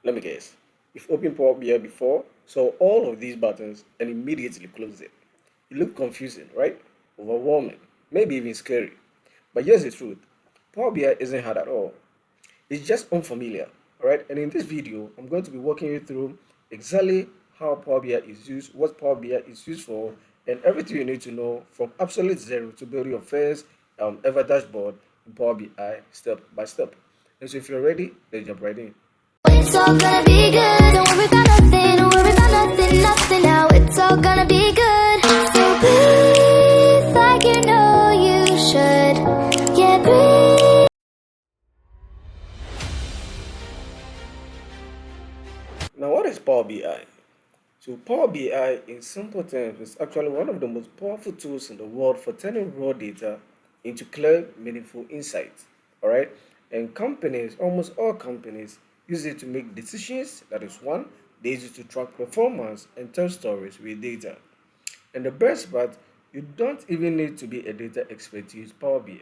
Let me guess. You've opened Power BI before, saw all of these buttons, and immediately closed it. It looked confusing, right? Overwhelming, maybe even scary. But here's the truth. Power BI isn't hard at all. It's just unfamiliar, alright? And in this video, I'm going to be walking you through exactly how Power BI is used, what Power BI is used for, and everything you need to know from absolute zero to build your first ever dashboard in Power BI step by step. And so if you're ready, let's jump right in. It's all gonna be good. Don't worry about nothing. Don't worry about nothing, nothing now. It's all gonna be good. So breathe like you know you should. Yeah, breathe. Now, what is Power BI? So Power BI in simple terms is actually one of the most powerful tools in the world for turning raw data into clear, meaningful insights. Alright? And companies, almost all companies, use it to make decisions. That is one, they use it to track performance and tell stories with data. And the best part, you don't even need to be a data expert to use Power BI.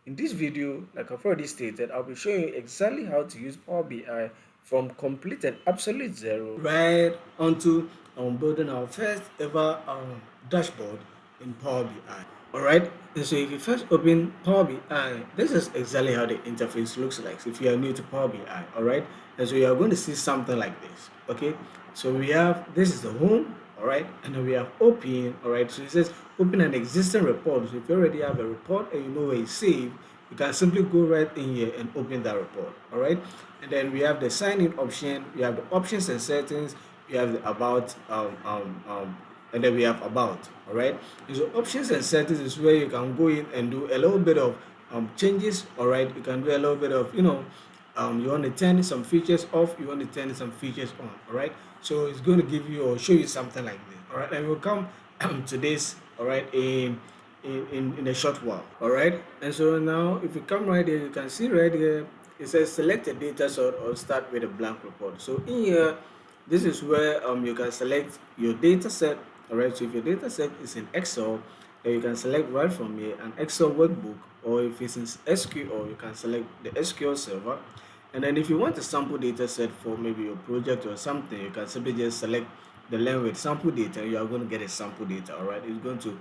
In this video, like I've already stated, I'll be showing you exactly how to use Power BI from complete and absolute zero right onto building our first ever dashboard in Power BI. Alright, and so if you first open Power BI, this is exactly how the interface looks like if you are new to Power BI. Alright, and so you are going to see something like this. Okay, so we have this is the home, alright, and then we have open, alright. So it says open an existing report. So if you already have a report and you know where it's saved, you can simply go right in here and open that report. Alright, and then we have the sign in option, we have the options and settings, we have the about and then we have about. All right, so options and settings is where you can go in and do a little bit of changes. All right, you can do a little bit of you want to turn some features off, you want to turn some features on. All right, so it's going to give you or show you something like this. All right, and we'll come to this. All right, in a short while. All right, and so now if you come right here, you can see right here it says select a data source or start with a blank report. So in here, this is where you can select your data set. All right, so if your data set is in Excel, then you can select right from here an Excel workbook, or if it's in SQL, you can select the SQL server. And then if you want a sample data set for maybe your project or something, you can simply just select the line with sample data. You are going to get a sample data. All right, it's going to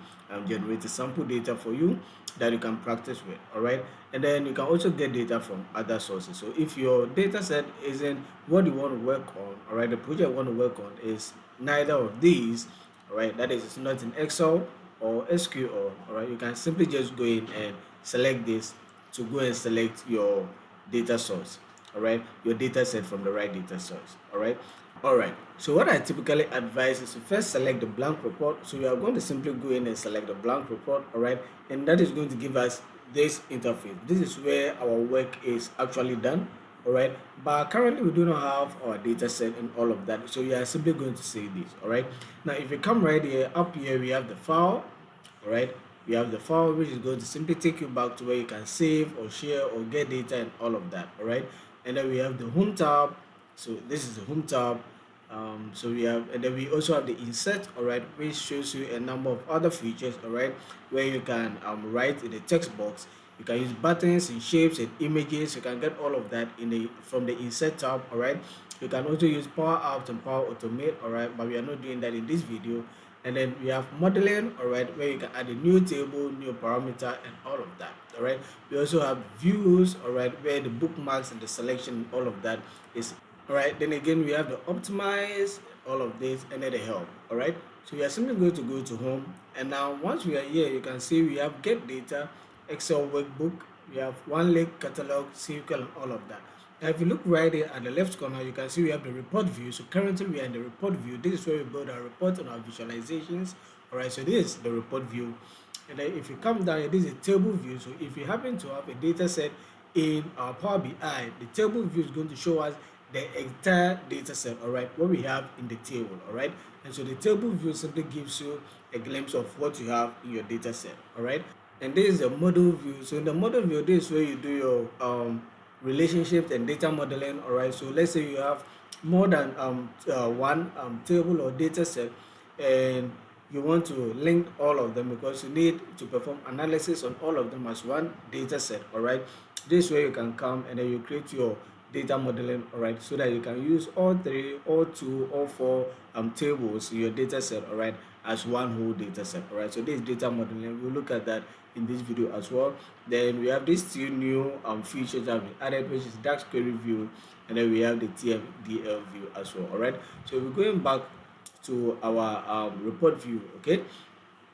generate a sample data for you that you can practice with. All right, and then you can also get data from other sources. So if your data set isn't what you want to work on, all right, the project you want to work on is neither of these, all right, that is, it's not in Excel or SQL, all right, you can simply just go in and select this to go and select your data source. All right, your data set from the right data source. All right, so what I typically advise is to first select the blank report. So we are going to simply go in and select the blank report. All right, and that is going to give us this interface. This is where our work is actually done. All right, but currently we do not have our data set and all of that, so we are simply going to say this. All right, now if you come right here, up here we have the file. All right, we have the file, which is going to simply take you back to where you can save or share or get data and all of that. All right, and then we have the home tab. So this is the home tab. So we have, and then we also have the insert, all right, which shows you a number of other features, all right, where you can write in the text box. You can use buttons and shapes and images. You can get all of that in the from the insert tab. All right, you can also use Power Apps and Power Automate. All right, but we are not doing that in this video. And then we have modeling, all right, where you can add a new table, new parameter, and all of that. All right, we also have views, all right, where the bookmarks and the selection, all of that is. All right, then again we have the optimize, all of this, and then the help. All right, so we are simply going to go to home, and now once we are here, you can see we have get data, Excel workbook, we have one link, catalog, SQL, and all of that. Now if you look right here at the left corner, you can see we have the report view. So currently we are in the report view. This is where we build our report and our visualizations. All right, so this is the report view. And then if you come down here, this is a table view. So if you happen to have a data set in our Power BI, the table view is going to show us the entire data set, all right, what we have in the table. All right, and so the table view simply gives you a glimpse of what you have in your data set. All right, and this is the model view. So in the model view, this is where you do your relationships and data modeling. All right, so let's say you have more than one table or data set, and you want to link all of them because you need to perform analysis on all of them as one data set. All right, this way you can come and then you create your data modeling, all right, so that you can use all three, all two, all four tables in your data set, all right, as one whole data set, all right. So this is data modeling. We'll look at that in this video as well. Then we have these two new features that we added, which is DAX query view, and then we have the TFDL view as well, all right. So we're going back to our report view, okay.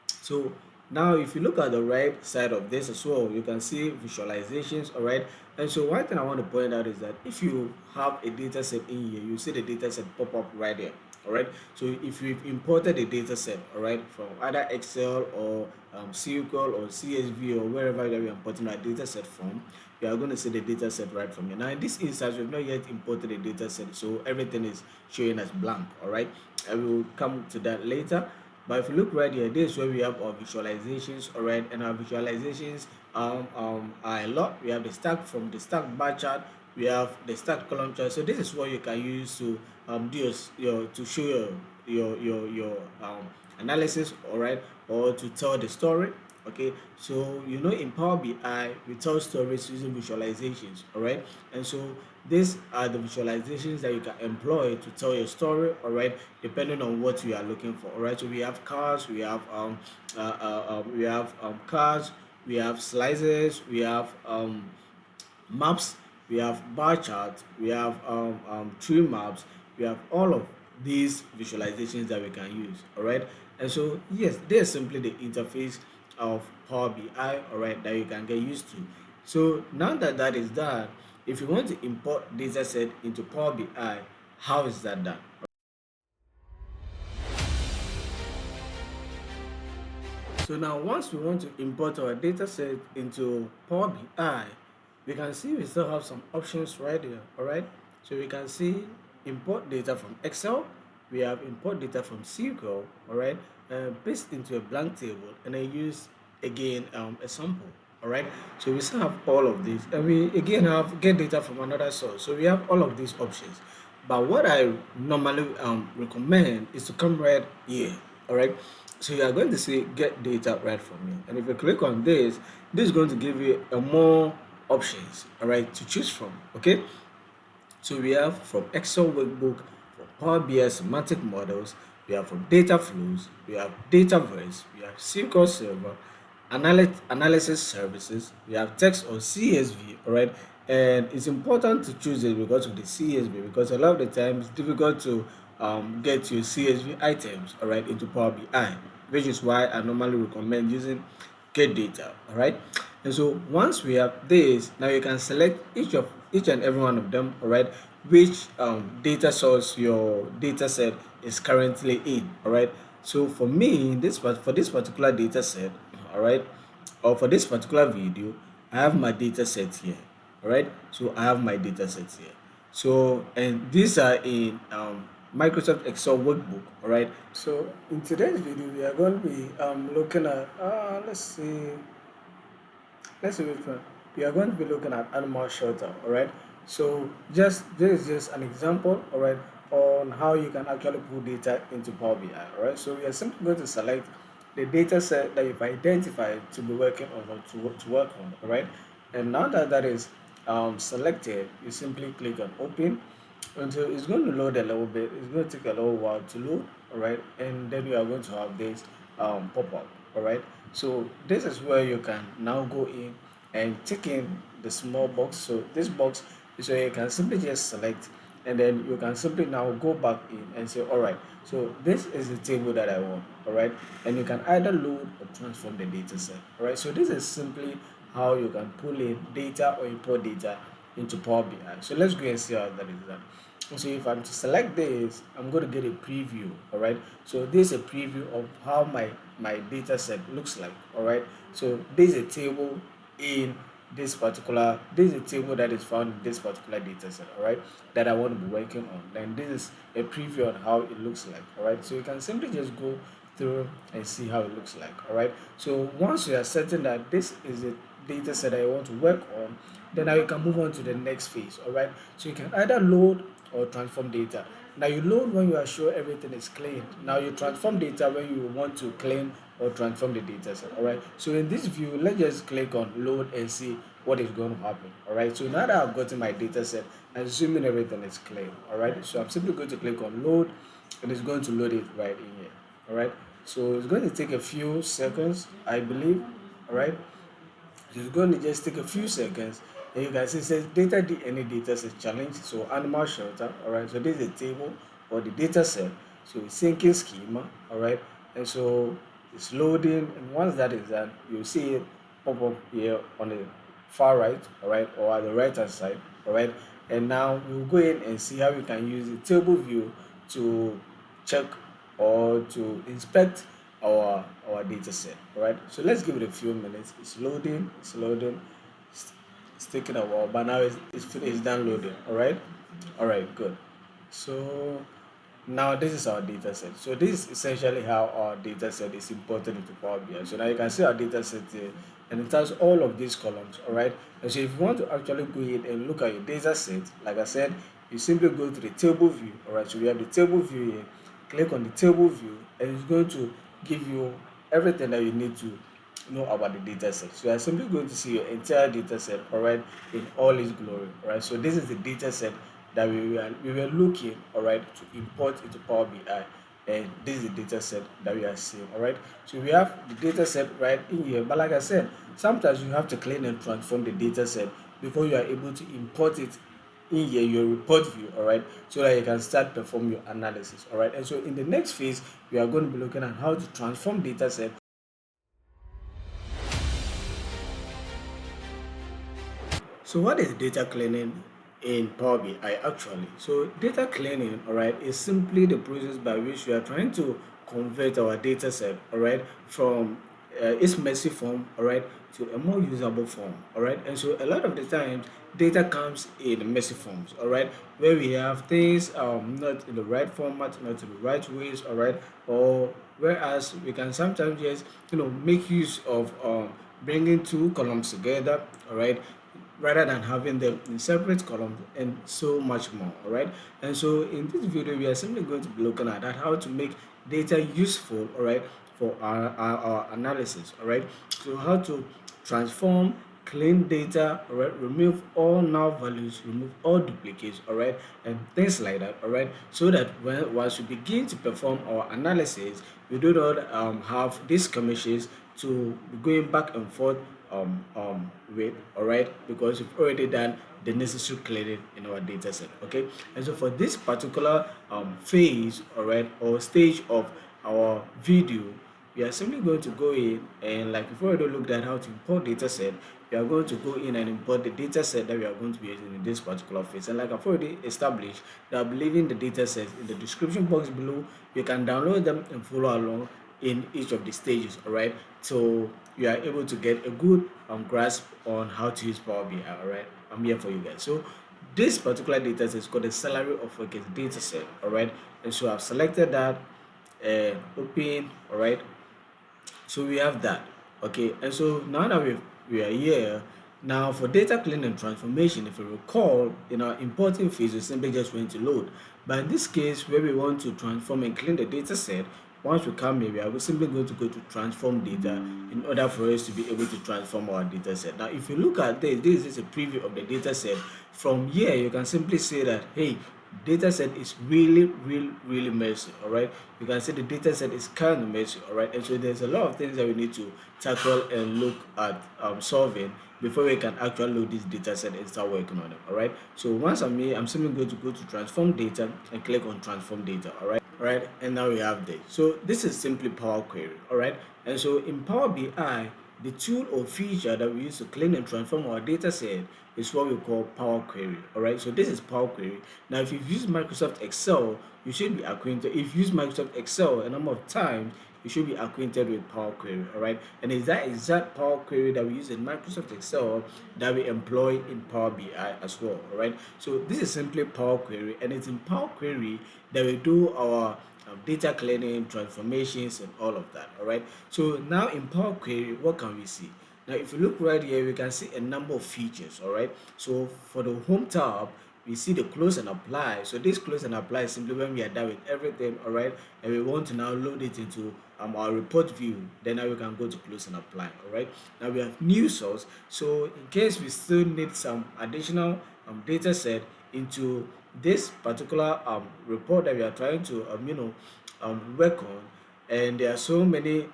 So now if you look at the right side of this as well, you can see visualizations, all right. And so one thing I want to point out is that if you have a data set in here, you see the data set pop up right there, all right. So if you've imported a data set, all right, from either Excel or SQL or CSV or wherever that we are importing our data set from, you are going to see the data set right from here. Now in this instance, we've not yet imported a data set, so everything is showing as blank, all right. I will come to that later. But if you look right here, this is where we have our visualizations, all right, and our visualizations are a lot. We have the stack from the stack bar chart, we have the stack column chart. So this is what you can use to do your to show your analysis, all right, or to tell the story. Okay, so you know in Power BI we tell stories using visualizations, all right, and so these are the visualizations that you can employ to tell your story, all right, depending on what you are looking for, all right. So we have cars, we have cars, we have slices, we have maps, we have bar charts, we have tree maps, we have all of these visualizations that we can use, all right. And so yes, there's simply the interface of Power BI, all right, that you can get used to. So now that that is done, if you want to import data set into Power BI, how is that done? So now once we want to import our data set into Power BI, we can see we still have some options right here, all right. So we can see import data from Excel, we have import data from SQL, all right, paste into a blank table, and then use again a sample, all right. So we still have all of these, and we again have get data from another source. So we have all of these options. But what I normally recommend is to come right here, all right. So you are going to see get data right from me, and if you click on this is going to give you a more options, all right, to choose from, okay. So we have from Excel workbook, from Power BI semantic models, we have from data flows, we have Dataverse, we have SQL Server, analysis services, we have text or CSV, all right. And it's important to choose it because of the CSV, because a lot of the time it's difficult to get your CSV items, all right, into Power BI, which is why I normally recommend using get data, all right. And so once we have this, now you can select each and every one of them, all right, which data source your data set is currently in, all right. So for me, for this particular data set, all right, or for this particular video, I have my data set here, all right. So I have my data set here. So and these are in Microsoft Excel workbook, all right. So in today's video, we are going to be looking at let's see which one. We are going to be looking at animal shelter, all right. So just this is just an example, all right, on how you can actually put data into Power BI, all right. So we are simply going to select the data set that you've identified to be working on or to work on, all right. And now that that is selected, you simply click on open until it's going to load a little bit. It's going to take a little while to load, all right. And then you are going to have this pop up, all right. So this is where you can now go in and tick in the small box. So this box is where you can simply just select, and then you can simply now go back in and say, all right, so this is the table that I want, all right. And you can either load or transform the data set, all right. So this is simply how you can pull in data or import data into Power BI. So let's go and see how that is done. So if I'm to select this, I'm going to get a preview, all right. So this is a preview of how my data set looks like, all right. So this is a table in this is a table that is found in this particular data set, all right, that I want to be working on. Then this is a preview on how it looks like, all right. So you can simply just go through and see how it looks like, all right. So once you are certain that this is a data set that you want to work on, then now you can move on to the next phase, all right. So you can either load or transform data. Now you load when you are sure everything is clean. Now you transform data when you want to clean or transform the data set, all right. So in this view, let's just click on load and see what is going to happen. All right. So now that I've gotten my data set, assuming everything is clear. All right. So I'm simply going to click on load, and it's going to load it right in here. All right. So it's going to take a few seconds, I believe. All right. It's going to just take a few seconds. And you can see it says data DNA data set challenge. So animal shelter. All right. So this is a table or the data set. So it's syncing schema. All right. And so it's loading. And once that is done, you'll see it pop up here on the far right. All right. Or at the right hand side. All right. And now we'll go in and see how we can use the table view to check or to inspect our data set. All right, so let's give it a few minutes. It's loading, it's taking a while, but now it's finished downloading. All right, good. So now this is our data set. So this is essentially how our data set is imported into Power BI. So now you can see our data set here, and it has all of these columns. All right, and so if you want to actually go in and look at your data set, like I said, you simply go to the table view. All right, so we have the table view here. Click on the table view, and it's going to give you everything that you need to know about the data set. So you are simply going to see your entire data set, all right, in all its glory. All right, so this is the data set that we were looking, all right, to import into Power BI, and this is the data set that we are seeing. All right, so we have the data set right in here, but like I said, sometimes you have to clean and transform the data set before you are able to import it in here your report view. All right, so that you can start perform your analysis. All right, and so in the next phase we are going to be looking at how to transform data set. So what is data cleaning in Power BI actually? So data cleaning, all right, is simply the process by which we are trying to convert our data set, all right, from its messy form, all right, to a more usable form, all right. And so a lot of the times data comes in messy forms, all right, where we have things not in the right format, not in the right ways, all right, or whereas we can sometimes just make use of bringing two columns together, all right, rather than having them in separate columns and so much more. All right, and so in this video we are simply going to be looking at that how to make data useful, all right, for our analysis. All right, so how to transform, clean data, all right, remove all null values, remove all duplicates, all right, and things like that. All right, so that once we begin to perform our analysis, we do not have these commissions to be going back and forth with, all right, because we've already done the necessary cleaning in our data set. Okay, and so for this particular phase, all right, or stage of our video, we are simply going to go in and, like we've already looked at how to import data set, we are going to go in and import the data set that we are going to be using in this particular phase. And like I've already established, that I'll be leaving the data sets in the description box below. You can download them and follow along in each of the stages. All right, so you are able to get a good grasp on how to use Power BI. All right, I'm here for you guys. So this particular data set is called the salary of workers data set. All right, and so I've selected that and open. All right, so we have that. Okay, and so now that we are here, now for data cleaning and transformation, if you recall, in our importing phase, we simply just went to load. But in this case, where we want to transform and clean the data set, once we come here, we are simply going to go to transform data in order for us to be able to transform our data set. Now, if you look at this is a preview of the data set. From here, you can simply say that, hey, data set is really messy. All right, you can see the data set is kind of messy. All right, and so there's a lot of things that we need to tackle and look at solving before we can actually load this data set and start working on it. All right, so once I'm here, I'm simply going to go to transform data and click on transform data. All right, and now we have this. So this is simply Power Query. All right, and so in Power BI, the tool or feature that we use to clean and transform our data set is what we call Power Query. All right, so this is Power Query. Now, if you've used Microsoft Excel, you should be acquainted. If you use Microsoft Excel a number of times, you should be acquainted with Power Query. All right, and it's that exact Power Query that we use in Microsoft Excel that we employ in Power BI as well. All right, so this is simply Power Query, and it's in Power Query that we do our data cleaning, transformations, and all of that. All right, so now in Power Query, what can we see? Now, if you look right here, we can see a number of features. All right, so for the home tab, we see the close and apply. So this close and apply is simply when we are done with everything. All right, and we want to now load it into our report view, then now we can go to close and apply. All right, now we have new source. So in case we still need some additional data set into this particular report that we are trying to work on, and there are so many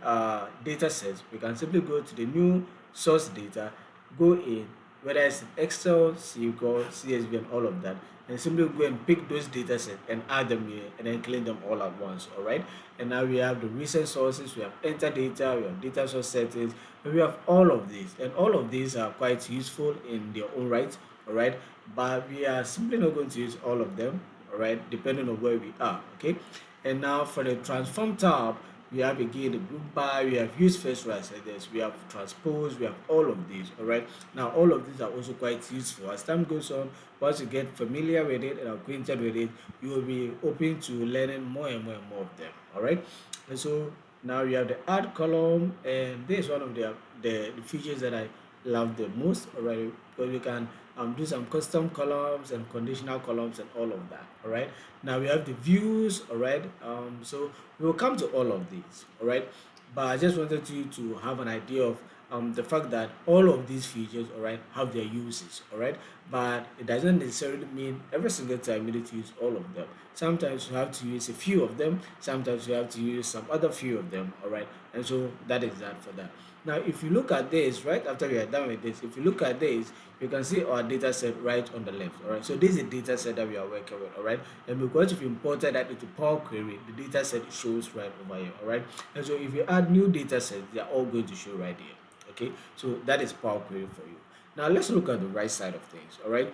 data sets, we can simply go to the new source data, go in, whether it's in Excel, SQL, CSV, and all of that, and simply go and pick those data sets and add them here and then clean them all at once. All right, and now we have the recent sources, we have enter data, we have data source settings, and we have all of these, and all of these are quite useful in their own right. All right, but we are simply not going to use all of them. All right, depending on where we are. Okay, and now for the transform tab, we have again the group by, we have use first right this, we have transpose, we have all of these. All right, now all of these are also quite useful as time goes on. Once you get familiar with it and acquainted with it, you will be open to learning more and more and more of them. All right, and so now we have the add column, and this is one of the features that I love the most. All right, because we can do some custom columns and conditional columns and all of that. All right, now we have the views. All right, so we will come to all of these. All right, but I just wanted you to have an idea of the fact that all of these features, all right, have their uses. All right, but it doesn't necessarily mean every single time you need to use all of them. Sometimes you have to use a few of them, sometimes you have to use some other few of them. All right, and so that is that for that. Now if you look at this, right after we are done with this, if you look at this, you can see our data set right on the left. All right, so this is a data set that we are working with. All right, and because we've imported that into Power Query, the data set shows right over here. All right, and so if you add new data sets, they are all going to show right here. Okay, so that is Power Query for you. Now let's look at the right side of things. All right,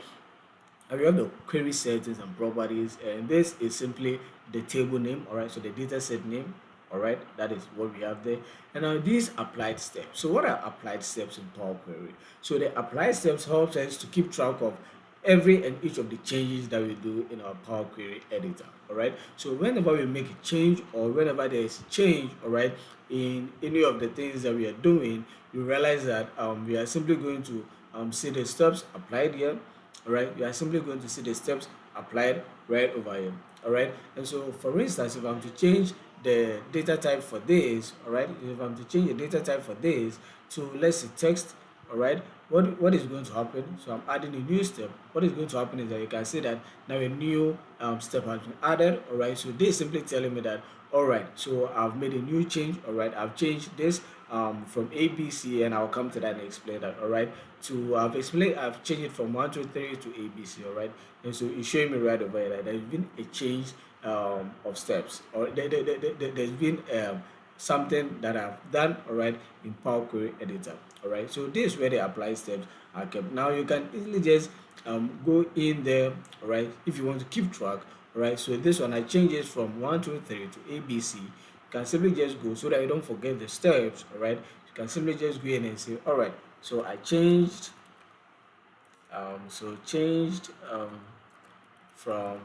and we have the query settings and properties, and this is simply the table name. All right, so the data set name. All right, that is what we have there. And now these applied steps. So what are applied steps in Power Query? So the applied steps helps us to keep track of every and each of the changes that we do in our Power Query editor. All right, so whenever we make a change or whenever there is a change, all right, in any of the things that we are doing, you realize that we are simply going to see the steps applied here. All right, you are simply going to see the steps applied right over here. All right, and so for instance, if I'm to change the data type for this, all right, if I'm to change the data type for this to, let's say, text, all right, what is going to happen? So I'm adding a new step. What is going to happen is that you can see that now a new step has been added. All right, so this is simply telling me that, all right, so I've made a new change. All right, I've changed this from ABC, and I'll come to that and explain that. All right, to I've changed it from 1 2 3 to ABC. All right, and so it's showing me right over here that there's been a change of steps, or there's been something that I've done, all right, in Power Query Editor. All right, so this is where the apply steps are kept. Now you can easily just go in there, all right, if you want to keep track. All right, so this one I change it from 1 2 3 to ABC. You can simply just go so that you don't forget the steps. All right, you can simply just go in and say, all right, so I changed from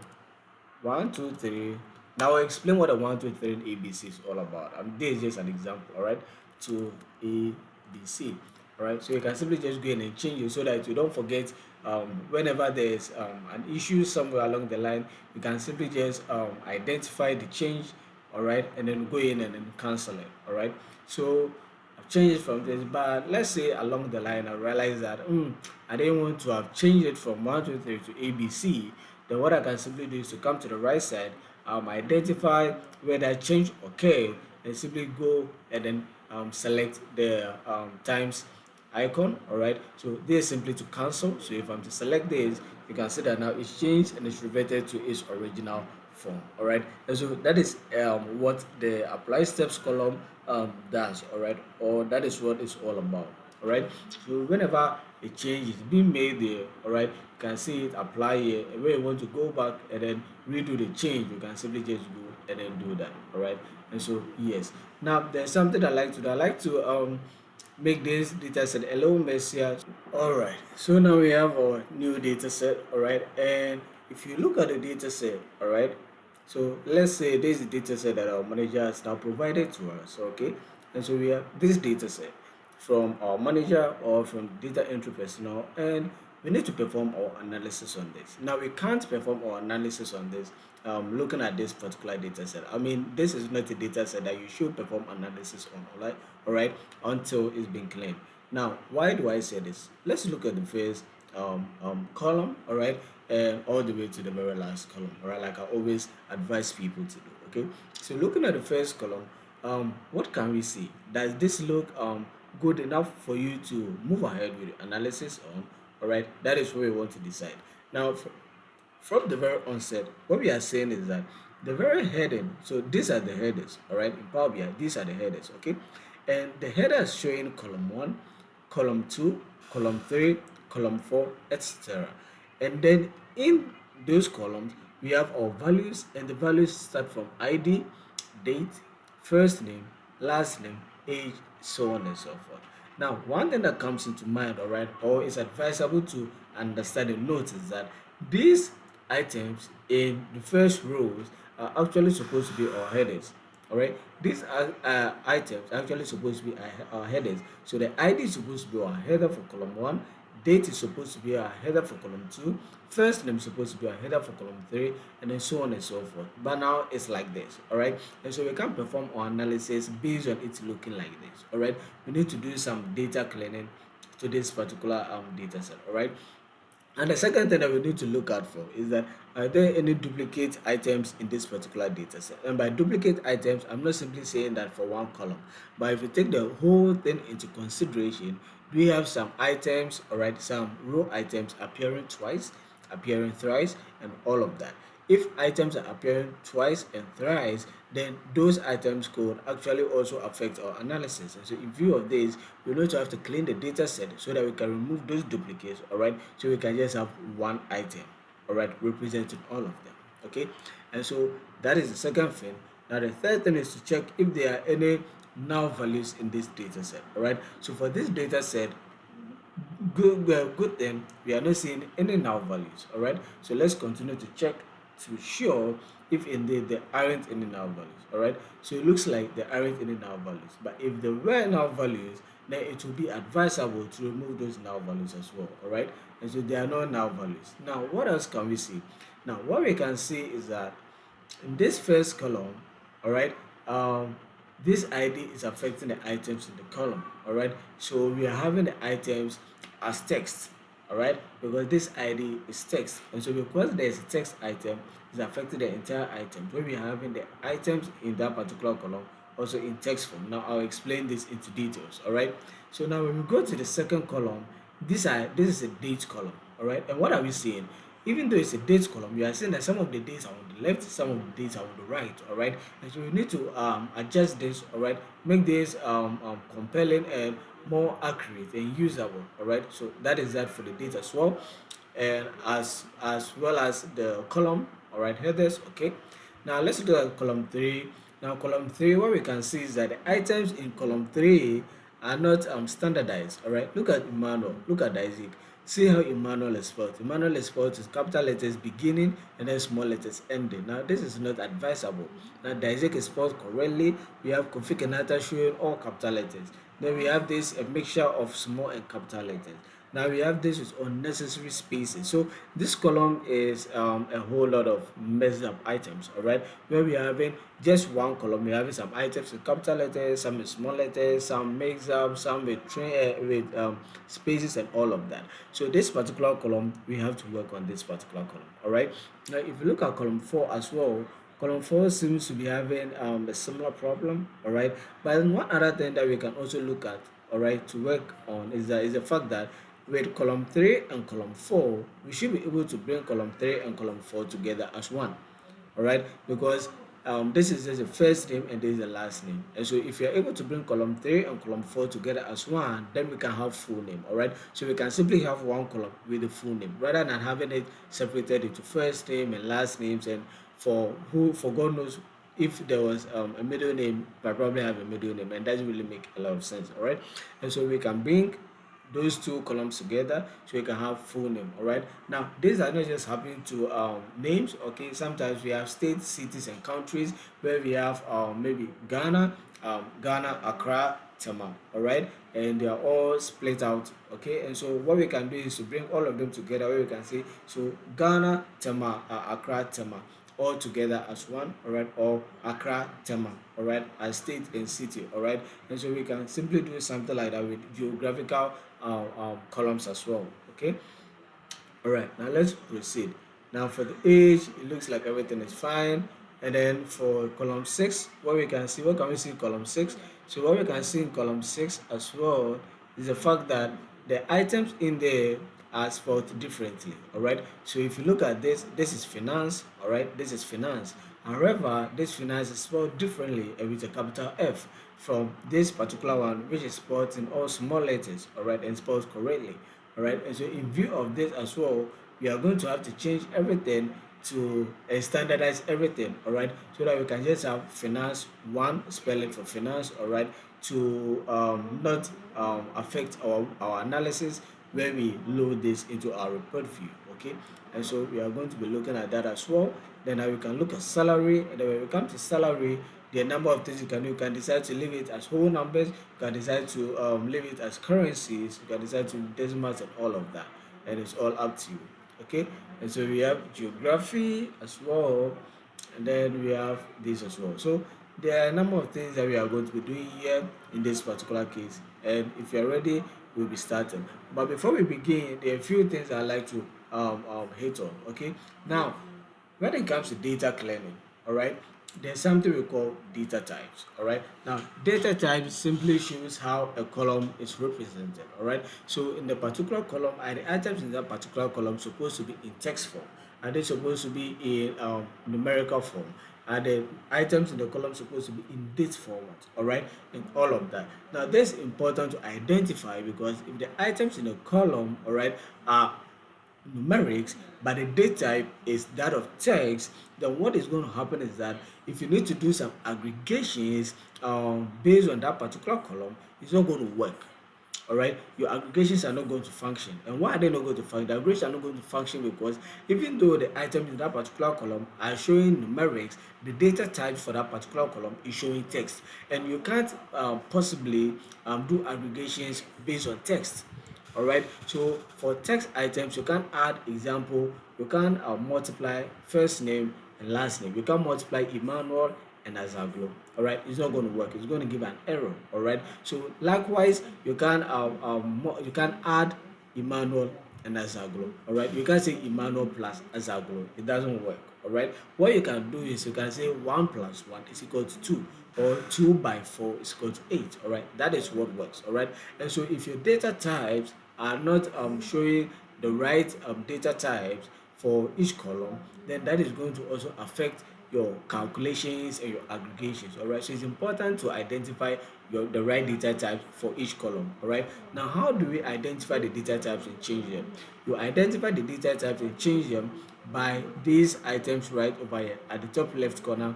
1 2 3. Now I'll explain what a 1 2 3 in ABC is all about. This is just an example, all right, to ABC. All right, so you can simply just go in and change it so that you don't forget. Whenever there's an issue somewhere along the line, you can simply just identify the change, all right, and then go in and then cancel it. All right, so I've changed it from this, but let's say along the line I realize that I didn't want to have changed it from 1 2 3 to ABC. Then what I can simply do is to come to the right side, identify where that change occurred, and simply go and then select the times icon. All right, so this is simply to cancel. So if I'm to select this, you can see that now it's changed and it's reverted to its original form. All right, and so that is what the apply steps column does. All right, or that is what it's all about. All right, so whenever a change is being made there, all right, you can see it apply here, and when you want to go back and then redo the change, you can simply just go and then do that. All right, and so yes, now there's something I like to do. I like to make this data set a little messier. All right, so now we have our new data set. All right, and if you look at the data set, all right, so let's say this is the data set that our manager has now provided to us. Okay, and so we have this data set from our manager or from data entry personnel, and we need to perform our analysis on this. Now we can't perform our analysis on this looking at this particular data set. I mean, this is not a data set that you should perform analysis on, all right, until it's been cleaned. Now, why do I say this? Let's look at the first column, all right, and all the way to the very last column, all right, like I always advise people to do. Okay, so looking at the first column, what can we see? Does this look good enough for you to move ahead with the analysis on? All right, that is what we want to decide. Now, from the very onset, what we are saying is that the very heading, so these are the headers, all right, in Power BI, these are the headers, okay? And the header is showing column 1, column 2, column 3, column 4, etc. And then in those columns, we have our values, and the values start from ID, date, first name, last name, age, so on and so forth. Now, one thing that comes into mind, all right, or is advisable to understand and note is that these items in the first rows are actually supposed to be our headers. All right, these are items actually supposed to be our headers. So the ID is supposed to be our header for column 1, date is supposed to be our header for column 2, first name is supposed to be our header for column 3, and then so on and so forth. But now it's like this, all right, and so we can perform our analysis based on it looking like this. All right, we need to do some data cleaning to this particular data set. All right, and the second thing that we need to look out for is that are there any duplicate items in this particular data set? And by duplicate items, I'm not simply saying that for one column, but if you take the whole thing into consideration, we have some items, all right, some row items appearing twice, appearing thrice, and all of that. If items are appearing twice and thrice, then those items could actually also affect our analysis. And so in view of this, we need to have to clean the data set so that we can remove those duplicates, all right, so we can just have one item, all right, representing all of them. Okay, and so that is the second thing. Now the third thing is to check if there are any null values in this data set. All right, so for this data set, good thing we are not seeing any null values. All right, so let's continue to check to sure if indeed there aren't any null values. All right, so it looks like there aren't any null values, but if there were null values, then it will be advisable to remove those null values as well. All right, and so there are no null values. Now what else can we see? Now what we can see is that in this first column, all right, this ID is affecting the items in the column. All right, so we are having the items as text, all right, because this ID is text, and so because there is a text item, it's affecting the entire item, when we are having the items in that particular column also in text form. Now I'll explain this into details. All right, so now when we go to the second column, this is a date column. All right, and what are we seeing? Even though it's a date column, you are seeing that some of the dates are on the left, some of the dates are on the right. All right, and so we need to adjust this. All right, make this compelling and more accurate and usable. All right, so that is that for the date as well, and as well as the column. All right, headers. Okay, now let's look at column 3. Now column 3, what we can see is that the items in column 3 are not standardized. All right, look at Emmanuel, look at Isaac. See how Emmanuel is spelled. Emmanuel is spelled with capital letters beginning and then small letters ending. Now this is not advisable. Now Isaac is spelled correctly. We have Kofi Kenata showing all capital letters. Then we have this a mixture of small and capital letters. Now we have this with unnecessary spaces. So this column is a whole lot of messed up items. All right, where we are having just one column, we are having some items with capital letters, some with small letters, some mixed up, some with spaces and all of that. So this particular column, we have to work on this particular column. All right, now if you look at column 4 as well, column 4 seems to be having a similar problem. All right, but one other thing that we can also look at, all right, to work on is the fact that with column 3 and column 4, we should be able to bring column 3 and column 4 together as one. All right, because this is just the first name and this is the last name, and so if you're able to bring column 3 and column 4 together as one, then we can have full name. All right, so we can simply have one column with the full name rather than having it separated into first name and last names, and for God knows if there was a middle name, but probably have a middle name, and that doesn't really make a lot of sense. All right, and so we can bring those two columns together so you can have full name. All right, now these are not just happening to names. Okay, sometimes we have states, cities and countries where we have maybe Ghana, Accra, Tema, all right, and they are all split out, okay. And so what we can do is to bring all of them together, where we can say so Ghana Tema, Accra Tema, all together as one, all right, or Accra Tema, all right, as state and city, all right. And so we can simply do something like that with geographical columns as well, okay. All right, now let's proceed. Now for the age, it looks like everything is fine. And then for column 6, what we can see, what can we see in column 6? So what we can see in column 6 as well is the fact that the items in there are spelled differently, all right. So if you look at this, this is finance, all right, this is finance. However, this finance is spelled differently and with a capital F from this particular one, which is spelled in all small letters, all right, and spelled correctly. All right, and so in view of this as well, we are going to have to change everything to standardize everything, all right, so that we can just have finance one spelling for finance, all right, to not affect our analysis when we load this into our report view, okay. And so we are going to be looking at that as well. Then we can look at salary, and then when we come to salary, there are a number of things you can do. You can decide to leave it as whole numbers, you can decide to leave it as currencies, you can decide to decimals and all of that, and it's all up to you, okay. And so we have geography as well, and then we have this as well. So there are a number of things that we are going to be doing here in this particular case, and if you're ready, we'll be starting. But before we begin, there are a few things I'd like to hit on, okay. Now when it comes to data cleaning, all right, there's something we call data types, all right. Now data types simply shows how a column is represented, all right. So in the particular column, are the items in that particular column supposed to be in text form? Are they supposed to be in numerical form? Are the items in the column supposed to be in date format, all right, and all of that. Now this is important to identify, because if the items in the column, all right, are numerics but the date type is that of text, then what is going to happen is that if you need to do some aggregations based on that particular column, it's not going to work, all right. Your aggregations are not going to function. And why are they not going to function? The aggregations are not going to function because even though the items in that particular column are showing numerics, the data type for that particular column is showing text, and you can't possibly do aggregations based on text. All right, so for text items you can add example, you can multiply first name and last name, you can multiply Emmanuel and Azaglo, all right. It's not going to work, it's going to give an error, all right. So likewise you can add Emmanuel and Azaglo, all right. You can say Emmanuel plus Azaglo, it doesn't work, all right. What you can do is you can say 1 plus 1 is equal to 2, or 2 by 4 is equal to 8, all right. That is what works, all right. And so if your data types are not showing the right data types for each column, then that is going to also affect your calculations and your aggregations, all right. So it's important to identify the right data types for each column, all right. Now how do we identify the data types and change them? You identify the data types and change them by these items right over here at the top left corner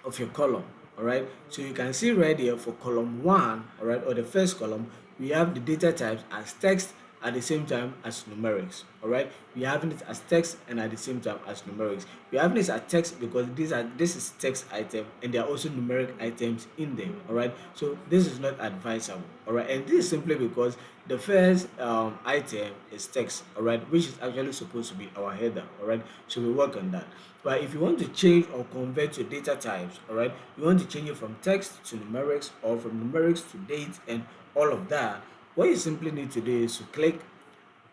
of your column, all right. So you can see right here for column 1, all right, or the first column, we have the data types as text at the same time as numerics, all right. We have it as text and at the same time as numerics. We have this as text because this is text item and there are also numeric items in them, all right. So this is not advisable, all right, and this is simply because the first item is text, all right, which is actually supposed to be our header, all right. So we work on that. But if you want to change or convert your data types, all right, you want to change it from text to numerics or from numerics to date and all of that, what you simply need to do is to click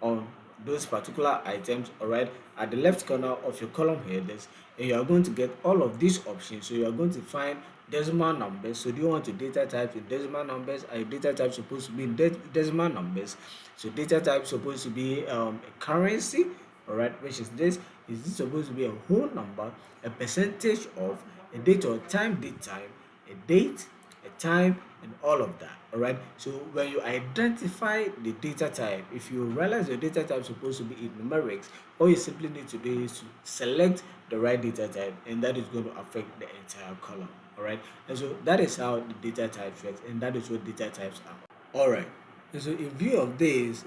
on those particular items, all right, at the left corner of your column headers, and you are going to get all of these options. So you are going to find decimal numbers. So do you want your data types in decimal numbers? Are your data types supposed to be in decimal numbers? So data type supposed to be a currency, all right, which is this. Is this supposed to be a whole number, a percentage of, a date or time, date time, a date, a time, and all of that, all right. So when you identify the data type, if you realize your data type is supposed to be in numerics, all you simply need to do is to select the right data type, and that is going to affect the entire column, all right. And so that is how the data type works, and that is what data types are. All right. And so in view of this,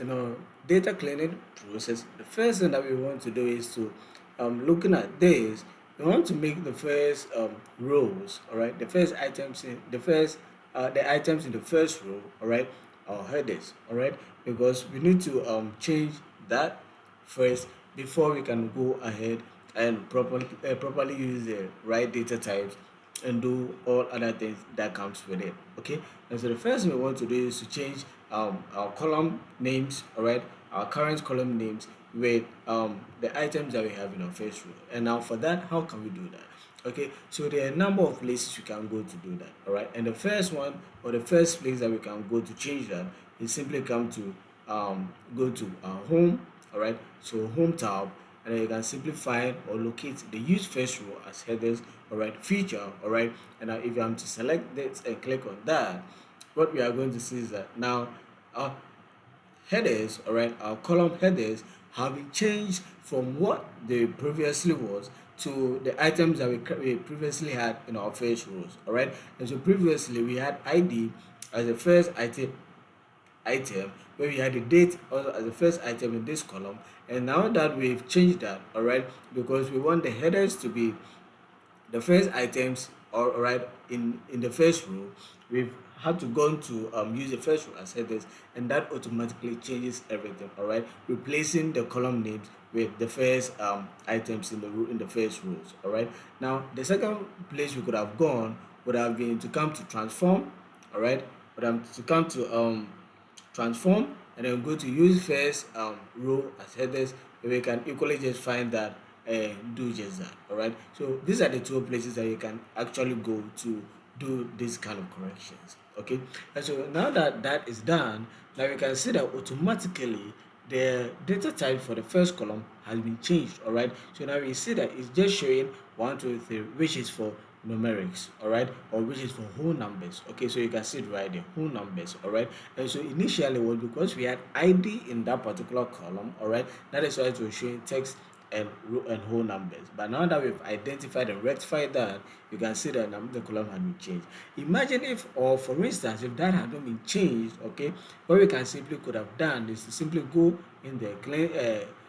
data cleaning process, the first thing that we want to do is to, looking at this, we want to make the first rows, all right, the first items in the first the items in the first row, all right, our headers, all right, because we need to change that first before we can go ahead and properly use the right data types and do all other things that comes with it. Okay, and so the first thing we want to do is to change our column names, all right, our current column names with the items that we have in our first row. And now for that, how can we do that? Okay, so there are a number of places you can go to do that, all right, and the first one, or the first place that we can go to change that, is simply come to go to home, all right, so home tab, and then you can simply find or locate the use first row as headers, all right, feature, all right. And now if I'm to select this and click on that, what we are going to see is that now our headers, all right, our column headers have been changed from what they previously was to the items that we previously had in our first rows, all right. And so previously we had ID as the first item, where we had the date also as the first item in this column. And now that we've changed that, all right, because we want the headers to be the first items, all right, in the first row, we've had to go to use the first row as headers, and that automatically changes everything, all right, replacing the column names with the first items in the first rows, all right. Now the second place we could have gone would have been to come to transform, all right, would have to come to transform, and then go to use first row as headers, and we can equally just find that and do just that, all right. So these are the two places that you can actually go to do this kind of corrections, okay. And so now that that is done, now we can see that automatically the data type for the first column has been changed, all right. So now we see that it's just showing 1 2 3, which is for numerics, all right, or which is for whole numbers. Okay, so you can see it right there, whole numbers, all right. And so initially was because we had ID in that particular column, all right, that is why it was showing text and row and whole numbers. But now that we've identified and rectified that, you can see that the column had been changed. Imagine if, or for instance, if that had not been changed, okay, what we can simply could have done is to simply go in there,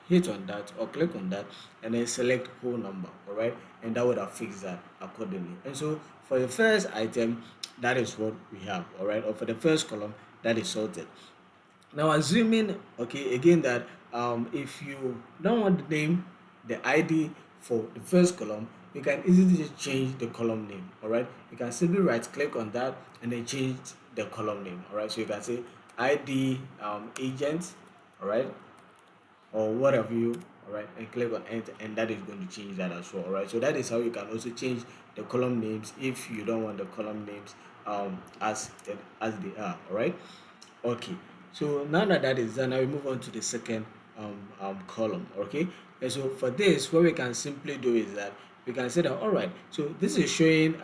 hit on that or click on that, and then select whole number, all right, and that would have fixed that accordingly. And so for the first item, that is what we have, all right, or for the first column, that is sorted. Now assuming, okay, again that if you don't want the name, the ID for the first column, you can easily just change the column name, all right. You can simply right click on that and then change the column name, all right. So you can say ID agent, all right, or whatever you, all right, and click on enter, and that is going to change that as well, all right. So that is how you can also change the column names if you don't want the column names as they are, all right. Okay, so now that that is done, now we move on to the second column. Okay, and so for this, what we can simply do is that we can say that, all right, so this is showing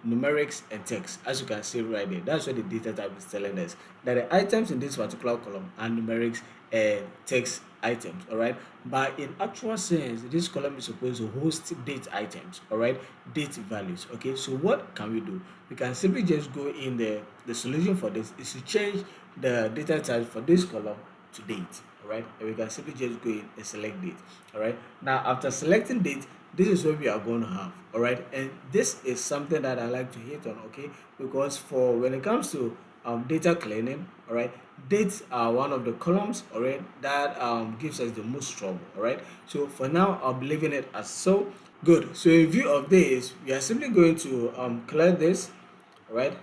numerics and text, as you can see right there. That's what the data type is telling us, that the items in this particular column are numerics and text items, all right. But in actual sense, this column is supposed to host date items, all right, date values. Okay, so what can we do? We can simply just go in the solution for this is to change the data type for this column to date, all right, and we can simply just go in and select date, all right. Now after selecting date, this is what we are going to have, all right. And this is something that I like to hit on, okay, because for when it comes to data cleaning, all right, dates are one of the columns, all right, that gives us the most trouble, all right. So for now, I'll be leaving it as so. Good. So in view of this, we are simply going to clear this, all right,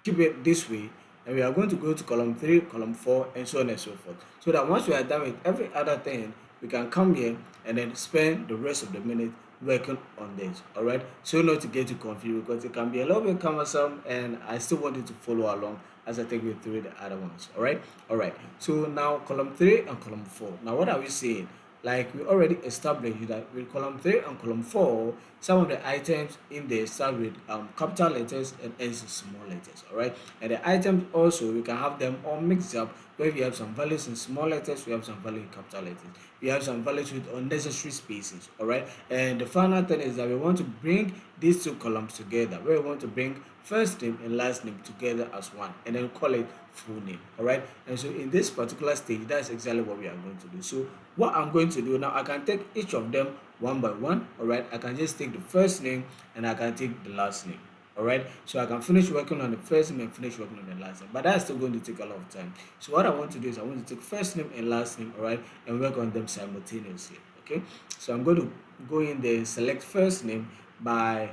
keep it this way, and we are going to go to column 3, column 4, and so on and so forth, so that once we are done with every other thing, we can come here and then spend the rest of the minute working on this, all right. So not to get you confused, because it can be a little bit cumbersome, and I still want you to follow along as I take you through the other ones, all right. All right, so now column 3 and column 4, now what are we saying? Like we already established that with column 3 and column 4, some of the items in there start with capital letters and ends in small letters, all right. And the items also, we can have them all mixed up, where we have some values in small letters, we have some value in capital letters, we have some values with unnecessary spaces, all right. And the final thing is that we want to bring these two columns together, where we want to bring first name and last name together as one, and then call it full name, all right. And so in this particular stage, that's exactly what we are going to do. So what I'm going to do now, I can take each of them one by one, all right. I can just take the first name and I can take the last name, All right, so I can finish working on the first name and finish working on the last name, but that's still going to take a lot of time. So what I want to do is I want to take first name and last name, all right, and work on them simultaneously. Okay, so I'm going to go in there and select first name by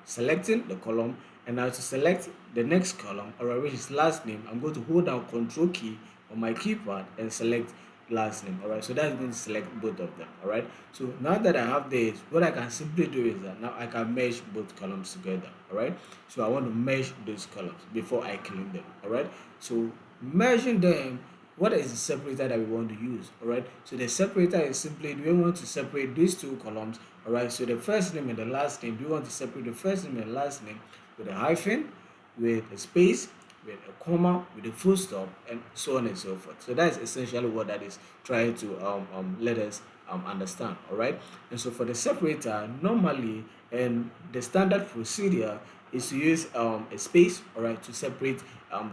selecting the column, and now to select the next column, all right, which is last name, I'm going to hold down Control key on my keypad and select last name. All right, so that's going to select both of them. All right, so now that I have this, what I can simply do is that now I can merge both columns together. All right, so I want to merge those columns before I clean them. All right, so merging them, what is the separator that we want to use? All right, so the separator is simply, do we want to separate these two columns? All right, so the first name and the last name, do you want to separate the first name and last name with a hyphen, with a space, with a comma, with a full stop, and so on and so forth? So that's essentially what that is trying to let us understand. All right, and so for the separator, normally, and the standard procedure is to use a space, all right, to separate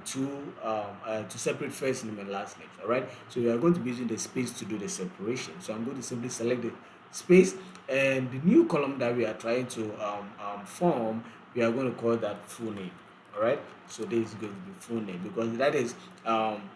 to separate first name and last names. All right, so we are going to be using the space to do the separation. So I'm going to simply select the space, and the new column that we are trying to form, we are going to call that full name. All right, so this is going to be full name, because um,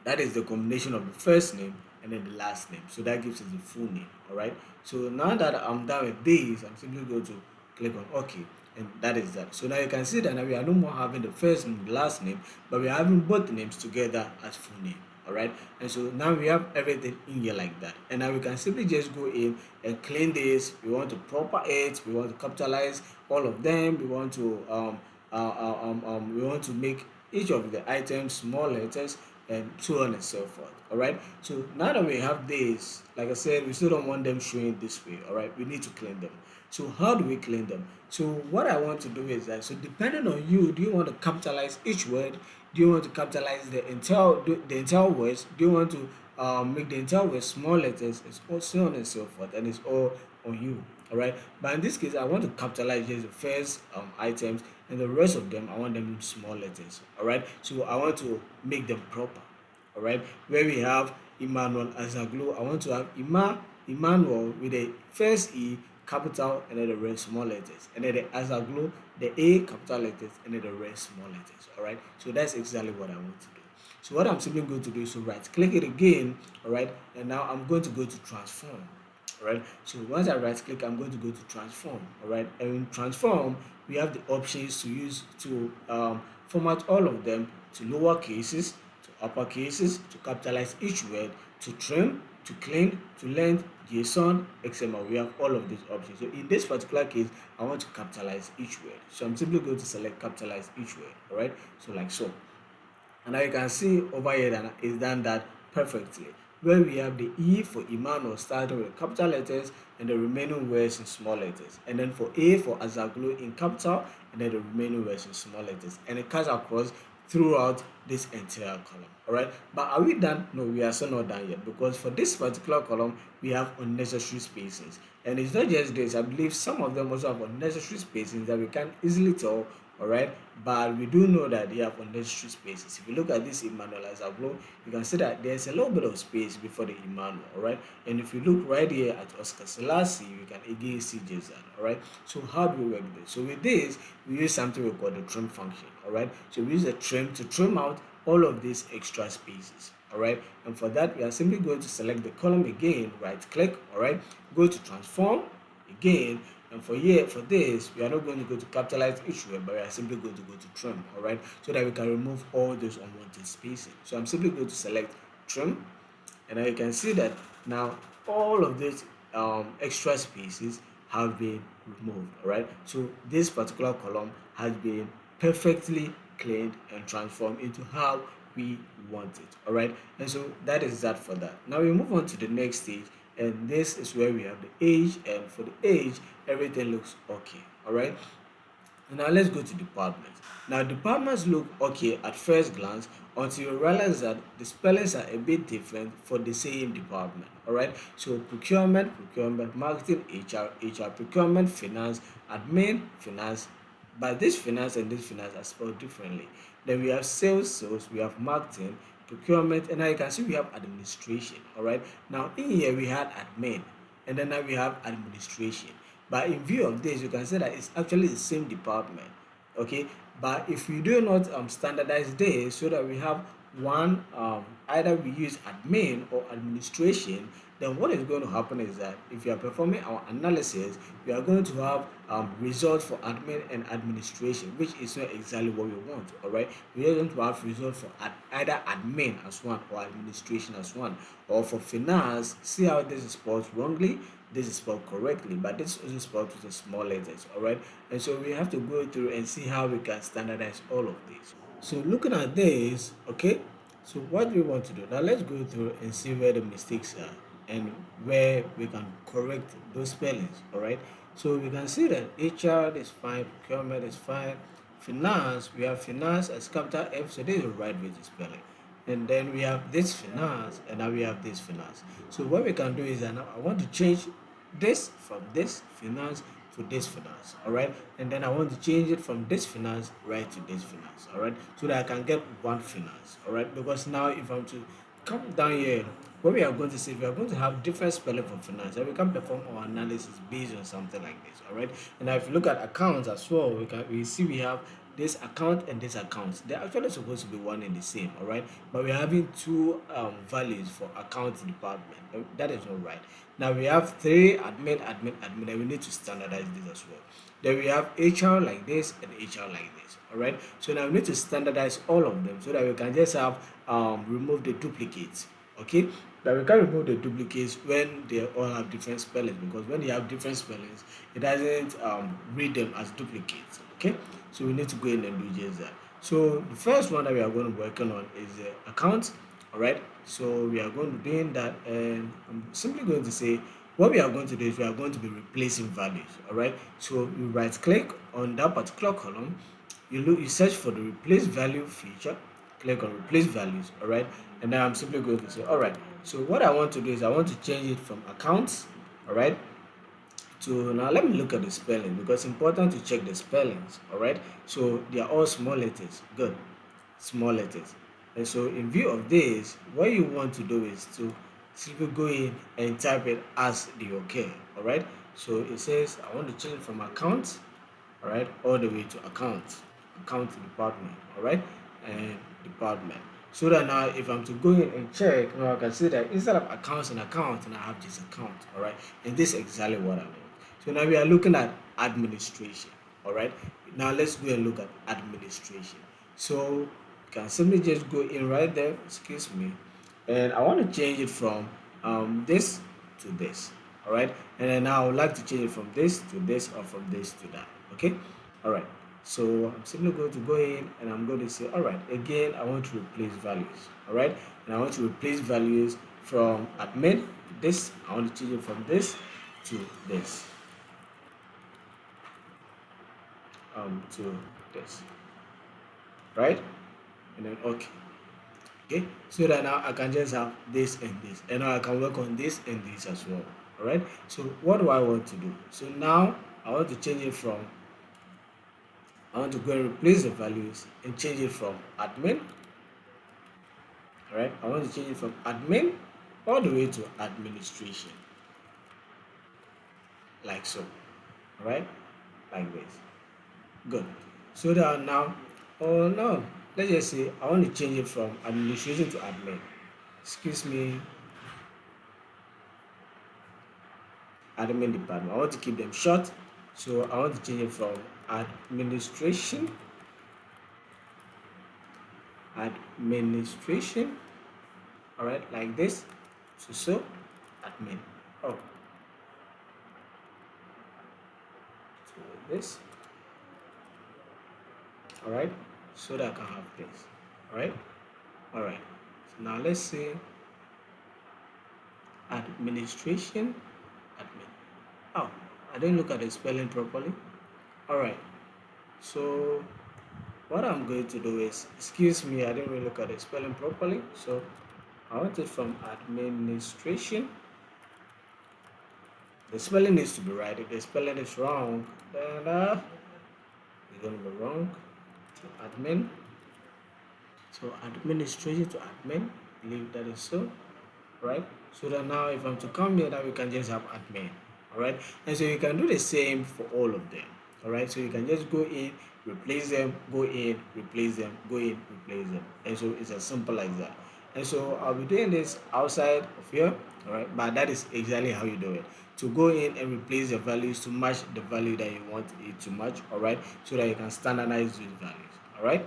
that is the combination of the first name and then the last name. So that gives us the full name. All right. So now that I'm done with this, I'm simply going to click on OK, and that is that. So now you can see that now we are no more having the first name, the last name, but we are having both names together as full name. All right, and so now we have everything in here like that, and now we can simply just go in and clean this. We want to proper it, we want to capitalize all of them, we want to make each of the items small letters, and so on and so forth. All right, so now that we have this, like I said, we still don't want them showing this way. All right, we need to clean them. So how do we clean them? So what I want to do is that, so depending on you, do you want to capitalize each word? Do you want to capitalize the entire words? Do you want to make the entire word small letters? It's all so on and so forth, and it's all on you. All right, but in this case, I want to capitalize just the first items, and the rest of them I want them in small letters. All right, so I want to make them proper. All right, where we have Emmanuel Azaglu, I want to have Emmanuel with the first E capital and then the rest small letters, and then the Azaglu, the A capital letters and then the rest small letters. All right, so that's exactly what I want to do. So what I'm simply going to do is to right click it again. All right, and now I'm going to go to transform. All right, so once I right click, I'm going to go to transform. All right, and in transform, we have the options to use to format all of them to lower cases, to upper cases, to capitalize each word, to trim, to clean, to length, JSON, XML. We have all of these options. So in this particular case, I want to capitalize each word, so I'm simply going to select capitalize each word. All right, so like so. And now you can see over here that it's done that perfectly, where we have the E for Emmanuel starting with capital letters and the remaining words in small letters, and then for A for Azaglu in capital and then the remaining words in small letters, and it cuts across throughout this entire column. All right, but are we done? No, we are still not done yet, because for this particular column we have unnecessary spacings, and it's not just this. I believe some of them also have unnecessary spacings that we can easily tell. All right, but we do know that they have unnecessary spaces. If you look at this Emmanuel Azaglo, you can see that there's a little bit of space before the Emmanuel. All right, and if you look right here at Oscar Selassie, you can again see just that. All right, so how do we work this? So with this, we use something we call the trim function. All right, so we use the trim to trim out all of these extra spaces. All right, and for that we are simply going to select the column again, right click. All right, go to transform again, and for this we are not going to go to capitalize each word, but we are simply going to go to trim. All right, so that we can remove all those unwanted spacing. So I'm simply going to select trim, and now you can see that now all of these extra spaces have been removed. All right, so this particular column has been perfectly cleaned and transformed into how we want it. All right, and so that is that for that. Now we move on to the next stage, and this is where we have the age, and for the age everything looks okay. All right, now let's go to departments. Now departments look okay at first glance until you realize that the spellings are a bit different for the same department. Alright, so procurement, marketing, HR, procurement, finance, admin, finance. But this finance and this finance are spelled differently. Then we have sales, we have marketing, procurement, and now you can see we have administration. Alright, now in here we had admin, and then now we have administration. But in view of this, you can say that it's actually the same department. Okay, but if we do not standardize this so that we have one, either we use admin or administration, then what is going to happen is that if you are performing our analysis, we are going to have results for admin and administration, which is not exactly what we want. All right, we are going to have results for either admin as one or administration as one, or for finance. See how this is spelled wrongly, this is spelled correctly, but this is also spelled with the small letters. All right, and so we have to go through and see how we can standardize all of these. So looking at this, okay, so what we want to do now, let's go through and see where the mistakes are and where we can correct those spellings. All right, so we can see that HR is fine, procurement is fine, finance, we have finance as capital F, so this is the right way to spell it. And then we have this finance, and now we have this finance. So what we can do is that now I want to change this from this finance to this finance. All right, and then I want to change it from this finance right to this finance. All right, so that I can get one finance. All right, because now if I'm to come down here, what we are going to say, we are going to have different spelling for finance, and we can perform our analysis based on something like this. All right, and now if you look at accounts as well, we see we have this account and this account. They're actually supposed to be one and the same. All right, but we're having two values for account department. That is not right. Now we have three admin, and we need to standardize this as well. Then we have HR like this and HR like this. All right, so now we need to standardize all of them so that we can just have remove the duplicates. Okay, that we can remove the duplicates when they all have different spellings, because when they have different spellings, it doesn't read them as duplicates. Okay, so we need to go in and do just that. So the first one that we are going to be working on is the account. All right, so we are going to be doing that, and I'm simply going to say what we are going to do is we are going to be replacing values. All right, so you right click on that particular column, you search for the replace value feature, click on replace values. All right, and now I'm simply going to say, all right, so what I want to do is I want to change it from accounts, all right, to, now let me look at the spelling, because it's important to check the spellings. All right, so they are all small letters. Good, small letters. And so in view of this, what you want to do is to simply go in and type it as the okay. All right, so it says I want to change from account, all right, all the way to account department. All right, and department, so that now if I'm to go in and check, now I can see that instead of accounts and account, and I have this account. All right, and this is exactly what I want. So now we are looking at administration. All right, now let's go and look at administration. So you can simply just go in right there, excuse me, and I want to change it from this to this. All right, and then now I would like to change it from this to this, or from this to that. Okay, all right, so I'm simply going to go in and I'm going to say, all right, again I want to replace values. All right, and I want to replace values from admin, this I want to change it from this to this, to this, right, and then okay. Okay, so that now I can just have this and this, and now I can work on this and this as well. All right, so what do I want to do? So now I want to change it from, I want to go and replace the values and change it from admin. All right, I want to change it from admin all the way to administration, like so. All right, like this. Good. So that now, oh no, let's just say I want to change it from administration to admin. Excuse me, admin department. I want to keep them short, so I want to change it from administration, administration. All right, like this. So admin. Oh, so this. All right, so that I can have this. All right, all right. So now let's say administration, admin. Oh, I didn't look at the spelling properly. All right, so what I'm going to do is, excuse me, I didn't really look at the spelling properly. So I want it from administration. The spelling needs to be right. If the spelling is wrong, then it's going to be wrong. To admin. So administration to admin. I believe that is so, right? So that now if I'm to come here, now we can just have admin. All right, and so you can do the same for all of them. All right, so you can just go in, replace them, go in, replace them, go in, replace them, and so it's as simple as that. And so I'll be doing this outside of here. All right, but that is exactly how you do it, to go in and replace the values to match the value that you want it to match. All right, so that you can standardize those values. All right.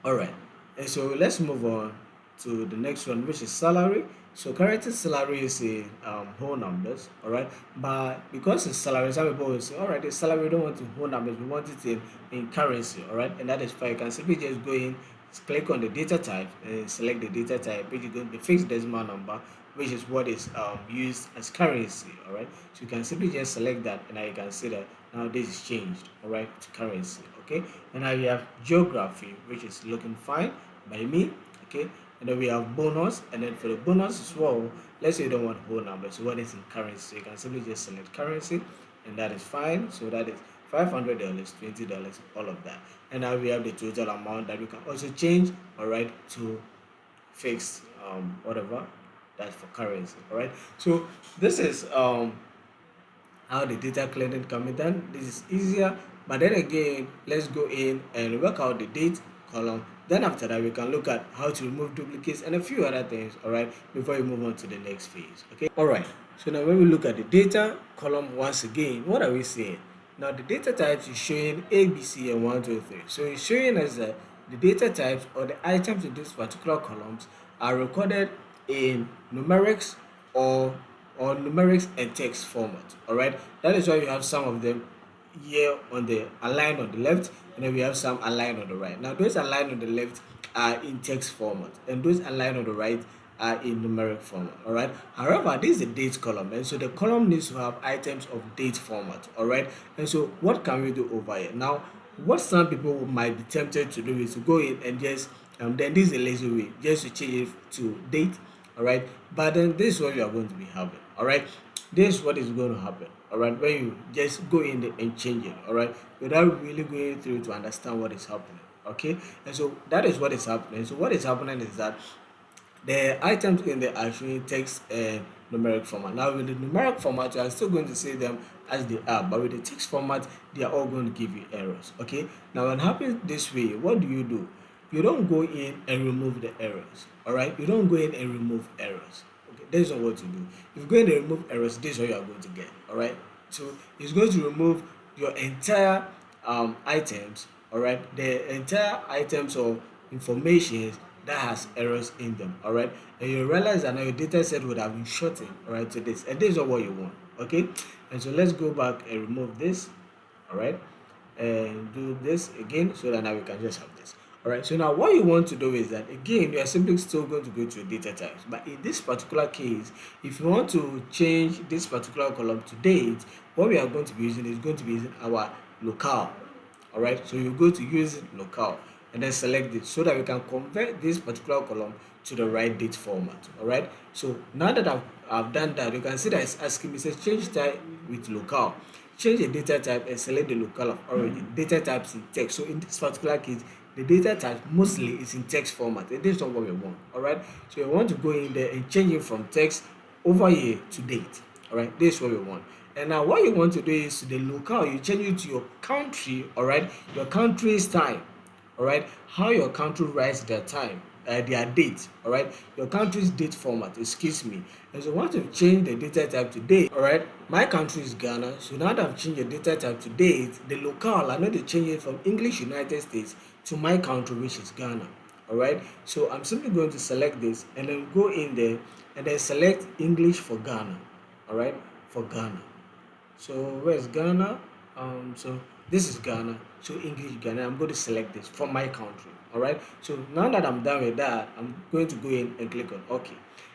All right, and so let's move on to the next one, which is salary. So currently salary is in whole numbers, all right. But because it's salary, some people will say, all right, the salary we don't want in whole numbers, we want it in currency, all right. And that is fine. You can simply just go in, click on the data type, and select the data type, which is going to be fixed decimal number, which is what is used as currency, all right. So you can simply just select that, and now you can see that now this is changed, all right, to currency. Okay, and now we have geography, which is looking fine by me. Okay, and then we have bonus, and then for the bonus as well, let's say you don't want whole numbers, you want it in currency, so you can simply just select currency, and that is fine. So that is $500, $20, all of that. And now we have the total amount that we can also change, all right, to fixed whatever that's for currency. All right, so this is how the data cleaning can be done. This is easier, but then again, let's go in and work out the date column. Then after that, we can look at how to remove duplicates and a few other things, all right, before we move on to the next phase. Okay, all right. So now when we look at the data column once again, what are we seeing? Now the data types is showing A, B, C, and 1, 2, 3. So it's showing us that the data types or the items in this particular columns are recorded in numerics or numerics and text format. All right, that is why you have some of them here on the aligned on the left, and then we have some aligned on the right. Now those aligned on the left are in text format, and those aligned on the right are in numeric format. All right, however, this is the date column, and so the column needs to have items of date format. All right, and so what can we do over here now? What some people might be tempted to do is to go in and just then this is a lazy way, just to change it to date. All right, but then this is what you are going to be having. All right, this is what is going to happen. All right, when you just go in there and change it, all right, without really going through to understand what is happening. Okay, and so that is what is happening. So what is happening is that the items in the are showing text and numeric format. Now with the numeric format, you are still going to see them as they are, but with the text format, they are all going to give you errors. Okay, now when it happens this way, what do? You don't go in and remove the errors. All right, you don't go in and remove errors. Okay, that's not what to do. If you go in and remove errors, this is what you are going to get. All right, so it's going to remove your entire items. All right, the entire items or information that has errors in them. All right, and you realize that now your data set would have been shortened, all right, to this, and this is not what you want. Okay, and so let's go back and remove this. All right, and do this again so that now we can just have this. All right, so now what you want to do is that again you are simply still going to go to data types, but in this particular case, if you want to change this particular column to date, what we are going to be using is going to be using our locale. All right, so you go to use locale and then select this so that we can convert this particular column to the right date format. All right, so now that I've done that, you can see that it's asking me, it says change type with locale, change the data type and select the locale of origin. Data types in text. So in this particular case, the data type mostly is in text format, and this is not what we want. All right, so we want to go in there and change it from text over here to date. All right, this is what we want. And now what you want to do is to the locale, you change it to your country. All right, your country's time. All right, how your country writes their time, their date. All right, your country's date format, excuse me. And so once you've changed the data type to date, all right, my country is Ghana, so now that I've changed the data type to date, the locale, I'm going to change it from English United States to my country, which is Ghana. All right, so I'm simply going to select this and then go in there and then select English for Ghana. All right, for Ghana. So where's Ghana? So this is Ghana. So English Ghana. I'm going to select this from my country. All right. So now that I'm done with that, I'm going to go in and click on OK.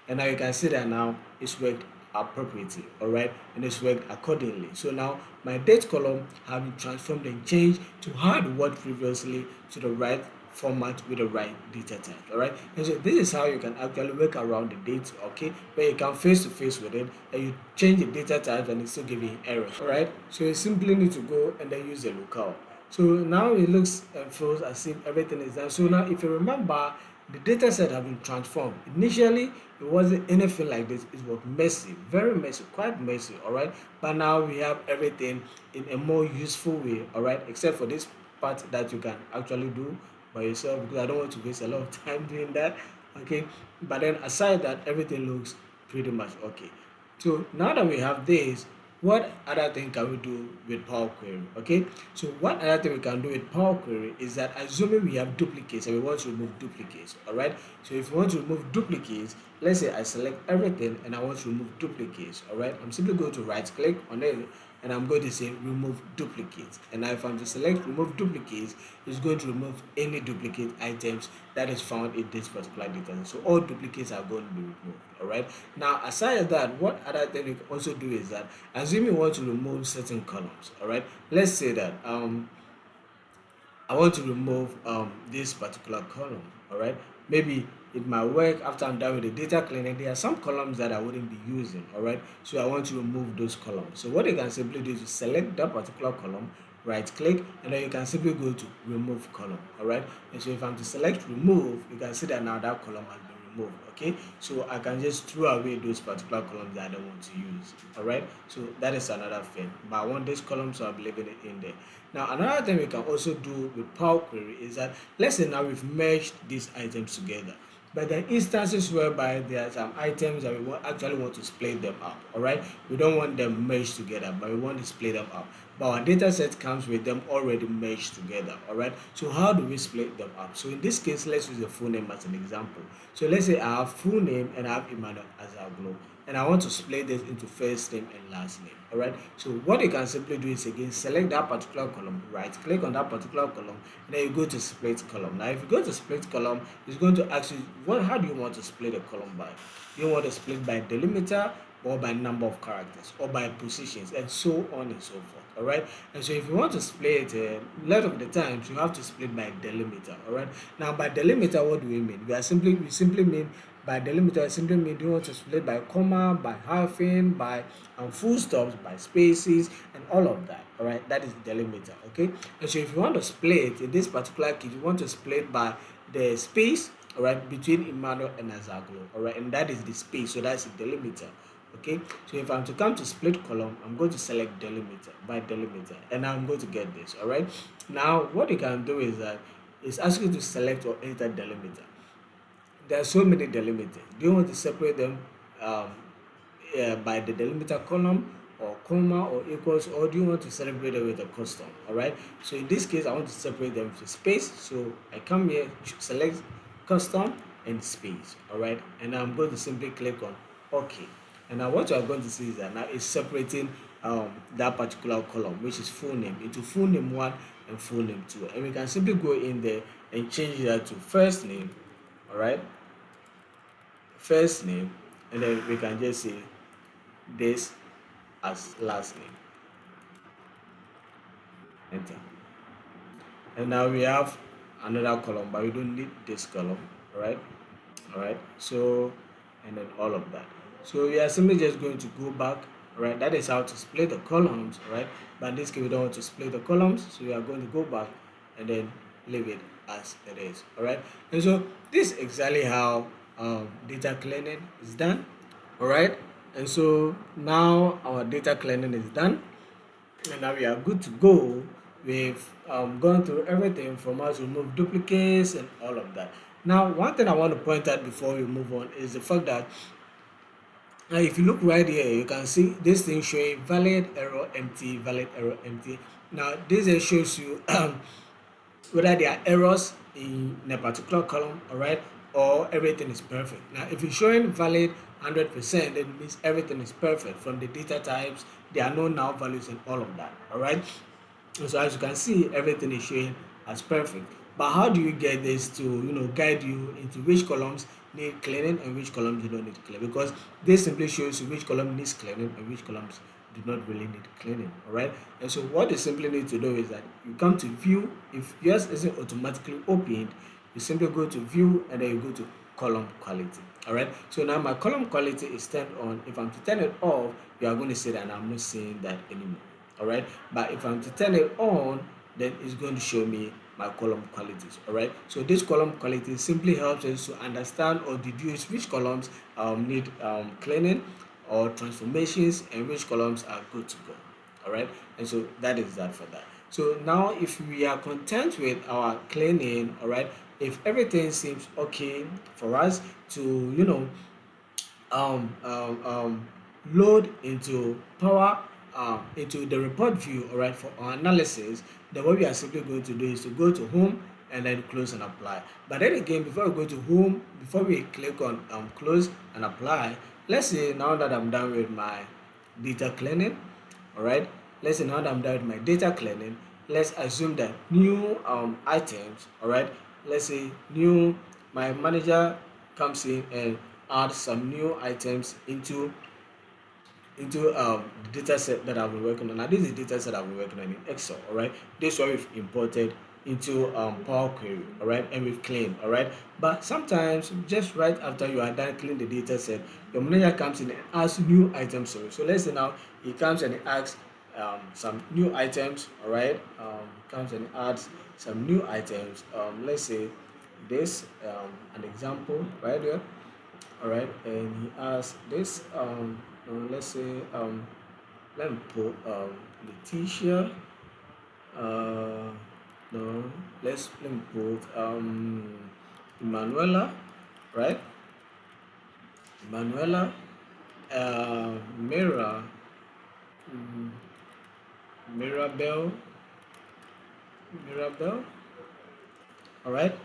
And now you can see that now it's worked appropriately. All right, and it's worked accordingly. So now my date column have been transformed and changed to how it worked previously to the right format with the right data type. All right, and so this is how you can actually work around the date. Okay, where you can face to face with it and you change the data type and it's still giving errors. All right, so you simply need to go and then use the locale. So now it looks and feels as if everything is done. So now if you remember the data set have been transformed. Initially, it wasn't anything like this. It was messy, very messy, quite messy, all right? But now we have everything in a more useful way, all right? Except for this part that you can actually do by yourself, because I don't want to waste a lot of time doing that, okay? But then aside that, everything looks pretty much okay. So now that we have this, what other thing can we do with Power Query? Okay, so what other thing we can do with Power Query is that assuming we have duplicates and we want to remove duplicates, all right? So if you want to remove duplicates, let's say I select everything and I want to remove duplicates, all right? I'm simply going to right click on it and I'm going to say remove duplicates. And now if I'm to select remove duplicates, it's going to remove any duplicate items that is found in this particular data. So all duplicates are going to be removed, all right? Now aside that, what other thing you can also do is that assume you want to remove certain columns, all right? Let's say that I want to remove this particular column, all right? Maybe it might work after I'm done with the data cleaning. There are some columns that I wouldn't be using, all right? So I want to remove those columns. So what you can simply do is to select that particular column, right click, and then you can simply go to remove column, all right? And so if I'm to select remove, you can see that now that column has been removed, okay? So I can just throw away those particular columns that I don't want to use, all right? So that is another thing, but I want this column, so I'm leaving it in there. Now another thing we can also do with Power Query is that, let's say now we've merged these items together, but there are instances whereby there are some items that we actually want to split them up, all right? We don't want them merged together, but we want to split them up. But our data set comes with them already merged together, all right? So how do we split them up? So in this case, let's use the full name as an example. So let's say I have full name and I have Emmanuel as our globe, and I want to split this into first name and last name, all right? So what you can simply do is, again, select that particular column, right click on that particular column, and then you go to split column. Now if you go to split column, it's going to ask you, how do you want to split a column by? Do you want to split by delimiter, or by number of characters, or by positions, and so on and so forth, all right? And so if you want to split a lot of the times, you have to split by delimiter, all right? Now by delimiter, what do we mean? We simply mean, by delimiter, simply mean, do you want to split by comma, by hyphen, by full stops, by spaces, and all of that, all right? That is delimiter, okay? And so if you want to split, in this particular case, you want to split by the space, all right, between Emmanuel and Azaglo, all right? And that is the space, so that's the delimiter. Okay, so if I'm to come to split column, I'm going to select delimiter by delimiter, and I'm going to get this, all right? Now what you can do is that it's asking you to select or enter delimiter. There are so many delimiters. Do you want to separate them by the delimiter column, or comma, or equals, or do you want to separate them with a custom? All right, so in this case I want to separate them with space, so I come here, select custom and space, all right, and I'm going to simply click on OK. And now what you are going to see is that now it's separating that particular column, which is full name, into full name 1 and full name 2, and we can simply go in there and change that to first name, all right, first name, and then we can just say this as last name, enter. And now we have another column, but we don't need this column, all right, so, and then all of that. So we are simply just going to go back, right? That is how to split the columns, right? But in this case we don't want to split the columns, so we are going to go back and then leave it as it is, all right? And so this is exactly how data cleaning is done, all right? And so now our data cleaning is done, and now we are good to go. We've gone through everything from how to remove duplicates and all of that. Now one thing I want to point out before we move on is the fact that if you look right here, you can see this thing showing valid error empty, valid error empty. Now this shows you whether there are errors in a particular column, all right, or everything is perfect. Now if it's showing valid 100%, it means everything is perfect. From the data types, there are no null values and all of that, all right? And so as you can see, everything is showing as perfect. But how do you get this to guide you into which columns need cleaning and which columns do not need cleaning? Because this simply shows you which column needs cleaning and which columns do not really need cleaning, all right? And so what you simply need to do is that you come to view. If yours isn't automatically opened, you simply go to view and then you go to column quality, all right? So now my column quality is turned on. If I'm to turn it off, you are going to see that I'm not seeing that anymore, all right? But if I'm to turn it on, then it's going to show me my column qualities. All right, so this column quality simply helps us to understand or deduce which columns need cleaning or transformations and which columns are good to go. All right, and so that is that for that. So now if we are content with our cleaning, all right, if everything seems okay for us to um, um, um, load into power into the report view, all right, for our analysis, then what we are simply going to do is to go to home and then close and apply. But then again, before we go to home, before we click on close and apply, let's say now that I'm done with my data cleaning, all right, let's say now that I'm done with my data cleaning, let's assume that new items, all right, let's say new, my manager comes in and adds some new items into the data set that I've been working on. Now this is the data set I've been working on in Excel, all right. This one we've imported into Power Query, all right, and we've cleaned, all right. But sometimes just right after you are done cleaning the data set, your manager comes in and adds new items. So let's say now he comes and he adds some new items, all right. Comes and adds some new items. Let's say this an example right here, all right, and he asks this let's say let me put Letitia, uh no, let me put Emanuela, right, Emanuela, Mira, mm, Mirabel, Mirabel, all right,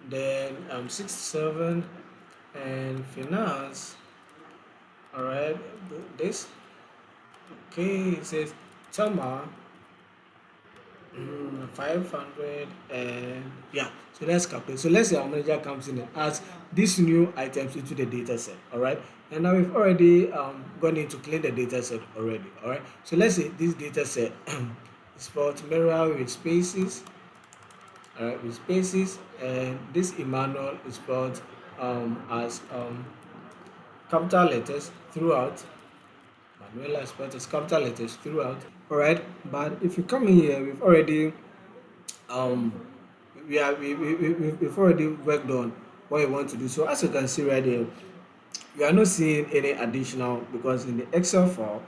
then 67 and finance, all right, this, okay, it says Tama, 500, and yeah, so let's calculate. So let's say our manager comes in and adds these new items into the data set, all right, and now we've already gone in to clean the data set already, all right. So let's say this data set is spelled mirror with spaces, all right, with spaces, and this Emmanuel is spelled as capital letters throughout. Manuela is spelled as capital letters throughout, all right. But if you come in here, we've already um we've already worked on what we want to do. So as you can see right here, we are not seeing any additional, because in the Excel file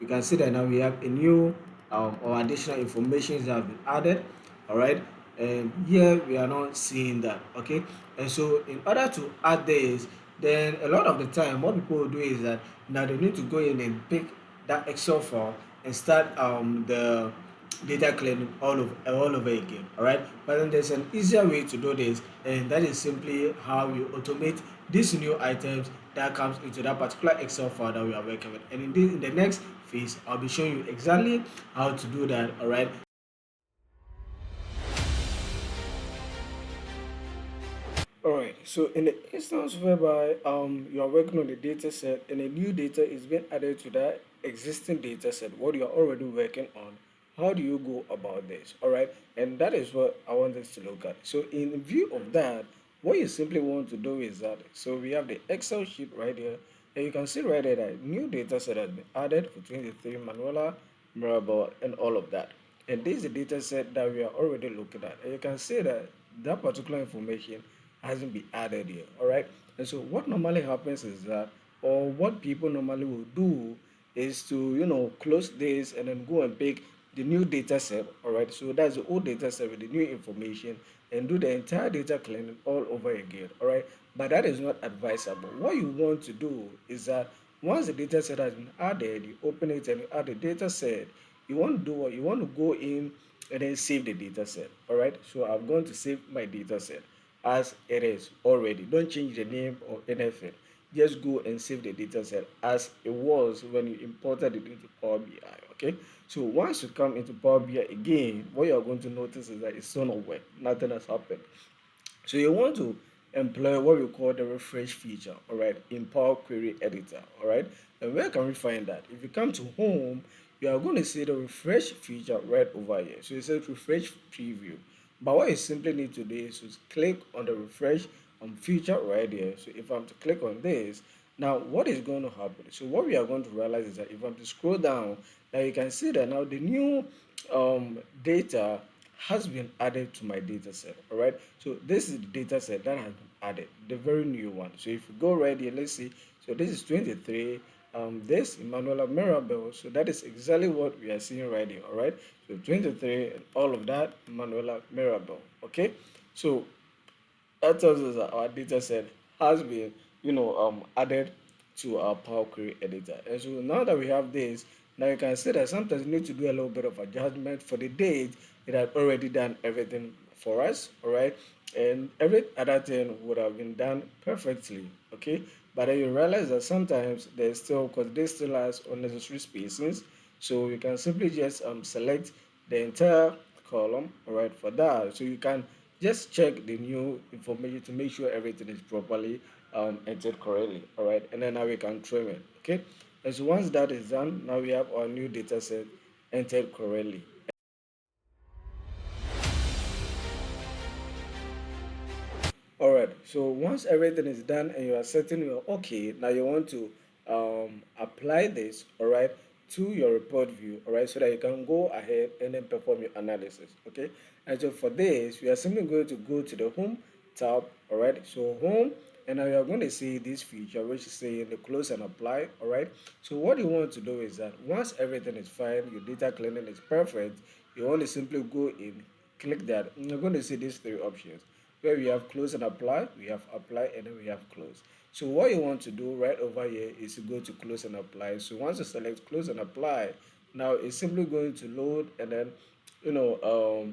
you can see that now we have a new or additional information that have been added, all right, and here we are not seeing that, okay. And so in order to add this, then a lot of the time what people will do is that now they need to go in and pick that Excel file and start the data cleaning all over again, all right. But then there's an easier way to do this, and that is simply how you automate these new items that comes into that particular Excel file that we are working with. And in the next phase, I'll be showing you exactly how to do that, all right. All right, so in the instance whereby you are working on the data set and a new data is being added to that existing data set, what you are already working on, how do you go about this? All right, and that is what I want us to look at. So in view of that, what you simply want to do is that, so we have the Excel sheet right here, and you can see right there that new data set has been added for 23 Manuela, Mirabel, and all of that. And this is the data set that we are already looking at. And you can see that that particular information hasn't been added here, all right. And so what normally happens is that, or what people normally will do is to close this and then go and pick the new data set, all right. So that's the old data set with the new information, and do the entire data cleaning all over again, all right. But that is not advisable. What you want to do is that once the data set has been added, you open it and you add the data set. You want to do what you want to go in and then save the data set, all right. So I'm going to save my data set as it is already. Don't change the name or anything. Just go and save the data set as it was when you imported it into Power BI. Okay. So once you come into Power BI again, what you're going to notice is that it's still not work. Nothing has happened. So you want to employ what we call the refresh feature, all right, in Power Query Editor, all right. And where can we find that? If you come to home, you are going to see the refresh feature right over here. So it says refresh preview. But what you simply need to do is to click on the refresh feature right here. So if I'm to click on this, now what is going to happen? So what we are going to realize is that if I'm to scroll down, now you can see that now the new data has been added to my data set. All right. So this is the data set that has been added, the very new one. So if you go right here, let's see. So this is 23. This Emmanuela Mirabel. So that is exactly what we are seeing right here. All right. So 23 and all of that, Emmanuela Mirabel. Okay. So that tells us that our data set has been, added to our Power Query editor. And so now that we have this, now you can see that sometimes you need to do a little bit of adjustment for the date. It had already done everything for us, all right? And every other thing would have been done perfectly, okay? But then you realize that sometimes there's still, because this still has unnecessary spacings, so you can simply just select the entire column, all right, for that. So you can just check the new information to make sure everything is properly entered correctly, all right, and then now we can trim it, okay. And so once that is done, now we have our new data set entered correctly. All right. So once everything is done and you are certain you're okay, now you want to apply this, all right, to your report view, all right, so that you can go ahead and then perform your analysis, okay. And so for this, we are simply going to go to the home tab, all right. So home, and now you are going to see this feature which is saying the close and apply, all right. So what you want to do is that once everything is fine, your data cleaning is perfect, you want to simply go in, click that, and you're going to see these three options where we have close and apply, we have apply, and then we have close. So what you want to do right over here is to go to close and apply. So once you select close and apply, now it's simply going to load and then you know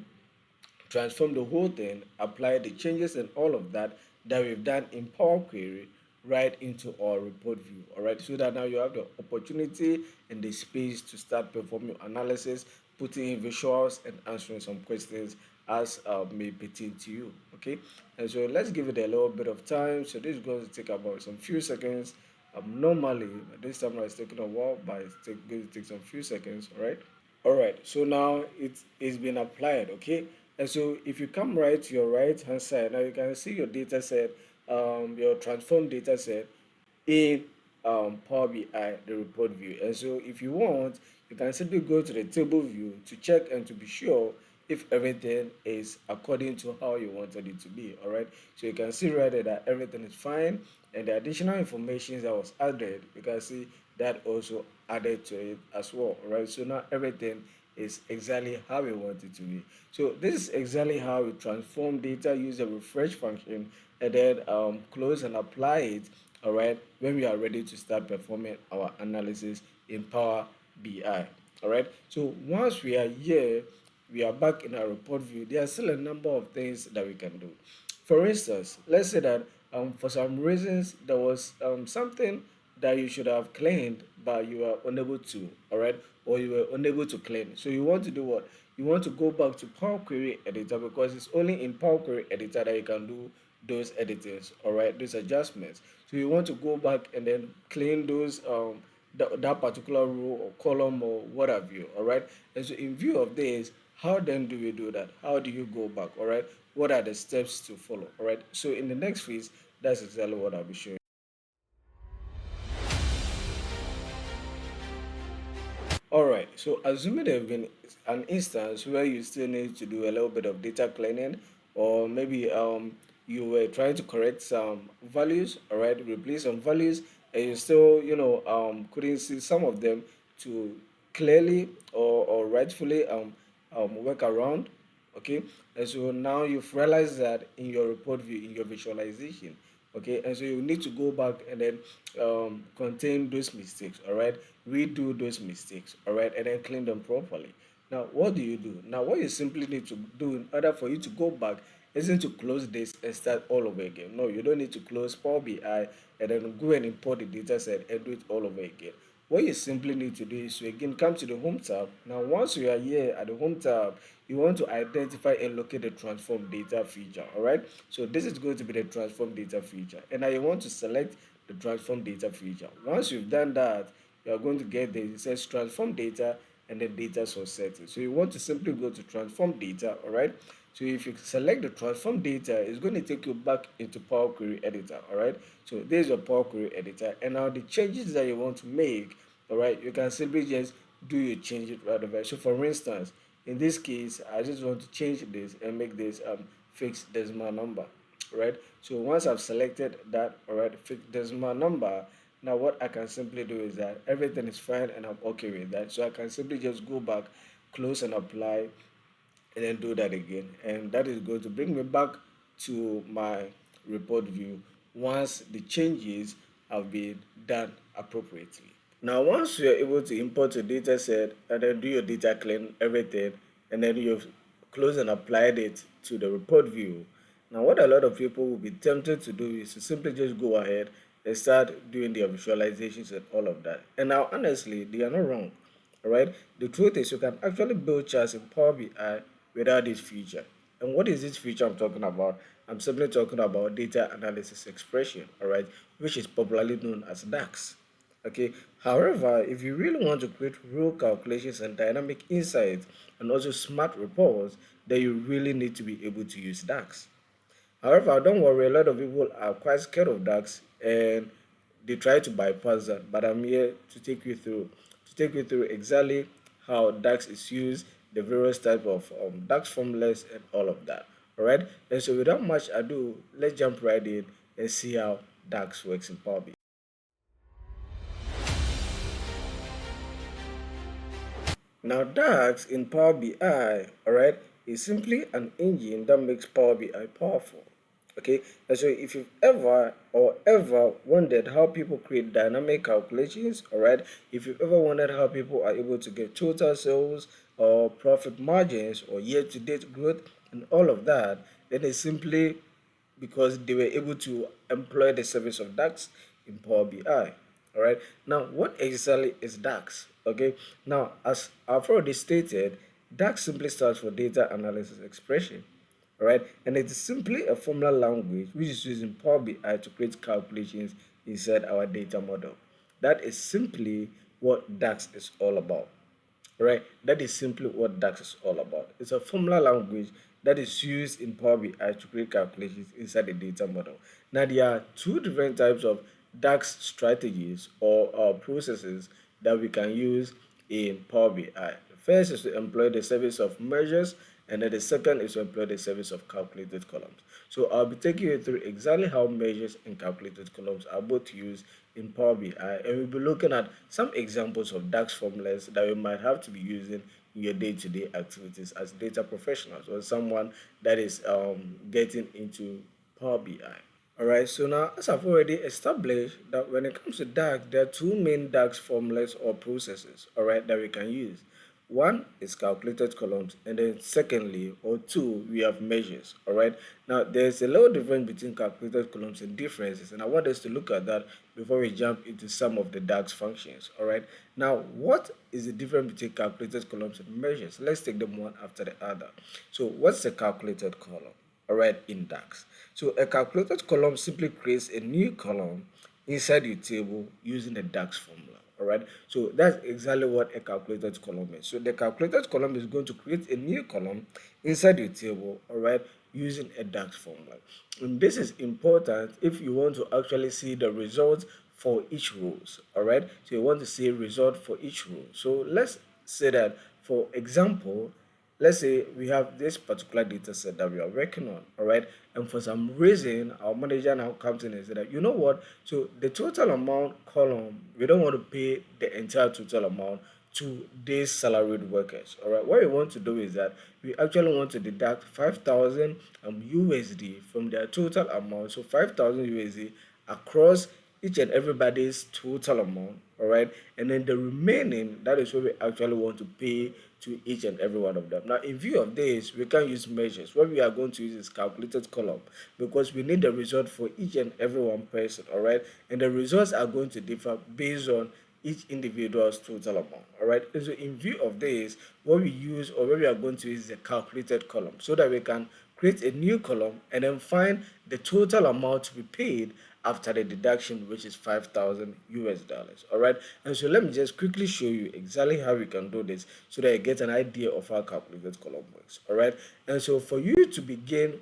transform the whole thing, apply the changes and all of that that we've done in Power Query right into our report view. All right, so that now you have the opportunity and the space to start performing analysis, putting in visuals, and answering some questions as may pertain to you. Okay, and so let's give it a little bit of time. So this is going to take about some few seconds. Normally, this time it's taking a while, but going to take some few seconds. All right. All right, so now it's been applied, okay? And so if you come right to your right hand side, now you can see your data set, your transform data set in Power BI, the report view. And so if you want, you can simply go to the table view to check and to be sure if everything is according to how you wanted it to be. All right. So you can see right there that everything is fine, and the additional information that was added, you can see that also added to it as well. All right. So now everything is exactly how we want it to be. So this is exactly how we transform data, use the refresh function, and then close and apply it, all right, when we are ready to start performing our analysis in Power BI. All right. So once we are here, we are back in our report view. There are still a number of things that we can do. For instance, let's say that for some reasons there was something that you should have cleaned, but you are unable to, all right, or you were unable to clean. So you want to do what? You want to go back to Power Query Editor, because it's only in Power Query Editor that you can do those editings, all right, those adjustments. So you want to go back and then clean those that particular row or column or what have you, all right. And so in view of this, how then do we do that? How do you go back, all right? What are the steps to follow, all right? So in the next phase, that's exactly what I'll be showing. All right, so assuming there have been an instance where you still need to do a little bit of data cleaning, or maybe you were trying to correct some values, all right, replace some values, and you still couldn't see some of them to clearly or rightfully work around, okay, and so now you've realized that in your report view, in your visualization, okay, and so you need to go back and then contain those mistakes, all right, redo those mistakes, all right, and then clean them properly. Now what do you do? Now what you simply need to do in order for you to go back isn't to close this and start all over again. No, you don't need to close Power BI and then go and import the data set and do it all over again. What you simply need to do is to again come to the home tab. Now once you are here at the home tab, you want to identify and locate the transform data feature, all right. So this is going to be the transform data feature, and now you want to select the transform data feature. Once you've done that, you are going to get this. It says transform data and then data source settings. So you want to simply go to transform data, all right. So if you select the transform data, it's going to take you back into Power Query Editor, all right. So there's your Power Query Editor, and now the changes that you want to make, all right, you can simply just do your changes right away. So for instance, In this case, I just want to change this and make this fixed decimal number, right? So once I've selected that, all right, fixed decimal number, now what I can simply do is that everything is fine and I'm okay with that. So I can simply just go back, close and apply, and then do that again. And that is going to bring me back to my report view once the changes have been done appropriately. Now, once you're able to import your data set and then do your data clean, everything, and then you've closed and applied it to the report view, now what a lot of people will be tempted to do is to simply just go ahead and start doing their visualizations and all of that. And now, honestly, they are not wrong. All right. The truth is, you can actually build charts in Power BI without this feature. And what is this feature I'm talking about? I'm simply talking about data analysis expression, all right, which is popularly known as DAX. Okay. However, if you really want to create real calculations and dynamic insights and also smart reports, then you really need to be able to use DAX. However, don't worry, a lot of people are quite scared of DAX and they try to bypass that. But I'm here to take you through exactly how DAX is used, the various type of DAX formulas and all of that. Alright? And so without much ado, let's jump right in and see how DAX works in Power BI. Now DAX in Power BI, alright, is simply an engine that makes Power BI powerful. Okay, and so if you've ever wondered how people create dynamic calculations, alright, if you've ever wondered how people are able to get total sales or profit margins or year-to-date growth and all of that, then it's simply because they were able to employ the service of DAX in Power BI. All right. Now, what exactly is DAX? Okay. Now, as I've already stated, DAX simply stands for Data Analysis Expression. All right. And it is simply a formula language which is used in Power BI to create calculations inside our data model. That is simply what DAX is all about. Right? That is simply what DAX is all about. It's a formula language that is used in Power BI to create calculations inside the data model. Now, there are two different types of DAX strategies or processes that we can use in Power BI. The first is to employ the service of measures, and then the second is to employ the service of calculated columns. So I'll be taking you through exactly how measures and calculated columns are both used in Power BI, and we'll be looking at some examples of DAX formulas that you might have to be using in your day-to-day activities as data professionals or someone that is getting into Power BI. Alright, so now as I've already established that when it comes to DAX, there are two main DAX formulas or processes, alright, that we can use. One is calculated columns, and then secondly, or two, we have measures. All right. Now, there's a little difference between calculated columns and differences, and I want us to look at that before we jump into some of the DAX functions. All right. Now, what is the difference between calculated columns and measures? Let's take them one after the other. So, what's a calculated column? All right, in DAX. So, a calculated column simply creates a new column inside your table using the DAX formula. All right, so that's exactly what a calculated column is. So the calculated column is going to create a new column inside your table, all right, using a DAX formula. And this is important if you want to actually see the results for each rows. All right, so you want to see a result for each row. So let's say that, for example, let's say we have this particular data set that we are working on, all right, and for some reason our manager now comes in and says that, you know what, so the total amount column, we don't want to pay the entire total amount to these salaried workers. All right, what we want to do is that we actually want to deduct 5,000 USD from their total amount, so 5,000 USD across each and everybody's total amount. All right, and then the remaining, that is what we actually want to pay to each and every one of them. Now, in view of this, we can use measures. What we are going to use is calculated column, because we need the result for each and every one person. All right, and the results are going to differ based on each individual's total amount. All right, and so in view of this, what we use, or what we are going to use, is a calculated column, so that we can create a new column and then find the total amount to be paid after the deduction, which is 5,000 US dollars. All right, and so let me just quickly show you exactly how we can do this so that you get an idea of how calculated column works. All right, and so for you to begin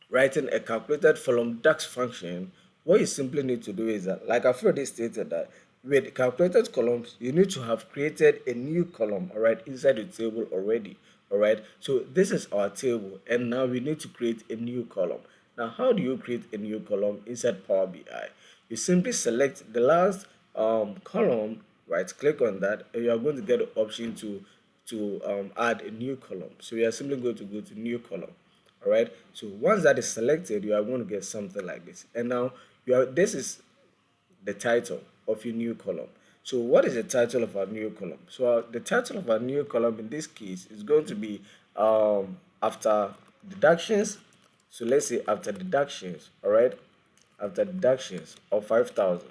writing a calculated from DAX function, what you simply need to do is that, like I've already stated, that with calculated columns, you need to have created a new column, all right, inside the table already, all right. So this is our table, and now we need to create a new column. Now, how do you create a new column inside Power BI? You simply select the last column, right? Click on that, and you are going to get the option to add a new column. So you are simply going to go to new column. All right. So once that is selected, you are going to get something like this. And now this is the title of your new column. So what is the title of our new column? So the title of our new column in this case is going to be after deductions. So let's say after deductions, all right, after deductions of 5,000,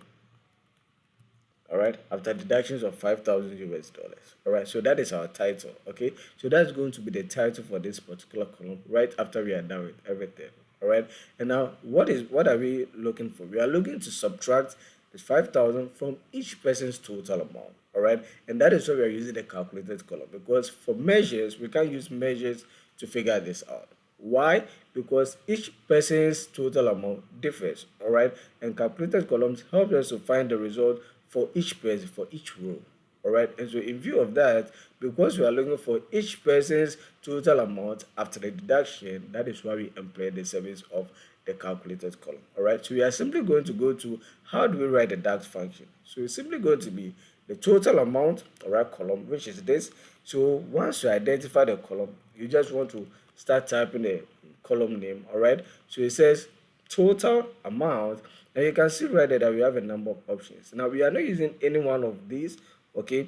all right, after deductions of 5,000 US dollars. All right, so that is our title. Okay, so that's going to be the title for this particular column right after we are done with everything. All right, and now what are we looking for? We are looking to subtract this 5,000 from each person's total amount. All right, and that is why we are using the calculated column, because for measures we can use measures to figure this out. Why? Because each person's total amount differs, all right? And calculated columns help us to find the result for each person, for each row, all right? And so in view of that, because we are looking for each person's total amount after the deduction, that is why we employ the service of the calculated column, all right? So we are simply going to go to how do we write the DAX function? So it's simply going to be the total amount, all right, column, which is this. So once you identify the column, you just want to start typing the column name, all right. So it says total amount, and you can see right there that we have a number of options. Now we are not using any one of these, okay.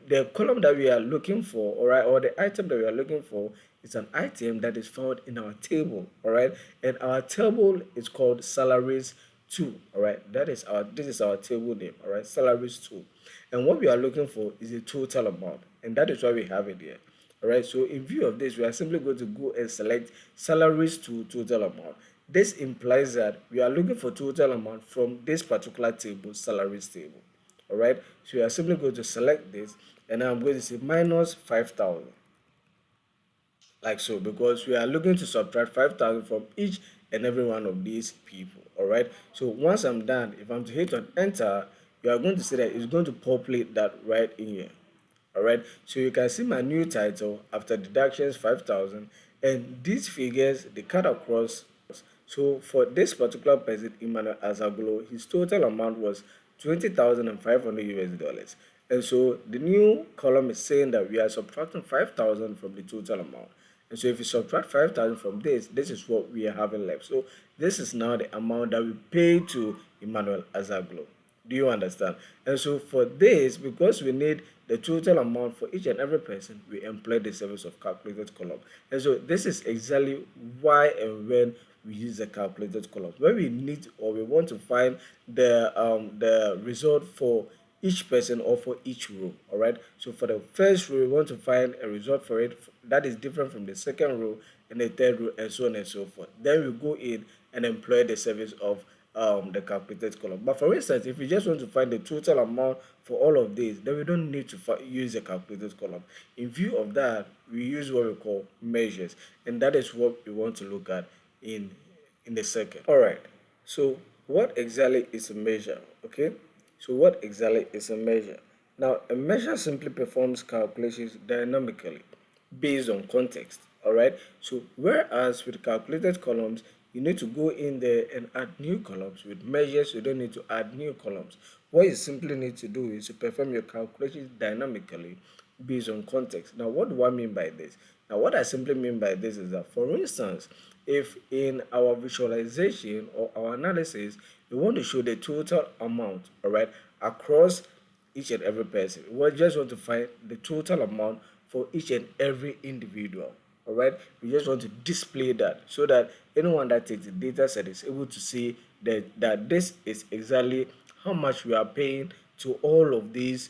The column that we are looking for, all right, or the item that we are looking for is an item that is found in our table, all right, and our table is called salaries 2, all right. This is our table name, all right, salaries 2. And what we are looking for is a total amount, and that is why we have it here. All right, so in view of this, we are simply going to go and select salaries to total amount. This implies that we are looking for total amount from this particular table, salaries table. All right, so we are simply going to select this, and I'm going to say minus 5,000, like so, because we are looking to subtract 5,000 from each and every one of these people. All right, so once I'm done, if I'm to hit on enter, you are going to see that it's going to populate that right in here. All right, so you can see my new title after deductions 5,000, and these figures they cut across. So for this particular person, Emmanuel Azaglo, his total amount was 20,500 US dollars. And so the new column is saying that we are subtracting 5,000 from the total amount. And so if you subtract 5,000 from this is what we are having left. So this is now the amount that we pay to Emmanuel Azaglo. Do you understand? And so for this, because we need the total amount for each and every person, we employ the service of calculated column. And so this is exactly why and when we use the calculated column. When we need or we want to find the result for each person or for each row. All right, so for the first row we want to find a result for it that is different from the second row and the third row, and so on and so forth. Then we go in and employ the service of the calculated column. But for instance, if we just want to find the total amount for all of these, then we don't need to use a calculated column. In view of that, we use what we call measures, and that is what we want to look at in the second. All right, so what exactly is a measure? Okay, so what exactly is a measure? Now, a measure simply performs calculations dynamically based on context. All right, so whereas with calculated columns, you need to go in there and add new columns. With measures, you don't need to add new columns. What you simply need to do is to perform your calculations dynamically based on context. Now, what do I mean by this? Now, what I simply mean by this is that, for instance, if in our visualization or our analysis, we want to show the total amount, all right, across each and every person, we just want to find the total amount for each and every individual. All right, we just want to display that so that anyone that takes the data set is able to see that this is exactly how much we are paying to all of these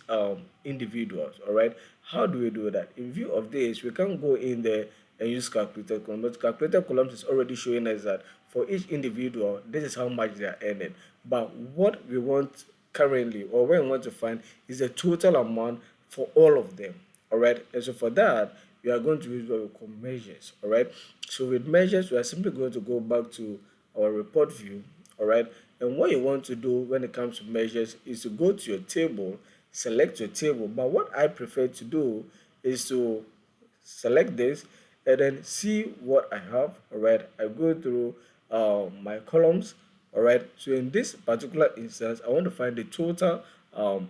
individuals. All right, how do we do that? In view of this, we can go in there and use calculated column, but calculated columns is already showing us that for each individual this is how much they are earning. But what we want currently, or what we want to find, is the total amount for all of them. All right, and so for that we are going to use what we call measures. All right, so with measures we are simply going to go back to our report view. All right, And what you want to do when it comes to measures is to go to your table, select your table. But what I prefer to do is to select this and then see what I have. All right, I go through my columns. All right, so in this particular instance, I want to find the total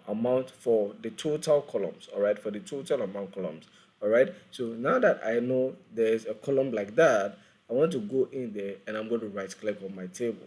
amount for the total columns. All right, for the total amount columns. All right, so now that I know there's a column like that, I want to go in there and I'm going to right click on my table.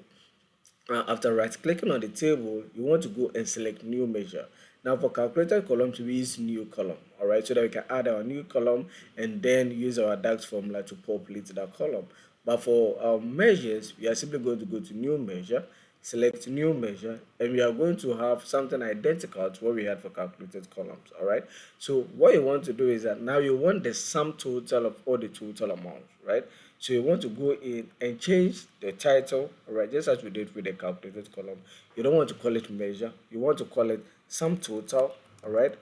After right clicking on the table, you want to go and select new measure. Now for calculated columns, we use new column, all right, so that we can add our new column and then use our DAX formula to populate that column. But for measures, we are simply going to go to new measure, select new measure, and we are going to have something identical to what we had for calculated columns, all right. So what you want to do is that now you want the sum total of all the total amounts, right? So you want to go in and change the title, all right, just as we did with the calculated column. You don't want to call it measure, you want to call it sum total, all right,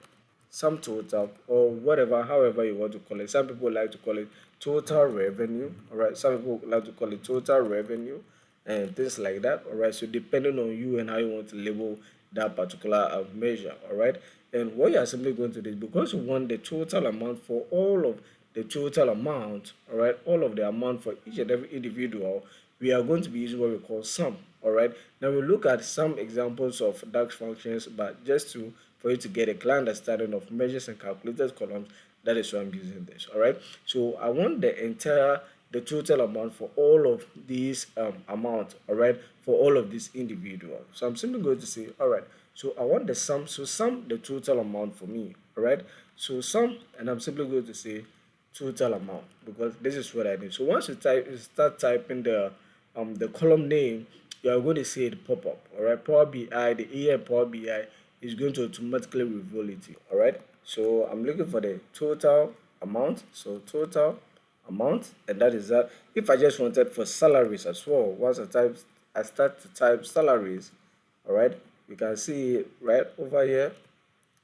sum total or whatever, however you want to call it. Some people like to call it total revenue, all right. Some people like to call it total revenue and things like that, all right. So depending on you and how you want to label that particular measure, all right. And what you are simply going to do is because you want the total amount for all of the total amount, all right, all of the amount for each and every individual, we are going to be using what we call sum, all right. Now we look at some examples of DAX functions, but just to for you to get a clear understanding of measures and calculated columns, that is why I'm using this, all right. So I want the total amount for all of these amount, all right, for all of these individuals. So I'm simply going to say, all right, so I want the sum, so sum the total amount for me, all right. So sum, and I'm simply going to say total amount because this is what I need. So once you start typing the column name, you are going to see it pop up. All right, Power BI, the EM Power BI is going to automatically reveal it to you. All right, so I'm looking for the total amount. So total amount, and that is that. If I just wanted for salaries as well, I start to type salaries. All right, you can see it right over here,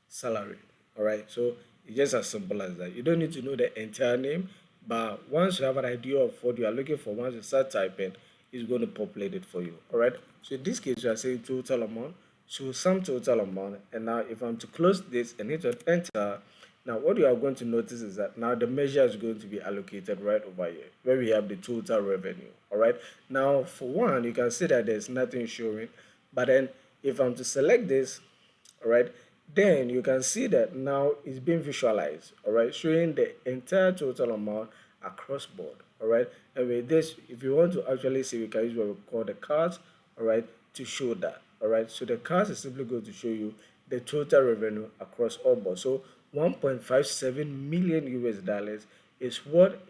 salary. All right, so it's just as simple as that. You don't need to know the entire name, but once you have an idea of what you are looking for, once you start typing, it's going to populate it for you. All right, so in this case, you are saying total amount, so some total amount, and now if I'm to close this and hit on enter, now what you are going to notice is that now the measure is going to be allocated right over here where we have the total revenue. All right, now for one, you can see that there's nothing showing, but then if I'm to select this, all right, then you can see that now it's being visualized, all right, showing the entire total amount across board, all right. And with this, if you want to actually see, we can use what we call the cards, all right, to show that, all right. So the cards is simply going to show you the total revenue across all board. So 1.57 million US dollars is what,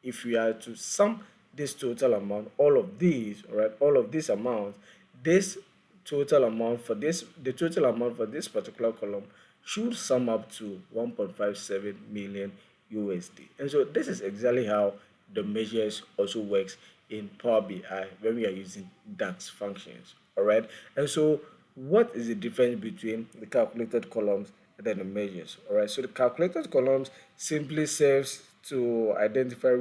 if we are to sum this total amount, all of these, all right, all of these amounts, this total amount for this, the total amount for this particular column should sum up to 1.57 million USD. And so this is exactly how the measures also works in Power BI when we are using DAX functions. All right. And so what is the difference between the calculated columns and then the measures? All right. So the calculated columns simply serves to identify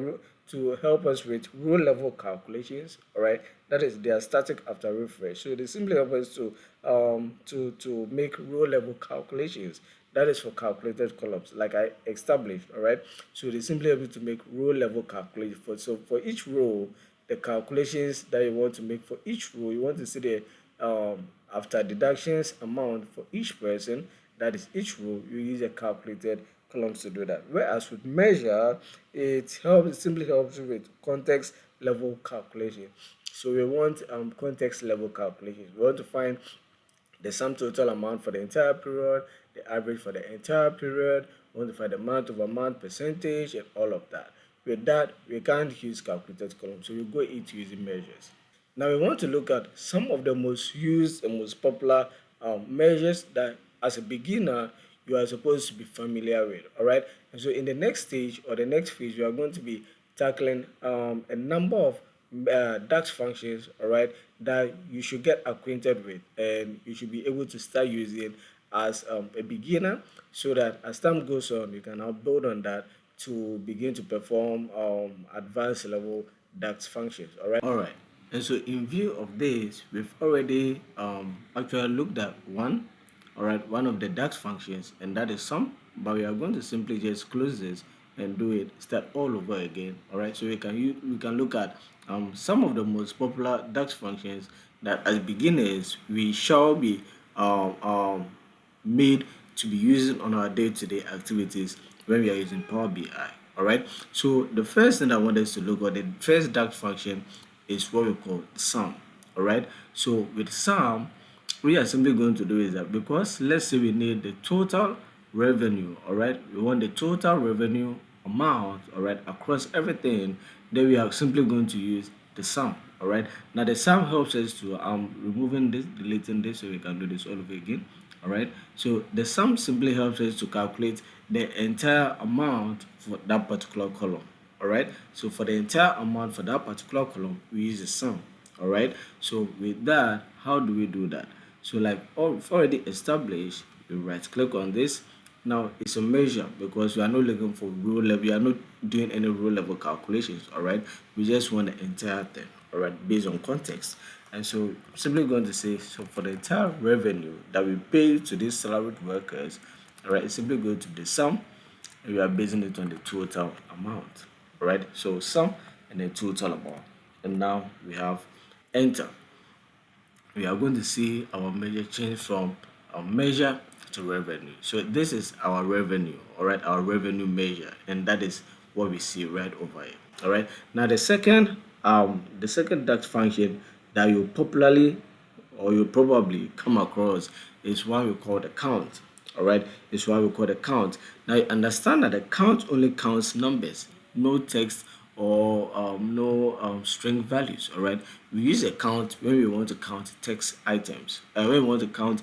to help us with row level calculations. All right, that is they are static after refresh, so they simply help us to make row level calculations. That is for calculated columns, like I established. All right, so they simply able to make row level calculations for, so for each row, the calculations that you want to make for each row, you want to see the after deductions amount for each person, that is each row, you use a calculated columns to do that. Whereas with measure, it simply helps you with context level calculation. So we want context level calculations. We want to find the sum total amount for the entire period, the average for the entire period. We want to find the month over month percentage and all of that. With that, we can't use calculated columns, so we go into using measures. Now we want to look at some of the most used and most popular measures that as a beginner you are supposed to be familiar with. All right. And so in the next stage or the next phase, we are going to be tackling a number of DAX functions, all right, that you should get acquainted with and you should be able to start using as a beginner, so that as time goes on, you can now build on that to begin to perform advanced level DAX functions. All right. All right. And so in view of this, we've already actually looked at one, all right, one of the DAX functions, and that is sum. But we are going to simply just close this and do it, start all over again, all right. So we can look at some of the most popular DAX functions that as beginners we shall be um, um, made to be using on our day-to-day activities when we are using Power BI. All right. So the first thing I want us to look at, the first DAX function is what we call sum. All right. So with sum, we are simply going to do is that because let's say we need the total revenue. All right. We want the total revenue amount. All right, across everything. Then we are simply going to use the sum. All right. Now the sum helps us to removing this, deleting this, so we can do this all over again. All right. So the sum simply helps us to calculate the entire amount for that particular column. All right. So for the entire amount for that particular column, we use the sum. All right. So with that, how do we do that? So like we've already established, we right click on this. Now it's a measure because we are not looking for row level. We are not doing any row level calculations. All right. We just want the entire thing. All right, based on context. And so I'm simply going to say, so for the entire revenue that we pay to these salaried workers, all right, it's simply going to be the sum, and we are basing it on the total amount. All right, so sum and the total amount. And now we have enter. We are going to see our measure change from a measure to revenue. So this is our revenue, all right, our revenue measure, and that is what we see right over here. All right. Now the second DAX function that you popularly or you probably come across is what we call the count. All right, it's what we call the count. Now you understand that the count only counts numbers, no text or no string values. All right, we use a count when we want to count text items, when we want to count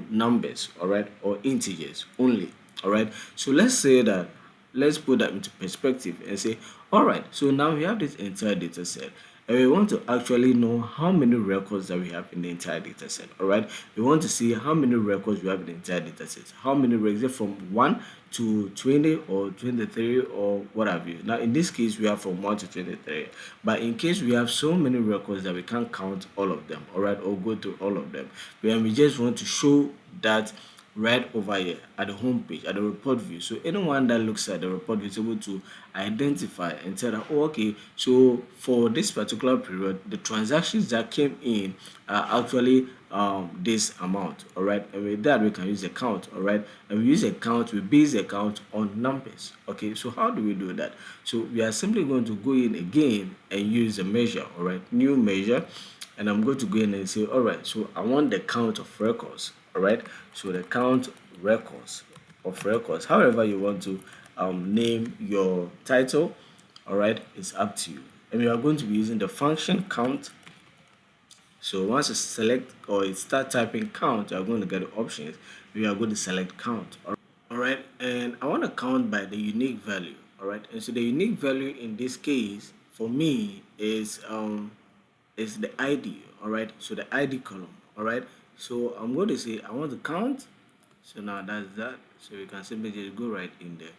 numbers. All right, or integers only. All right, so let's put that into perspective and say, all right, so now we have this entire data set and we want to actually know how many records that we have in the entire data set. All right, we want to see how many records we have in the entire data set, how many records from 1 to 20 or 23 or what have you. Now in this case we have from 1 to 23, but in case we have so many records that we can't count all of them, all right, or go through all of them, when we just want to show that right over here at the home page at the report view. So anyone that looks at the report view is able to identify and tell that, oh, okay, so for this particular period, the transactions that came in are actually this amount. All right, and with that we can use a count. All right, and we use a count, we base the count on numbers. Okay, so how do we do that? So we are simply going to go in again and use a measure. All right, new measure, and I'm going to go in and say, all right, so I want the count of records. All right, so the count records of records, however you want to name your title, all right, it's up to you. And we are going to be using the function count. So once you select or you start typing count, you are going to get the options. We are going to select count. All right, and I want to count by the unique value. All right, and so the unique value in this case for me is the ID. All right, so the ID column. All right, so I'm going to say I want to count. So now that's that. So you can simply just go right in there.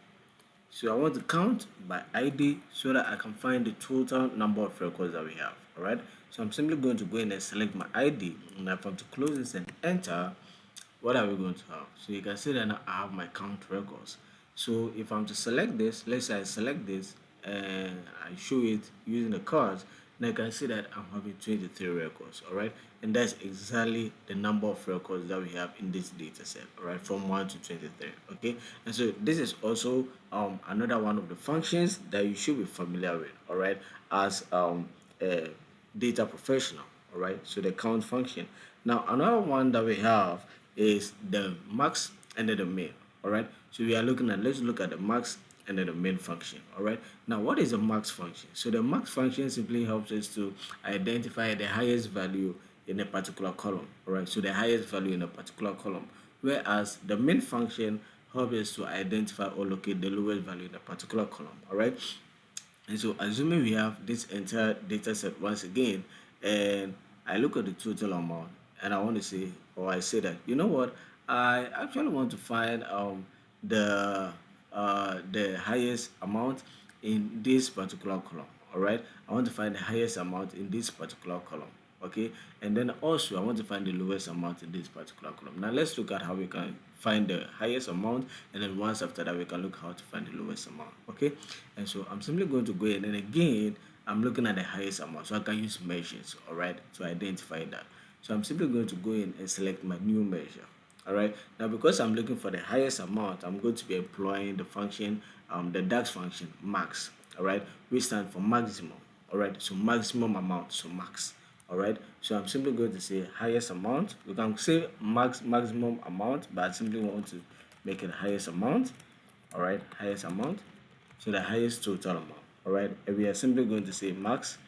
So I want to count by ID so that I can find the total number of records that we have. All right, so I'm simply going to go in and select my ID, and if I'm to close this and enter, what are we going to have? So you can see that now I have my count records. So if I'm to select this, let's say I select this and I show it using the cards, then I can see that I'm having 23 records. All right, and that's exactly the number of records that we have in this data set. All right, from 1 to 23. Okay, and so this is also another one of the functions that you should be familiar with. All right, as a data professional. All right, so the count function. Now another one that we have is the max and then the min. All right, so we are looking at, let's look at the max and then the main function. All right, now what is the max function? So the max function simply helps us to identify the highest value in a particular column. All right, so the highest value in a particular column, whereas the main function helps us to identify or locate the lowest value in a particular column. All right, and so assuming we have this entire data set once again, and I look at the total amount and I want to say, or I say that, you know what, I actually want to find the highest amount in this particular column. All right, I want to find the highest amount in this particular column. Okay, and then also I want to find the lowest amount in this particular column. Now let's look at how we can find the highest amount, and then once after that we can look how to find the lowest amount. Okay, and so I'm simply going to go in, and again I'm looking at the highest amount, so I can use measures, all right, to identify that. So I'm simply going to go in and select my new measure. All right, now because I'm looking for the highest amount, I'm going to be employing the function, the DAX function max. All right, which stands for maximum. All right, so maximum amount, so max. All right, so I'm simply going to say highest amount. We can say maximum amount, but I simply want to make it highest amount. All right, highest amount, so the highest total amount. All right, and we are simply going to say max,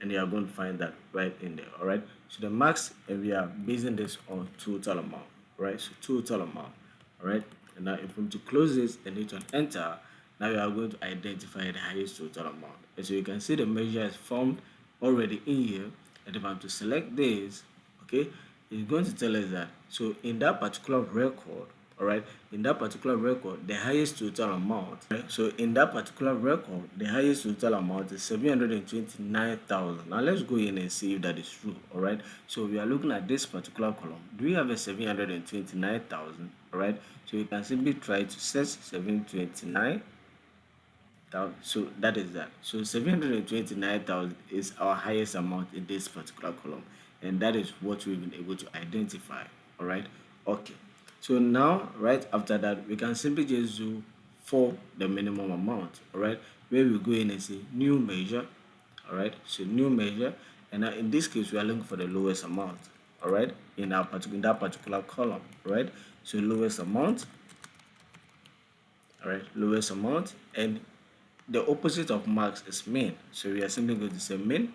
and you are going to find that right in there. All right, so the max, and we are basing this on total amount. Right, so total amount. All right, and now if we want to close this and hit on enter, now we are going to identify the highest total amount. And so you can see the measure is formed already in here, and if I'm to select this, okay, it's going to tell us that, so in that particular record, all right, in that particular record, the highest total amount, right? So in that particular record, the highest total amount is 729,000. Now let's go in and see if that is true. All right, so we are looking at this particular column. Do we have a 729,000? All right, so you can simply try to search 729. So that is that. So 729,000 is our highest amount in this particular column, and that is what we've been able to identify. All right, okay. So now, right after that, we can simply just do for the minimum amount. All right, where we go in and say new measure. All right, so new measure, and now in this case we are looking for the lowest amount. All right, in that particular column. Right, so lowest amount. All right, lowest amount, and the opposite of max is min, so we are simply going to say min.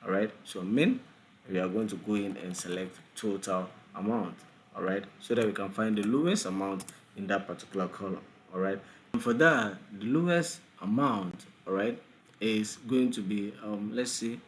All right, so min, we are going to go in and select total amount. All right, so that we can find the lowest amount in that particular column. All right, and for that, the lowest amount, all right, is going to be let's see,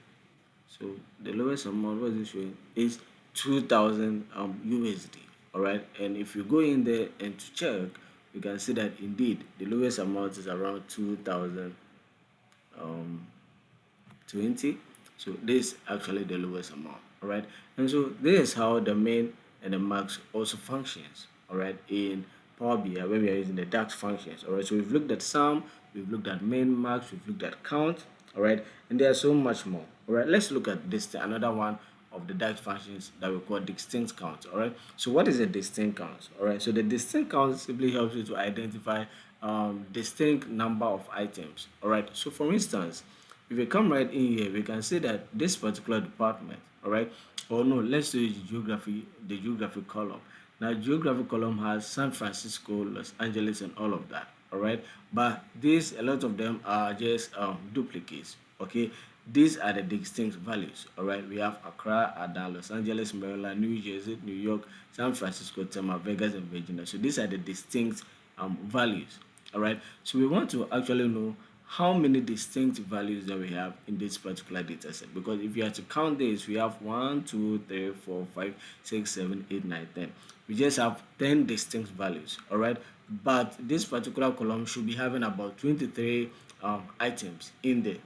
so the lowest amount, what is it showing, is 2000 USD. All right, and if you go in there and to check, you can see that indeed the lowest amount is around 2020. So this is actually the lowest amount. All right, and so this is how the min and the max also functions. All right, in Power BI where we are using the DAX functions. All right, so we've looked at sum, we've looked at min, max, we've looked at count. All right, and there's so much more. All right, let's look at this, another one of the DAX functions that we call distinct count. All right, so what is a distinct count? All right, so the distinct count simply helps you to identify distinct number of items. All right, so for instance, if we come right in here, we can see that this particular department, all right, or no, let's do the geography column. Now geography column has San Francisco, Los Angeles, and all of that. All right, but these, a lot of them are just duplicates. Okay, these are the distinct values. All right, we have Accra, Ada, Los Angeles, Maryland, New Jersey, New York, San Francisco, Tampa, Vegas, and Virginia. So these are the distinct values. All right, so we want to actually know how many distinct values that we have in this particular data set, because if you have to count this, we have 1 2 3 4 5 6 7 8 9 10. We just have 10 distinct values. All right, but this particular column should be having about 23 items in there.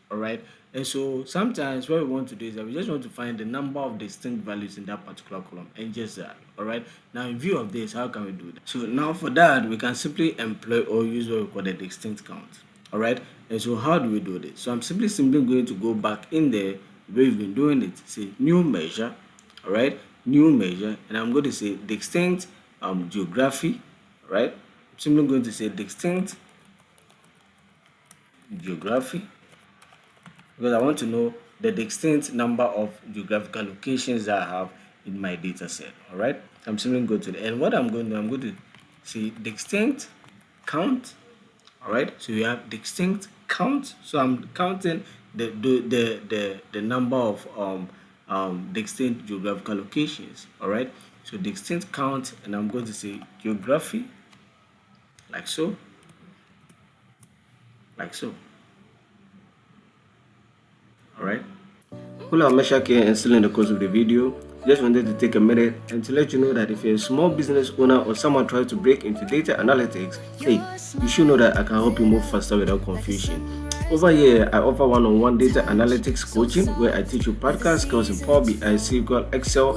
All right, and so sometimes what we want to do is that we just want to find the number of distinct values in that particular column, and just that. All right, now in view of this, how can we do that? So now for that, we can simply employ or use what we call the distinct count. All right, and so how do we do this? So I'm simply going to go back in there where we've been doing it, say new measure. All right, new measure, and I'm going to say distinct geography. Right, I'm simply going to say distinct geography, because I want to know the distinct number of geographical locations that I have in my data set. All right, I'm simply going to, and what I'm going to do, I'm going to say distinct count. All right, so we have distinct count, so I'm counting the number of distinct geographical locations. All right, so distinct count, and I'm going to say geography, like so, like so. All right, well, I'm Meshak here, and still in the course of the video, just wanted to take a minute and to let you know that if you're a small business owner or someone trying to break into data analytics, hey, you should know that I can help you move faster without confusion. Over here, I offer one-on-one data analytics coaching where I teach you practical skills in Power BI, SQL, Excel,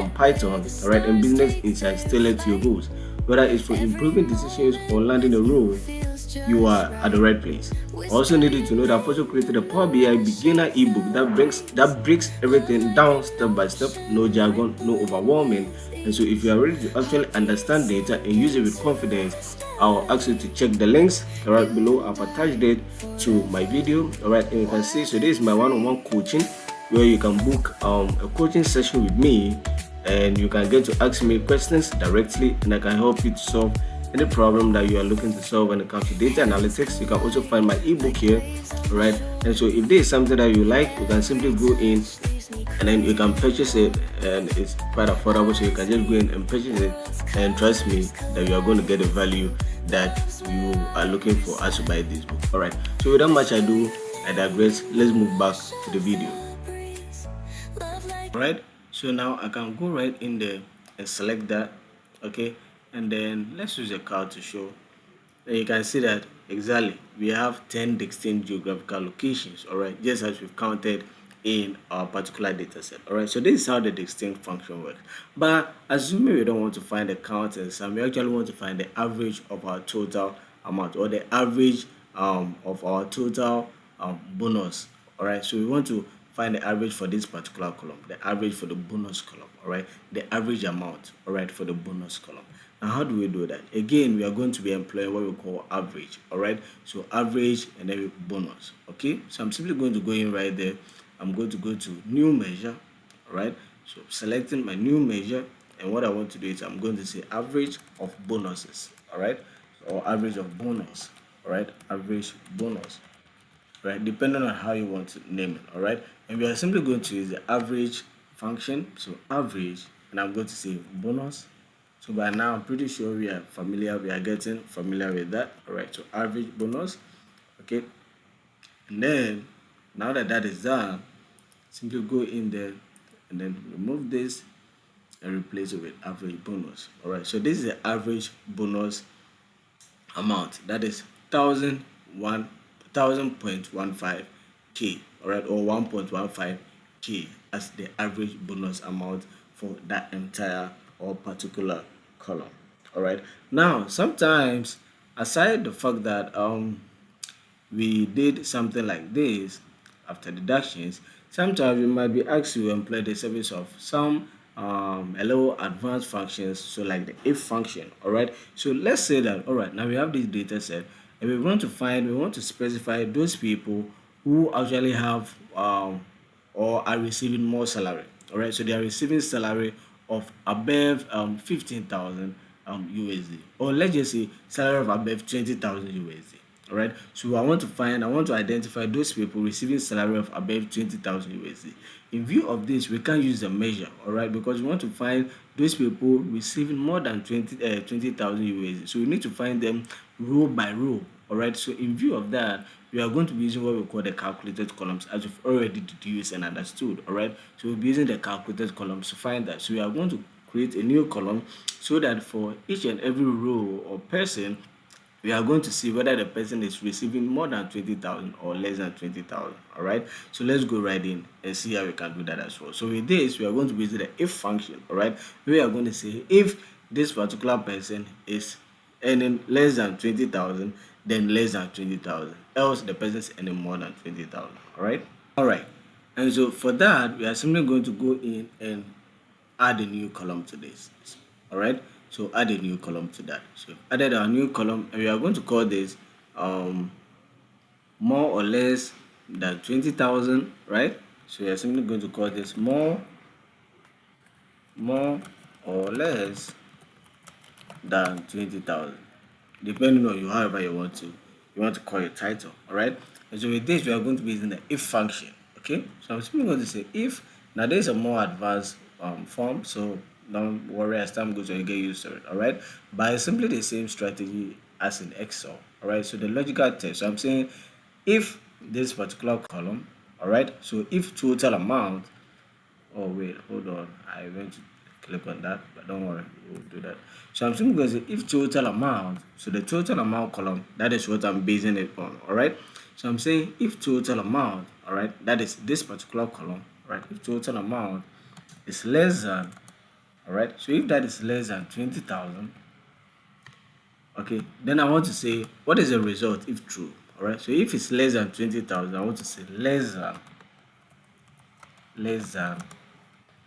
Python, alright, and business insights tailored to your goals. Whether it's for improving decisions or landing a role, you are at the right place. I also needed to know that I've also created a Power BI beginner ebook that breaks everything down step by step, no jargon, no overwhelming. And so if you are ready to actually understand data and use it with confidence, I'll ask you to check the links right below. I've attached it to my video. Alright, and you can see so this is my one-on-one coaching where you can book a coaching session with me and you can get to ask me questions directly and I can help you to solve any problem that you are looking to solve when it comes to data analytics. You can also find my ebook here, right? And so if there is something that you like, you can simply go in and then you can purchase it, and it's quite affordable. So you can just go in and purchase it, and trust me that you are going to get the value that you are looking for as you buy this book. All right. So without much ado, I digress. Let's move back to the video. All right. So now I can go right in there and select that, okay, and then let's use a card to show. And you can see that exactly we have 10 distinct geographical locations, all right, just as we've counted in our particular data set. All right, so this is how the distinct function works. But assuming we don't want to find the count and sum, we actually want to find the average of our total amount, or the average of our total bonus. All right, so we want to find the average for this particular column, the average for the bonus column, all right, the average amount, all right, for the bonus column. Now how do we do that? Again, we are going to be employing what we call average, all right, so average and then bonus. Okay, so I'm simply going to go in right there. I'm going to go to new measure, all right, so selecting my new measure, and what I want to do is I'm going to say average of bonuses, all right, or average of bonus, all right, average bonus, right, depending on how you want to name it. All right, and we are simply going to use the average function, so average, and I'm going to say bonus. So by now I'm pretty sure we are getting familiar with that. All right, so average bonus. Okay, and then now that that is done, simply go in there and then remove this and replace it with average bonus. All right, so this is the average bonus amount, that is 1000.15k, all right, or 1.15k as the average bonus amount for that entire or particular column. All right, now sometimes, aside the fact that we did something like this after deductions, sometimes we might be asked to employ the service of some a little advanced functions, so like the if function. All right, so let's say that, all right, now we have this data set and we want to specify those people who actually have or are receiving more salary. All right, so they are receiving salary of above 15,000 USD, or let's just say salary of above 20,000 USD. All right, so I want to identify those people receiving salary of above 20,000 USD. In view of this, we can't use the measure, all right, because we want to find those people receiving more than 20,000 USD. So we need to find them row by row. All right, so in view of that, we are going to be using what we call the calculated columns, as we've already deduced and understood. All right, so we'll be using the calculated columns to find that. So we are going to create a new column so that for each and every row or person, we are going to see whether the person is receiving more than 20,000 or less than 20,000. All right, so let's go right in and see how we can do that as well. So with this, we are going to be using the if function. All right, we are going to say if this particular person is earning less than 20,000, then less than 20,000, else the person is earning more than 20,000. All right, and so for that, we are simply going to go in and add a new column to this. All right, so add a new column to that. So added our new column, and we are going to call this more or less than 20,000, right? So we are simply going to call this more or less than 20,000, depending on you, however you want to call your title. All right, and so with this, we are going to be using the if function. Okay, so I'm simply going to say if. Now there's a more advanced form, so don't worry, as time goes on you get used to it. All right, but it's simply the same strategy as in Excel. All right, so the logical test, so I'm saying if this particular column, all right, so if total amount Oh wait, hold on. I went to click on that, but don't worry, we'll do that. So I'm simply going to say if total amount, so the total amount column, that is what I'm basing it on. Alright. So I'm saying if total amount, alright, that is this particular column, right? If total amount is less than, alright, so if that is less than 20,000, okay, then I want to say what is the result if true. Alright, so if it's less than 20,000, I want to say less than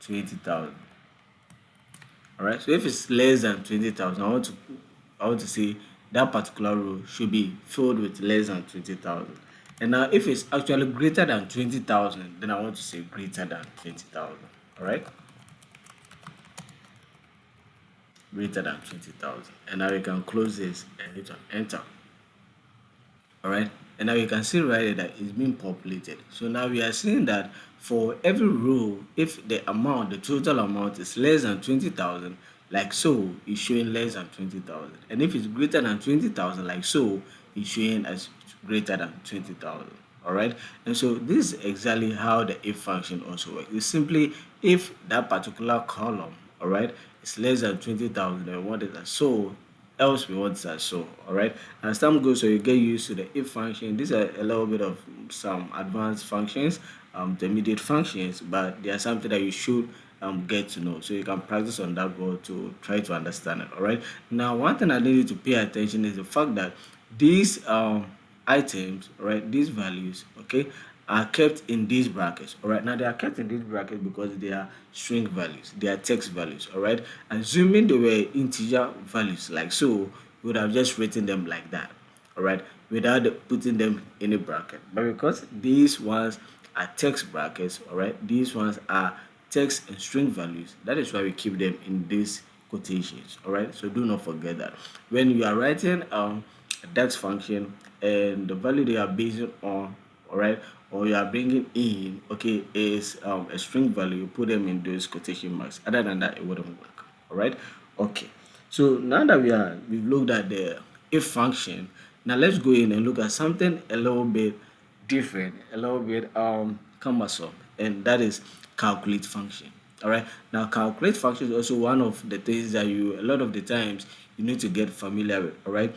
20,000. All right, so if it's less than 20,000, I want to say that particular row should be filled with less than 20,000. And now if it's actually greater than 20,000, then I want to say greater than 20,000. All right, greater than 20,000. And now you can close this and hit on enter. All right, and now you can see right there that it's being populated. So now we are seeing that for every row, if the total amount is less than 20,000, like so, it's showing less than 20,000. And if it's greater than 20,000, like so, it's showing as greater than 20,000. All right, and so this is exactly how the if function also works. It's simply if that particular column, all right, is less than 20,000, then what is that? So else we want that. So all right, as time goes, so you get used to the if function. These are a little bit of some advanced functions, intermediate functions, but they are something that you should get to know, so you can practice on that board to try to understand it. All right, now one thing I need you to pay attention is the fact that these items, right, these values, okay, are kept in these brackets. All right, now they are kept in these brackets because they are string values, they are text values. All right, assuming they were integer values like so, we would have just written them like that. All right, without putting them in a bracket. But because these ones are text brackets, all right, these ones are text and string values, that is why we keep them in these quotations. All right, so do not forget that when you are writing a text function and the value they are based on, all right, or you are bringing in, okay, is a string value, you put them in those quotation marks. Other than that, it wouldn't work. All right, okay. So now that we've looked at the if function, now let's go in and look at something a little bit different, a little bit cumbersome, and that is calculate function. All right, now calculate function is also one of the things that you a lot of the times you need to get familiar with. All right,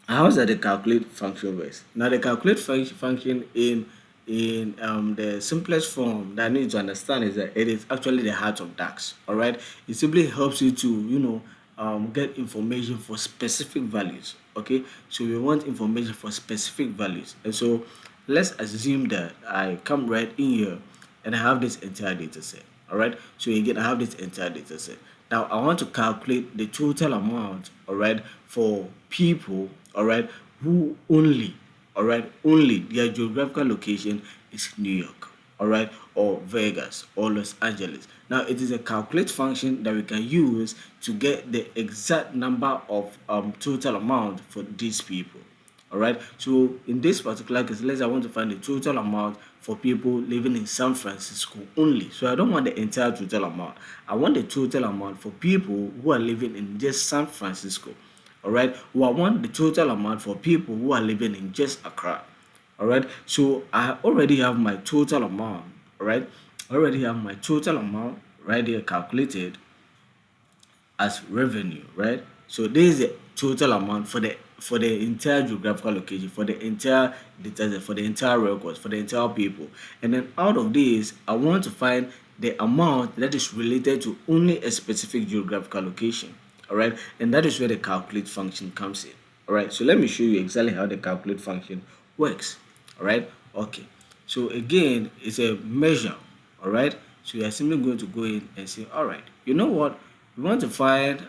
how's that the calculate function works? Now the calculate function in the simplest form that I need to understand is that it is actually the heart of DAX. All right, it simply helps you to get information for specific values. Okay, so we want information for specific values, and so let's assume that I come right in here and I have this entire data set. All right, so again I have this entire data set. Now I want to calculate the total amount, all right, for people, all right, who only, all right, only their geographical location is New York, all right, or Vegas or Los Angeles. Now it is a calculate function that we can use to get the exact number of total amount for these people. All right, so in this particular case, let's say I want to find the total amount for people living in San Francisco only. So I don't want the entire total amount. I want the total amount for people who are living in just San Francisco. All right, well, I want the total amount for people who are living in just Accra. All right, so I already have my total amount. All right, I already have my total amount right there calculated as revenue, right? So this is the total amount for the entire geographical location, for the entire data set, for the entire records, for the entire people. And then out of this, I want to find the amount that is related to only a specific geographical location. All right, and that is where the calculate function comes in. All right, so let me show you exactly how the calculate function works. All right, okay. So again, it's a measure. All right, so you are simply going to go in and say, all right, you know what? We want to find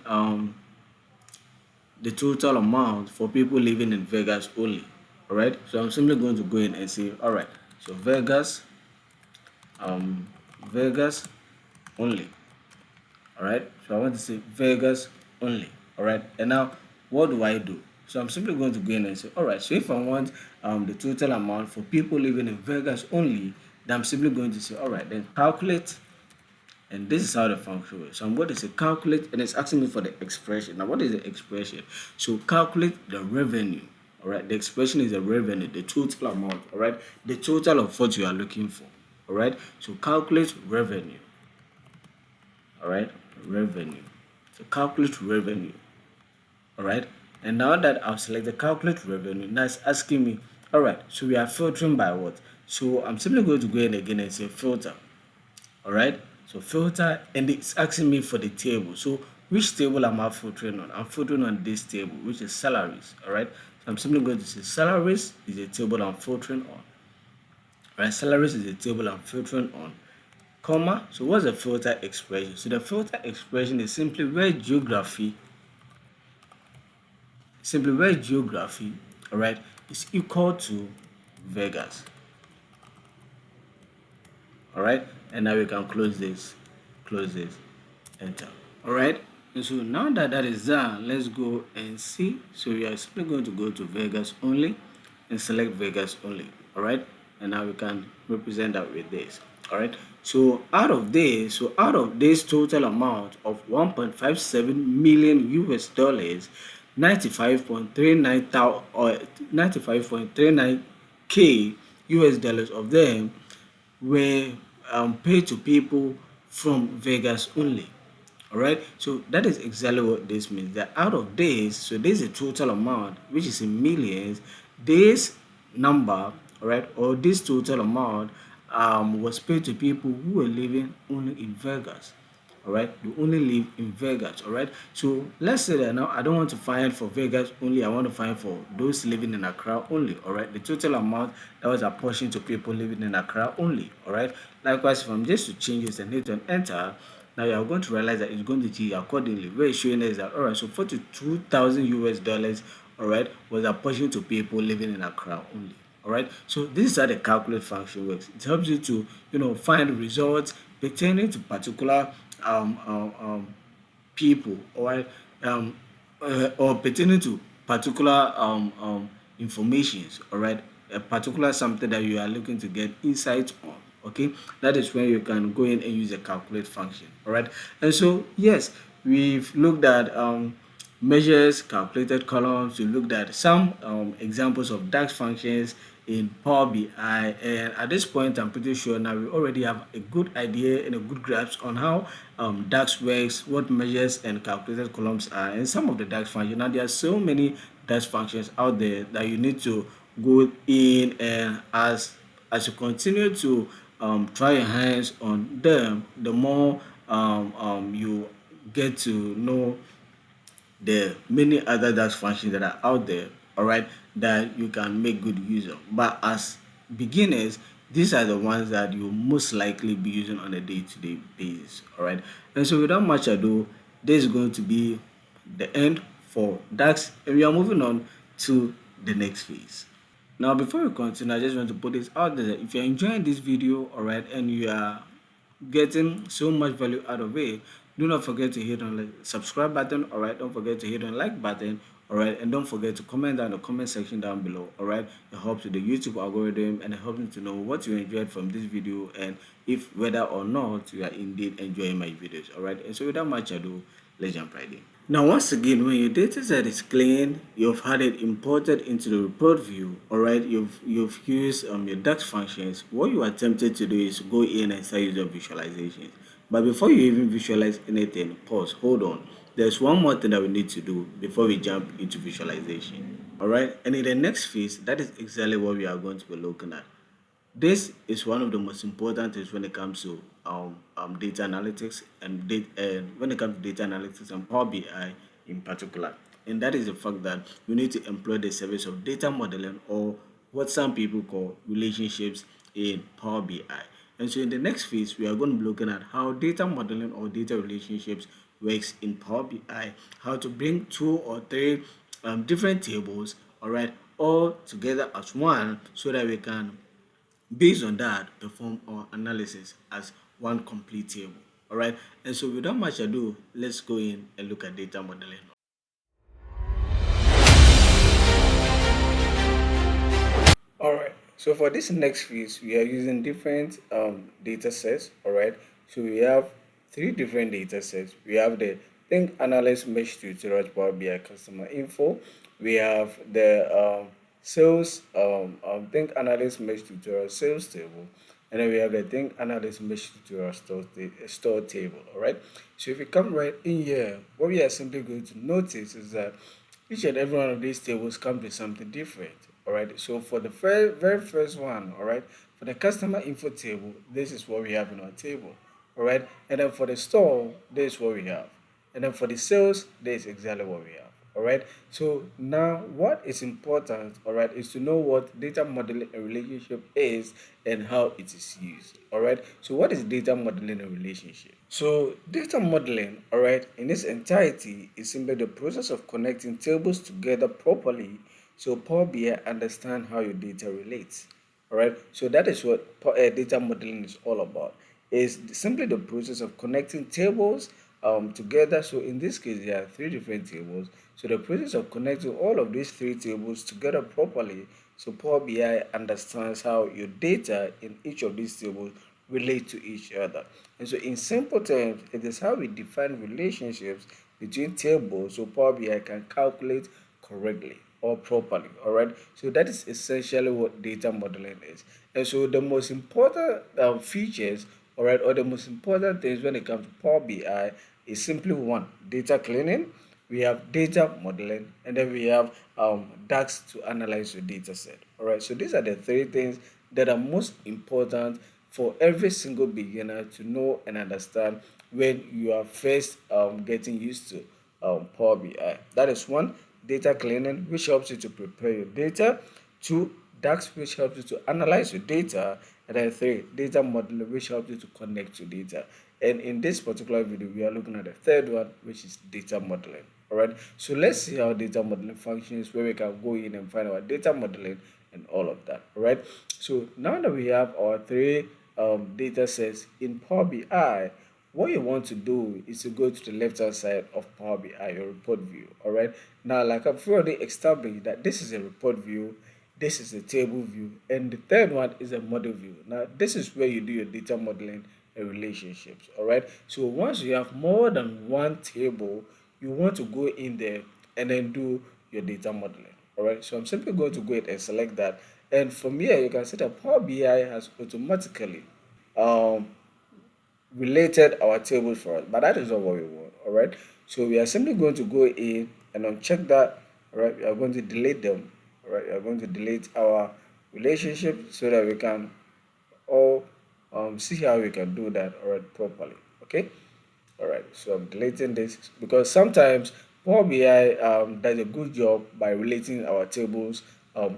the total amount for people living in Vegas only. All right, so I'm simply going to go in and say, all right, so um, Vegas only. All right, so I want to say Vegas only. All right, and now what do I do? So I'm simply going to go in and say, all right, so if I want the total amount for people living in Vegas only, then I'm simply going to say, all right, then calculate, and this is how the function works. So I'm going to say calculate, and it's asking me for the expression. Now, what is the expression? So calculate the revenue. All right, the expression is the revenue, the total amount. All right, the total of what you are looking for. All right, so calculate revenue. All right, revenue. So calculate revenue. All right, and now that I've selected calculate revenue, now it's asking me, all right, so we are filtering by what? So I'm simply going to go in again and say filter. All right, so filter, and it's asking me for the table. So which table am I filtering on? I'm filtering on this table, which is salaries. All right, so I'm simply going to say salaries is a table I'm filtering on. All right, salaries is a table I'm filtering on, comma. So what's the filter expression? So the filter expression is simply where geography, all right, is equal to Vegas. All right, and now we can close this, enter. All right, and so now that that is done, let's go and see. So we are simply going to go to Vegas only and select Vegas only. All right, and now we can represent that with this. All right, so out of this total amount of 1.57 million US dollars, 95.39 k US dollars of them were paid to people from Vegas only. All right, so that is exactly what this means. That out of this, so this is a total amount which is in millions. This number, all right, or this total amount was paid to people who were living only in Vegas. All right, you only live in Vegas. All right, so let's say that now I don't want to find for Vegas only, I want to find for those living in Accra only. All right, the total amount that was apportioned to people living in Accra only. All right, likewise, if I'm just to change this and hit on enter, now you are going to realize that it's going to change accordingly. Where it's showing us that, all right, so 42,000 US dollars, all right, was apportioned to people living in Accra only. All right, so this is how the calculate function works. It helps you to, find results pertaining to particular people, all right, or pertaining to particular informations, all right, a particular something that you are looking to get insight on. Okay, that is when you can go in and use a calculate function. All right, and so yes, we've looked at measures, calculated columns. We looked at some examples of DAX functions in Power BI, and at this point, I'm pretty sure now we already have a good idea and a good grasp on how DAX works, what measures and calculated columns are, and some of the DAX functions. Now, there are so many DAX functions out there that you need to go in, and as you continue to try your hands on them, the more you get to know the many other DAX functions that are out there, all right, that you can make good use of. But as beginners, these are the ones that you most likely be using on a day-to-day basis, all right. And so without much ado, this is going to be the end for DAX, and we are moving on to the next phase. Now, before we continue, I just want to put this out there. If you're enjoying this video, all right, and you are getting so much value out of it, do not forget to hit on the subscribe button, all right. Don't forget to hit on like button, all right, and don't forget to comment down in the comment section down below, all right. It helps with the YouTube algorithm, and it helps me to know what you enjoyed from this video, and if whether or not you are indeed enjoying my videos, all right. And so without much ado, let's jump right in. Now, once again, when your data set is clean, you've had it imported into the report view, all right, you've used your DAX functions. What you are tempted to do is go in and start using visualizations. But before you even visualize anything, pause, hold on. There's one more thing that we need to do before we jump into visualization. All right, and in the next phase, that is exactly what we are going to be looking at. This is one of the most important things when it comes to data analytics and when it comes to data analytics and Power BI in particular. And that is the fact that you need to employ the service of data modeling, or what some people call relationships in Power BI. And so in the next phase, we are going to be looking at how data modeling or data relationships works in Power BI, how to bring two or three different tables, all right, all together as one so that we can, based on that, perform our analysis as one complete table. All right. And so without much ado, let's go in and look at data modeling. All right. So for this next phase, we are using different data sets. All right. So we have three different data sets. We have the Think Analyst Mesh Tutorial Power BI Customer Info. We have the sales Think Analyst Mesh Tutorial Sales Table. and then we have the thing analyst mesh to our store table. All right. So if you come right in here, what we are simply going to notice is that each and every one of these tables comes with something different. All right. So for the very first one, all right, for the customer info table, this is what we have in our table. All right. And then for the store, this is what we have. And then for the sales, this is exactly what we have. All right. So now what is important, all right, is to know what data modeling and relationship is and how it is used. All right. So what is data modeling and relationship? So data modeling, all right, in its entirety is simply the process of connecting tables together properly so Power BI understand how your data relates. All right. So that is what data modeling is all about. Is simply the process of connecting tables together. So in this case, there are three different tables. So the process of connecting all of these three tables together properly, so Power BI understands how your data in each of these tables relate to each other. And so in simple terms, it is how we define relationships between tables so Power BI can calculate correctly or properly. All right. So that is essentially what data modeling is. And so the most important features, all right, or the most important things when it comes to Power BI is simply one, data cleaning. We have data modeling, and then we have DAX to analyze your data set. All right. So these are the three things that are most important for every single beginner to know and understand when you are first getting used to Power BI. That is one, data cleaning, which helps you to prepare your data. Two, DAX, which helps you to analyze your data. And then three, data modeling, which helps you to connect your data. And in this particular video, we are looking at the third one, which is data modeling. All right. So let's see how data modeling functions, where we can go in and find our data modeling and all of that. All right. So now that we have our three data sets in Power BI, what you want to do is to go to the left hand side of Power BI, your report view. All right. Now, like I've already established that this is a report view, this is a table view, and the third one is a model view. Now, this is where you do your data modeling and relationships. All right. So once you have more than one table, you want to go in there and then do your data modeling. All right. So I'm simply going to go ahead and select that. And from here, you can see that Power BI has automatically um, related our tables for us, but that is not what we want. All right. So we are simply going to go in and uncheck that. All right. We are going to delete them. All right. We are going to delete our relationship so that we can all see how we can do that, all right, properly. Okay. All right, so I'm deleting this because sometimes Power BI does a good job by relating our tables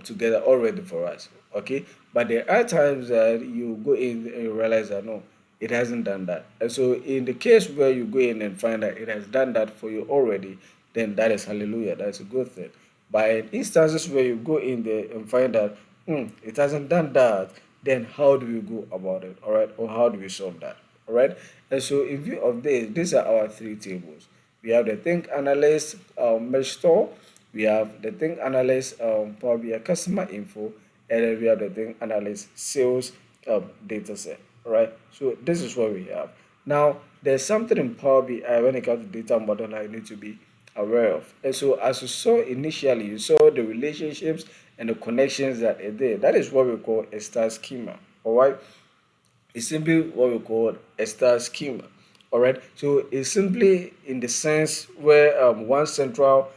together already for us. Okay, but there are times that you go in and you realize that no, it hasn't done that. And so in the case where you go in and find that it has done that for you already, then that is hallelujah. That's a good thing. But in instances where you go in there and find that it hasn't done that, then how do we go about it? All right, or how do we solve that? All right. And so in view of this, these are our three tables. We have the Think Analyst Mesh Store, we have the Think Analyst Power BI Customer Info, and then we have the Think Analyst Sales Data Set. All right. So this is what we have. Now, there's something in Power BI when it comes to data model I need to be aware of. And so as you saw initially, you saw the relationships and the connections that are there. That is what we call a star schema. All right. It's simply what we call a star schema. All right. So it's simply in the sense where one central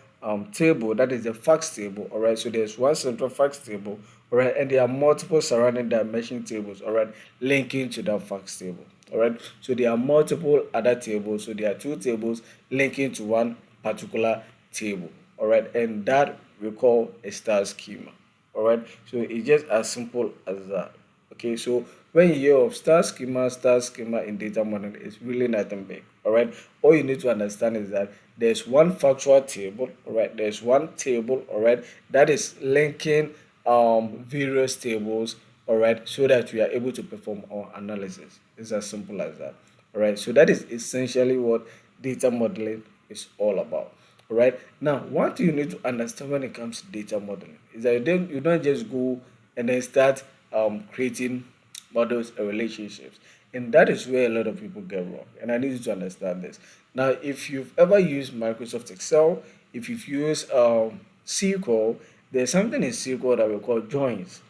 table, that is the facts table. All right. So there's one central facts table. All right. And there are multiple surrounding dimension tables. All right. Linking to that facts table. All right. So there are multiple other tables. So there are two tables linking to one particular table. All right. And that we call a star schema. All right. So it's just as simple as that. Okay, so when you hear of star schema in data modeling, it's really nothing big. All right, all you need to understand is that there's one factual table. All right, there's one table. All right, that is linking various tables. All right, so that we are able to perform our analysis. It's as simple as that. All right, so that is essentially what data modeling is all about. All right. Now, one thing you need to understand when it comes to data modeling is that you don't just go and then start creating models and relationships, and that is where a lot of people get wrong. And I need you to understand this. Now, if you've ever used Microsoft Excel, if you've used SQL, there's something in SQL that we call joins.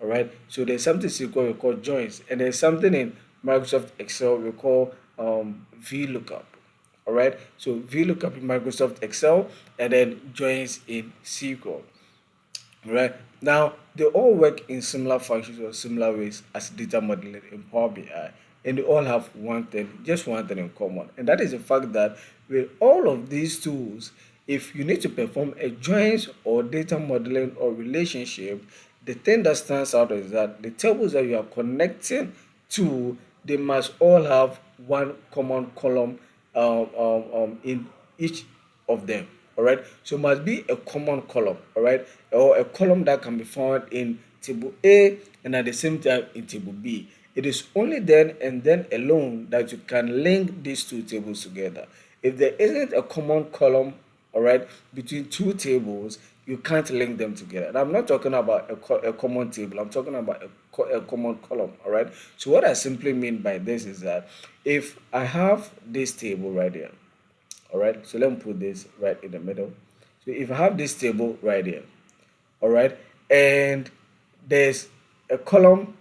All right. So there's something SQL we call joins, and there's something in Microsoft Excel we call VLOOKUP. All right. So VLOOKUP in Microsoft Excel, and then joins in SQL. Right. Now, they all work in similar functions or similar ways as data modeling in Power BI. And they all have one thing, just one thing in common. And that is the fact that with all of these tools, if you need to perform a joins or data modeling or relationship, the thing that stands out is that the tables that you are connecting to, they must all have one common column in each of them. All right, so must be a common column. All right, or a column that can be found in table A and at the same time in table B. It is only then and then alone that you can link these two tables together. If there isn't a common column, all right, between two tables, you can't link them together. And I'm not talking about a common table, I'm talking about a common column. All right, so what I simply mean by this is that if I have this table right here, all right, so let me put this right in the middle. So if I have this table right here, all right, and there's a column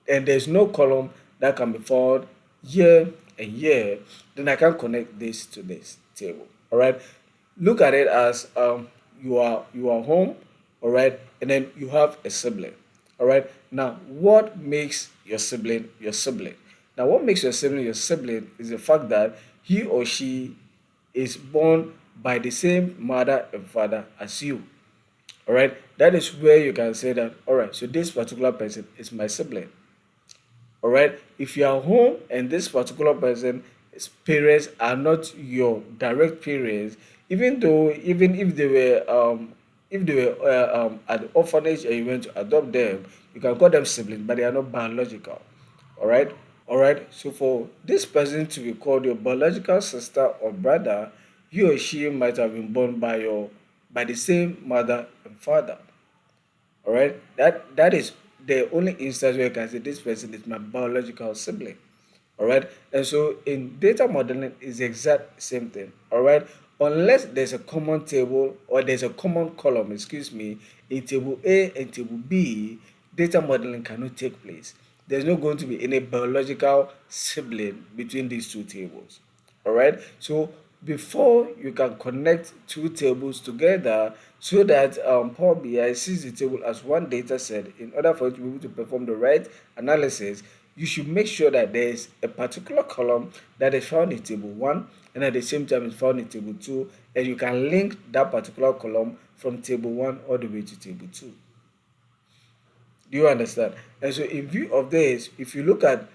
and there's no column that can be found here and here, then I can connect this to this table. All right, look at it as you are home, all right, and then you have a sibling. All right, now what makes your sibling your sibling? Now what makes your sibling is the fact that he or she is born by the same mother and father as you. All right, that is where you can say that, all right, so this particular person is my sibling. All right, if you are home and this particular person's parents are not your direct parents, even if they were at the orphanage and you went to adopt them, you can call them siblings, but they are not biological. All right. All right, so for this person to be called your biological sister or brother, he or she might have been born by the same mother and father. All right, that is the only instance where you can say this person is my biological sibling. All right, and so in data modeling is the exact same thing. All right, unless there's a common table or there's a common column, excuse me, in table A and table B, data modeling cannot take place. There's not going to be any biological sibling between these two tables. All right, so before you can connect two tables together so that Power BI sees the table as one data set, in order for you to be able to perform the right analysis, you should make sure that there is a particular column that is found in table 1 and at the same time is found in table 2, and you can link that particular column from table 1 all the way to table 2. Do you understand? And so, in view of this, if you look at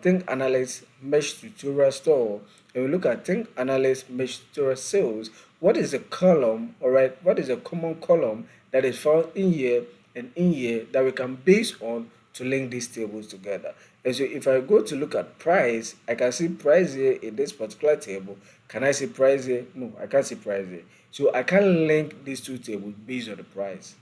Think Analyst Mesh Tutorial Store, and we look at Think Analyst Mesh Tutorial Sales, what is a column, all right? What is a common column that is found in here and in here that we can base on to link these tables together? And so, if I go to look at price, I can see price here in this particular table. Can I see price here? No, I can't see price here. So, I can link these two tables based on the price.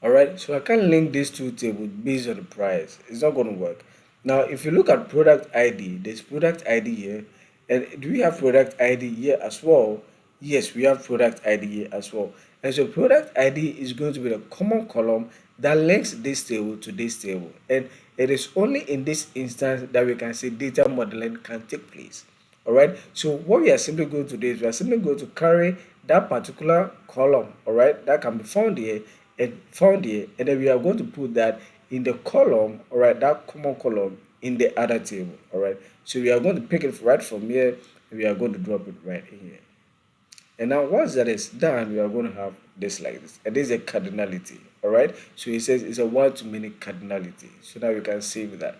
All right, so I can link these two tables based on the price. It's not going to work. Now, if you look at product ID, there's product ID here. And do we have product ID here as well? Yes, we have product ID here as well. And so product ID is going to be the common column that links this table to this table. And it is only in this instance that we can say data modeling can take place. All right, so what we are simply going to do is we are simply going to carry that particular column, all right, that can be found here, and then we are going to put that in the column, all right, that common column in the other table. All right, so we are going to pick it right from here and we are going to drop it right in here. And now once that is done, we are going to have this like this, and this is a cardinality. All right, so it says it's a one-to-many cardinality. So now we can save that.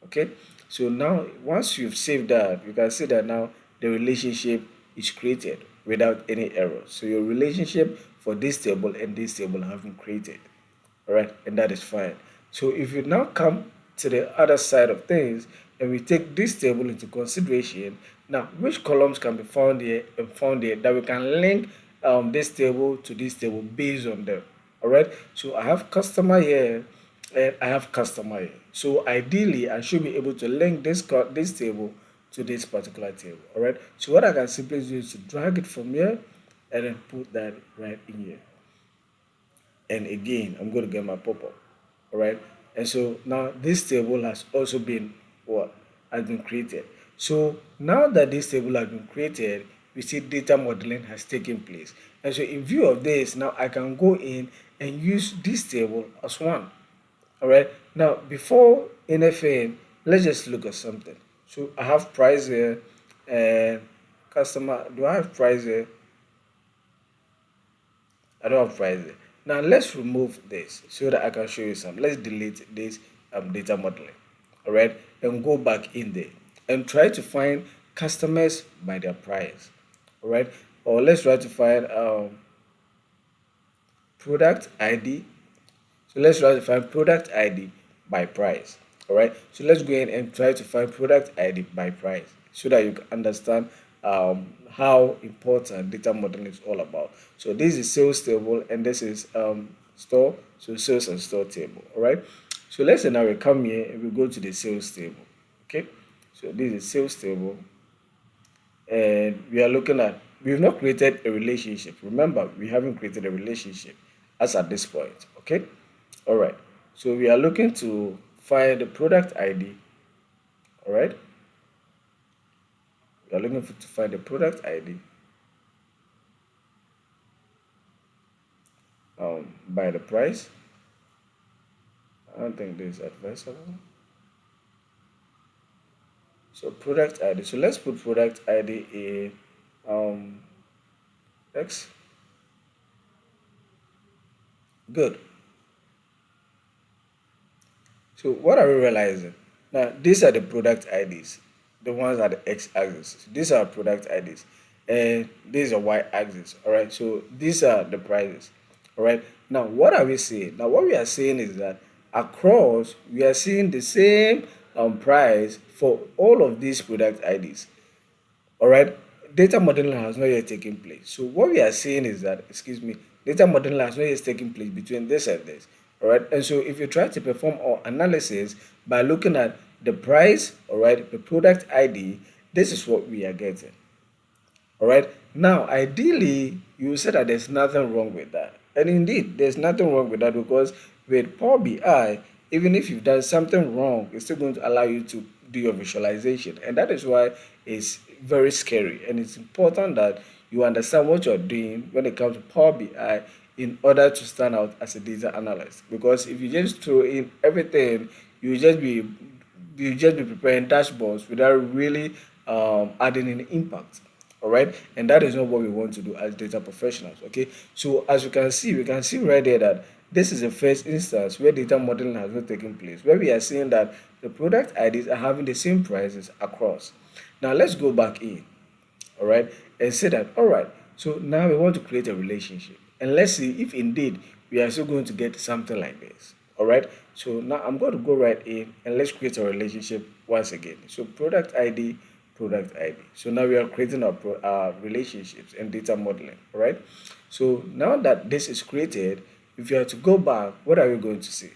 Okay, so now once you've saved that, you can see that now the relationship is created without any error. So your relationship for this table and this table have been created. All right, and that is fine. So if you now come to the other side of things and we take this table into consideration, now which columns can be found here and found here that we can link this table to this table based on them. All right, so I have customer here and I have customer here. So ideally, I should be able to link this table to this particular table. All right, so what I can simply do is to drag it from here and then put that right in here. And again, I'm going to get my pop-up. All right, And so now this table has also been what has been created. So now that this table has been created, we see data modeling has taken place. And so in view of this, now I can go in and use this table as one. All right. Now before anything, let's just look at something. So I have price here and customer. Do I have price here? I don't have price there. Now let's remove this so that I can show you some. Let's delete this data modeling. All right, and go back in there and try to find customers by their price. All right, or let's try to find product ID. So let's try to find product ID by price. All right. So let's go in and try to find product ID by price so that you can understand how important data modeling is all about. So this is sales table and this is store. So sales and store table. All right. So let's say now we come here and we go to the sales table. Okay. So this is sales table and we are looking at we've not created a relationship. Remember, we haven't created a relationship as at this point. Okay. All right. So we are looking to find the product ID. All right. We are looking to find the product ID by the price. I don't think this is advisable. So product ID. So let's put product ID in X. Good. So what are we realizing? Now these are the product IDs. The ones at the x-axis. These are product IDs. And these are y-axis. Alright. So these are the prices. Alright. Now what are we saying? Now what we are saying is that across we are seeing the same price for all of these product IDs. All right, data modeling has not yet taken place. So what we are saying is that, excuse me, data modeling has not yet taken place between this and this. All right, and so if you try to perform our analysis by looking at the price, all right, the product ID, this is what we are getting. All right. Now, ideally, you said that there's nothing wrong with that. And indeed, there's nothing wrong with that because with Power BI, even if you've done something wrong, it's still going to allow you to do your visualization. And that is why it's very scary. And it's important that you understand what you're doing when it comes to Power BI in order to stand out as a data analyst. Because if you just throw in everything, you just be preparing dashboards without really adding any impact. All right, and that is not what we want to do as data professionals. Okay, so as you can see, we can see right there that this is the first instance where data modeling has not taken place, where we are seeing that the product IDs are having the same prices across. Now let's go back in, all right, and say that, all right, so now we want to create a relationship and let's see if indeed we are still going to get something like this. All right, so now I'm going to go right in and let's create a relationship once again. So product ID. So now we are creating our relationships and data modeling. All right, so now that this is created, if you are to go back, what are we going to see?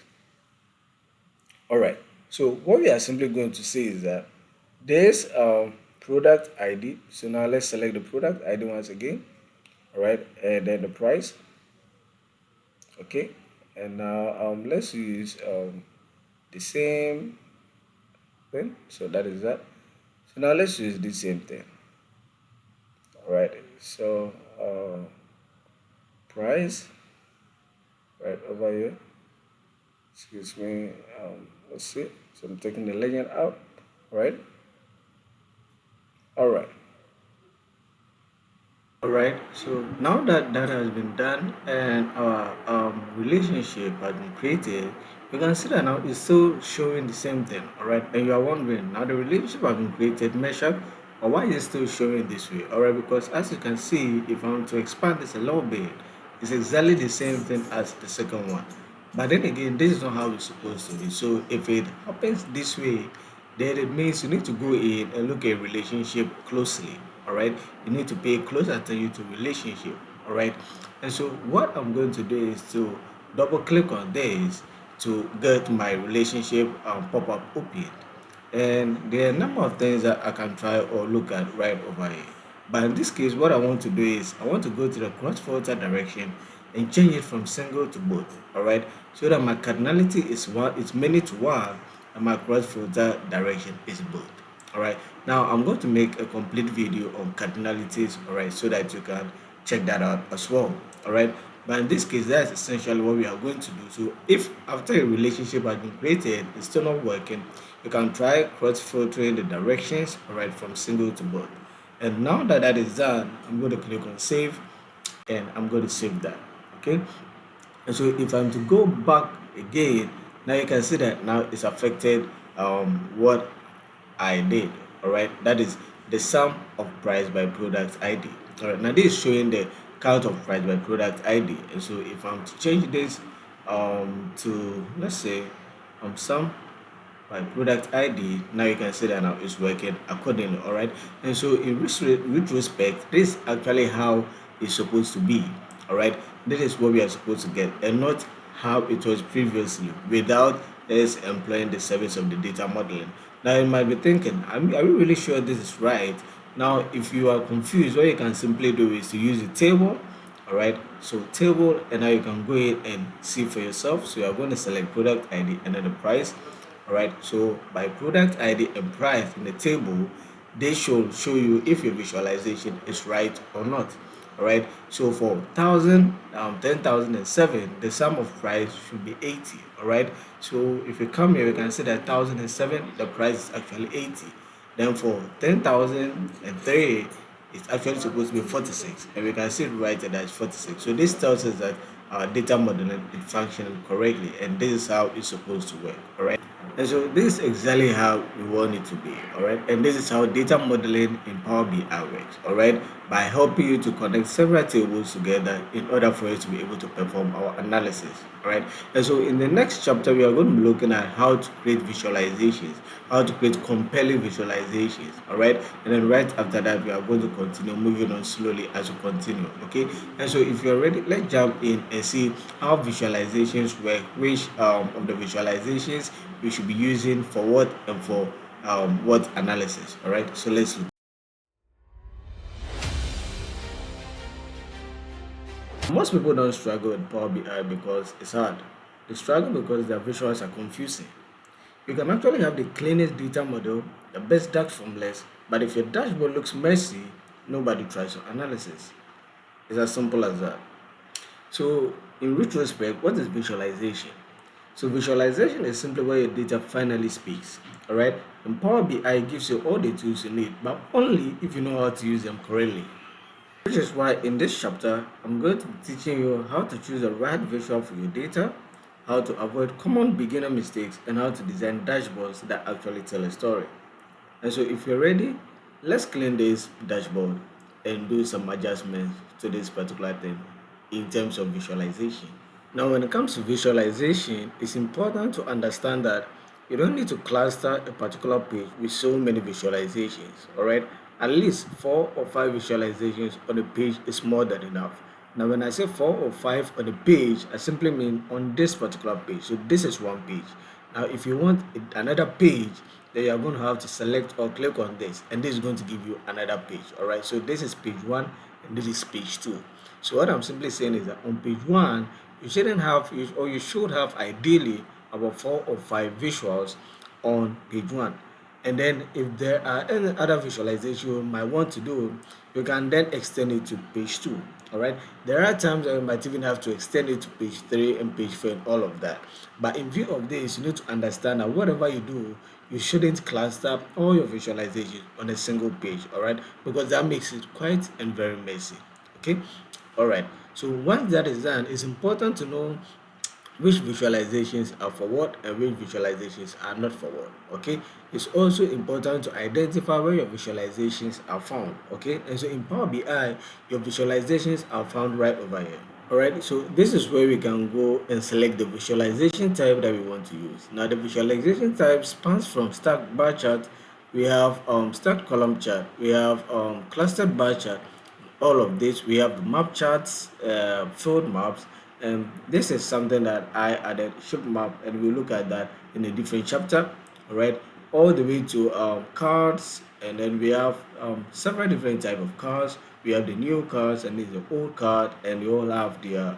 All right, so what we are simply going to see is that this product ID. So now let's select the product ID once again. All right, and then the price. Okay, and now let's use the same thing. So that is that. So now let's use the same thing. All right, so price right over here. Excuse me. Let's see. So I'm taking the legend out. All right. All right. All right. So now that that has been done and our relationship has been created, you can see that now it's still showing the same thing. All right. And you are wondering now the relationship has been created, measured, or why is it still showing this way? All right. Because as you can see, if I want to expand this a little bit, it's exactly the same thing as the second one. But then again, this is not how it's supposed to be. So if it happens this way, then it means you need to go in and look at relationship closely. All right, you need to pay close attention to relationship. All right, and so what I'm going to do is to double click on this to get my relationship pop up open. And there are a number of things that I can try or look at right over here. But in this case, what I want to do is I want to go to the cross filter direction and change it from single to both. All right, so that my cardinality is one, it's many to one, and my cross filter direction is both. All right, now I'm going to make a complete video on cardinalities. All right, so that you can check that out as well. All right, but in this case, that's essentially what we are going to do. So if after a relationship has been created, it's still not working, you can try cross filtering the directions, all right, from single to both. And now that that is done, I'm going to click on save, and I'm going to save that. Okay, and so if I'm to go back again, now you can see that now it's affected what I did. All right, that is the sum of price by product ID. All right, now this is showing the count of price by product ID. And so if I'm to change this to, let's say, sum by product ID, now you can see that now it's working accordingly. All right, and so in retrospect, this is actually how it's supposed to be. All right, this is what we are supposed to get, and not how it was previously without us employing the service of the data modeling. Now you might be thinking, are we really sure this is right? Now if you are confused, what you can simply do is to use a table. All right, so table, and now you can go ahead and see for yourself. So you are going to select product ID and then the price. All right, so by product ID and price in the table, they should show you if your visualization is right or not. All right, so for 10,007, the sum of price should be 80. All right, so if you come here, you can see that 1,007, the price is actually 80. Then for 10,003, it's actually supposed to be 46, and we can see it right there that it's 46. So this tells us that our data modeling is functioning correctly, and this is how it's supposed to work. All right, and so this is exactly how we want it to be. All right, and this is how data modeling in Power BI works. All right, by helping you to connect several tables together in order for us to be able to perform our analysis. All right, and so in the next chapter, we are going to be looking at how to create visualizations, how to create compelling visualizations. All right, and then right after that, we are going to continue moving on slowly as we continue. Okay, and so if you're ready, let's jump in and see how visualizations work, which of the visualizations we should be using for what and for what analysis. All right, so let's look. Most people don't struggle with Power BI because it's hard. They struggle because their visuals are confusing. You can actually have the cleanest data model, the best DAX formulas, but if your dashboard looks messy, nobody tries your analysis. It's as simple as that. So, in retrospect, what is visualization? So, visualization is simply where your data finally speaks. All right, and Power BI gives you all the tools you need, but only if you know how to use them correctly. Which is why in this chapter, I'm going to be teaching you how to choose the right visual for your data, how to avoid common beginner mistakes, and how to design dashboards that actually tell a story. And so if you're ready, let's clean this dashboard and do some adjustments to this particular thing in terms of visualization. Now, when it comes to visualization, it's important to understand that you don't need to cluster a particular page with so many visualizations, all right? At least 4 or 5 visualizations on a page is more than enough. Now, when I say 4 or 5 on a page, I simply mean on this particular page. So this is one page. Now, if you want another page, then you are going to have to select or click on this, and this is going to give you another page, all right? So this is page 1, and this is page 2. So what I'm simply saying is that on page 1, you shouldn't have, or you should have ideally about 4 or 5 visuals on page 1. And then if there are any other visualization you might want to do, you can then extend it to page 2. All right, there are times that you might even have to extend it to page 3 and page 4 and all of that. But in view of this, you need to understand that whatever you do, you shouldn't cluster all your visualizations on a single page. All right, because that makes it quite and very messy. Okay, all right, so once that is done, it's important to know which visualizations are for what and which visualizations are not for what. Okay, it's also important to identify where your visualizations are found. Okay, and so in Power BI, your visualizations are found right over here. All right, so this is where we can go and select the visualization type that we want to use. Now the visualization type spans from stacked bar chart, we have stacked column chart, we have clustered bar chart, all of this. We have the map charts, field maps, and this is something that I added, ship map, and we'll look at that in a different chapter. All right, all the way to cars, and then we have several different type of cars. We have the new cars and the old car, and they all have their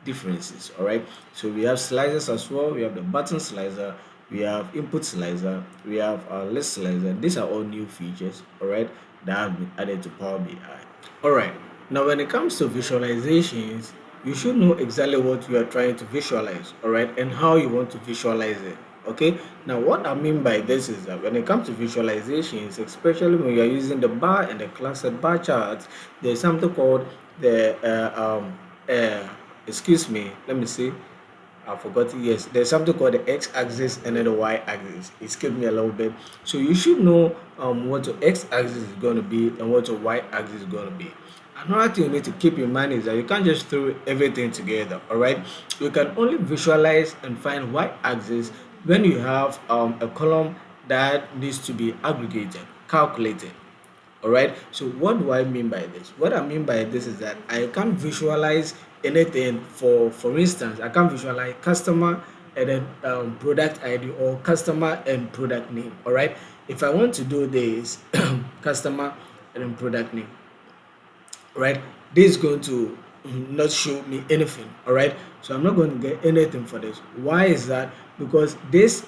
differences. All right. So we have slicers as well. We have the button slicer. We have input slicer. We have list slicer. These are all new features. All right, that have been added to Power BI. All right. Now, when it comes to visualizations, you should know exactly what you are trying to visualize, all right, and how you want to visualize it. Okay. Now, what I mean by this is that when it comes to visualizations, especially when you are using the bar and the clustered bar charts, there's something called the uh, excuse me, let me see. I forgot it. Yes, there's something called the x-axis and then the y-axis. It skipped me a little bit. So you should know what your x-axis is going to be and what your y-axis is going to be. Another thing you need to keep in mind is that you can't just throw everything together. All right, you can only visualize and find y-axis when you have a column that needs to be aggregated, calculated. All right. So what do I mean by this? What I mean by this is that I can't visualize anything. For instance, I can't visualize customer and then product ID or customer and product name. All right. If I want to do this, customer and then product name, right, this is going to not show me anything. All right, so I'm not going to get anything for this. Why is that? Because this,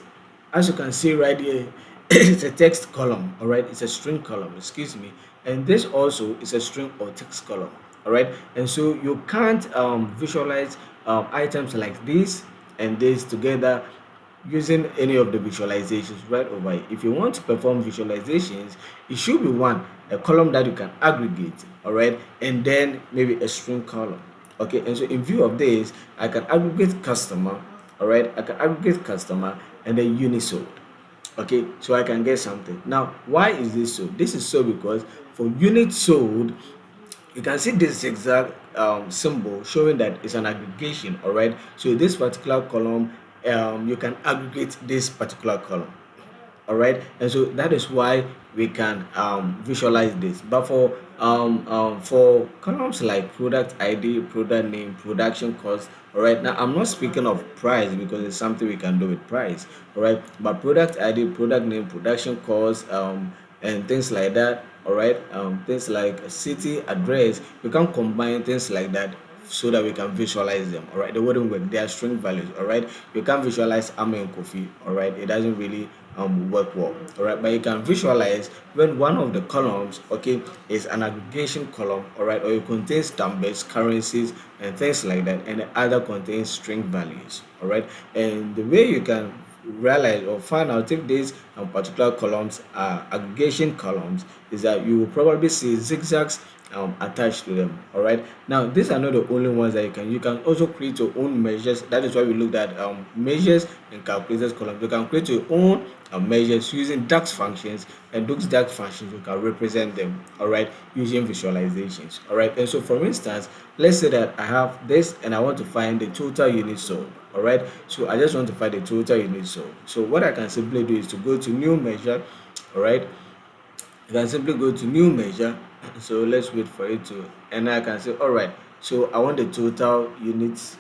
as you can see right here, it's a text column. All right, it's a string column, excuse me, and this also is a string or text column. All right, and so you can't visualize items like this and this together using any of the visualizations right over here. If you want to perform visualizations, it should be one, a column that you can aggregate, all right, and then maybe a string column. Okay, and so in view of this, I can aggregate customer, all right, I can aggregate customer and then unit sold. Okay, so I can get something. Now, why is this so? This is so because for unit sold, you can see this exact symbol showing that it's an aggregation. All right, so this particular column, you can aggregate this particular column. All right, and so that is why we can visualize this. But for columns like product ID, product name, production cost, all right, now I'm not speaking of price because it's something we can do with price. All right, but product ID, product name, production cost, and things like that. All right, things like a city address, we can combine things like that so that we can visualize them. All right, they wouldn't work. They are string values. All right, you can't visualize Ame and Kofi. All right, it doesn't really work well. All right, but you can visualize when one of the columns, okay, is an aggregation column. All right, or it contains numbers, currencies, and things like that, and the other contains string values. All right, and the way you can realize or find out if these particular columns are aggregation columns is that you will probably see zigzags attached to them. All right, now these are not the only ones that you can also create your own measures. That is why we looked at measures and calculators columns. You can create your own measures using DAX functions, and those DAX functions you can represent them, all right, using visualizations. All right, and so for instance, let's say that I have this and I want to find the total units sold. All right, so I just want to find the total units sold. So what I can simply do is to go to new measure. All right, you can simply go to new measure. So let's wait for it to, and I can say, all right, so I want the total units.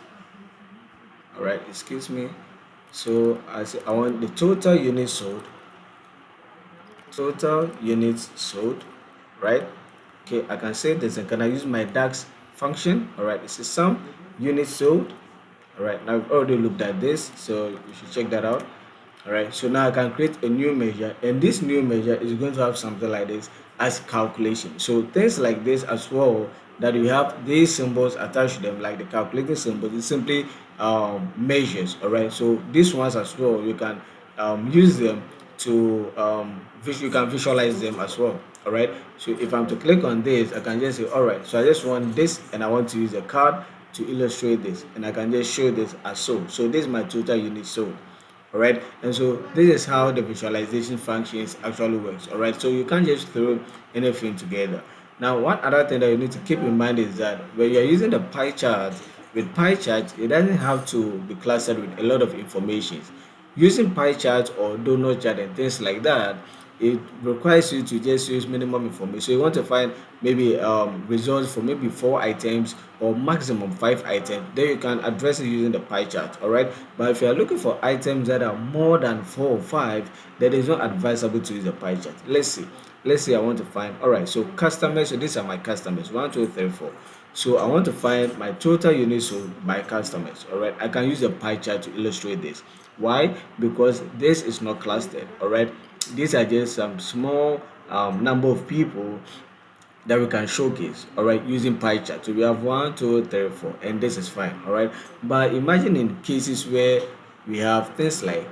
All right, excuse me. So I say I want the total units sold. Total units sold, right? Okay, I can say this, and can I use my DAX function? All right, this is sum units sold. All right, now I've already looked at this, so you should check that out. All right, so now I can create a new measure, and this new measure is going to have something like this as calculation. So things like this as well, that you have these symbols attached to them, like the calculating symbols, is simply measures. All right, so these ones as well, you can use them to you can visualize them as well. All right, so if I'm to click on this, I can just say, all right, so I just want this and I want to use a card to illustrate this, and I can just show this as so this is my total unit sold. All right, and so this is how the visualization functions actually works. All right, so you can't just throw anything together. Now, one other thing that you need to keep in mind is that when you're using the pie chart, with pie chart, it doesn't have to be clustered with a lot of information. Using pie chart or donut chart and things like that, it requires you to just use minimum information. So you want to find maybe results for maybe 4 items or maximum 5 items. Then you can address it using the pie chart. All right. But if you are looking for items that are more than 4 or 5, then it's not advisable to use the pie chart. Let's see. Let's say I want to find, all right, so customers, so these are my customers, 1, 2, 3, 4. So I want to find my total units sold by customers. All right, I can use a pie chart to illustrate this. Why? Because this is not clustered. All right, these are just some small number of people that we can showcase, all right, using pie chart. So we have 1, 2, 3, 4, and this is fine, all right. But imagine in cases where we have things like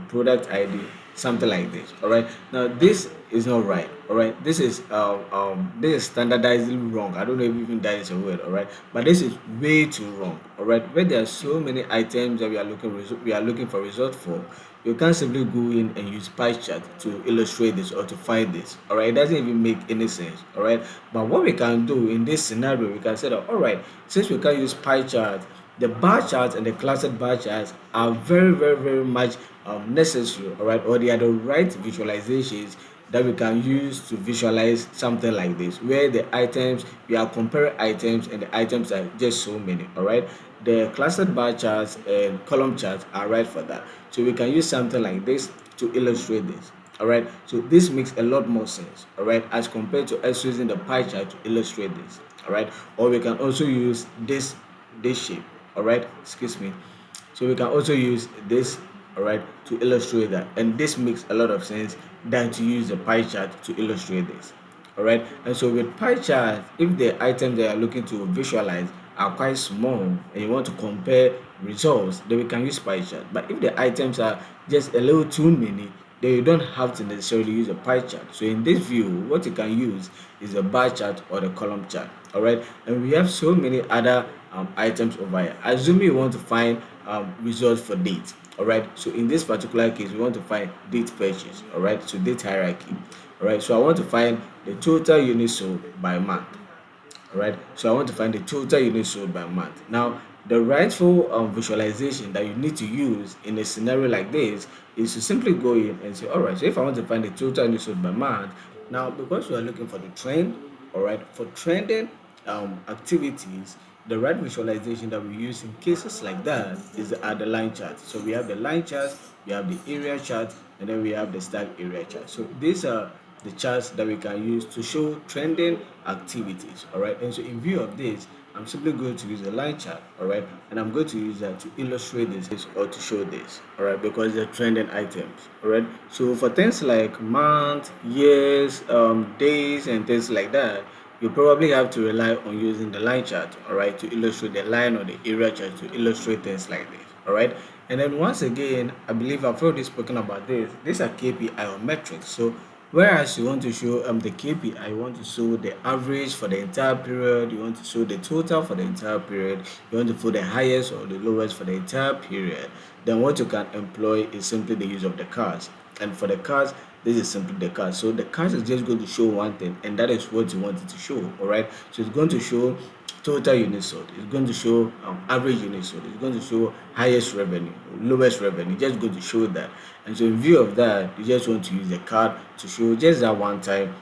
product ID, something like this, all right. Now this is not right, all right. This is standardizing wrong. I don't know if even that is a word, all right. But this is way too wrong, all right. Where there are so many items that we are looking for result for, you can't simply go in and use pie chart to illustrate this or to find this. All right, it doesn't even make any sense. All right, but what we can do in this scenario, we can say that all right, since we can use pie chart, the bar charts and the clustered bar charts are very, very, very much necessary. All right, or they are the right visualizations that we can use to visualize something like this, where the items, we are comparing items and the items are just so many. All right, the clustered bar charts and column charts are right for that. So we can use something like this to illustrate this. All right, so this makes a lot more sense, all right, as compared to us using the pie chart to illustrate this. All right, or we can also use this shape. All right, excuse me. So we can also use this, all right, to illustrate that. And this makes a lot of sense than to use the pie chart to illustrate this. All right. And so with pie chart, if the items that you are looking to visualize are quite small and you want to compare results, then we can use pie chart. But if the items are just a little too many, then you don't have to necessarily use a pie chart. So in this view, what you can use is a bar chart or the column chart. All right. And we have so many other items over here. Assuming you want to find results for date. All right. So in this particular case, we want to find date purchase. All right. So date hierarchy. All right. So I want to find the total units sold by month. All right. So I want to find the total units sold by month. Now, the rightful visualization that you need to use in a scenario like this is to simply go in and say, all right, so if I want to find the total units sold by month, now because we are looking for the trend, all right, for trending activities, the right visualization that we use in cases like that is at the line chart. So we have the line chart, we have the area chart, and then we have the stack area chart. So these are the charts that we can use to show trending activities. All right, and so in view of this, I'm simply going to use a line chart. All right, and I'm going to use that to illustrate this or to show this. All right, because they're trending items. All right, so for things like month, years, days, and things like that, you probably have to rely on using the line chart, all right, to illustrate the line or the area chart to illustrate things like this, all right. And then once again, I believe I've already spoken about this. These are KPI or metrics. So whereas you want to show the KPI, you want to show the average for the entire period, you want to show the total for the entire period, you want to show the highest or the lowest for the entire period, then what you can employ is simply the use of the cars. And for the cars, this is simply the cars. So the cars is just going to show one thing, and that is what you want it to show. All right. So it's going to show total units sold. It's going to show average units sold. It's going to show highest revenue, lowest revenue. Just going to show that. And so in view of that, you just want to use the card to show just that one time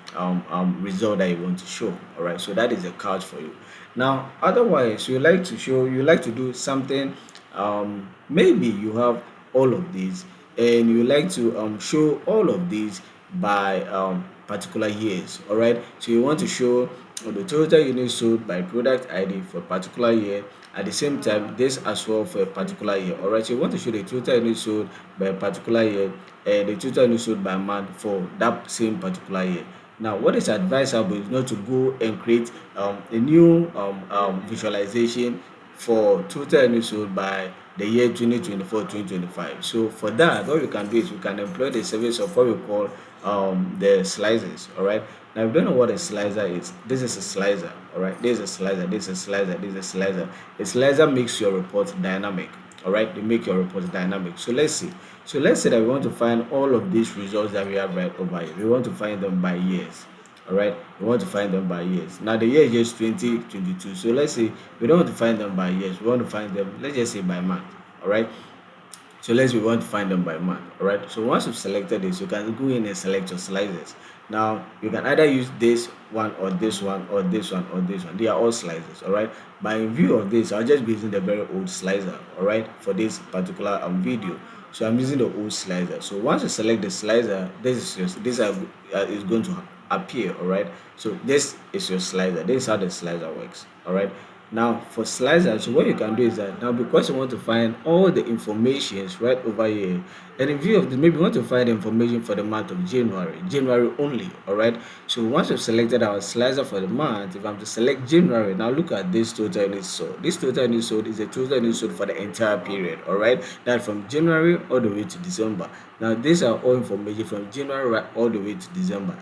result that you want to show. All right. So that is the card for you. Now, otherwise, you like to do something. Maybe you have all of these and you like to show all of these by particular years. All right, so you want to show the total units sold by product ID for a particular year, at the same time this as well for a particular year. All right, so you want to show the total units sold by a particular year and the total units sold by month for that same particular year. Now, what is advisable is not to go and create a new visualization for total earnings sold by the year 2024-2025. So for that, what we can do is we can employ the service of what we call the slicers. All right. Now, if you don't know what a slicer is, this is a slicer. All right. This is a slicer. This is a slicer. This is a slicer. A slicer makes your report dynamic. All right. They make your report dynamic. So let's see. So let's say that we want to find all of these results that we have right over here. We want to find them by years. All right, we want to find them by years. Now the year is just 2022, so let's say we don't want to find them by years, we want to find them, let's just say, by month. All right, So let's we want to find them by month. All right. So once you've selected this, you can go in and select your slices. Now you can either use this one or this one or this one or this one. They are all slices. All right. But in view of this, I'll just be using the very old slicer. All right, for this particular video. So I'm using the old slicer. So once you select the slicer, is going to appear. All right. So this is your slicer. This is how the slicer works. All right. Now for slicer, so what you can do is that now because you want to find all the informations right over here, and in view of this, maybe you want to find information for the month of January only. All right. So once we've selected our slicer for the month, if I'm to select January, now look at this total units sold. This total units sold is a total units sold for the entire period. All right. That from January all the way to December. Now these are all information from January right all the way to December.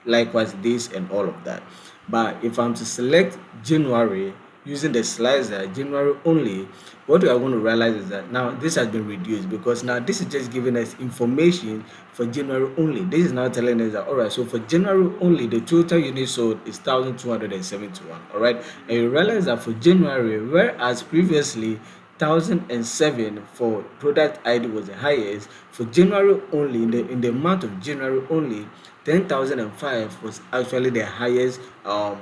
Likewise this and all of that. But if I'm to select January using the slicer January only, what we are going to realize is that now this has been reduced because now this is just giving us information for January only. This is now telling us that all right, so for January only the total units sold is 1271. All right, and you realize that for January, whereas previously 1007 for product ID was the highest, for January only, in the month of January only, 10,005 was actually the highest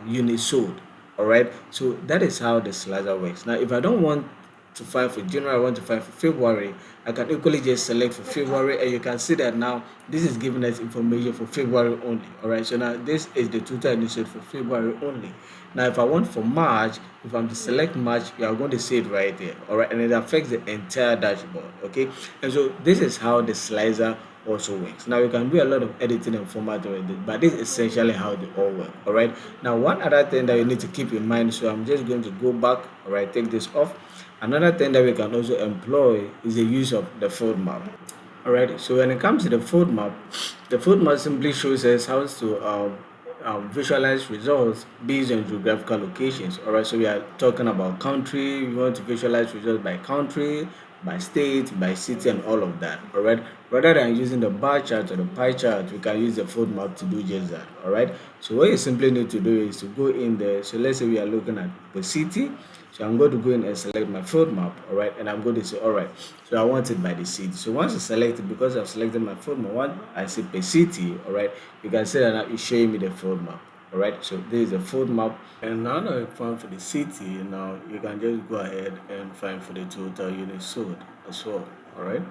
unit sold. All right, so that is how the slicer works. Now if I don't want to find for January, I want to find for February, I can equally just select for February, and you can see that now this is giving us information for February only. All right, so now this is the total initiated for February only. Now if I want for March, if I'm to select March, you are going to see it right there. All right, and it affects the entire dashboard. Okay, and so this is how the slicer also works. Now you can do a lot of editing and formatting with it, but this is essentially how they all work. All right, now one other thing that you need to keep in mind, so I'm just going to go back. All right, take this off. Another thing that we can also employ is the use of the field map. All right, so when it comes to the field map simply shows us how to visualize results based on geographical locations. All right, so we are talking about country. We want to visualize results by country, by state, by city, and all of that. All right, rather than using the bar chart or the pie chart, we can use the field map to do just that. All right, so what you simply need to do is to go in there. So let's say we are looking at the city. So I'm going to go in and select my field map, all right, and I'm going to say, all right, so I want it by the city. So once I select it, because I've selected my field map, once I say per city, all right, you can see that now it's showing me the field map, all right. So this is the field map, and now that I found for the city, now you can just go ahead and find for the total units sold as well, all right.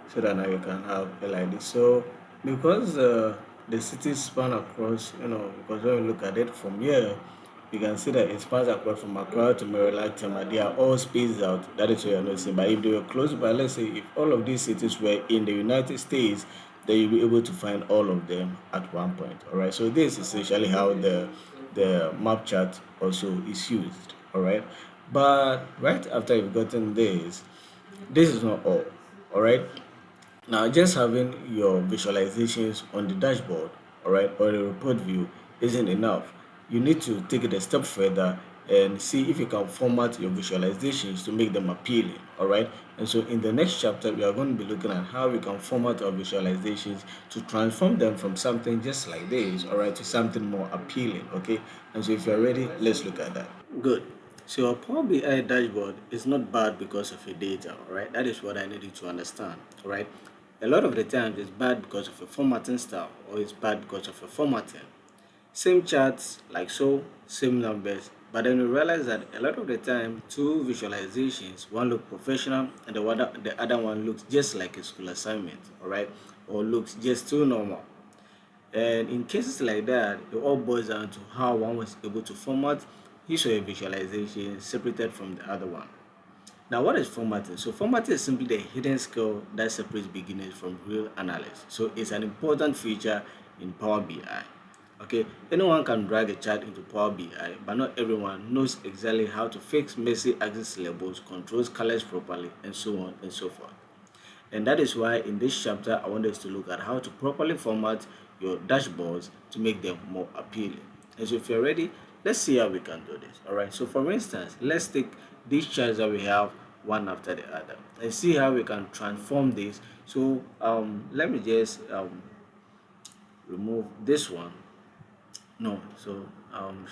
So that now you can have a like this. So because the city span across, because when we look at it from here, you can see that it spans across from Accra to Maryland, Tema. They are all spaced out. That is what you're noticing. But if they were close by, let's say, if all of these cities were in the United States, then you'll be able to find all of them at one point. All right. So this is essentially how the map chart also is used. All right. But right after you've gotten this is not all. All right. Now, just having your visualizations on the dashboard, all right, or the report view isn't enough. You need to take it a step further and see if you can format your visualizations to make them appealing, all right. And so, in the next chapter, we are going to be looking at how we can format our visualizations to transform them from something just like this, all right, to something more appealing, okay. And so, if you're ready, let's look at that. Good. So a Power BI dashboard is not bad because of your data, all right? That is what I need you to understand, all right? A lot of the times it's bad because of a formatting style or it's bad because of a formatting. Same charts like so, same numbers, but then we realize that a lot of the time two visualizations, one look professional and the other one looks just like a school assignment, all right? Or looks just too normal. And in cases like that, it all boils down to how one was able to format his or her visualization separated from the other one. Now, what is formatting? So, formatting is simply the hidden skill that separates beginners from real analysts. So, it's an important feature in Power BI. Okay, anyone can drag a chart into Power BI, but not everyone knows exactly how to fix messy axis labels, controls colors properly, and so on and so forth. And that is why in this chapter, I want us to look at how to properly format your dashboards to make them more appealing. And so if you're ready, let's see how we can do this. All right. So for instance, let's take these charts that we have one after the other and see how we can transform this. So let me just remove this one. No. So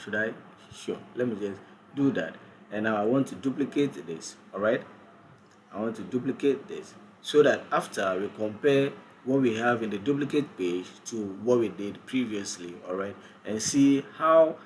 should I? Sure. Let me just do that. And now I want to duplicate this. All right. I want to duplicate this. so that after we compare what we have in the duplicate page to what we did previously, all right, and see how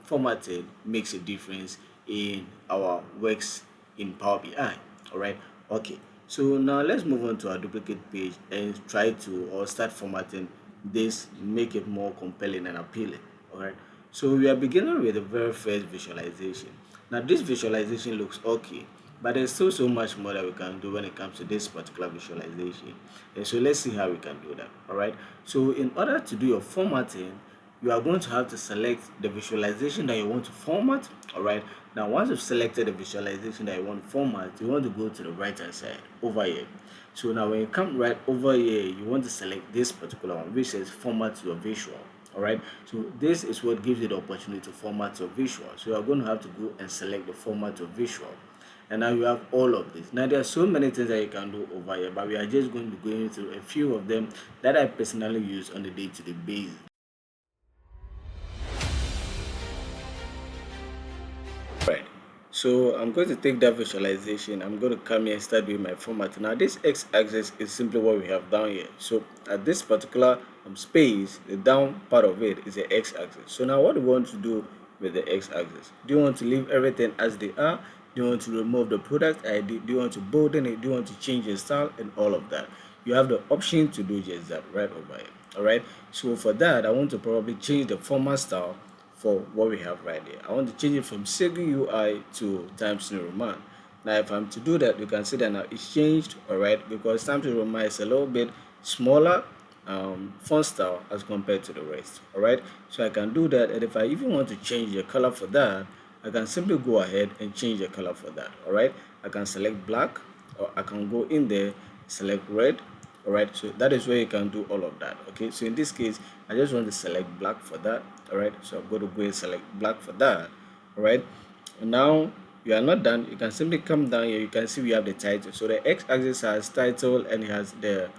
formatting makes a difference in our works in Power BI. All right, okay. So now let's move on to our duplicate page and try to or start formatting this, make it more compelling and appealing. All right. So we are beginning with the very first visualization. Now this visualization looks okay, but there's still so much more that we can do when it comes to this particular visualization. And so let's see how we can do that. All right. So in order to do your formatting, you are going to have to select the visualization that you want to format. All right. Now once you've selected the visualization that you want to format, you want to go to the right hand side over here. So now when you come right over here, you want to select this particular one which says format your visual. All right, so this is what gives you the opportunity to format your visual. So you are going to have to go and select the format of visual, and now you have all of this. Now there are so many things that you can do over here, but we are just going to be going through a few of them that I personally use on a day-to-day basis. Right. So I'm going to take that visualization. I'm going to come here and start doing my format. Now this x-axis is simply what we have down here. So at this particular space, the down part of it is the x-axis. So now what do we want to do with the x-axis? Do you want to leave everything as they are? Do you want to remove the product ID? Do you want to bolden it? Do you want to change the style and all of that? You have the option to do just that right over here. All right. So for that, I want to probably change the format style for what we have right here. I want to change it from Segu UI to Times New Roman. Now, if I'm to do that, you can see that now it's changed, all right, because Times New Roman is a little bit smaller font style as compared to the rest, all right. So I can do that, and if I even want to change the color for that, I can simply go ahead and change the color for that, all right. I can select black, or I can go in there, select red, all right. So that is where you can do all of that. Okay, so in this case I just want to select black for that. All right, so I'm going to go and select black for that. All right, and now you are not done. You can simply come down here. You can see we have the title. So the x-axis has title and it has the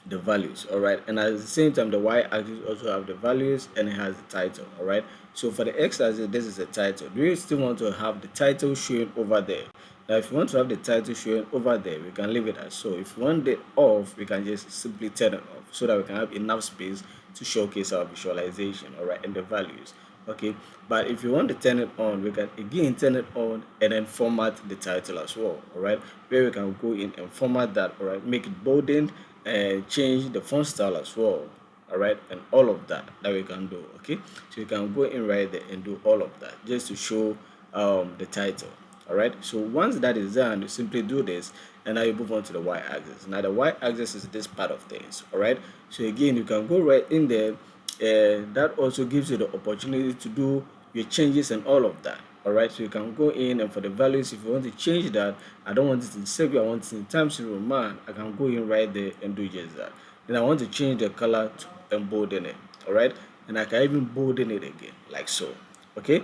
values. All right, and at the same time the y-axis also have the values and it has the title. All right, so for the x-axis, this is the title. Do you still want to have the title showing over there? Now if you want to have the title showing over there, we can leave it as so. If you want it off, we can just simply turn it off so that we can have enough space to showcase our visualization, all right, and the values. Okay, but if you want to turn it on, we can again turn it on and then format the title as well. All right, where we can go in and format that. All right, make it boldened and change the font style as well. All right, and all of that we can do. Okay, so you can go in right there and do all of that just to show the title. All right, so once that is done, you simply do this and now you move on to the y-axis. Now the y-axis is this part of things. All right, so again you can go right in there, and that also gives you the opportunity to do your changes and all of that. All right, so you can go in, and for the values, if you want to change that, I don't want it in Segu, I want it in Times New Roman, I can go in right there and do just that. Then I want to change the color to embolden it. All right, and I can even bolden it again like so. Okay,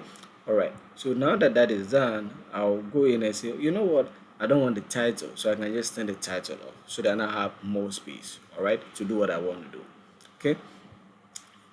all right, so now that that is done, I'll go in and say, you know what, I don't want the title, so I can just turn the title off so that I have more space, all right, to do what I want to do. Okay,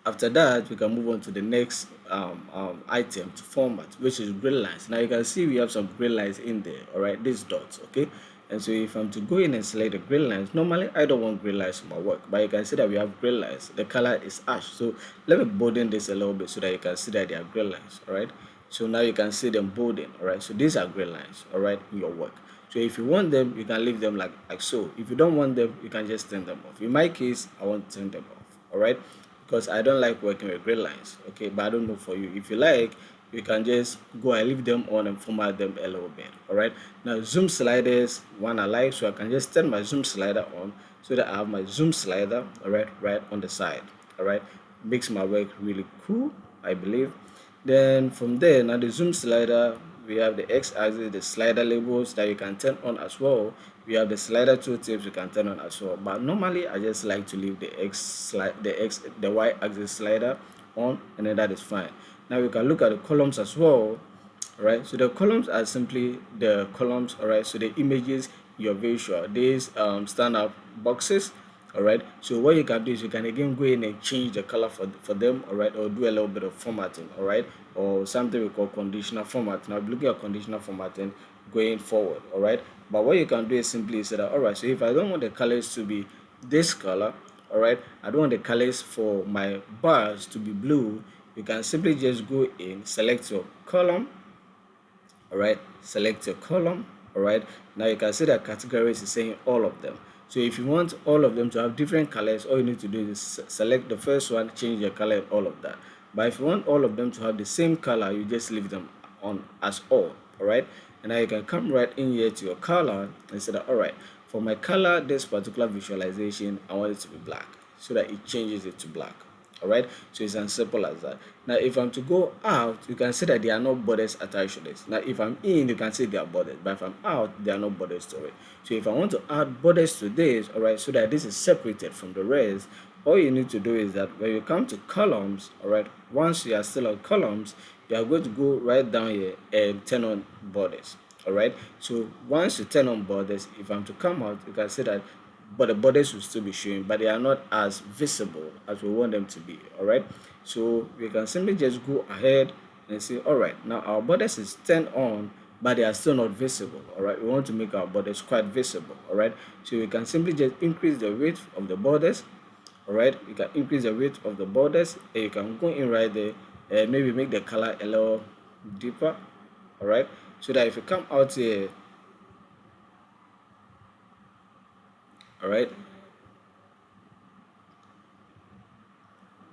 after that we can move on to the next item to format, which is grid lines. Now you can see we have some grid lines in there, all right, these dots. Okay, and so if I'm to go in and select the grid lines, normally I don't want grid lines for my work, but you can see that we have grid lines. The color is ash, so let me bolden this a little bit so that you can see that they are grid lines. All right, so now you can see them bolden. All right, so these are grid lines, all right, in your work. So if you want them, you can leave them like so. If you don't want them, you can just turn them off. In my case, I want to turn them off. All right, because I don't like working with grid lines. Okay, but I don't know for you. If you like, you can just go and leave them on and format them a little bit. All right, now zoom sliders one I like, so I can just turn my zoom slider on so that I have my zoom slider, all right on the side. All right, makes my work really cool, I believe. Then from there, now the zoom slider, we have the x-axis, the slider labels that you can turn on as well. We have the slider tooltips you can turn on as well. But normally, I just like to leave the y-axis slider on, and then that is fine. Now we can look at the columns as well. All right, so the columns are simply the columns. All right, so the images you're visual, these stand up boxes. All right, so what you can do is you can again go in and change the color for them. All right, or do a little bit of formatting. All right, or something we call conditional format. Now looking at conditional formatting going forward. All right, But what you can do is simply say that, all right, so if I don't want the colors to be this color, all right, I don't want the colors for my bars to be blue, you can simply just go in, select your column, all right, select your column, all right. Now you can see that categories is saying all of them. So if you want all of them to have different colors, all you need to do is select the first one, change the color and all of that. But if you want all of them to have the same color, you just leave them on as all right. And now you can come right in here to your color and say that, all right, for my color, this particular visualization, I want it to be black, so that it changes it to black. All right, so it's as simple as that. Now if I'm to go out, you can see that there are no borders attached to this. Now if I'm in, you can see there are borders, but if I'm out, there are no borders to it. So if I want to add borders to this, all right, so that this is separated from the rest, all you need to do is that when you come to columns, all right, once you are still on columns, you are going to go right down here and turn on borders. All right, so once you turn on borders, if I'm to come out, you can see that, but the borders will still be showing, but they are not as visible as we want them to be. All right, so we can simply just go ahead and say, all right, now our borders is turned on, but they are still not visible. All right, we want to make our borders quite visible. All right, so we can simply just increase the width of the borders. All right, you can increase the width of the borders, and you can go in right there and maybe make the color a little deeper. All right, so that if you come out here, all right.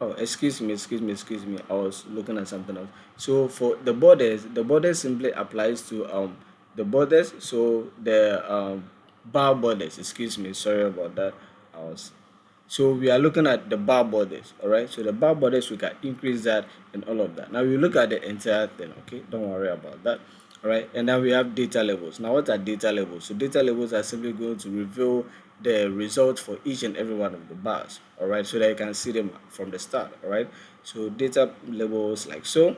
Oh, excuse me. I was looking at something else. So for the borders simply applies to the borders. So the bar borders. Excuse me. Sorry about that. I was so we are looking at the bar borders, all right? So the bar borders, we can increase that and all of that. Now we look at the entire thing, okay? Don't worry about that, all right? And then we have data levels. Now what are data levels? So data levels are simply going to reveal the results for each and every one of the bars, all right? So that you can see them from the start, all right? So data levels like so, all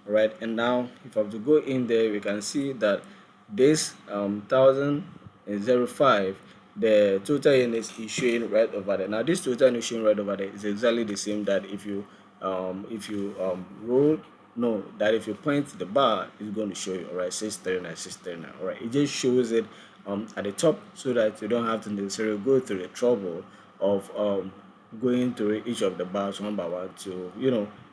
right? And now if I have to go in there, we can see that this 1005, the total units is showing right over there. Now this total unit showing right over there is exactly the same that if you roll, no, that if you point to the bar, it's going to show you, all right, 639, all right. It just shows it at the top, so that you don't have to necessarily go through the trouble of going through each of the bars one by one to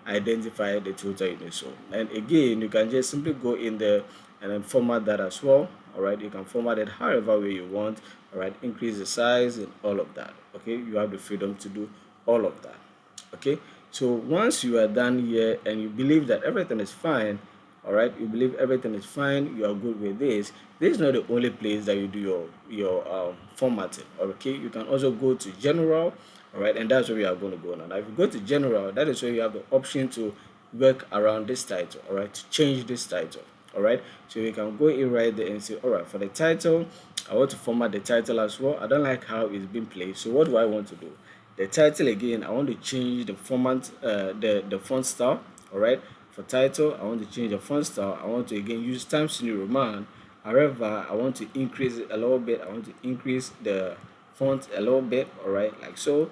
identify the total unit. So, and again, you can just simply go in there and then format that as well. All right, you can format it however way you want. All right, increase the size and all of that. Okay, you have the freedom to do all of that. Okay, so once you are done here and you believe that everything is fine, all right, you believe everything is fine, you are good with this is not the only place that you do your formatting. Okay, you can also go to general, all right, and that's where we are going to go now. If you go to general, that is where you have the option to work around this title, all right, to change this title. All right, so you can go in right there and say, all right, for the title, I want to format the title as well. I don't like how it's been placed, so what do I want to do? The title, again, I want to change the format, the font style. All right, for title, I want to change the font style. I want to again use Times New Roman. However, I want to increase it a little bit. I want to increase the font a little bit. All right, like so,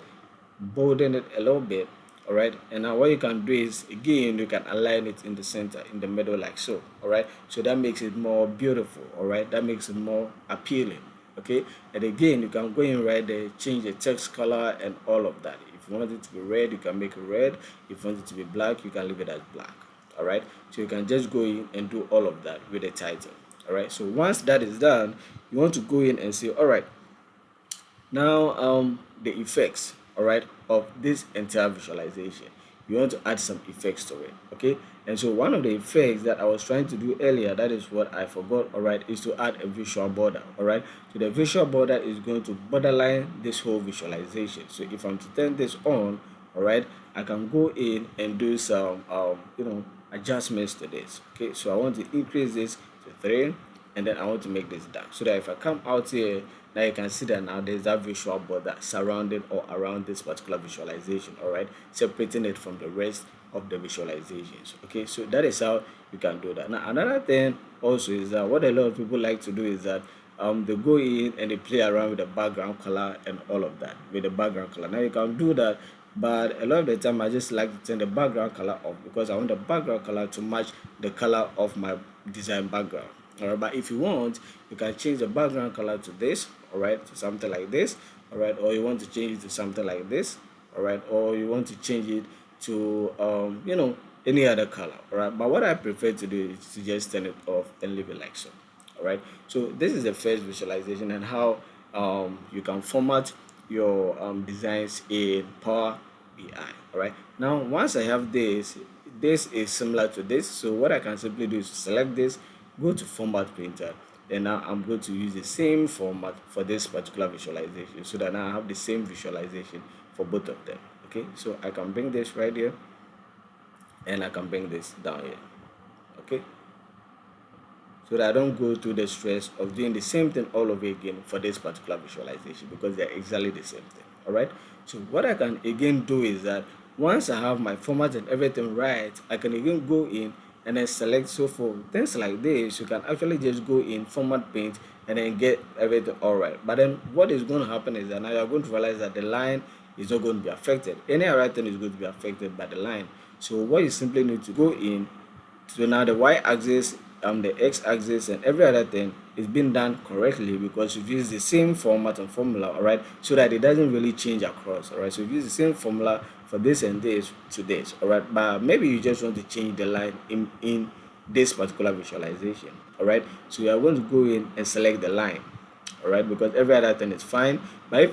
bolden it a little bit. All right, and now what you can do is, again, you can align it in the center, in the middle, like so. All right, so that makes it more beautiful. All right, that makes it more appealing. Okay, and again, you can go in right there, change the text color and all of that. If you want it to be red, you can make it red. If you want it to be black, you can leave it as black. All right, so you can just go in and do all of that with the title. All right, so once that is done, you want to go in and say, all right, now the effects, all right, of this entire visualization, you want to add some effects to it. Okay, and so one of the effects that I was trying to do earlier, that is what I forgot, all right, is to add a visual border. All right, so the visual border is going to borderline this whole visualization. So if I'm to turn this on, all right, I can go in and do some adjustments to this. Okay, so I want to increase this to 3, and then I want to make this dark, so that if I come out here, now you can see that now there's that visual border surrounding or around this particular visualization. All right, separating it from the rest of the visualizations. Okay, so that is how you can do that. Now another thing also is that what a lot of people like to do is that they go in and they play around with the background color and all of that, with the background color. Now you can do that, but a lot of the time I just like to turn the background color off, because I want the background color to match the color of my design background. All right, but if you want, you can change the background color to this, all right, to something like this, all right, or you want to change it to something like this, all right, or you want to change it to any other color, all right. But what I prefer to do is to just turn it off and leave it like so. All right, so this is the first visualization and how you can format your designs in Power BI. All right, now once I have this is similar to this, so what I can simply do is select this, go to format printer, and now I'm going to use the same format for this particular visualization, so that now I have the same visualization for both of them. Okay, so I can bring this right here and I can bring this down here. Okay, so that I don't go through the stress of doing the same thing all over again for this particular visualization, because they're exactly the same thing. All right, so what I can again do is that once I have my format and everything right, I can again go in and then select. So for things like this, you can actually just go in format paint and then get everything all right. But then what is going to happen is that now you're going to realize that the line is not going to be affected. Any other thing is going to be affected by the line. So what you simply need to go in, so now the y-axis, the x-axis, and every other thing is being done correctly, because you've used the same format and formula, all right, so that it doesn't really change across. All right, so you use the same formula for this and this to this. All right, but maybe you just want to change the line in this particular visualization. All right, so you are going to go in and select the line. All right, because every other thing is fine. But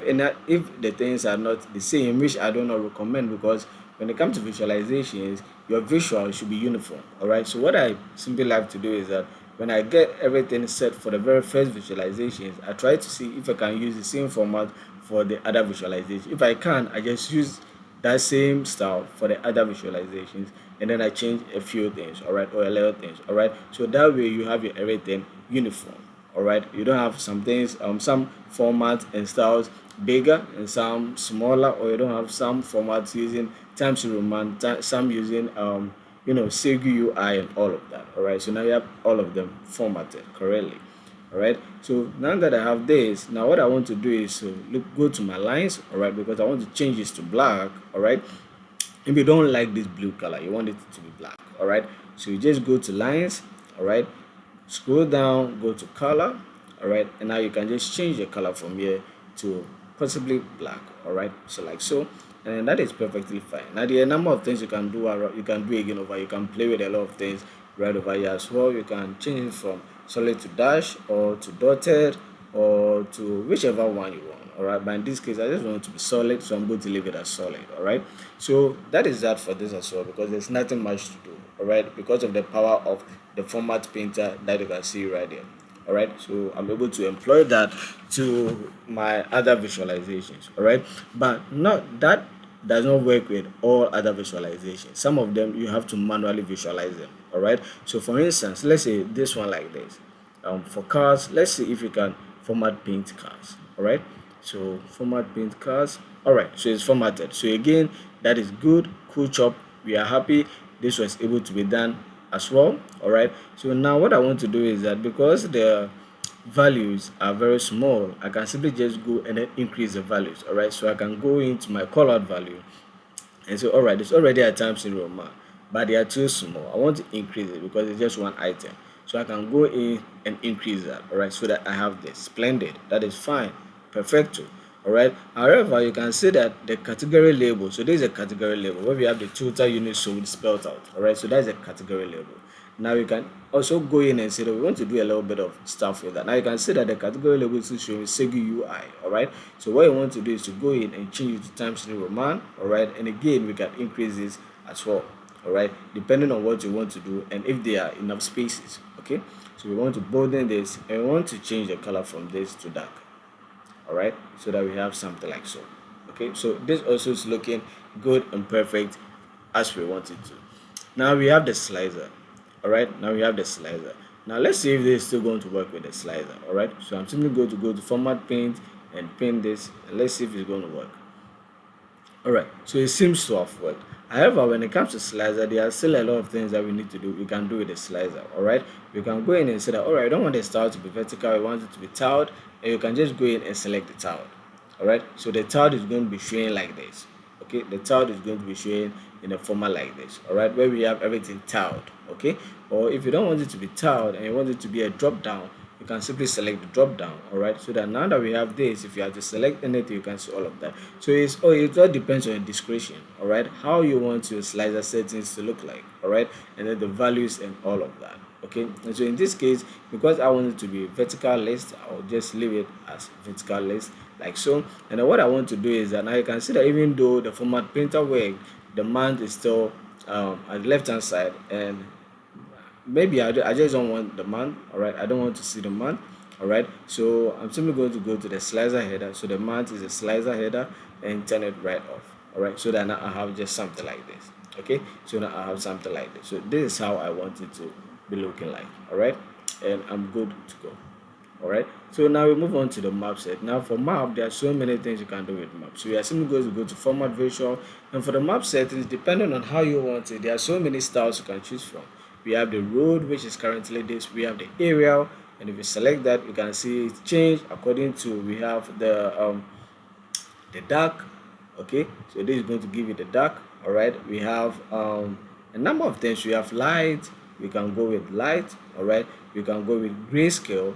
if the things are not the same, which I do not recommend, because when it comes to visualizations, your visual should be uniform. All right, so what I simply like to do is that when I get everything set for the very first visualizations, I try to see if I can use the same format for the other visualization. If I can, I just use that same style for the other visualizations, and then I change a few things, all right, or a little things, all right, so that way you have your everything uniform. All right, you don't have some things, some formats and styles bigger and some smaller, or you don't have some formats using Times New Roman, some using Segu UI and all of that. All right, so now you have all of them formatted correctly. All right, so now that I have this, now what I want to do is to go to my lines, all right, because I want to change this to black. All right, if you don't like this blue color, you want it to be black. All right, so you just go to lines. All right, scroll down, go to color. All right, and now you can just change the color from here to possibly black. All right, so like so, and that is perfectly fine. Now there are a number of things you can do. You can do again over. You can play with a lot of things right over here as well. You can change it from solid to dash, or to dotted, or to whichever one you want. All right, but in this case I just want it to be solid, so I'm going to leave it as solid. All right, so that is that for this as well, because there's nothing much to do. All right, because of the power of the format painter that you can see right there. All right, so I'm able to employ that to my other visualizations. All right, but not that does not work with all other visualizations. Some of them you have to manually visualize them. All right, so for instance, let's say this one like this. For cars, let's see if you can format paint cars. All right, so format paint cars. All right, so it's formatted. So again, that is good. Cool chop. We are happy this was able to be done as well. All right, so now what I want to do is that because the values are very small, I can simply just go and then increase the values. All right, so I can go into my call out value and say, all right, it's already at times in Roma, but they are too small. I want to increase it because it's just one item. So I can go in and increase that, all right, so that I have this. Splendid. That is fine. Perfecto. All right. However, you can see that the category label. So this is a category label where we have the total units sold spelled out. All right. So that's a category label. Now you can also go in and say that we want to do a little bit of stuff with that. Now you can see that the category label is showing Segu UI. All right. So what you want to do is to go in and change it to Times New Roman. All right. And again, we can increase this as well. All right. Depending on what you want to do and if there are enough spaces. Okay. So we want to bolden this and we want to change the color from this to dark. All right, so that we have something like so. Okay, so this also is looking good and perfect as we want it to. Now we have the slicer. All right, now we have the slicer. Now let's see if this is still going to work with the slicer. All right, so I'm simply going to go to format paint and paint this, and let's see if it's going to work. All right, so it seems to have worked. However, when it comes to slicer, there are still a lot of things that we need to do. We can do with the slicer. All right, we can go in and say that, all right, I don't want the style to be vertical, I want it to be tiled, and you can just go in and select the tile. All right, so the tile is going to be showing like this. Okay, the tiled is going to be showing in a format like this. All right, where we have everything tiled. Okay, or if you don't want it to be tiled and you want it to be a drop down, you can simply select the drop down. All right, so that now that we have this, if you have to select anything, you can see all of that. So it all depends on your discretion. All right, how you want your slicer settings to look like. All right, and then the values and all of that. Okay, and so in this case, because I want it to be vertical list, I'll just leave it as vertical list like so. And then what I want to do is that now you can see that even though the format printer worked, the month is still at the left hand side, and maybe I just don't want the month. All right, I don't want to see the month. All right, so I'm simply going to go to the slicer header. So the month is a slicer header, and turn it right off. All right, so that now I have just something like this. Okay, so now I have something like this. So this is how I want it to be looking like. All right, and I'm good to go. All right, so now we move on to the map set. Now for map, there are so many things you can do with map. So we are simply going to go to format visual, and for the map settings, depending on how you want it, there are so many styles you can choose from. We have the road, which is currently this. We have the aerial, and if you select that, you can see it change according to, we have the dark. Okay, so this is going to give you the dark. All right, we have a number of things. We have light, we can go with light. All right, we can go with grayscale.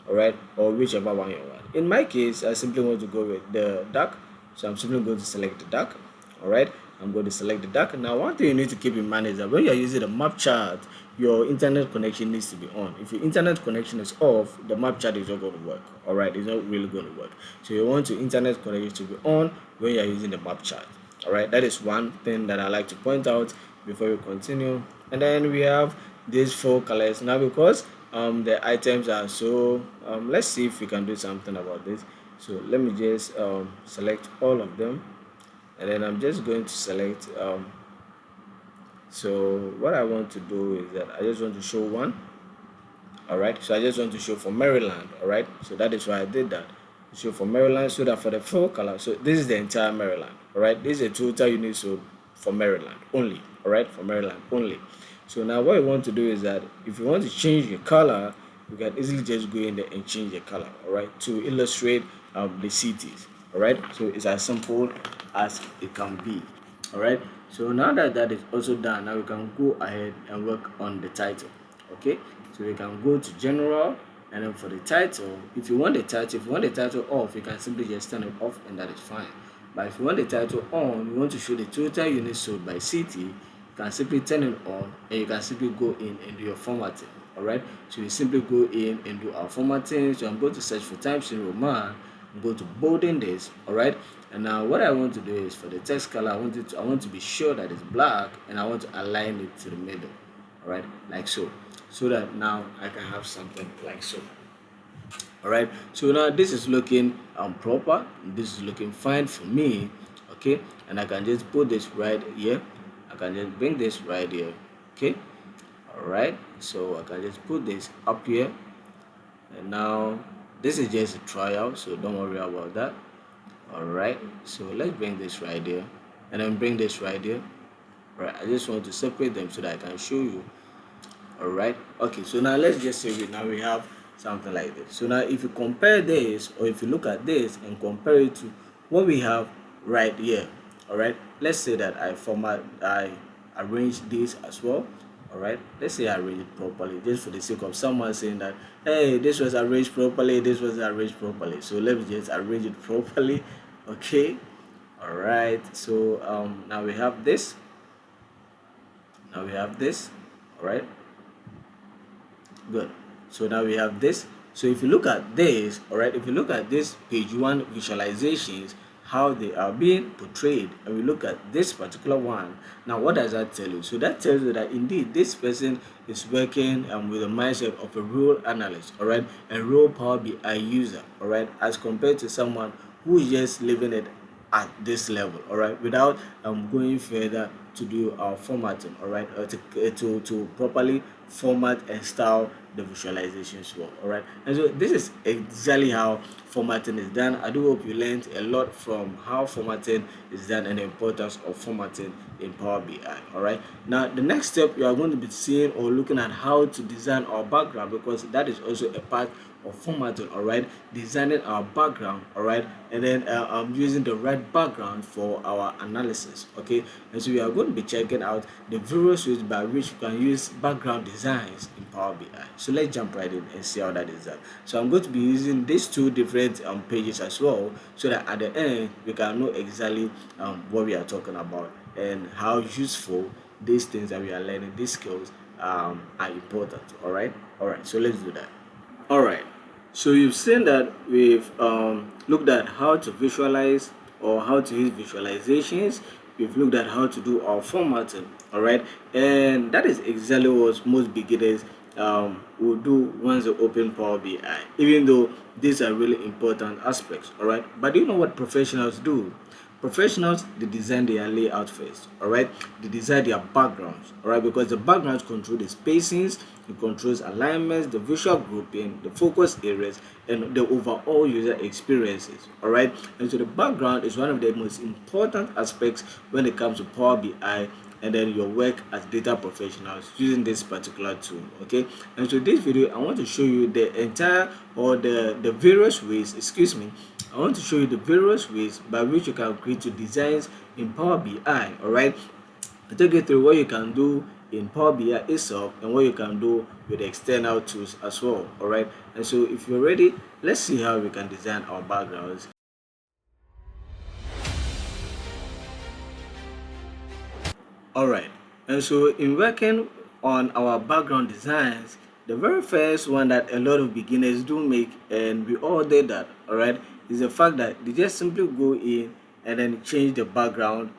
All right, or whichever one you want. In my case, I simply want to go with the dark, so I'm simply going to select the dark. All right, I'm going to select the dark. Now one thing you need to keep in mind is that when you're using the map chart, your internet connection needs to be on. If your internet connection is off, the map chart is not going to work. All right, it's not really going to work. So you want your internet connection to be on when you're using the map chart. All right, that is one thing that I like to point out before we continue. And then we have these four colors now, because the items are so let's see if we can do something about this. So let me just select all of them, and then I'm just going to select so what I want to do is that I just want to show one. All right, so I just want to show for Maryland. All right, so that is why I did that. Show for Maryland, so that for the full color, so this is the entire Maryland. All right, this is a total unit, so for Maryland only. All right, for Maryland only. So now what you want to do is that if you want to change your color, you can easily just go in there and change the color. All right, to illustrate the cities. All right, so it's as simple as it can be. All right, so now that that is also done, now we can go ahead and work on the title. Okay, so we can go to general, and then for the title, if you want the title off, you can simply just turn it off, and that is fine. But if you want the title on, you want to show the total units sold by city, you can simply turn it on, and you can simply go in and do your formatting. All right, so you simply go in and do our formatting. So I'm going to search for Times New Roman. I'm going to bolden this. All right, and now what I want to do is for the text color, I want to be sure that it's black, and I want to align it to the middle. All right, like so, so that now I can have something like so. All right, so now this is looking proper, this is looking fine for me. Okay, and I can just put this right here, I can just bring this right here. Okay, all right, so I can just put this up here, and now this is just a trial, so don't worry about that. All right, so let's bring this right here, and then bring this right here. All right, I just want to separate them so that I can show you. All right, okay, so now let's just say now we have something like this. So now if you compare this, or if you look at this and compare it to what we have right here, all right, let's say that I arrange this as well. All right, let's say I arrange it properly, just for the sake of someone saying that, hey, this was arranged properly, this was arranged properly. So let me just arrange it properly. Okay, all right, so now we have this, all right, good. So now we have this. So if you look at this, all right, if you look at this page one visualizations, how they are being portrayed, and we look at this particular one, now what does that tell you? So that tells you that indeed this person is working with the mindset of a role analyst, all right, a role Power BI user, all right, as compared to someone who is just living it at this level, all right, without going further to do our formatting, all right, to properly format and style the visualization as well. All right, and so this is exactly how formatting is done. I do hope you learned a lot from how formatting is done and the importance of formatting in Power BI. All right, now the next step you are going to be seeing or looking at how to design our background, because that is also a part of formatting. All right, designing our background. All right, and then using the right background for our analysis. Okay, and so we are going to be checking out the various ways by which you can use background designs in Power BI. So let's jump right in and see how that is done. So I'm going to be using these two different pages as well, so that at the end we can know exactly what we are talking about and how useful these things that we are learning, these skills, are important. All right. So let's do that. All right. So you've seen that we've looked at how to visualize or how to use visualizations. We've looked at how to do our formatting. All right, and that is exactly what most beginners will do once they open Power BI. Even though these are really important aspects. All right, but do you know what professionals do? Professionals, they design their layout first. All right, they design their backgrounds. All right, because the backgrounds control the spacings, it controls alignments, the visual grouping, the focus areas, and the overall user experiences. All right, and so the background is one of the most important aspects when it comes to Power BI and then your work as data professionals using this particular tool. Okay, and so this video I want to show you the entire or the various ways, excuse me, I want to show you the various ways by which you can create your designs in Power BI. All right, I'll take you through what you can do in Power BI itself and what you can do with the external tools as well. All right, and so if you're ready, let's see how we can design our backgrounds. Alright, and so in working on our background designs, the very first one that a lot of beginners do make, and we all did that, alright, is the fact that they just simply go in and then change the background,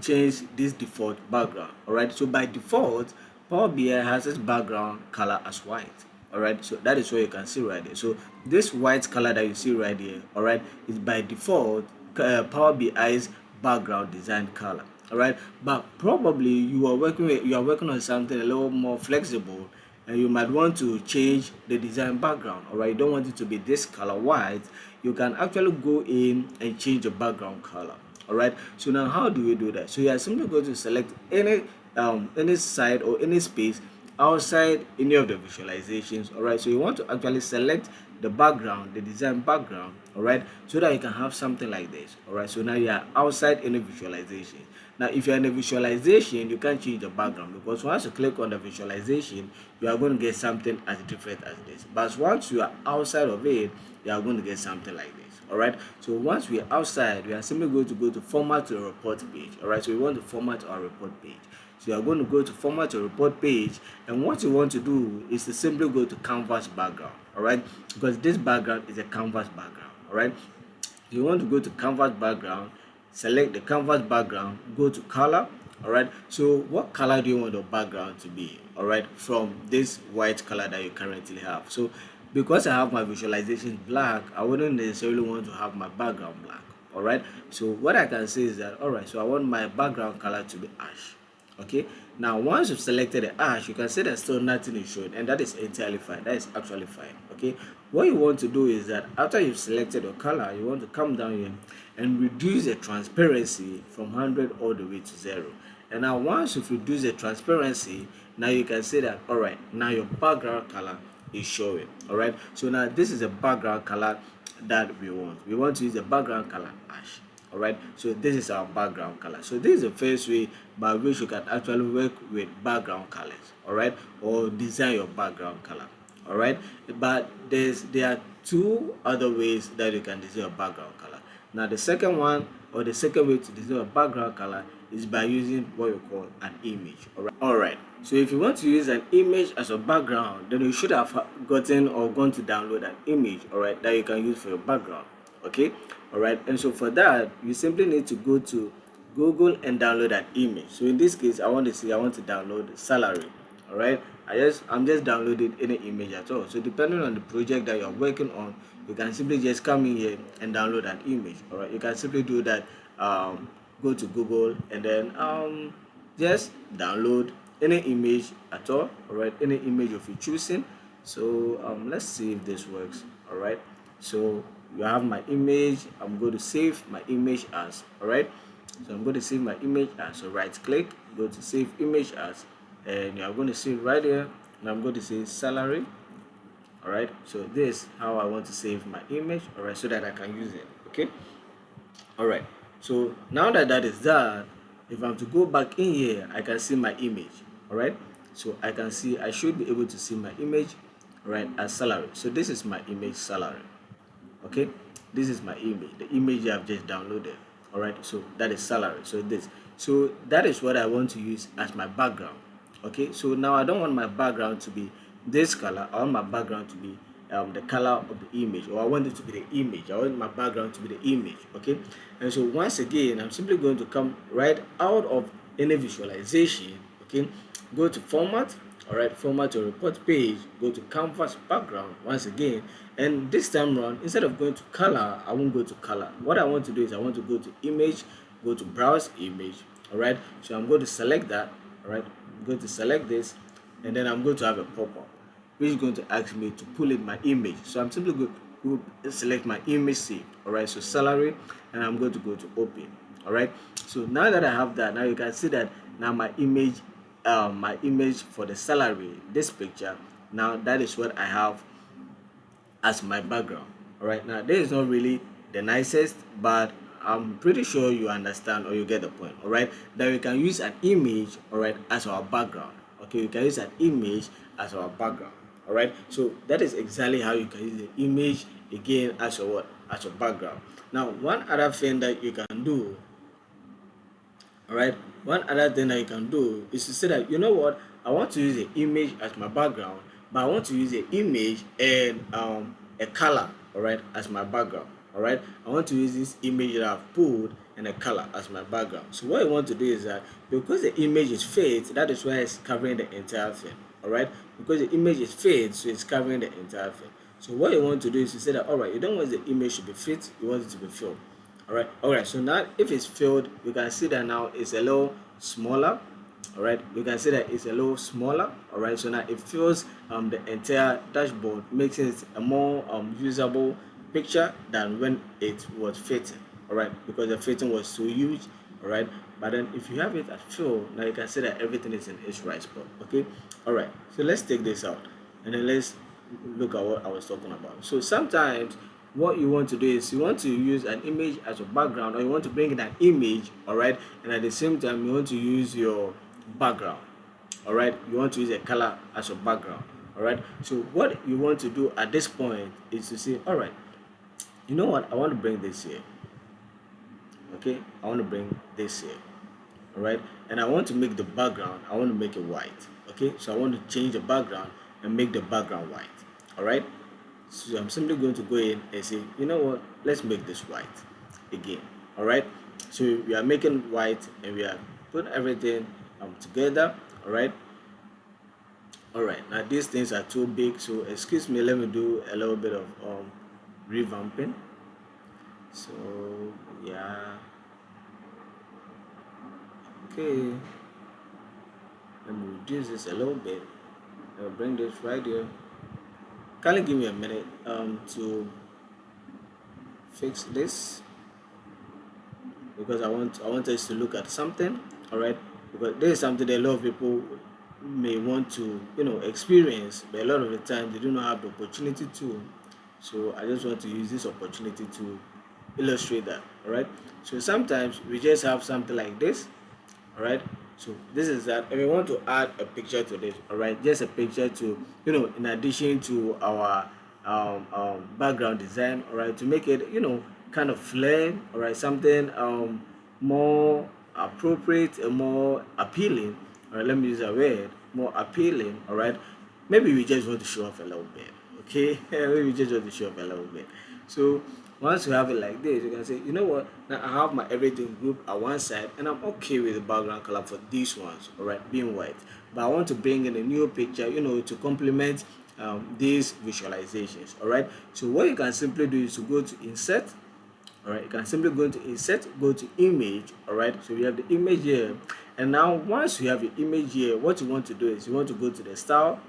change this default background, alright. So by default, Power BI has its background color as white. Alright, so that is what you can see right there. So this white color that you see right here, alright, is by default Power BI's background design color. Alright, but probably you are working on something a little more flexible, and you might want to change the design background. Alright, you don't want it to be this color white. You can actually go in and change the background color. Alright, so now how do we do that? So you are simply going to select any side or any space outside any of the visualizations. All right, so you want to actually select the background, the design background, all right, so that you can have something like this. All right, so now you are outside any visualization. Now if you're in a visualization, you can't change the background, because once you click on the visualization, you are going to get something as different as this. But once you are outside of it, you are going to get something like this. All right, so once we are outside, we are simply going to go to format to report page. All right, so we want to format our report page. So you are going to go to format your report page, and what you want to do is to simply go to canvas background. All right, because this background is a canvas background. All right, you want to go to canvas background, select the canvas background, go to color. All right, so what color do you want the background to be? All right, from this white color that you currently have. So because I have my visualization black, I wouldn't necessarily want to have my background black. All right, so what I can say is that, all right, so I want my background color to be ash. Okay, now once you've selected the ash, you can see that still nothing is showing, and that is entirely fine. That is actually fine. Okay, what you want to do is that after you've selected your color, you want to come down here and reduce the transparency from 100 all the way to 0. And now once you've reduced the transparency, now you can see that, all right, now your background color is showing. All right, so now this is a background color that we want to use the background color ash. All right, so this is our background color. So this is the first way by which you can actually work with background colors. All right, or design your background color. All right, but there are two other ways that you can design your background color. Now the second one, or the second way to design a background color, is by using what you call an image. All right, so if you want to use an image as a background, then you should have gotten or gone to download an image, all right, that you can use for your background. Okay, all right, and so for that you simply need to go to Google and download that image. So in this case, I want to download salary. All right, I'm just downloading any image at all. So depending on the project that you're working on, you can simply just come in here and download that image. All right, you can simply do that. Go to Google and then just download any image at all. All right, any image of you choosing. So let's see if this works. All right, so you have my image. I'm going to save my image as. All right, so I'm going to save my image as. So right click, go to save image as, and you are going to see right here, and I'm going to say salary. All right, so this how I want to save my image. All right, so that I can use it. Okay. All right, so now that that is done, if I'm to go back in here, I can see my image. All right, so I should be able to see my image, right, as salary. So this is my image salary. Okay, this is my image, the image I've just downloaded. All right, so that is salary. So that is what I want to use as my background. Okay, so now I don't want my background to be this color. I want my background to be the color of the image, or I want it to be the image. I want my background to be the image. Okay, and so once again, I'm simply going to come right out of any visualization. Okay, go to format. All right, format your report page, go to canvas background once again, and this time around, instead of going to color, I won't go to color. What I want to do is I want to go to image, go to browse image. All right, so I'm going to select that. All right, I'm going to select this, and then I'm going to have a pop-up which is going to ask me to pull in my image. So I'm simply going to select my image saved. All right, so salary, and I'm going to go to open. All right, so now that I have that, now you can see that now my image for the salary, this picture, now that is what I have as my background. All right, now this is not really the nicest, but I'm pretty sure you understand or you get the point. All right, that we can use an image, all right, as our background. Okay, you can use an image as our background. All right, so that is exactly how you can use the image again as your what, as your background. Now one other thing that you can do, all right, one other thing that you can do is to say that, you know what, I want to use the image as my background, but I want to use the image and a color, all right, as my background. All right, I want to use this image that I've pulled and a color as my background. So what I want to do is that, because the image is fade, that is why it's covering the entire thing. All right, because the image is fade, so it's covering the entire thing. So what you want to do is to say that, all right, you don't want the image to be fit, you want it to be filled. All right, so now if it's filled, you can see that now it's a little smaller. All right, you can see that it's a little smaller. All right, so now it fills the entire dashboard, makes it a more usable picture than when it was fitting. All right, because the fitting was so huge. All right, but then if you have it at fill, now you can see that everything is in its right spot. Okay, all right, so let's take this out, and then let's look at what I was talking about. So sometimes what you want to do is you want to use an image as your background, or you want to bring in an image, all right, and at the same time you want to use your background. All right, you want to use a color as your background. All right, so what you want to do at this point is to say, all right, you know what, I want to bring this here. Okay, I want to bring this here. All right, and I want to make the background, I want to make it white. Okay, so I want to change the background and make the background white. All right, so I'm simply going to go in and say, you know what, let's make this white again. All right, so we are making white and we are putting everything together. All right, now these things are too big, so excuse me, let me do a little bit of revamping. So yeah, okay, let me reduce this a little bit. I'll bring this right here. Kindly give me a minute to fix this, because I want us to look at something. All right, because this is something that a lot of people may want to experience, but a lot of the time they do not have the opportunity to. So I just want to use this opportunity to illustrate that. All right, so sometimes we just have something like this. All right, so this is that, and we want to add a picture to this. All right, just a picture to in addition to our background design. All right, to make it kind of flair. All right, something more appropriate and more appealing. All right, let me use a word, more appealing. All right, maybe we just want to show off a little bit. Okay, maybe we just want to show off a little bit. So once you have it like this, you can say, you know what, now I have my everything group at one side, and I'm okay with the background color for these ones, all right, being white. But I want to bring in a new picture, to complement these visualizations. All right, so what you can simply do is to go to insert. All right, you can simply go to insert, go to image. All right, so you have the image here, and now once you have your image here, what you want to do is you want to go to the style,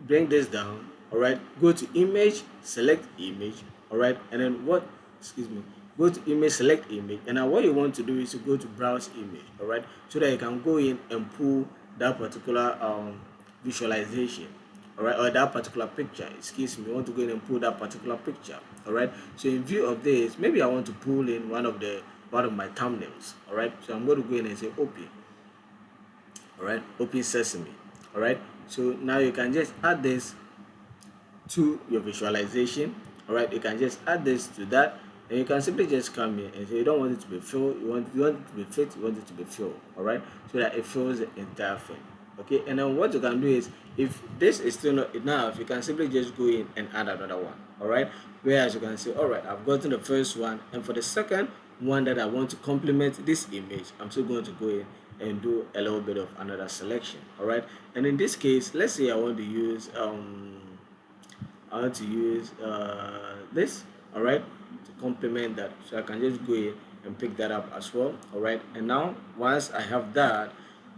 bring this down. All right, go to image, select image. All right, and then what, excuse me, go to image, select image, and now what you want to do is to go to browse image. All right, so that you can go in and pull that particular visualization, all right, or that particular picture, excuse me. You want to go in and pull that particular picture. All right, so in view of this, maybe I want to pull in one of my thumbnails. All right, so I'm going to go in and say open. All right, open sesame. All right, so now you can just add this to your visualization. All right, you can just add this to that, and you can simply just come here and say you don't want it to be filled, you want it to be fit, you want it to be filled. All right, so that it fills the entire thing. Okay, and then what you can do is, if this is still not enough, you can simply just go in and add another one. All right, whereas you can say, all right, I've gotten the first one, and for the second one that I want to complement this image, I'm still going to go in and do a little bit of another selection. All right, and in this case, let's say I want to use this, all right, to complement that. So I can just go in and pick that up as well. All right, and now once I have that,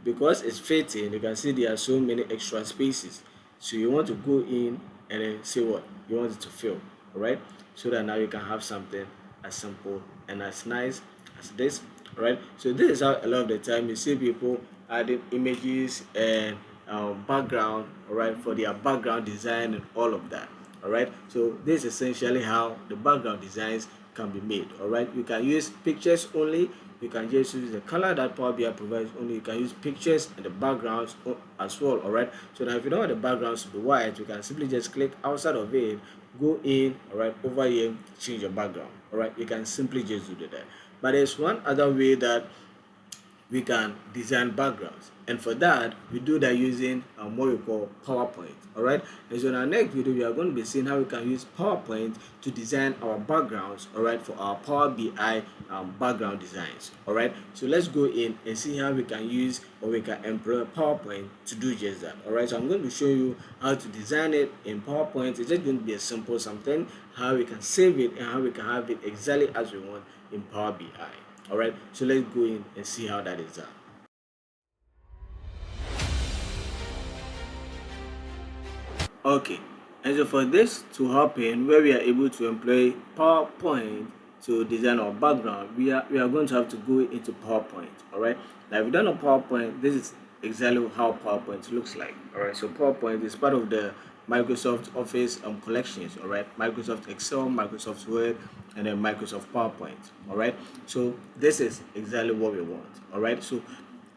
because it's fitting, you can see there are so many extra spaces. So you want to go in and then say what you want it to fill. All right, so that now you can have something as simple and as nice as this. All right, so this is how a lot of the time you see people adding images and background, all right, for their background design and all of that. All right, so this is essentially how the background designs can be made. All right, you can use pictures only, you can just use the color that Power BI provides only, you can use pictures and the backgrounds as well. All right, so now if you don't want the backgrounds to be white, you can simply just click outside of it, go in, all right, over here, change your background. All right, you can simply just do that. But there's one other way that we can design backgrounds, and for that we do that using what we call PowerPoint. All right, and so in our next video we are going to be seeing how we can use PowerPoint to design our backgrounds, all right, for our Power BI background designs. All right, so let's go in and see how we can use or we can employ PowerPoint to do just that. All right, so I'm going to show you how to design it in PowerPoint. It's just going to be a simple something, how we can save it and how we can have it exactly as we want in Power BI. All right, so let's go in and see how that is done. Okay, and so for this to happen, where we are able to employ PowerPoint to design our background, we are going to have to go into PowerPoint. All right, now if we don't know PowerPoint, this is exactly how PowerPoint looks like. All right, so PowerPoint is part of the Microsoft Office collections. All right, Microsoft Excel, Microsoft Word, and then Microsoft PowerPoint. All right, so this is exactly what we want. All right, so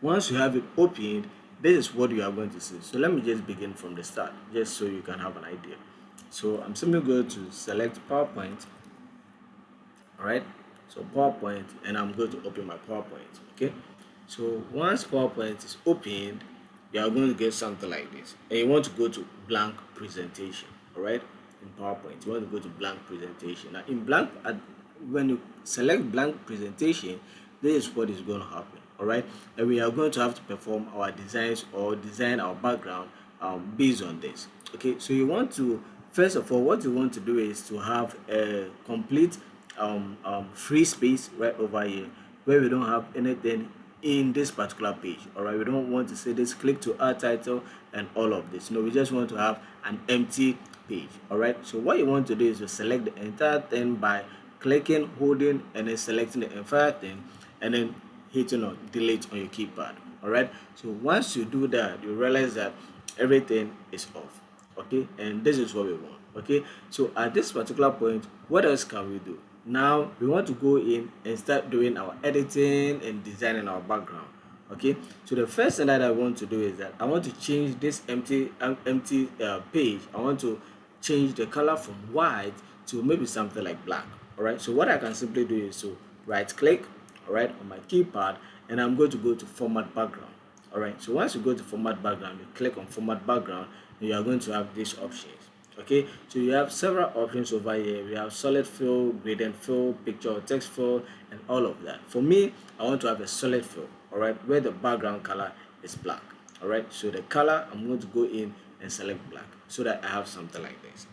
once you have it opened, this is what you are going to see. So let me just begin from the start, just so you can have an idea. So I'm simply going to select PowerPoint. All right, so PowerPoint, and I'm going to open my PowerPoint. Okay, so once PowerPoint is opened, you are going to get something like this, and you want to go to blank presentation. All right, in PowerPoint you want to go to blank presentation. Now in blank, when you select blank presentation, this is what is going to happen. All right, and we are going to have to perform our designs or design our background based on this. Okay, so you want to, first of all, what you want to do is to have a complete free space right over here, where we don't have anything in this particular page. All right, we don't want to say this click to add title and all of this. No, we just want to have an empty page. All right, so what you want to do is to select the entire thing by clicking, holding, and then selecting the entire thing, and then hitting on delete on your keypad. All right, so once you do that, you realize that everything is off. Okay, and this is what we want. Okay, so at this particular point, what else can we do? Now we want to go in and start doing our editing and designing our background. Okay, so the first thing that I want to do is that I want to change this empty page. I want to change the color from white to maybe something like black. All right, so what I can simply do is to right click, all right, on my keypad, and I'm going to go to format background. All right, so once you go to format background, you click on format background, and you are going to have these options. Okay, so you have several options over here. We have solid fill, gradient fill, picture or text fill, and all of that. For me, I want to have a solid fill, all right, where the background color is black. All right, so the color, I'm going to go in and select black so that I have something like this.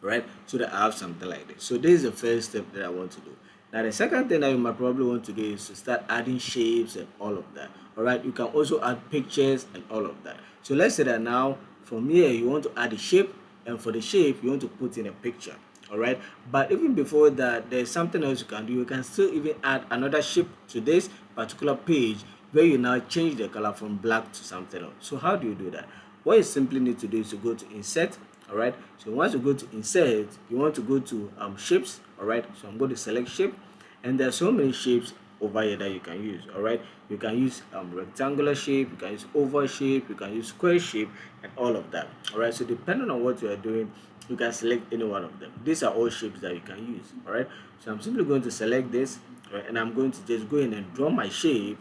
Right, so that I have something like this. So this is the first step that I want to do. Now the second thing that you might probably want to do is to start adding shapes and all of that. All right, you can also add pictures and all of that. So let's say that now from here you want to add a shape, and for the shape you want to put in a picture. All right, but even before that, there's something else you can do. You can still even add another shape to this particular page, where you now change the color from black to something else. So how do you do that? What you simply need to do is to go to insert. All right, so once you go to insert, you want to go to shapes. All right, so I'm going to select shape, and there's so many shapes over here that you can use. All right, you can use rectangular shape, you can use oval shape, you can use square shape, and all of that. All right, so depending on what you are doing, you can select any one of them. These are all shapes that you can use. All right, so I'm simply going to select this, right, and I'm going to just go in and draw my shape.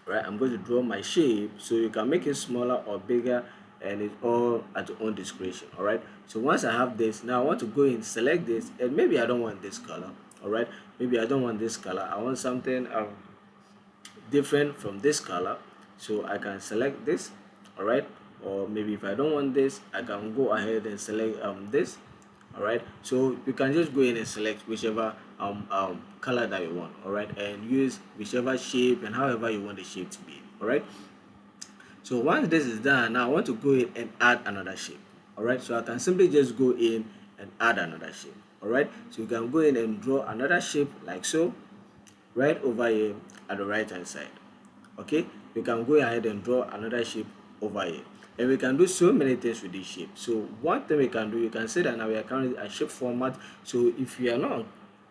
Right, I'm going to draw my shape, so you can make it smaller or bigger, and it's all at your own discretion. All right, so once I have this, now I want to go in, select this, and maybe I don't want this color. All right, maybe I don't want this color, I want something different from this color, so I can select this. All right, or maybe if I don't want this, I can go ahead and select this. All right, so you can just go in and select whichever color that you want. All right, and use whichever shape and however you want the shape to be. All right, so once this is done, now I want to go in and add another shape. All right, so I can simply just go in and add another shape. All right, so you can go in and draw another shape like so, right over here at the right hand side. Okay, we can go ahead and draw another shape over here, and we can do so many things with this shape. So one thing we can do, you can say that now we are currently at shape format. So if you are not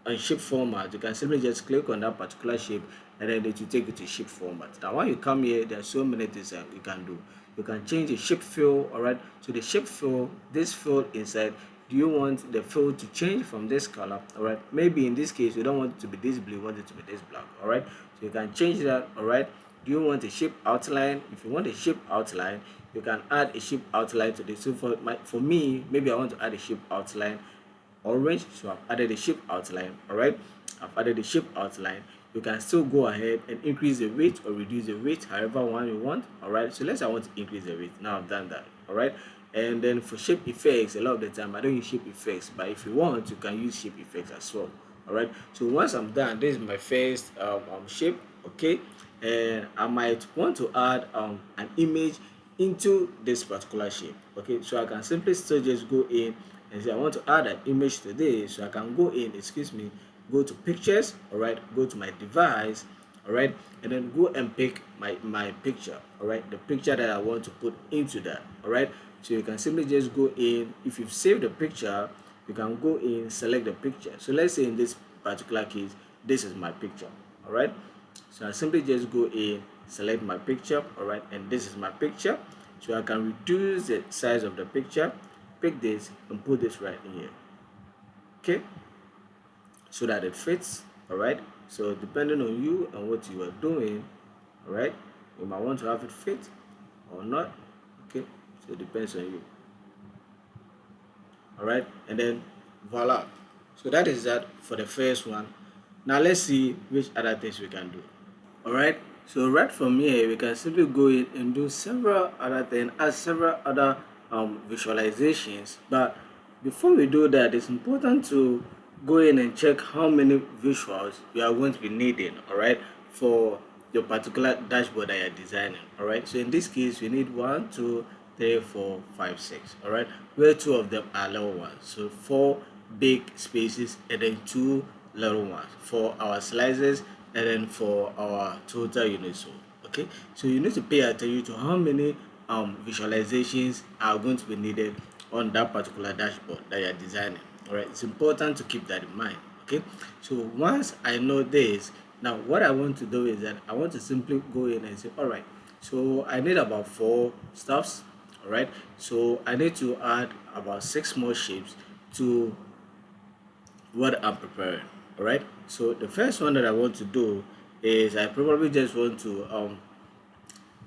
on shape format, you can simply just click on that particular shape, and then it will take you to shape format. Now when you come here, there are so many things that you can do. You can change the shape fill. All right, so the shape fill, this fill inside, do you want the fill to change from this color? All right, maybe in this case you don't want it to be this blue, you want it to be this black. All right, so you can change that. All right, do you want a shape outline? If you want a shape outline, you can add a shape outline to this. So for me, maybe I want to add a shape outline orange, so I've added a shape outline. All right, I've added a shape outline. You can still go ahead and increase the weight or reduce the weight, however one you want. All right, so let's say I want to increase the weight. Now I've done that. All right, and then for shape effects, a lot of the time I don't use shape effects, but if you want, you can use shape effects as well. All right, so once I'm done, this is my first shape. Okay, and I might want to add an image into this particular shape. Okay, so I can simply still just go in and say I want to add an image to this. So I can go in, excuse me, go to pictures. All right, go to my device. All right, and then go and pick my picture. All right, the picture that I want to put into that. All right, so you can simply just go in. If you've saved the picture, you can go in, select the picture. So let's say in this particular case, this is my picture. All right, so I simply just go in, select my picture. All right, and this is my picture. So I can reduce the size of the picture, pick this and put this right in here. Okay, so that it fits. All right, so depending on you and what you are doing, all right, you might want to have it fit or not. Okay, so it depends on you. All right, and then voila, so that is that for the first one. Now let's see which other things we can do. All right, so right from here we can simply go in and do several other things, add several other visualizations. But before we do that, it's important to go in and check how many visuals you are going to be needing. All right, for your particular dashboard that you're designing. All right, so in this case we need 1, 2, 3, 4, 5, 6. All right, where 2 of them are level ones, so 4 big spaces and then 2 little ones for our slices, and then for our total unit. So okay, so you need to pay attention to how many visualizations are going to be needed on that particular dashboard that you're designing. All right, it's important to keep that in mind. Okay, so once I know this, now what I want to do is that I want to simply go in and say, all right, so I need about 4 stuffs. All right, so I need to add about 6 more shapes to what I'm preparing. All right, so the first one that I want to do is I probably just want to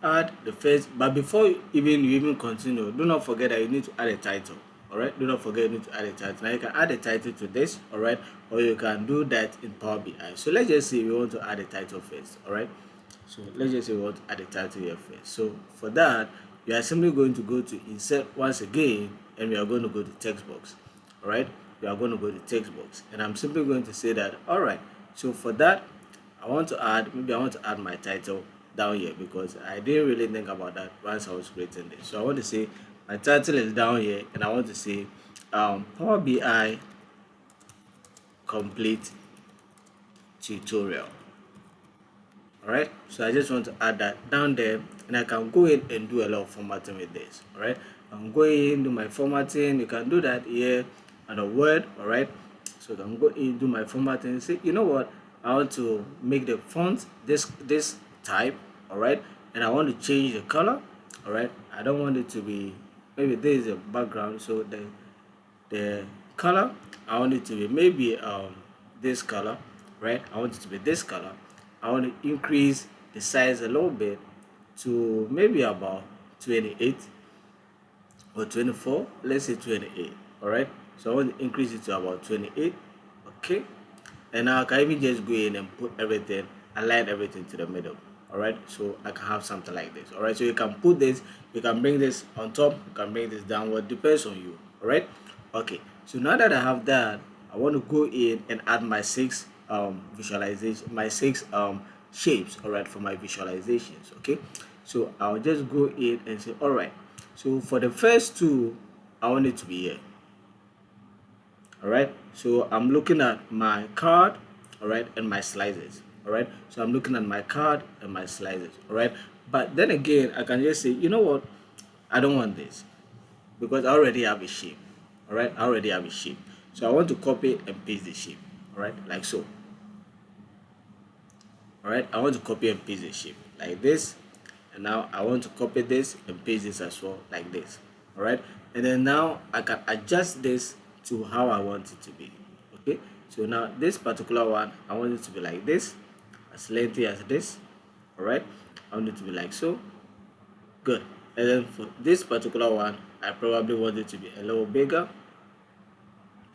add the first, but before you even continue, do not forget that you need to add a title. All right, do not forget you need to add a title. Now you can add a title to this. All right, or you can do that in Power BI. So let's just say we want to add a title first. All right, so let's just say we want to add a title here first. So for that, we are simply going to go to insert once again, and we are going to go to text box. All right, we are going to go to text box, and I'm simply going to say that, all right, so for that I want to add, maybe I want to add my title down here because I didn't really think about that once I was creating this. So I want to say my title is down here, and I want to say Power BI complete tutorial. All right, so I just want to add that down there, and I can go in and do a lot of formatting with this. All right, I'm going in, do my formatting. You can do that here on a Word. All right, so I can go in, do my formatting, and say, you know what, I want to make the font this type. All right, and I want to change the color. All right, I don't want it to be, maybe there is a background, so the color, I want it to be maybe this color, right? I want it to be this color. I want to increase the size a little bit to maybe about 28 or 24. Let's say 28. All right, so I want to increase it to about 28. Okay, and now I can even just go in and put everything, align everything to the middle. All right, so I can have something like this. All right, so you can put this, you can bring this on top, you can bring this downward, depends on you. All right, okay, so now that I have that, I want to go in and add my six visualization, my six shapes. All right, for my visualizations. Okay, so I'll just go in and say, all right, so for the first two, I want it to be here. All right, so I'm looking at my card, all right, and my slices. All right, so I'm looking at my card and my slices. All right, but then again, I can just say, you know what, I don't want this because I already have a shape. All right, I already have a shape, so I want to copy and paste the shape. All right, like so. All right, I want to copy and paste the shape like this, and now I want to copy this and paste this as well like this. All right, and then now I can adjust this to how I want it to be. Okay, so now this particular one, I want it to be like this, as lengthy as this. All right, I want it to be like so. Good. And then for this particular one, I probably want it to be a little bigger.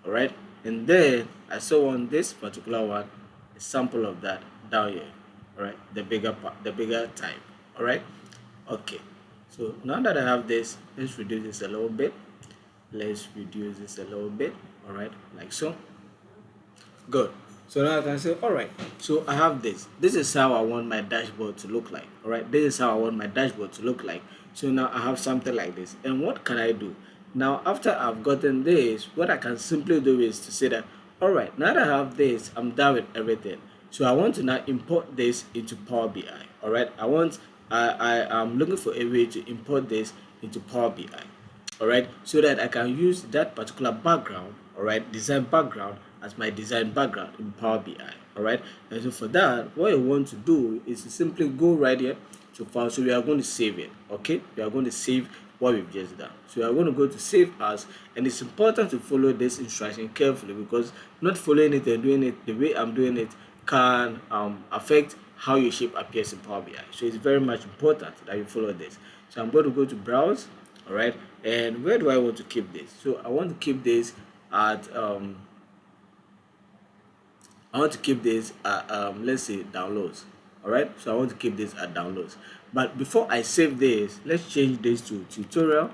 All right, and then I saw on this particular one a sample of that down here. All right, the bigger part, the bigger type. All right, okay, so now that I have this, let's reduce this a little bit. Let's reduce this a little bit. All right, like so. Good. So now I can say, all right, so I have this is how I want my dashboard to look like. All right, this is how I want my dashboard to look like. So now I have something like this, and what can I do now? After I've gotten this, what I can simply do is to say that, all right, now that I have this, I'm done with everything. So I want to now import this into Power BI. All right, I am looking for a way to import this into Power BI. All right, so that I can use that particular background, all right, design background, as my design background in Power BI. All right, and so for that, what you want to do is to simply go right here to file. So we are going to save it. Okay, we are going to save what we've just done. So we are going to go to save as, and it's important to follow this instruction carefully, because not following it and doing it the way I'm doing it can affect how your shape appears in Power BI. So it's very much important that you follow this. So I'm going to go to browse. All right, and where do I want to keep this? So I want to keep this at let's say downloads. All right, so I want to keep this at downloads, but before I save this, let's change this to tutorial.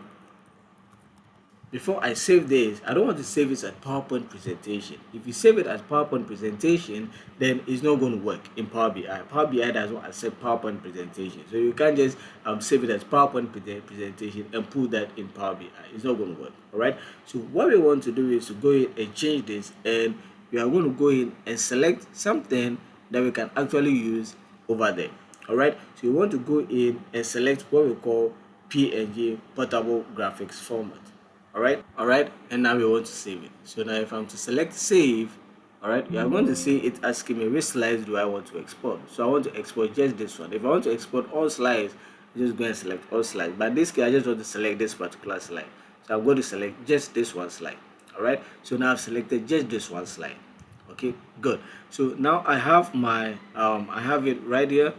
Before I save this, I don't want to save it as PowerPoint presentation. If you save it as PowerPoint presentation, then it's not going to work in Power BI. Power BI does not accept PowerPoint presentation. So you can't just save it as PowerPoint presentation and put that in Power BI. It's not going to work. All right. So what we want to do is to go in and change this, and we are going to go in and select something that we can actually use over there. All right. So you want to go in and select what we call PNG, portable graphics format. All right, and now we want to save it. So now if I'm to select save, all right, you are going to see it asking me which slides do I want to export. So I want to export just this one. If I want to export all slides, I'm just go and select all slides, but this case I just want to select this particular slide. So I'm going to select just this one slide. All right, so now I've selected just this one slide. Okay, good. So now I have my I have it right here.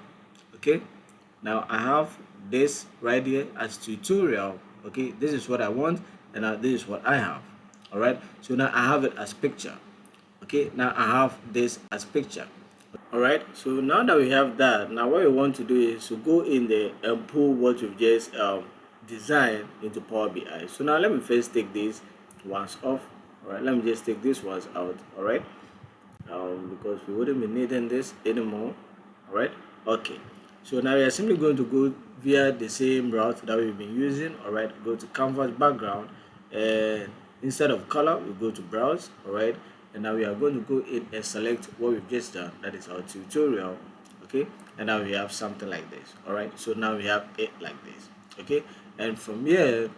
Okay, now I have this right here as tutorial. Okay, this is what I want, and now this is what I have. All right, so now I have it as picture. Okay, now I have this as picture. All right, so now that we have that, now what we want to do is to go in there and pull what we've just designed into Power BI. So now let me first take these ones off. All right, let me just take these ones out. All right, because we wouldn't be needing this anymore. All right, okay. So now we are simply going to go via the same route that we've been using. All right, go to canvas background, and instead of color we go to browse. All right, and now we are going to go in and select what we've just done, that is our tutorial. Okay, and now we have something like this. All right, so now we have it like this. Okay, and from here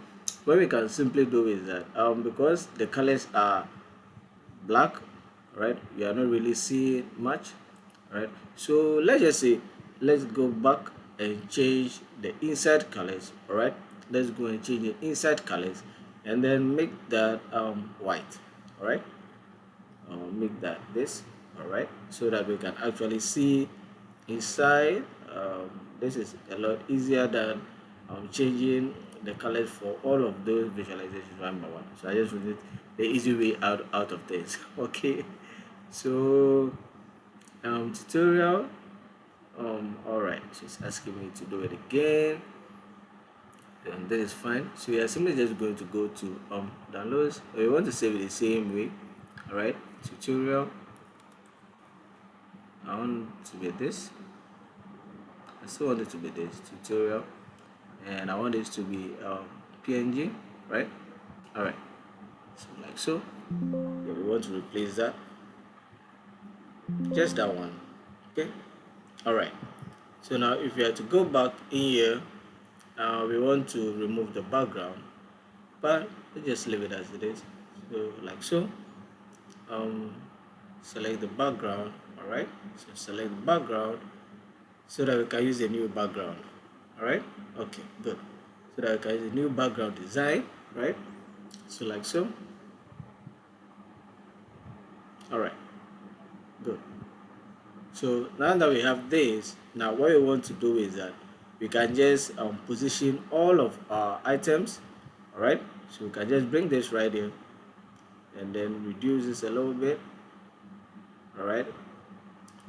what we can simply do is that because the colors are black, right, we are not really seeing much, right? So let's just say, let's go back and change the inside colors. All right, let's go and change the inside colors and then make that white. All right, make that this. All right, so that we can actually see inside. This is a lot easier than changing the colors for all of those visualizations one by one. So I just wanted the easy way out of this. Okay, so tutorial. All right, she's asking me to do it again, and that is fine. So we are simply just going to go to downloads. We want to save it the same way. All right, tutorial. I want to be this. I still want it to be this tutorial, and I want this to be PNG, right? All right, so like so. Yeah, we want to replace that, just that one. Okay. All right. So now if we are to go back in here, we want to remove the background, but let's just leave it as it is. So like so. Select the background. All right. So select the background so that we can use a new background. All right. Okay. Good. So that we can use a new background design. Right. So like so. All right. Good. So now that we have this, now what we want to do is that we can just position all of our items. All right, so we can just bring this right here and then reduce this a little bit. All right,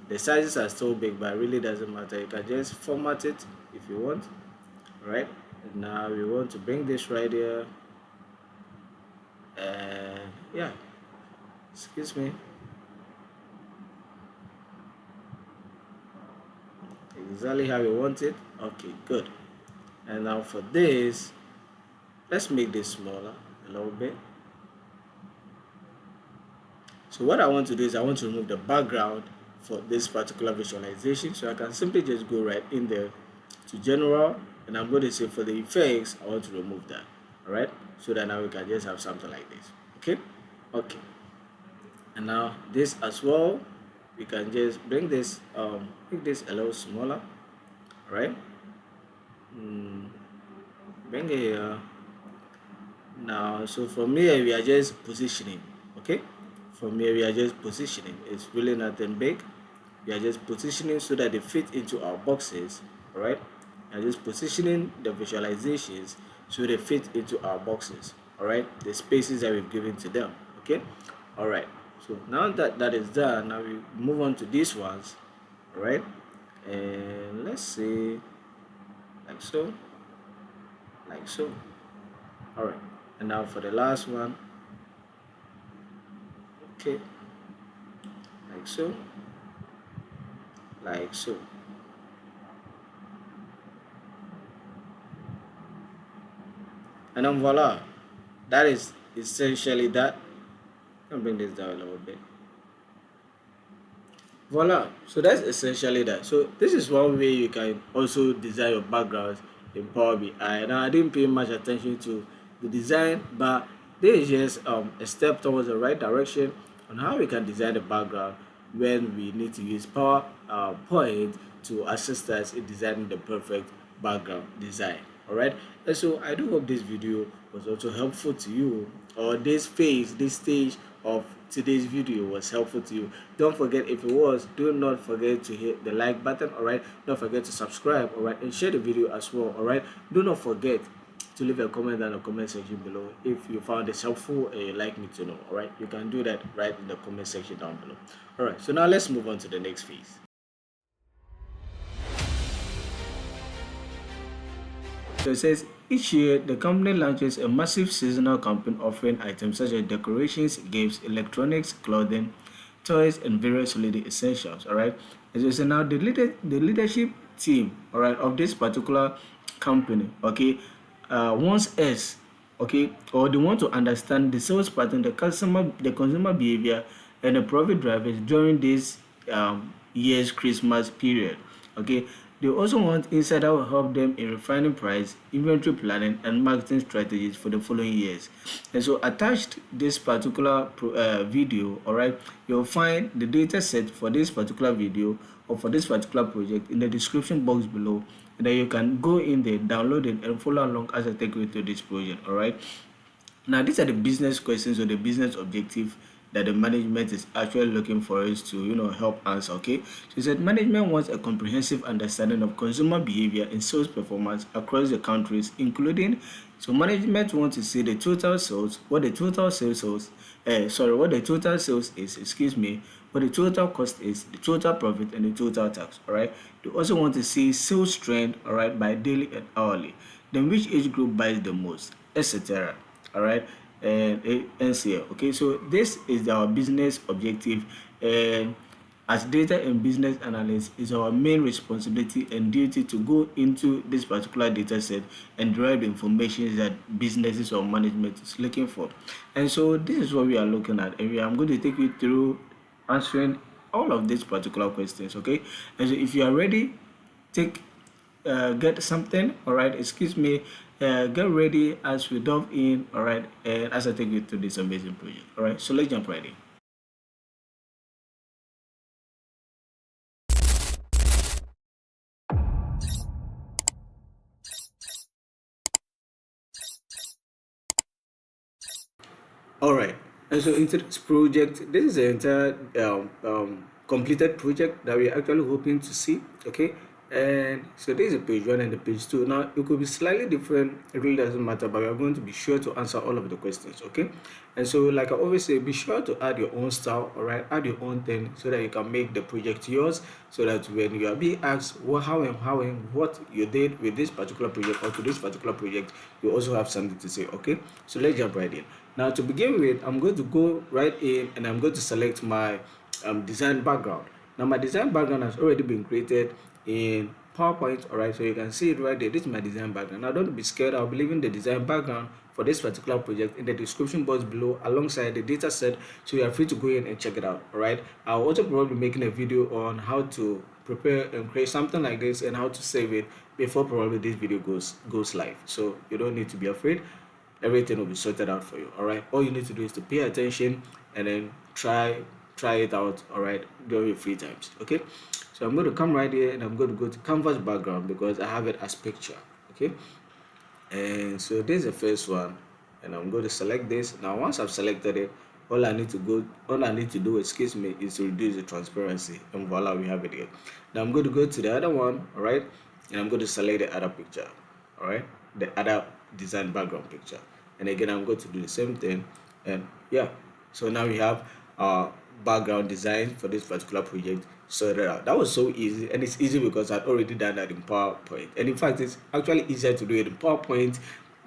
the sizes are still big, but it really doesn't matter. You can just format it if you want. All right, and now we want to bring this right here, and yeah, excuse me, exactly how we want it. Okay, good. And now for this, let's make this smaller a little bit. So what I want to do is I want to remove the background for this particular visualization. So I can simply just go right in there to general, and I'm going to say for the effects I want to remove that. All right, so that now we can just have something like this. Okay. Okay, and now this as well, we can just bring this make this a little smaller. All right, bring it here. Now so from here we are just positioning. Okay, from here we are just positioning. It's really nothing big. We are just positioning so that they fit into our boxes. All right, we are just positioning the visualizations so they fit into our boxes. All right, the spaces that we've given to them. Okay. All right, so now that that is done, now we move on to these ones. All right, and let's say like so, like so. All right, and now for the last one. Okay, like so, like so. And then voila, that is essentially that. I'll bring this down a little bit. Voila, so that's essentially that. So this is one way you can also design your backgrounds in Power BI. Now I didn't pay much attention to the design, but this is just a step towards the right direction on how we can design the background when we need to use Power Point to assist us in designing the perfect background design. All right, and so I do hope this video was also helpful to you, or this phase, this stage of today's video was helpful to you. Don't forget, if it was, do not forget to hit the like button. All right, don't forget to subscribe. All right, and share the video as well. All right, do not forget to leave a comment down in the comment section below if you found this helpful and you'd like me to know. All right, you can do that right in the comment section down below. All right, so now let's move on to the next phase. So it says, each year the company launches a massive seasonal campaign offering items such as decorations, games, electronics, clothing, toys, and various holiday essentials. All right. So now the leadership team, all right, of this particular company, okay, wants us, okay, or they want to understand the sales pattern, the consumer behavior, and the profit drivers during this year's Christmas period. Okay, they also want insight that will help them in refining price, inventory planning, and marketing strategies for the following years. And so, attached this particular video, all right, you'll find the data set for this particular video or for this particular project in the description box below, and then you can go in there, download it, and follow along as I take you through this project. All right. Now, these are the business questions or the business objective that the management is actually looking for us to, help answer. Okay, so it said management wants a comprehensive understanding of consumer behavior and sales performance across the countries, including. So management wants to see the total sales, what the total what the total sales is, excuse me, what the total cost is, the total profit, and the total tax. All right. They also want to see sales trend, all right, by daily and hourly. Then which age group buys the most, etc. All right, and NCL. Okay, so this is our business objective, and as data and business analysts, it's our main responsibility and duty to go into this particular data set and derive the information that businesses or management is looking for. And so this is what we are looking at, and I'm going to take you through answering all of these particular questions. Okay, and so if you are ready, take get something, all right, excuse me, get ready as we dive in, all right, and as I take you through this amazing project. All right, so let's jump right in. All right, and so into this project, this is the entire completed project that we're actually hoping to see. Okay, and so this is page one and the page two. Now it could be slightly different, it really doesn't matter, but we're going to be sure to answer all of the questions. Okay, and so like I always say, be sure to add your own style, all right, add your own thing so that you can make the project yours, so that when you are being asked what you did with this particular project or to this particular project, you also have something to say. Okay, so let's jump right in. Now to begin with, I'm going to go right in and I'm going to select my design background. Now my design background has already been created in PowerPoint, all right, so you can see it right there. This is my design background. Now don't be scared, I'll be leaving the design background for this particular project in the description box below alongside the data set, so you are free to go in and check it out. All right, I'll also probably be making a video on how to prepare and create something like this and how to save it before probably this video goes live, so you don't need to be afraid. Everything will be sorted out for you. All right, all you need to do is to pay attention and then try it out, all right, during your free times. Okay, so I'm going to come right here and I'm going to go to canvas background because I have it as picture. Okay, and so this is the first one, and I'm going to select this. Now once I've selected it, all I need to do, excuse me, is to reduce the transparency, and voila, we have it here. Now I'm going to go to the other one, all right, and I'm going to select the other picture, all right, the other design background picture, and again I'm going to do the same thing. And yeah, so now we have our background design for this particular project sorted out. That was so easy, and it's easy because I'd already done that in PowerPoint, and in fact it's actually easier to do it in PowerPoint,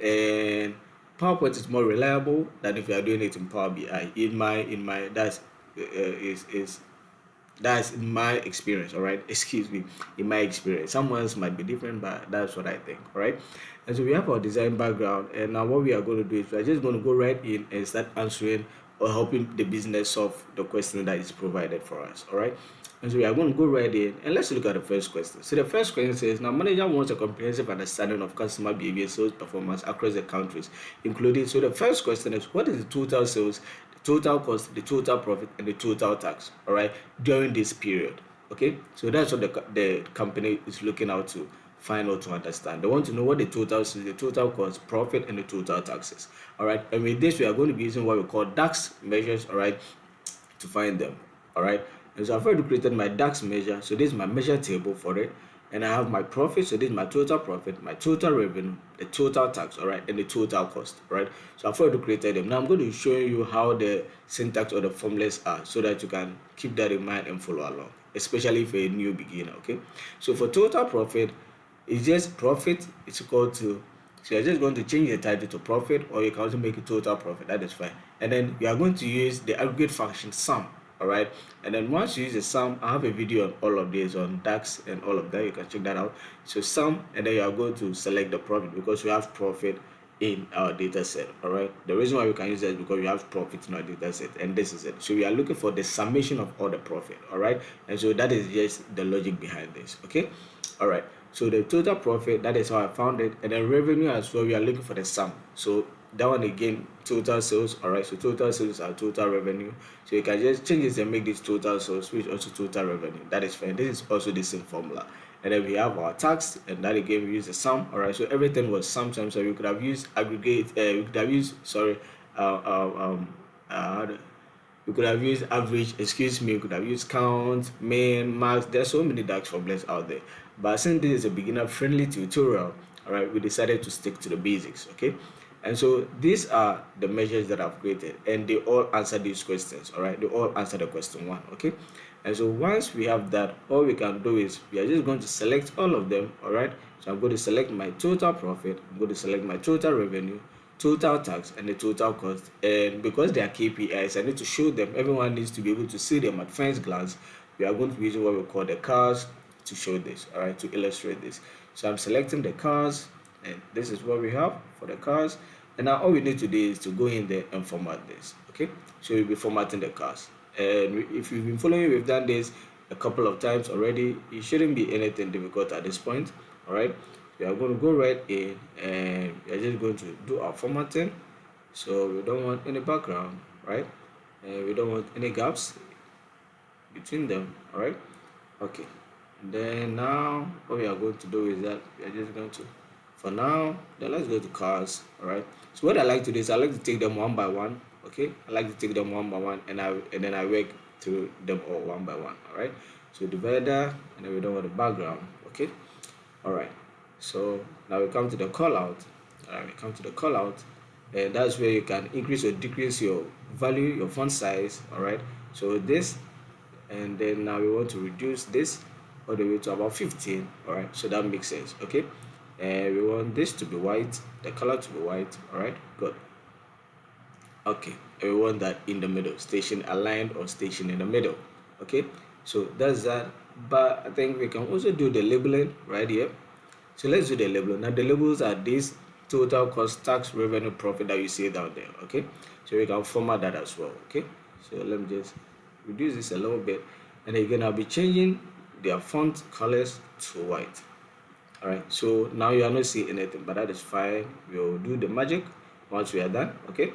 and PowerPoint is more reliable than if you are doing it in Power BI. In my that's in my experience. All right, excuse me, in my experience, someone's might be different, but that's what I think. All right, and so we have our design background, and now what we are going to do is we're just going to go right in and start answering or helping the business solve the question that is provided for us. All right, and so we are going to go right in and let's look at the first question. So the first question says, now manager wants a comprehensive understanding of customer behavior, sales performance across the countries, including. So the first question is, what is the total sales, total cost, the total profit, and the total tax, all right, during this period. Okay, so that's what the company is looking out to find out, to understand. They want to know what the total is, the total cost, profit, and the total taxes. All right, and with this we are going to be using what we call DAX measures, all right, to find them. All right, and so I've already created my DAX measure, so this is my measure table for it, and I have my profit, so this is my total profit, my total revenue, the total tax, all right, and the total cost. All right, so I've already created them. Now I'm going to show you how the syntax or the formulas are, so that you can keep that in mind and follow along, especially if you're a new beginner. Okay, so for total profit, it's just profit is equal to, so you're just going to change the title to profit, or you can also make it total profit, that is fine. And then we are going to use the aggregate function sum. All right, and then once you use the sum, I have a video on all of this on DAX and all of that. You can check that out. So sum, and then you are going to select the profit because we have profit in our data set. All right, the reason why we can use that is because we have profit in our data set, and this is it. So we are looking for the summation of all the profit. All right, and so that is just the logic behind this. Okay, all right, so the total profit, that is how I found it, and then revenue as well, we are looking for the sum. So that one again, total sales. All right, so total sales are total revenue, so you can just change this and make this total sales, which also total revenue. That is fine. This is also the same formula. And then we have our tax, and that again we use the sum. All right, so everything was sum, so we could have used aggregate, we could have used, sorry, uh, um, um, uh, we could have used average, excuse me, we could have used count, mean, max. There's so many DAX formulas out there. But since this is a beginner friendly tutorial, all right, we decided to stick to the basics, okay? And so these are the measures that I've created, and they all answer these questions, all right? They all answer the question one, okay? And so once we have that, all we can do is we are just going to select all of them, all right? So I'm going to select my total profit, I'm going to select my total revenue, total tax, and the total cost. And because they are KPIs, I need to show them. Everyone needs to be able to see them at first glance. We are going to be using what we call the cars to show this, all right, to illustrate this. So I'm selecting the cars, and this is what we have for the cars. And now all we need to do is to go in there and format this, okay? So we'll be formatting the cars. And if you've been following, we've done this a couple of times already. It shouldn't be anything difficult at this point, all right? We are going to go right in, and we are just going to do our formatting. So we don't want any background, right? And we don't want any gaps between them, all right? Okay, and then now what we are going to do is that we are just going to, for now, then let's go to cars, all right? So what I like to do is I like to take them one by one, okay? I like to take them one by one, and then I work through them all one by one, all right? So divider, and then we don't want the background, okay? All right, so now we come to the call out. All right, we come to the call out, and that's where you can increase or decrease your value, your font size. All right, so this, and then now we want to reduce this all the way to about 15. All right, so that makes sense. Okay, and we want this to be white, the color to be white. All right, good. Okay, and we want that in the middle, station aligned or station in the middle. Okay, so that's that. But I think we can also do the labeling right here. So let's do the label. Now the labels are this total cost, tax, revenue, profit that you see down there. Okay, so we can format that as well. Okay, so let me just reduce this a little bit, and again I'll be changing their font colors to white. All right, so now you are not seeing anything, but that is fine. We'll do the magic once we are done. Okay,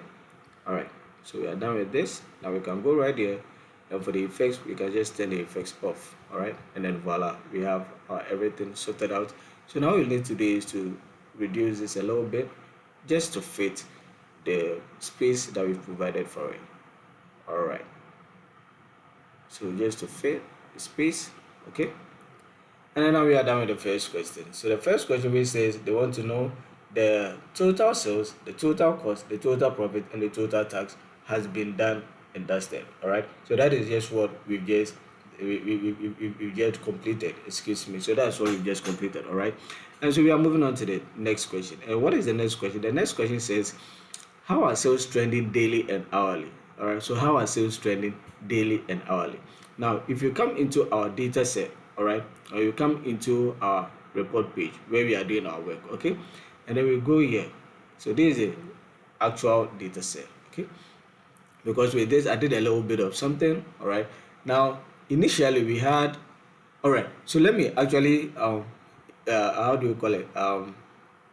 all right, so we are done with this. Now we can go right here, and for the effects we can just turn the effects off. All right, and then voila, we have everything sorted out. So now all you need to do is to reduce this a little bit just to fit the space that we've provided for it. All right, so just to fit the space, okay? And then now we are done with the first question. So the first question which says they want to know the total sales, the total cost, the total profit, and the total tax has been done and dusted. All right, so that is just what we've just we just completed, excuse me. So that's what we've just completed. All right, and so we are moving on to the next question. And what is the next question? The next question says, how are sales trending daily and hourly? All right, so how are sales trending daily and hourly? Now if you come into our data set, all right, or you come into our report page where we are doing our work, okay, and then we go here. So this is a actual data set, okay, because with this I did a little bit of something. All right, now initially we had, all right, so let me actually how do we call it,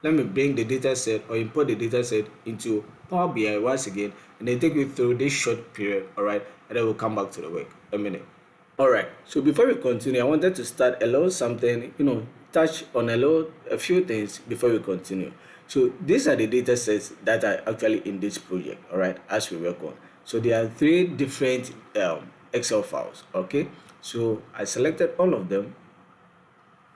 let me bring the data set or import the data set into Power BI once again, and then take you through this short period. All right, and then we'll come back to the work a minute. All right, so before we continue, I wanted to start a little something, touch on a few things before we continue. So these are the data sets that are actually in this project, all right, as we work on. So there are three different Excel files, okay? So I selected all of them.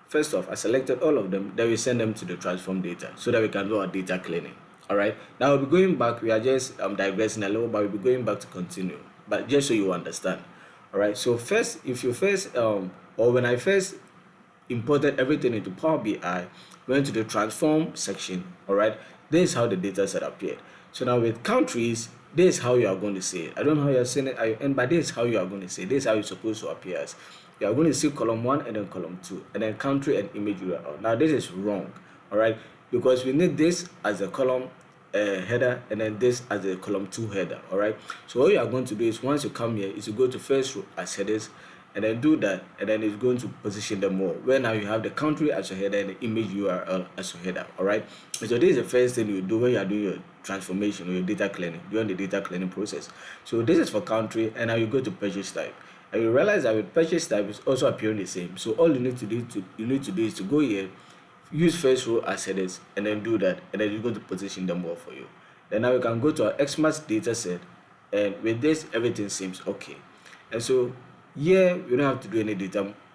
First off, I selected all of them, then we send them to the transform data so that we can do our data cleaning. All right, now we'll be going back. We are just digressing a little, but we'll be going back to continue, but just so you understand. All right, so first, if you first or when I first imported everything into Power BI, went to the transform section. All right, this is how the data set appeared. So now with countries, this is how you are going to see it. I don't know how you're saying it, and but this is how you are going to see it. This is how it's supposed to appear as. You are going to see column 1 and then column 2, and then country and image URL. Now this is wrong, all right, because we need this as a column header and then this as a column 2 header, all right. So what you are going to do is, once you come here, is to go to first row as headers, and then do that, and then it's going to position them more, where now you have the country as your header and the image URL as your header, all right. And so this is the first thing you do when you are doing your transformation or your data cleaning, during the data cleaning process. So this is for country, and now you go to purchase type, and you realize that with purchase type is also appearing the same. So all you need to do is to go here, use first row as headers, and then do that, and then you're going to position them more for you. Then now we can go to our Xmas data set, and with this everything seems okay. And so here we don't have to do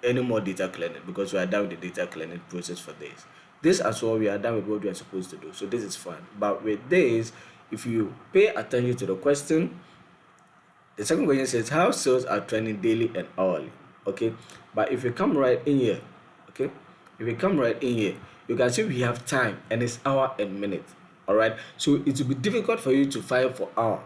any more data cleaning, because we are done with the data cleaning process for this as well. We are done with what we are supposed to do, so this is fine. But with this, if you pay attention to the question, the second question says how sales are trending daily and hourly. Okay, but if you come right in here, okay, if you come right in here, you can see we have time, and it's hour and minute. All right, so it will be difficult for you to find for hour.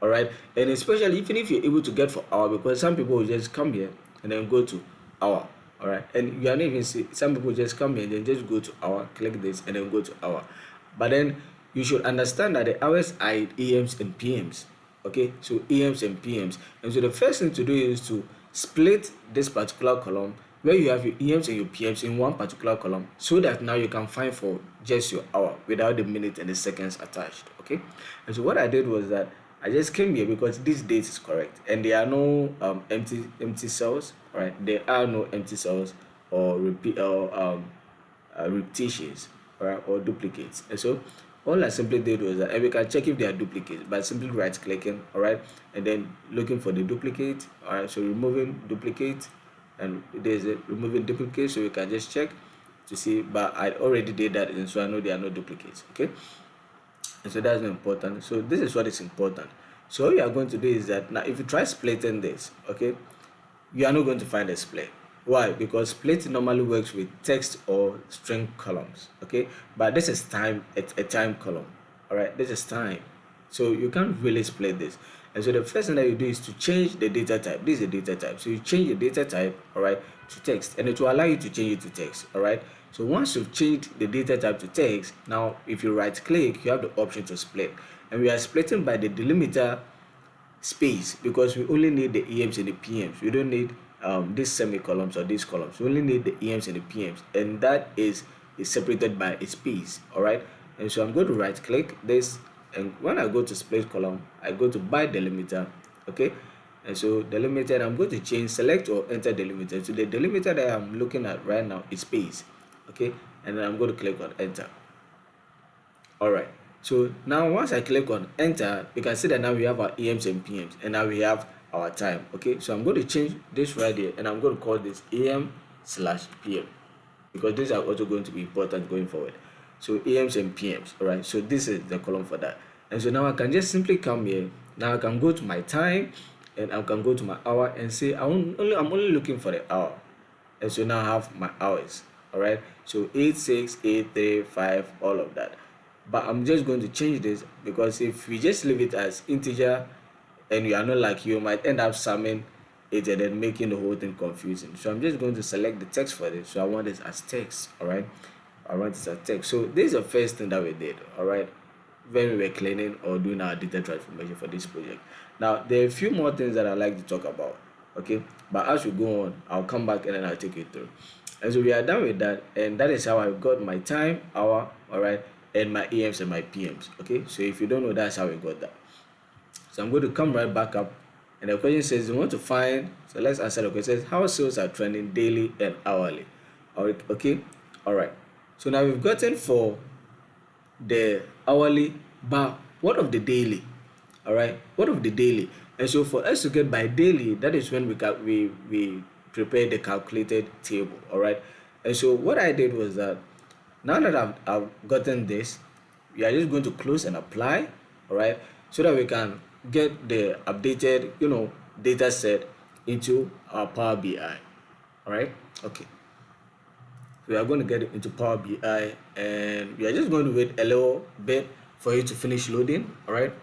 All right, and especially even if you're able to get for hour, because some people will just come here and then go to hour. All right, and you are not even see, some people just come here and then just go to hour, click this, and then go to hour. But then you should understand that the hours are AMs and PMs. Okay, so AMs and PMs, and so the first thing to do is to split this particular column where you have your EMs and your PMs in one particular column, so that now you can find for just your hour without the minute and the seconds attached. Okay, and so what I did was that I just came here because this date is correct and there are no empty cells. Right, there are no empty cells or repetitions, right, or duplicates. And so all I simply did was that, and we can check if they are duplicates by simply right clicking, all right, and then looking for the duplicate. All right, so removing duplicate, and there's a removing duplicate, so we can just check to see. But I already did that, and so I know there are no duplicates. Okay, and so that's not important. So this is what is important. So all you are going to do is that now if you try splitting this, okay, you are not going to find a split. Why? Because split normally works with text or string columns. Okay, but this is time, a time column. All right, this is time, so you can't really split this. And so the first thing that you do is to change the data type. This is a data type, so you change the data type, all right, to text, and it will allow you to change it to text. All right, so once you've changed the data type to text, now if you right click, you have the option to split, and we are splitting by the delimiter space, because we only need the EMs and the PMs. We don't need these semicolons or these columns. We only need the EMs and the PMs, and that is separated by a space. All right, and so I'm going to right click this, and when I go to split column, I go to by delimiter. Okay, and so delimiter, I'm going to change select or enter delimiter. So the delimiter that I'm looking at right now is space. Okay, and then I'm going to click on enter. All right, so now once I click on enter, you can see that now we have our EMs and PMs, and now we have our time. Okay, so I'm going to change this right here, and I'm going to call this AM/PM, because these are also going to be important going forward. So AMs and PMs. All right, so this is the column for that. And so now I can just simply come here. Now I can go to my time, and I can go to my hour and say I'm only looking for the hour. And so now I have my hours. All right, so 8, 6, 8, 3, 5, all of that. But I'm just going to change this, because if we just leave it as integer and you are not like, you might end up summing it and then making the whole thing confusing. So I'm just going to select the text for this. So I want this as text. All right, I want this as text. So this is the first thing that we did. All right, when we were cleaning or doing our data transformation for this project. Now there are a few more things that I like to talk about. Okay, but as we go on, I'll come back and then I'll take you through. And so we are done with that, and that is how I got my time, hour, all right, and my AMs and my PMs. Okay, so if you don't know, that's how we got that. So I'm going to come right back up, and the question says you want to find, so let's answer the question. It says how sales are trending daily and hourly. All right, okay, all right, so now we've gotten for the hourly, but what of the daily? All right, what of the daily? And so for us to get by daily, that is when we prepare the calculated table. All right, and so what I did was that now that I've gotten this, we are just going to close and apply. All right, so that we can get the updated data set into our Power BI. All right, okay, we are going to get it into Power BI, and we are just going to wait a little bit for it to finish loading. All right,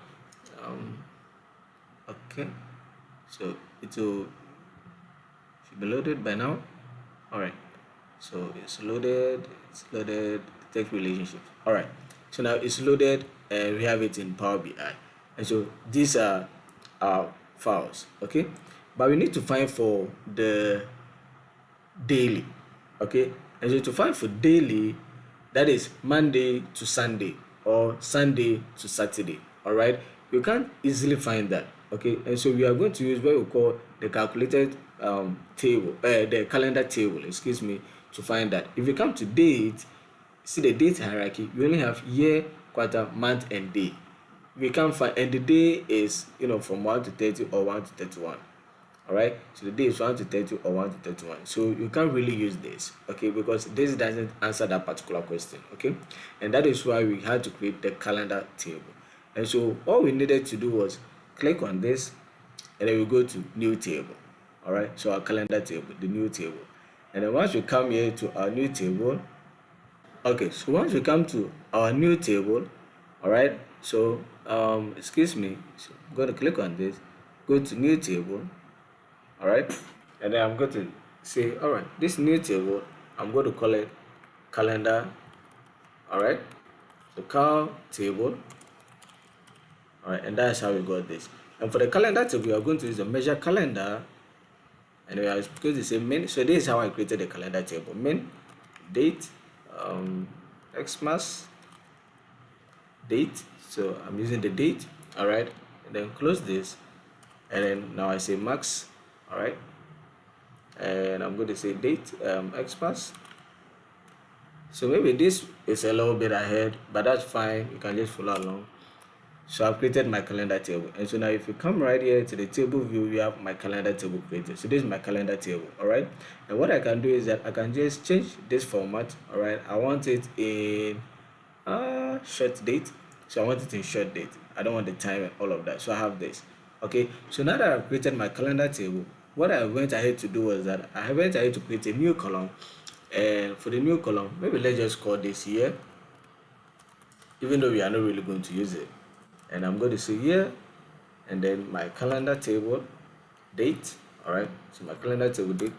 Okay, so it will should be loaded by now. All right, so it's loaded. It's loaded. Text relationships. All right, so now it's loaded, and we have it in Power BI. And so these are our files. Okay, but we need to find for the daily. Okay, and so to find for daily, that is Monday to Sunday or Sunday to Saturday. All right, you can't easily find that. Okay, and so we are going to use what we call the calculated table, the calendar table, excuse me, to find that. If you come to date, see the date hierarchy, we only have year, quarter, month, and day. We can't find, and the day is from 1 to 30 or 1 to 31. All right, so the day is 1 to 30 or 1 to 31, so you can't really use this, okay, because this doesn't answer that particular question. Okay, and that is why we had to create the calendar table. And so all we needed to do was click on this, and then we go to new table. All right, so our calendar table, the new table. And then once we come here to our new table, okay, so once we come to our new table, all right, so excuse me, so I'm going to click on this, go to new table. All right, and then I'm going to say, all right, this new table, I'm going to call it calendar. All right, so cal table. All right, and that's how we got this. And for the calendar table, we are going to use the measure calendar, and we are going to say min. So this is how I created the calendar table: min, date, xmas, date. So I'm using the date. All right, and then close this, and then now I say max. All right, and I'm going to say date xmas. So maybe this is a little bit ahead, but that's fine, you can just follow along. So I've created my calendar table, and so now if you come right here to the table view, you have my calendar table created. So this is my calendar table. All right, and what I can do is that I can just change this format. All right, I want it in short date, so I want it in short date. I don't want the time and all of that, so I have this. Okay, so now that I've created my calendar table, what I went ahead to do was that I went ahead to create a new column. And for the new column, maybe let's just call this year, even though we are not really going to use it. And I'm going to say year, and then my calendar table date. All right, so my calendar table date.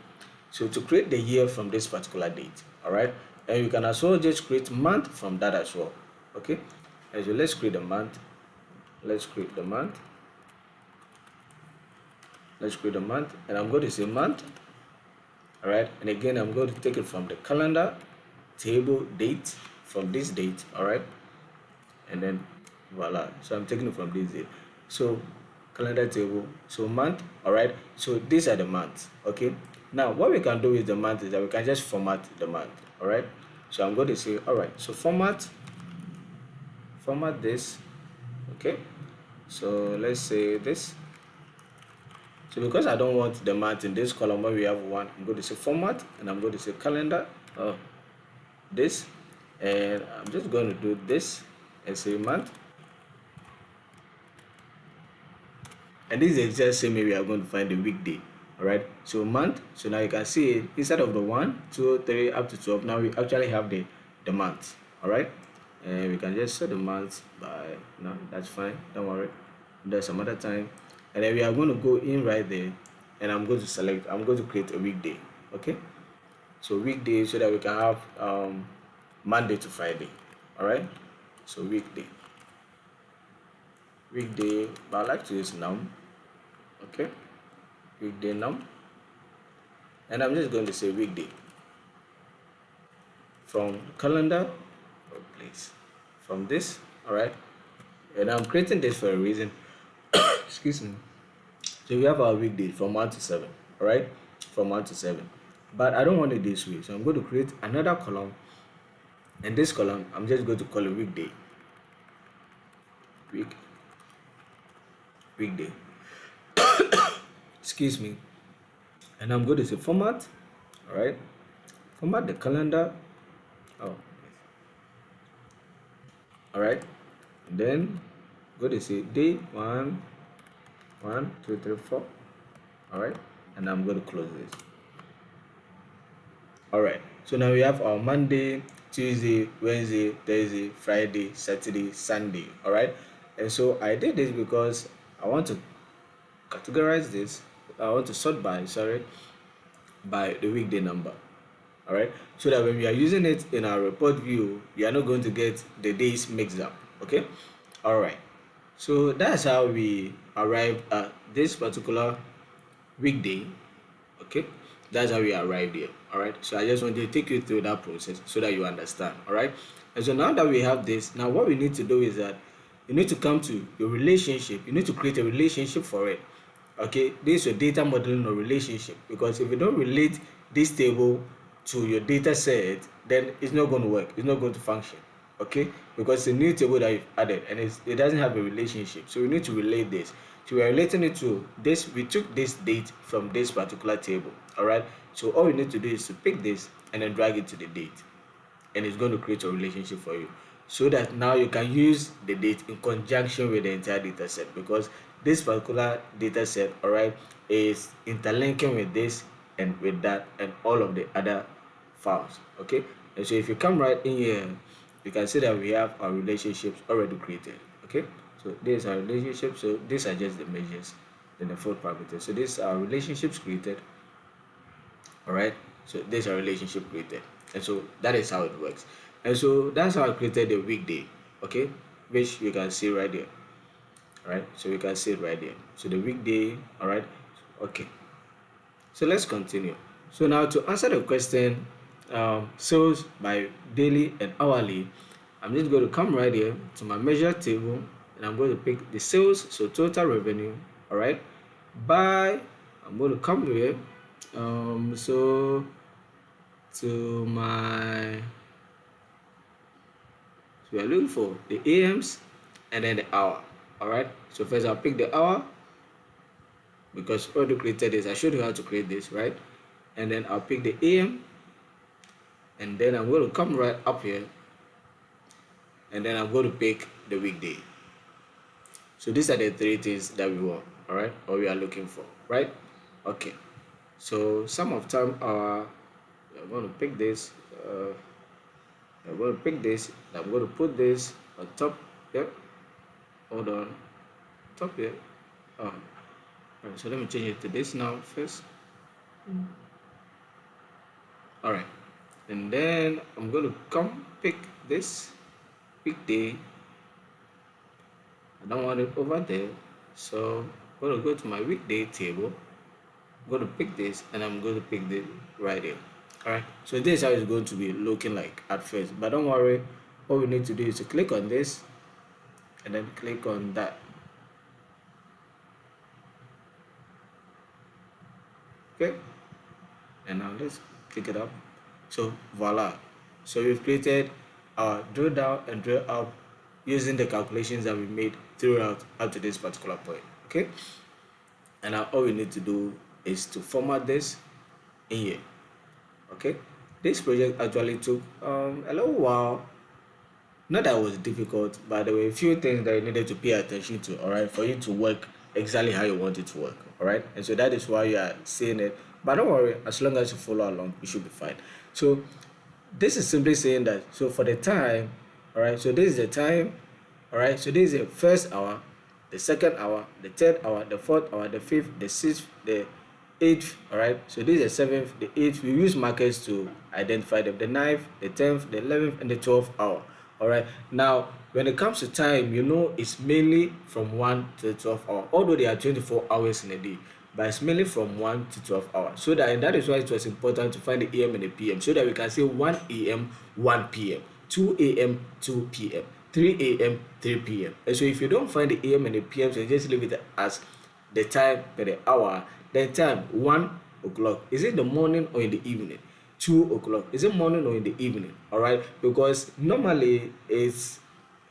So to create the year from this particular date, all right, and you can as well just create month from that as well. Okay, and so let's create the month. Let's create the month. Let's create a month, and I'm going to say month. All right, and again I'm going to take it from the calendar table date, from this date. All right, and then voila, so I'm taking it from this date. So calendar table, so month. All right, so these are the months. Okay, now what we can do with the month is that we can just format the month. All right, so I'm going to say, all right, so format this. Okay, so let's say this. So because I don't want the month in this column where we have one, I'm going to say format, and I'm going to say calendar, this, and I'm just going to do this and say month. And this is the exact same way we are going to find the weekday. All right, so month. So now you can see it, instead of the 1, 2, 3 up to 12, now we actually have the month. All right, and we can just set the month by, no, that's fine, don't worry, there's some other time. And then we are going to go in right there, and I'm going to create a weekday. Okay, so weekday, so that we can have Monday to Friday. All right, so weekday, but I like to use num. Okay, weekday num, and I'm just going to say weekday from calendar, please, from this. All right, and I'm creating this for a reason. Excuse me. So we have our weekday from 1 to 7. All right, from 1 to 7, but I don't want it this way, so I'm going to create another column, and this column I'm just going to call it weekday. Weekday. Excuse me. And I'm going to say format. All right, format the calendar. Oh, all right, and then go to say day 1, 1, 2, 3, 4. All right, and I'm going to close this. All right, so now we have our Monday, Tuesday, Wednesday, Thursday, Friday, Saturday, Sunday. All right, and so I did this because I want to categorize this. I want to sort by the weekday number. All right, so that when we are using it in our report view, we are not going to get the days mixed up. Okay, all right. So that's how we arrived at this particular weekday. Okay, that's how we arrived here. All right, so I just want to take you through that process so that you understand. All right, and so now that we have this, now what we need to do is that you need to come to your relationship. You need to create a relationship for it. Okay, this is your data modeling or relationship, because if you don't relate this table to your data set, then it's not going to work, it's not going to function. Okay, because it's a new table that you've added and it doesn't have a relationship, so we need to relate this. So we are relating it to this. We took this date from this particular table. All right, so all we need to do is to pick this and then drag it to the date, and it's going to create a relationship for you, so that now you can use the date in conjunction with the entire data set, because this particular data set, all right, is interlinking with this and with that and all of the other files. Okay, and so if you come right in here, you can see that we have our relationships already created. Okay, so this is our relationship, so these are just the measures, then the fourth parameter. So these are relationships created. All right, so there's a relationship created, and so that is how it works. And so that's how I created the weekday. Okay, which you can see right there. All right, so you can see it right there. So the weekday. All right, okay, so let's continue. So now to answer the question, sales by daily and hourly, I'm just going to come right here to my measure table, and I'm going to pick the sales, so total revenue. All right, by, I'm going to come here, so to my, so we are looking for the AMs and then the hour. All right, so first I'll pick the hour, because already created this. I showed you how to create this, right? And then I'll pick the AM, and then I'm going to come right up here, and then I'm going to pick the weekday. So these are the three things that we want. All right, or we are looking for, right? Okay, so some of time I'm going to pick this, I'm going to pick this, I'm going to put this on top. Yep, hold on, top here. All right, so let me change it to this now first. All right, and then I'm going to come pick this weekday. I don't want it over there, so I'm going to go to my weekday table. I'm going to pick this, and I'm going to pick this right here. All right, so this is how it's going to be looking like at first, but don't worry. All we need to do is to click on this and then click on that. Okay, and now let's pick it up. So voila, so we've created our drill down and drill up using the calculations that we made throughout up to this particular point. Okay, and now all we need to do is to format this in here. Okay, this project actually took a little while. Not that it was difficult, but there were a few things that you needed to pay attention to, all right, for you to work exactly how you want it to work, all right. And so that is why you are seeing it, but don't worry, as long as you follow along, you should be fine. So this is simply saying that, so for the time, all right, so this is the time, all right, so this is the first hour, the second hour, the third hour, the fourth hour, the fifth, the sixth, the eighth. All right, so this is the seventh, the eighth. We use markers to identify them: the ninth, the 10th, the 11th, and the 12th hour. All right, now when it comes to time, you know, it's mainly from 1 to the 12th hour, although there are 24 hours in a day, but it's mainly from 1 to 12 hours. So that, and that is why it was important to find the AM and the PM, so that we can say 1 AM 1 PM, 2 AM 2 PM, 3 AM 3 PM. And so if you don't find the AM and the PM, so you just leave it as the time per the hour. Then time 1 o'clock, is it the morning or in the evening? 2 o'clock, is it morning or in the evening? All right, because normally it's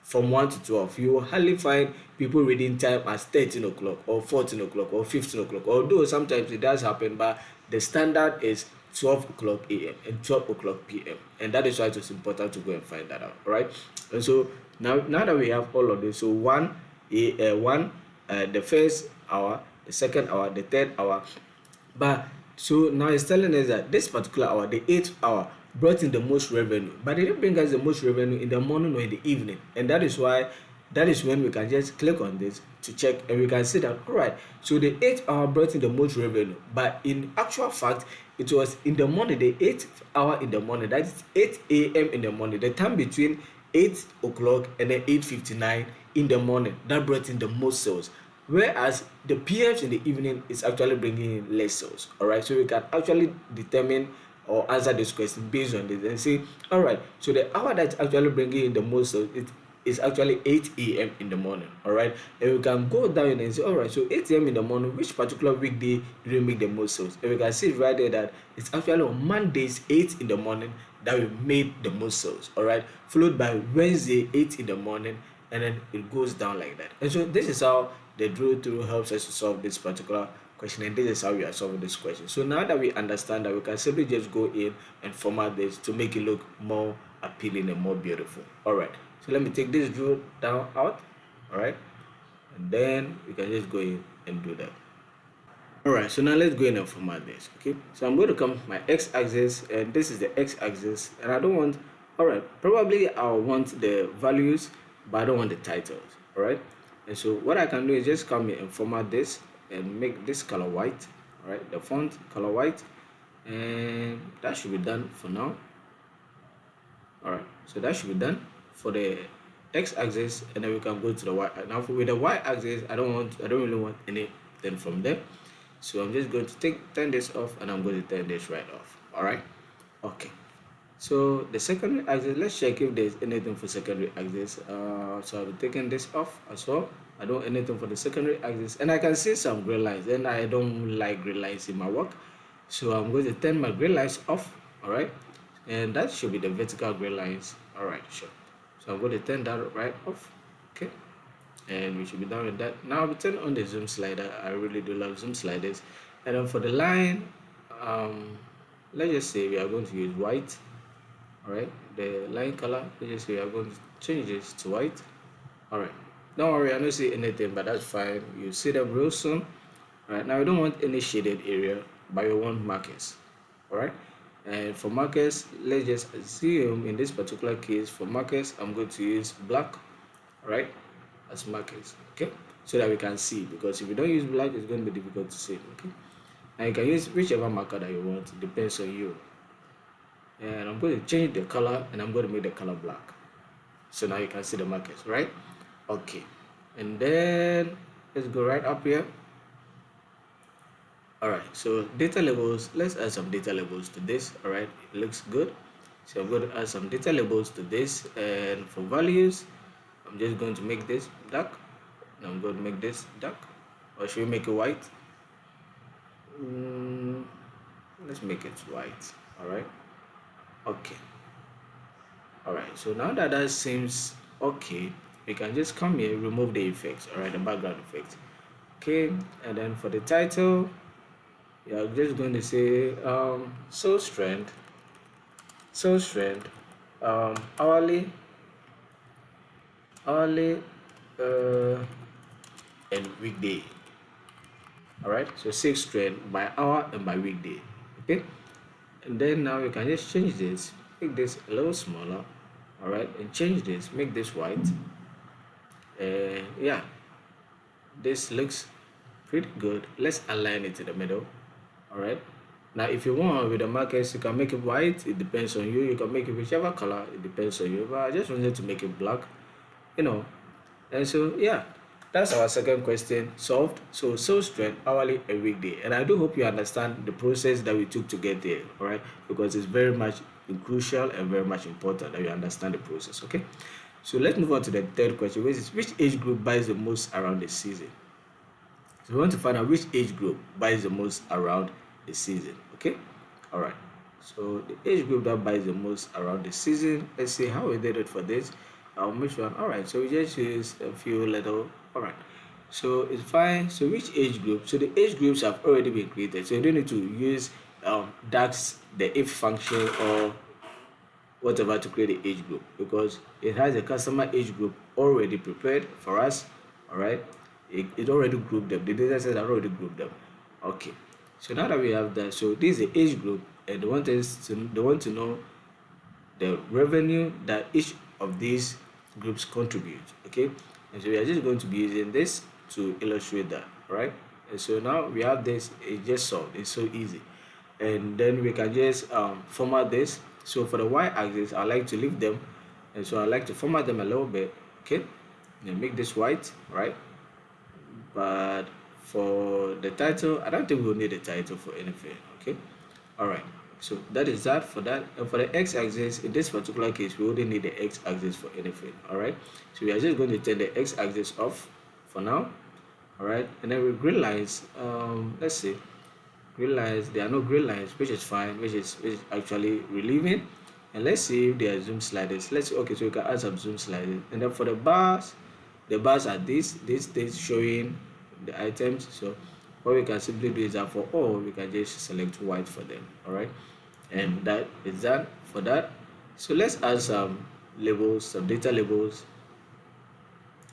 from 1 to 12. You will hardly find people reading time as 13 o'clock or 14 o'clock or 15 o'clock, although sometimes it does happen, but the standard is 12 o'clock AM and 12 o'clock PM, and that is why it is important to go and find that out. All right, and so now that we have all of this, so the first hour, the second hour, the third hour, but so now it's telling us that this particular hour, the 8th hour, brought in the most revenue, but it didn't bring us the most revenue in the morning or in the evening, and that is why that is when we can just click on this to check, and we can see that, all right, so the 8th hour brought in the most revenue, but in actual fact it was in the morning, the 8th hour in the morning, that is 8 a.m. in the morning, the time between 8 o'clock and then 8:59 in the morning, that brought in the most sales, whereas the PMs in the evening is actually bringing in less sales. All right, so we can actually determine or answer this question based on this and say, all right, so the hour that's actually bringing in the most sales, it is actually 8 a.m. in the morning. All right, and we can go down and say, all right, so 8 a.m. in the morning, which particular weekday do we make the most sales? And we can see right there that it's actually on Mondays 8 in the morning that we made the most sales. All right, followed by Wednesday 8 in the morning, and then it goes down like that. And so this is how the drill through helps us to solve this particular question, and this is how we are solving this question. So now that we understand that, we can simply just go in and format this to make it look more appealing and more beautiful. All right, so let me take this drill down out. All right, and then we can just go in and do that. All right, so now let's go in and format this. Okay, so I'm going to come to my x-axis, and this is the x-axis, and I don't want, all right, probably I'll want the values, but I don't want the titles. All right, and so what I can do is just come here and format this and make this color white. All right, the font color white, and that should be done for now. All right, so that should be done for the x-axis, and then we can go to the y. Now with the y-axis, I don't really want anything from there, so I'm just going to turn this off, and I'm going to turn this right off. All right, okay. So the secondary axis, let's check if there's anything for secondary axis. So I've taken this off as well. I don't want anything for the secondary axis, and I can see some gray lines, and I don't like gray lines in my work, so I'm going to turn my gray lines off. All right, and that should be the vertical gray lines. All right, sure. So I'm going to turn that right off. Okay, and we should be done with that. Now we turn on the zoom slider. I really do love zoom sliders. And then for the line, let's just say we are going to use white. All right, the line color, let's just say we are going to change this to white. All right, don't worry, I don't see anything, but that's fine. You see them real soon. All right, now we don't want any shaded area, but we want markers. All right, and for markers, let's just assume in this particular case, for markers, I'm going to use black. All right, as markers. Okay, so that we can see, because if you don't use black, it's going to be difficult to see. Okay, and you can use whichever marker that you want. It depends on you. And I'm going to change the color, and I'm going to make the color black, so now you can see the markers, right? Okay, and then let's go right up here. All right, so data labels, let's add some data labels to this. All right, it looks good, so I'm going to add some data labels to this. And for values, I'm just going to make this dark, and I'm going to make this dark, or should we make it white? Let's make it white. All right, okay. All right, so now that that seems okay, we can just come here, remove the effects. All right, the background effects. Okay, and then for the title, yeah, I'm just going to say sales trend, hourly, uh and weekday. All right, so sales trend by hour and by weekday. Okay, and then now you can just change this, make this a little smaller. All right, and change this, make this white. And yeah, this looks pretty good. Let's align it to the middle. All right, now if you want with the markers, you can make it white. It depends on you. You can make it whichever color, it depends on you, but I just wanted to make it black, you know. And so yeah, that's our second question solved. So sales trend, hourly and weekday. And I do hope you understand the process that we took to get there. All right, because it's very much crucial and very much important that you understand the process. Okay, so let's move on to the third question, which is which age group buys the most around the season. So we want to find out which age group buys the most around the season. Okay, all right, so the age group that buys the most around the season, let's see how we did it for this. I'll make sure. All right, so we just use a few little. All right, so it's fine. So which age group? So the age groups have already been created, so you don't need to use dax the if function or whatever to create the age group, because it has a customer age group already prepared for us. All right, it already grouped them. The data set already grouped them. Okay, so now that we have that, so this is the age group, and they want to know the revenue that each of these groups contribute. Okay, And so we are just going to be using this to illustrate that, right? And so now we have this, it's just solved, it's so easy. And then we can just format this. So for the y-axis, I like to leave them, and so I like to format them a little bit, okay? And make this white, right? But for the title, I don't think we'll need a title for anything, okay? All right, so that is that for that. And for the x-axis, in this particular case, we wouldn't need the x-axis for anything, all right? So we are just going to turn the x-axis off for now, all right? And then with green lines, let's see, green lines, there are no green lines, which is fine, which is actually relieving. And let's see if there are zoom sliders. Let's see, okay, so we can add some zoom sliders. And then for the bars are this showing the items. So what we can simply do is that for all, we can just select white for them, all right? And that is that for that. So let's add some labels, some data labels.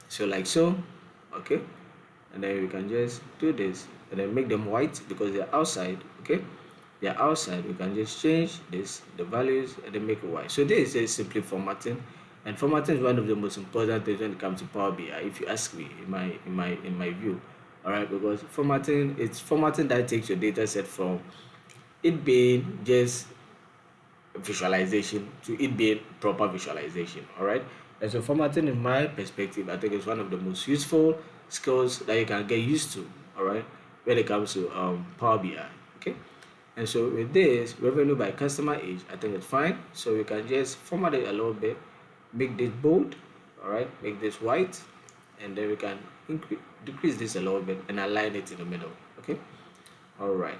So like so, okay? And then we can just do this and then make them white because they're outside, okay? They're outside. We can just change this, the values, and then make it white. So this is simply formatting, and formatting is one of the most important things when it comes to Power BI, if you ask me, in my view. All right, because formatting, it's formatting that takes your data set from it being just visualization to it being proper visualization. All right, and so formatting, in my perspective, I think is one of the most useful skills that you can get used to. All right, when it comes to Power BI. Okay, and so with this revenue by customer age, I think it's fine. So we can just format it a little bit, make this bold, all right, make this white, and then we can decrease this a little bit and align it in the middle. Okay, all right,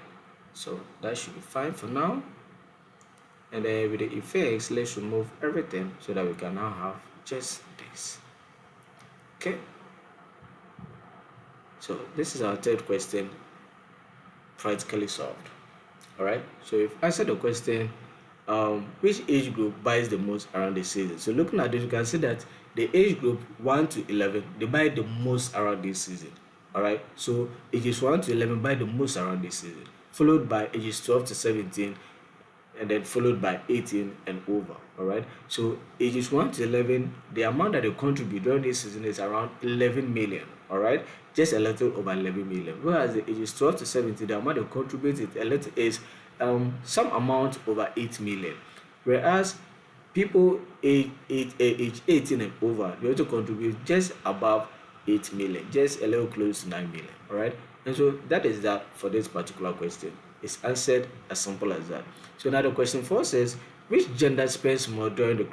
so that should be fine for now. And then with the effects, let's remove everything so that we can now have just this. Okay, so this is our third question practically solved. All right, so if answer the question, which age group buys the most around the season? So looking at this, you can see that the age group 1 to 11, they buy the most around this season. All right, so ages 1 to 11 buy the most around this season, followed by ages 12 to 17, and then followed by 18 and over. All right, so ages 1 to 11, the amount that they contribute during this season is around 11 million. All right, just a little over 11 million, whereas the ages 12 to 17, the amount they contribute is a little is some amount over 8 million, whereas people age 18 and over, they also contribute just above 8 million, just a little close to 9 million. All right, and so that is that for this particular question. It's answered as simple as that. So now the question 4 says, which gender spends more during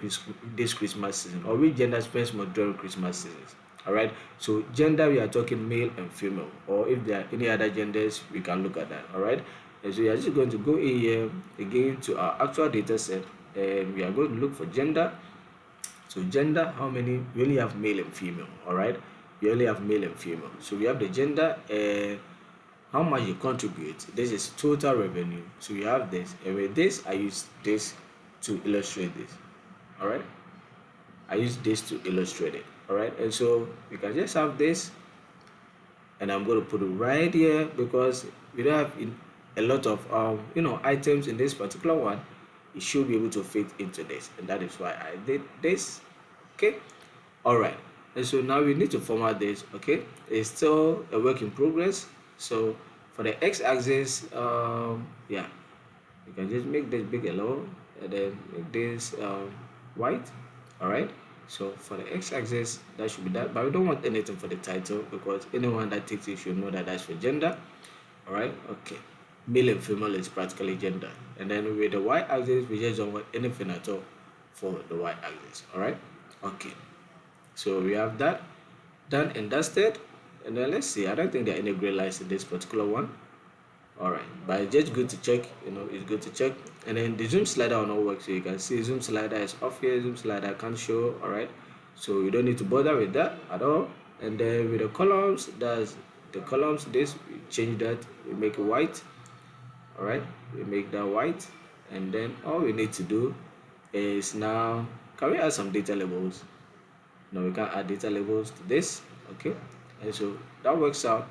this Christmas season, or which gender spends more during Christmas seasons? All right, so gender, we are talking male and female, or if there are any other genders, we can look at that. All right, and so we are just going to go in here again to our actual data set, and we are going to look for gender. So gender, how many? We only have male and female. All right, we only have male and female. So we have the gender and how much you contribute. This is total revenue. So you have this, and with this, I use this to illustrate this. All right, I use this to illustrate it. All right, and so we can just have this, and I'm going to put it right here because we don't have a lot of items in this particular one. It should be able to fit into this, and that is why I did this. Okay, all right, and so now we need to format this. Okay, it's still a work in progress. So for the x-axis, yeah, you can just make this big alone and then make this white. All right, so for the x-axis, that should be that, but we don't want anything for the title because anyone that takes it should know that that's for gender. All right, okay, male and female is practically gender, and then with the y-axis, we just don't want anything at all for the y-axis. All right, okay, so we have that done and dusted. And then let's see, I don't think there are any gray lines in this particular one. All right, but it's just good to check, it's good to check. And then the zoom slider will not work, so you can see zoom slider is off here, zoom slider can't show. All right, so you don't need to bother with that at all. And then with the columns, that's the columns, this, we change that, we make it white. All right, we make that white. And then all we need to do is now, can we add some data labels? No, we can't add data labels to this. Okay, and so that works out.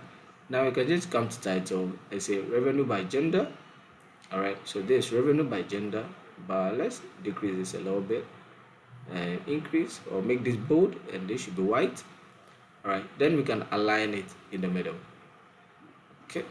Now we can just come to title and say revenue by gender. All right, so this revenue by gender, but let's decrease this a little bit and increase or make this bold, and this should be white. All right, then we can align it in the middle. Okay,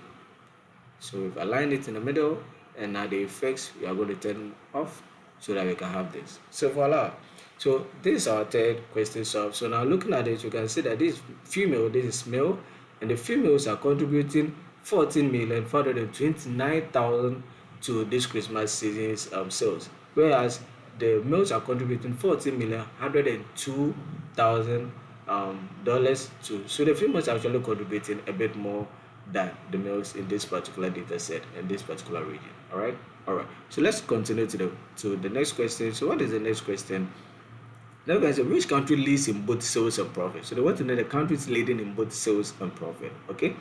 so we've aligned it in the middle, and now the effects we are going to turn off so that we can have this. So voila. So this is our third question solved. So now looking at it, you can see that this female, this is male, and the females are contributing 14,429,000 to this Christmas season's sales, whereas the males are contributing 14,102,000 dollars to. So the females are actually contributing a bit more than the males in this particular data set in this particular region. All right. So let's continue to the next question. So what is the next question? Now guys, which country leads in both sales and profit? So they want to know the countries leading in both sales and profit. Okay,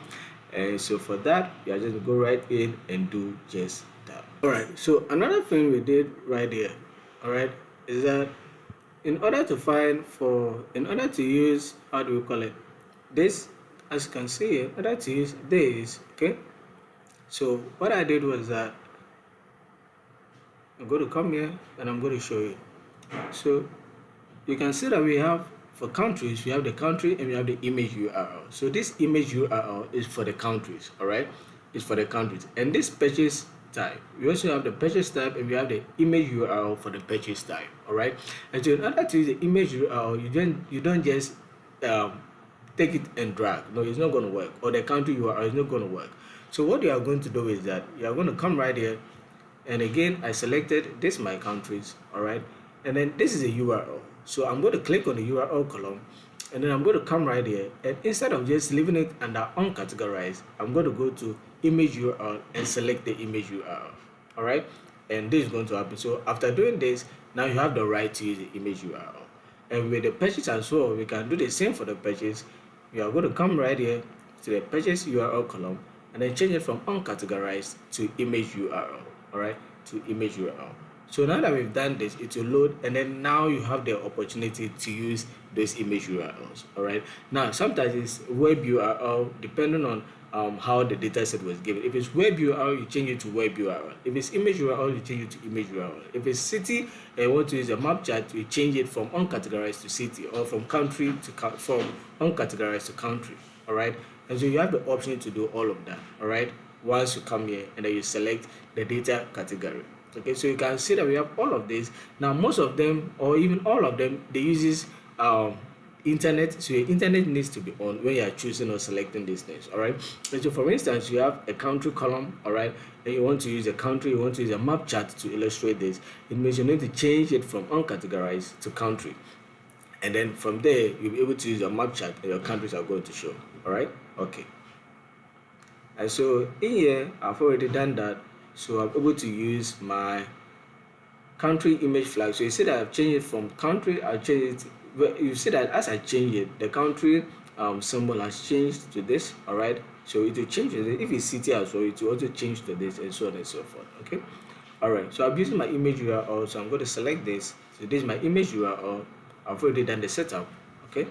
and so for that, you are just gonna go right in and do just that. All right. So another thing we did right here, all right, is that in order to use, how do we call it, this, as you can see, in order to use this, okay, so what I did was that I'm going to come here and I'm going to show you. So you can see that we have, for countries, we have the country and we have the image URL. So this image URL is for the countries, all right, it's for the countries. And this purchase type, we also have the purchase type and we have the image URL for the purchase type, all right. And so in order to use the image URL, you don't just take it and drag. No, it's not going to work. Or the country URL is not going to work. So what you are going to do is that you are going to come right here, and again I selected this my countries, all right, and then this is a URL. So I'm going to click on the URL column, and then I'm going to come right here, and instead of just leaving it under uncategorized, I'm going to go to image URL and select the image URL, all right, and this is going to happen. So after doing this, now you have the right to use the image URL. And with the purchase as well, we can do the same for the purchase. We are going to come right here to the purchase URL column and then change it from uncategorized to image URL, all right, to image URL. So now that we've done this, it will load, and then now you have the opportunity to use those image URLs, all right. Now sometimes it's web URL depending on how the data set was given. If it's web URL, you change it to web URL. If it's image URL, you change it to image URL. If it's city and you want to use a map chart, you change it from uncategorized to city, or from country to from uncategorized to country, all right. And so you have the option to do all of that, all right, once you come here and then you select the data category. Okay, so you can see that we have all of this. Now most of them, or even all of them, they uses internet. So your internet needs to be on when you are choosing or selecting these things, all right. And so for instance, you have a country column, all right, and you want to use a country, you want to use a map chart to illustrate this. It means you need to change it from uncategorized to country, and then from there you'll be able to use your map chart and your countries are going to show, all right. Okay, and so in here I've already done that. So I'm able to use my country image flag. So you see that I've changed it from country, I changed it. Well, you see that as I change it, the country symbol has changed to this, all right. So it will change it. If it's city as well, it will also change to this, and so on and so forth. Okay, all right. So I'm using my image URL. So I'm going to select this. So this is my image URL. I've already done the setup. Okay,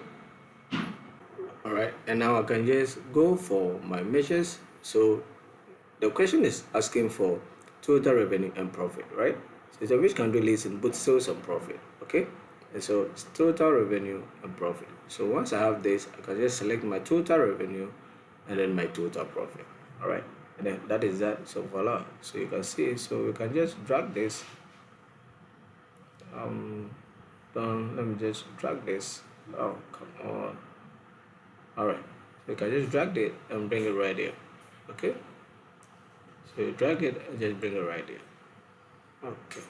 all right. And now I can just go for my measures. So the question is asking for total revenue and profit, right? So it's a which country leads in both sales and profit, okay? And so it's total revenue and profit. So once I have this, I can just select my total revenue and then my total profit, all right? And then that is that. So voila. So you can see. So we can just drag this. Let me just drag this. Oh, come on. All right. So you can just drag it and bring it right here, okay? So you drag it and just bring it right here. Okay.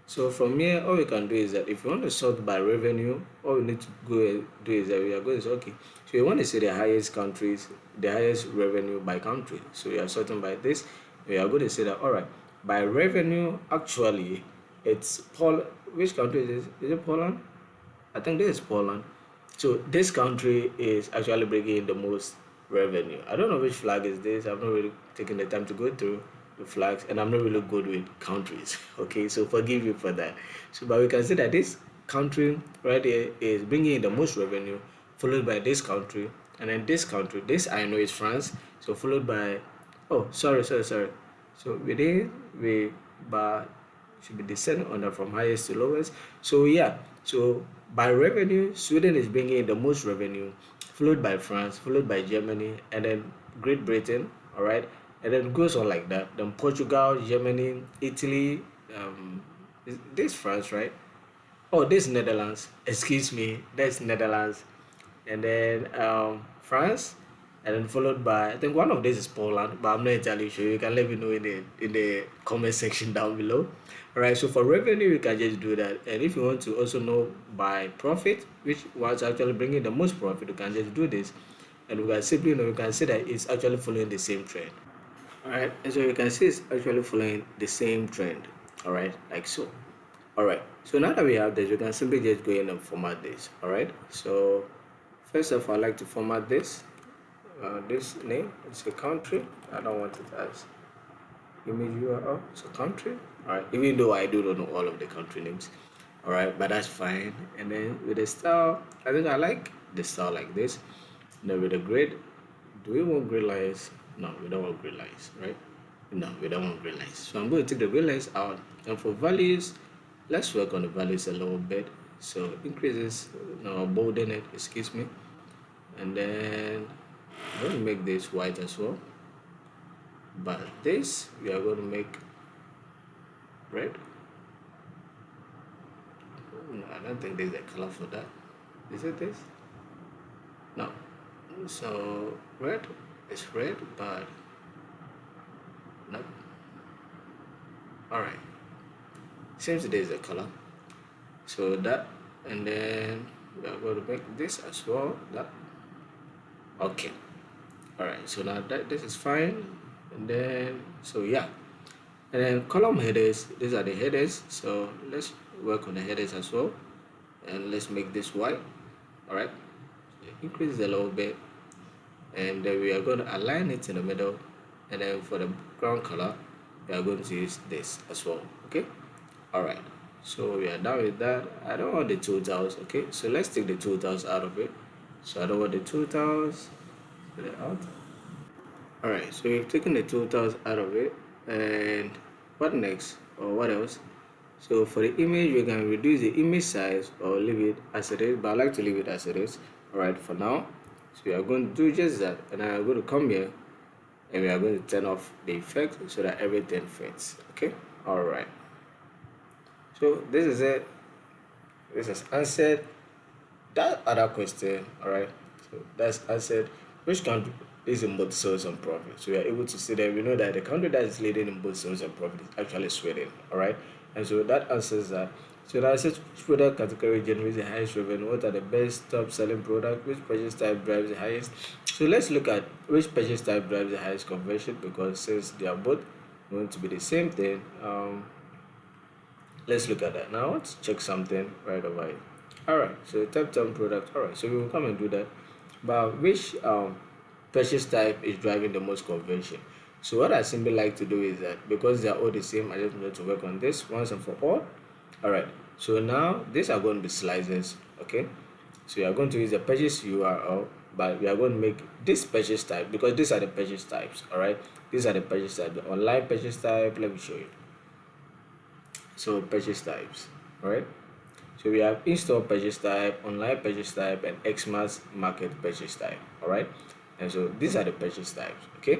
So from here, all we can do is that if you want to sort by revenue, all we need to go and do is that we are going to say, okay, so you want to see the highest countries, the highest revenue by country. So we are sorting by this. We are going to say that, all right, by revenue, actually, it's Poland. Which country is this? Is it Poland? I think this is Poland. So this country is actually bringing in the most revenue. I don't know which flag is this. I've not really taken the time to go through the flags, and I'm not really good with countries. Okay, so forgive me for that. So, but we can see that this country right here is bringing in the most revenue, followed by this country, and then this country. This I know is France. So followed by, oh, sorry. So we but should be descending on that from highest to lowest. So yeah, so By revenue, Sweden is bringing in the most revenue, followed by France, followed by Germany, and then Great Britain. All right, and then it goes on like that. Then Portugal, Germany, Italy. This France, right? Oh, this Netherlands. Excuse me, that's Netherlands, and then France, and then followed by I think one of these is Poland, but I'm not entirely sure. You can let me know in the comment section down below. All right. So for revenue, you can just do that, and if you want to also know by profit, which was actually bringing the most profit, you can just do this, and we can simply know you can see that it's actually following the same trend. All right. And so you can see it's actually following the same trend. All right, like so. All right, so now that we have this, we can simply just go in and format this. All right, so first of all, I like to format this. This name is a country. I don't want it as image URL. It's a country. All right, even though I do not know all of the country names. All right, but that's fine. And then with the style, I think I like the style like this. Now with the grid, do we want grid lines? No, we don't want grid lines, right? No, we don't want grid lines. So I'm going to take the grid lines out. And for values, let's work on the values a little bit. So increases, no, bolden it, excuse me. And then I'm going to make this white as well. But this, we are going to make red. No, I don't think there's a color for that. Is it this? No. So red is red, but no. Alright. Seems there's a color. So that, and then we are going to make this as well. That. Okay. Alright. So now that this is fine. And then so yeah. And then column headers, these are the headers. So let's work on the headers as well. And let's make this white. Alright. Increase a little bit. And then we are going to align it in the middle. And then for the ground color, we are going to use this as well. Okay. Alright. So we are done with that. I don't want the totals. Okay. So let's take the totals out of it. So I don't want the totals. Put it out. Alright, so we've taken the totals out of it, and what next or what else? So for the image, we can reduce the image size or leave it as it is, but I like to leave it as it is. Alright, for now, so we are going to do just that, and I'm going to come here and we are going to turn off the effect so that everything fits. Okay. Alright, so this is it. This has answered that other question. Alright, so that's answered which country is in both sales and profit. So we are able to see that we know that the country that is leading in both sales and profit is actually Sweden. Alright, and so that answers that. So that says which product category generates the highest revenue, what are the best top selling product, which purchase type drives the highest. So let's look at which purchase type drives the highest conversion, because since they are both going to be the same thing, let's look at that. Now let's check something right over here. Alright, so top 10 product. Alright, so we will come and do that. But which purchase type is driving the most conversion? So what I simply like to do is that because they are all the same, I just need to work on this once and for all. Alright, so now these are going to be slices. Okay, so we are going to use the purchase URL, but we are going to make this purchase type because these are the purchase types. Alright, these are the purchase type, the online purchase type. Let me show you. So purchase types. Alright, so we have in-store purchase type, online purchase type, and Xmas market purchase type. Alright, and so these are the purchase types. Okay,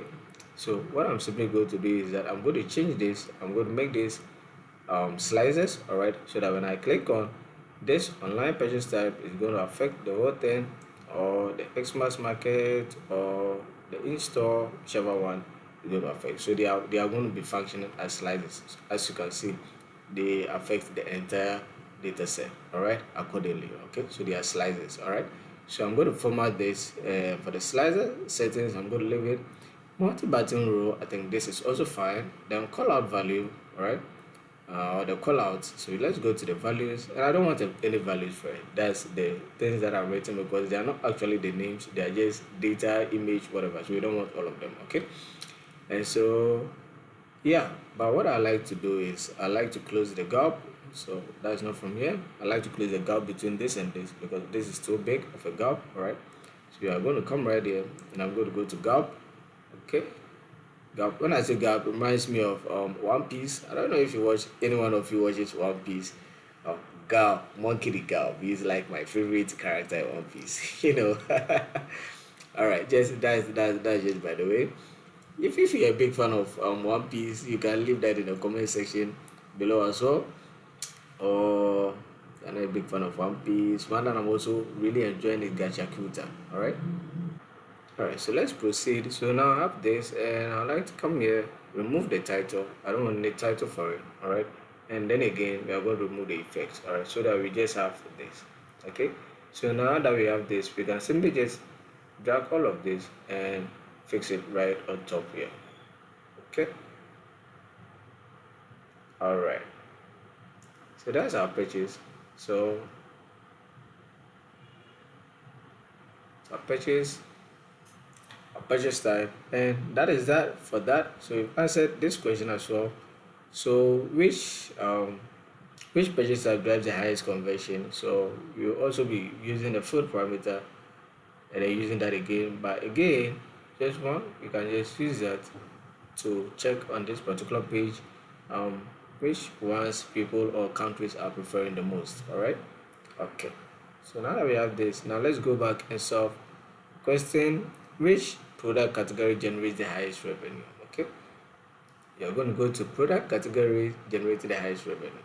so what I'm simply going to do is that I'm going to change this. I'm going to make this slices. Alright, so that when I click on this online purchase type, it's going to affect the whole thing, or the Xmas market, or the in-store, whichever one is going to affect. So they are going to be functioning as slices. As you can see, they affect the entire data set. Alright, accordingly. Okay, so they are slices. Alright, so I'm going to format this for the slicer settings. I'm going to leave it multi-button row. I think this is also fine. Then call out value. Alright, or the callouts. So let's go to the values, and I don't want any values for it. That's the things that I'm writing because they are not actually the names, they are just data, image, whatever. So we don't want all of them. Okay, and so yeah, but what I like to do is I like to close the gap. So that's not from here. I like to close the gap between this and this because this is too big of a gap. All right, so we are going to come right here, and I'm going to go to gap. Okay, gap. When I say gap, it reminds me of One Piece. I don't know if you watch, any one of you watches One Piece. Gal, Monkey the Gal. He's like my favorite character in One Piece. All right, just that's just by the way. If you're a big fan of One Piece, you can leave that in the comment section below as well. Or I'm not a big fan of One Piece. One that I'm also really enjoying is Gachakuta. All right. All right. So let's proceed. So now I have this, and I'd like to come here, remove the title. I don't want the title for it. All right. And then again, we are going to remove the effects. All right. So that we just have this. Okay. So now that we have this, we can simply just drag all of this and fix it right on top here. Okay. All right. So that's our purchase. So our purchase type, and that is that for that. So we've answered this question as well. So which purchase type drives the highest conversion? So we'll also be using the food parameter and then using that again. But again, just one, you can just use that to check on this particular page which ones people or countries are preferring the most. All right. Okay. So now that we have this, now let's go back and solve question which product category generates the highest revenue. Okay. You're going to go to product category generating the highest revenue.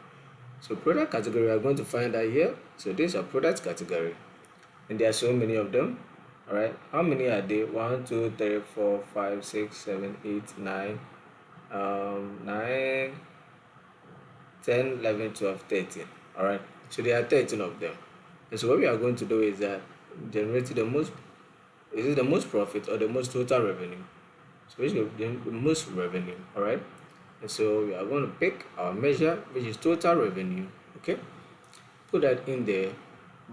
So product category, we are going to find that here. So these are product category, and there are so many of them. All right. How many are they? 1, 2, 3, 4, 5, 6, 7, 8, 9, 9, 10, 11, 12, 13. All right. So there are 13 of them. And so what we are going to do is that generate the most, is it the most profit or the most total revenue? So which is the most revenue? All right. And so we are going to pick our measure, which is total revenue. Okay. Put that in there.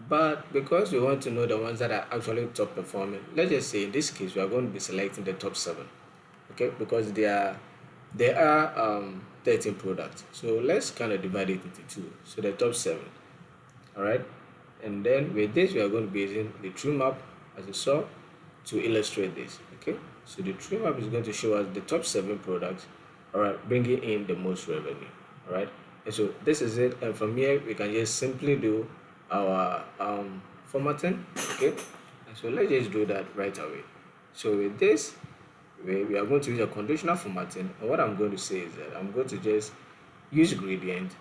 But because we want to know the ones that are actually top performing, let's just say in this case we are going to be selecting the top 7. Okay, because there are 13 products. So let's kind of divide it into two. So the top 7. All right. And then with this we are going to be using the true map as you saw to illustrate this. Okay. So the true map is going to show us the top 7 products. All right, bringing in the most revenue. All right. And so this is it. And from here we can just simply do our formatting. Okay. And so let's just do that right away. So with this, we are going to use a conditional formatting, and what I'm going to say is that I'm going to just use gradient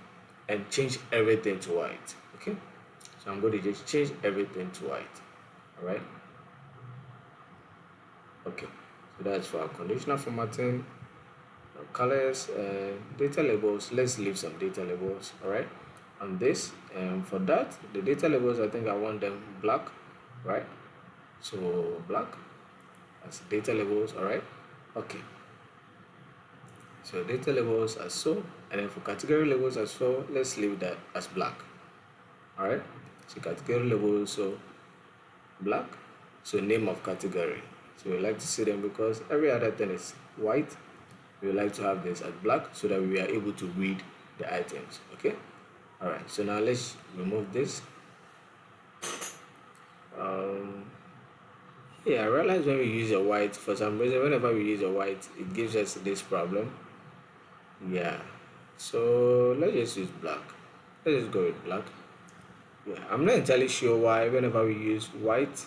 and change everything to white. Okay. So I'm going to just change everything to white. All right. Okay. So that's for our conditional formatting. Colors and data labels, let's leave some data labels. All right, on this, and for that the data labels, I think I want them black, right? So black as data labels. All right. Okay, so data labels as so, and then for category labels as well, let's leave that as black. All right, so category labels, so black. So name of category, so we like to see them because every other thing is white. We would like to have this as black so that we are able to read the items. Okay. All right. So now let's remove this. Yeah, I realize when we use a white, for some reason, whenever we use a white, it gives us this problem. Yeah. So let's just use black. Let's just go with black. Yeah, I'm not entirely sure why whenever we use white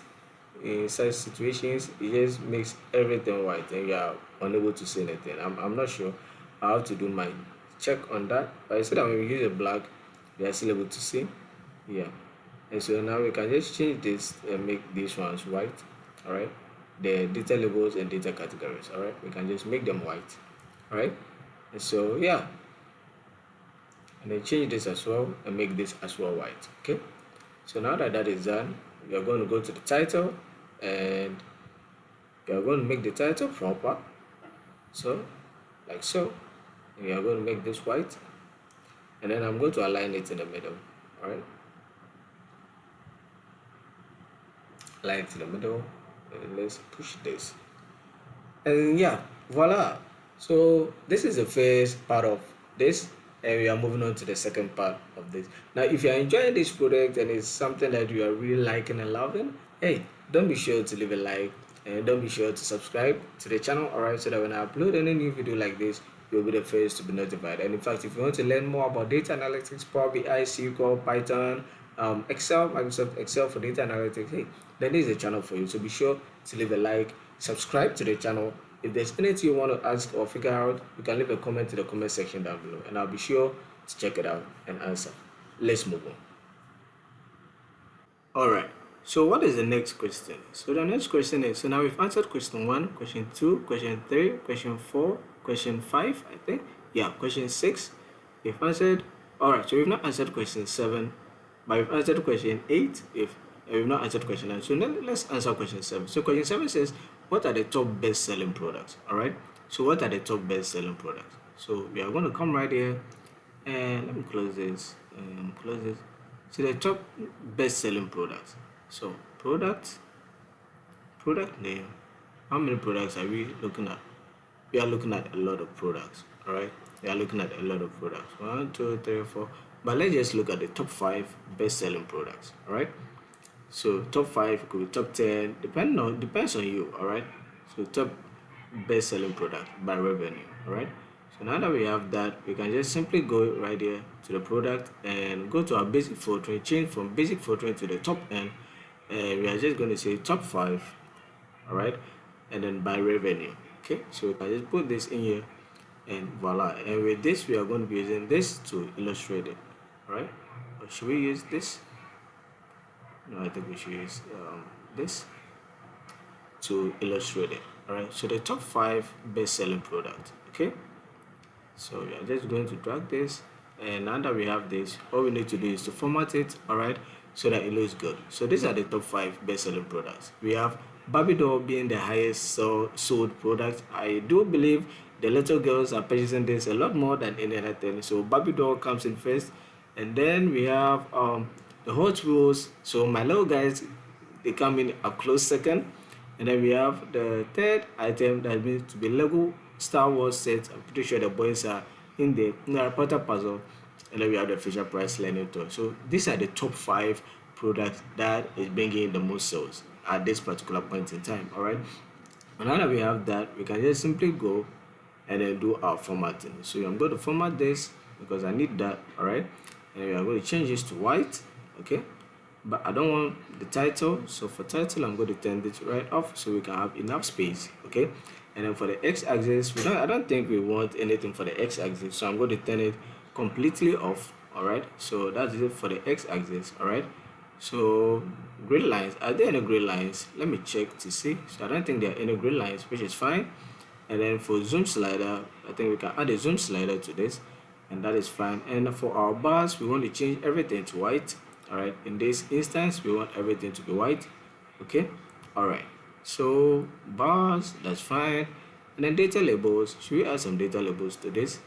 in such situations, it just makes everything white and you are unable to see anything. I'm not sure. I have to do my check on that. But I said that when we use a black, we are still able to see. Yeah. And so now we can just change this and make these ones white. All right. The data labels and data categories. All right. We can just make them white. All right. And so yeah. And then change this as well and make this as well white. Okay. So now that that is done, we are going to go to the title and we are going to make the title proper. So, like so. And we are going to make this white. And then I'm going to align it in the middle. Alright. Align it in the middle. And let's push this. And yeah, voila. So this is the first part of this, and we are moving on to the second part of this. Now if you are enjoying this product and it's something that you are really liking and loving, hey, don't be sure to leave a like and don't be sure to subscribe to the channel. All right, so that when I upload any new video like this, you'll be the first to be notified. And in fact, if you want to learn more about data analytics, Power BI, SQL, Python, Excel, Microsoft Excel for data analytics, hey, then this is a channel for you. So be sure to leave a like, subscribe to the channel. If there's anything you want to ask or figure out, you can leave a comment in the comment section down below, and I'll be sure to check it out and answer. Let's move on. All right. So what is the next question? So the next question is, so now we've answered question 1, question 2, question 3, question 4, question 5, I think. Yeah, question 6. We've answered. All right. So we've not answered question 7, but we've answered question 8. If we've not answered question 9, so let's answer question 7. So question 7 says, what are the top best-selling products? All right. So what are the top best-selling products? So we are going to come right here, and let me close this. Close this. So the top best-selling products. So product name. How many products are we looking at? We are looking at a lot of products. All right. We are looking at a lot of products. 1, 2, 3, 4. But let's just look at the top 5 best-selling products. All right. So top 5 could be top 10, depends on you. All right. So top best-selling product by revenue. All right. So now that we have that, we can just simply go right here to the product and go to our basic filtering, change from basic filtering to the top end, and we are just going to say top 5, all right, and then by revenue. Okay, so we can just put this in here, and voila. And with this, we are going to be using this to illustrate it, all right. Or should we use this? No, I think we should use this to illustrate it. All right, so the top 5 best-selling products. Okay, so we are just going to drag this, and now that we have this, all we need to do is to format it, all right, so that it looks good. So these are the top 5 best-selling products. We have Barbie doll being the highest sold product. I do believe the little girls are purchasing this a lot more than any other thing. So Barbie doll comes in first, and then we have the Hot Wheels. So my little guys, they come in a close second, and then we have the third item that means to be Lego Star Wars set. I'm pretty sure the boys are in the Harry Potter puzzle, and then we have the Fisher Price learning toy. So these are the top 5 products that is bringing the most sales at this particular point in time. All right. And now that we have that, we can just simply go and then do our formatting. So I'm going to format this because I need that. All right. And we are going to change this to white. Okay. But I don't want the title, so for title I'm going to turn this right off so we can have enough space. Okay. And then for the x-axis, I don't think we want anything for the x-axis, so I'm going to turn it completely off. All right, so that's it for the x-axis. All right, so grid lines, are there any grid lines? Let me check to see. So I don't think there are any grid lines, which is fine. And then for zoom slider, I think we can add a zoom slider to this, and that is fine. And for our bars, we want to change everything to white. All right, in this instance we want everything to be white. Okay, all right, so bars, that's fine. And then data labels, should we add some data labels to this?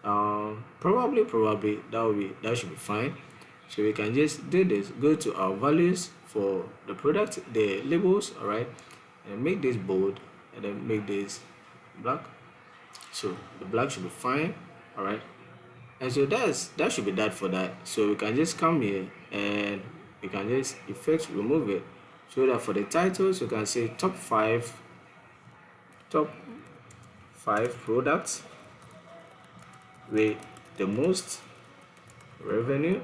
Probably that should be fine. So we can just do this, go to our values for the product, the labels. All right, and make this bold, and then make this black. So the black should be fine. All right, and so that should be that for that. So we can just come here and we can just effect remove it, so that for the titles you can say top 5 products with the most revenue.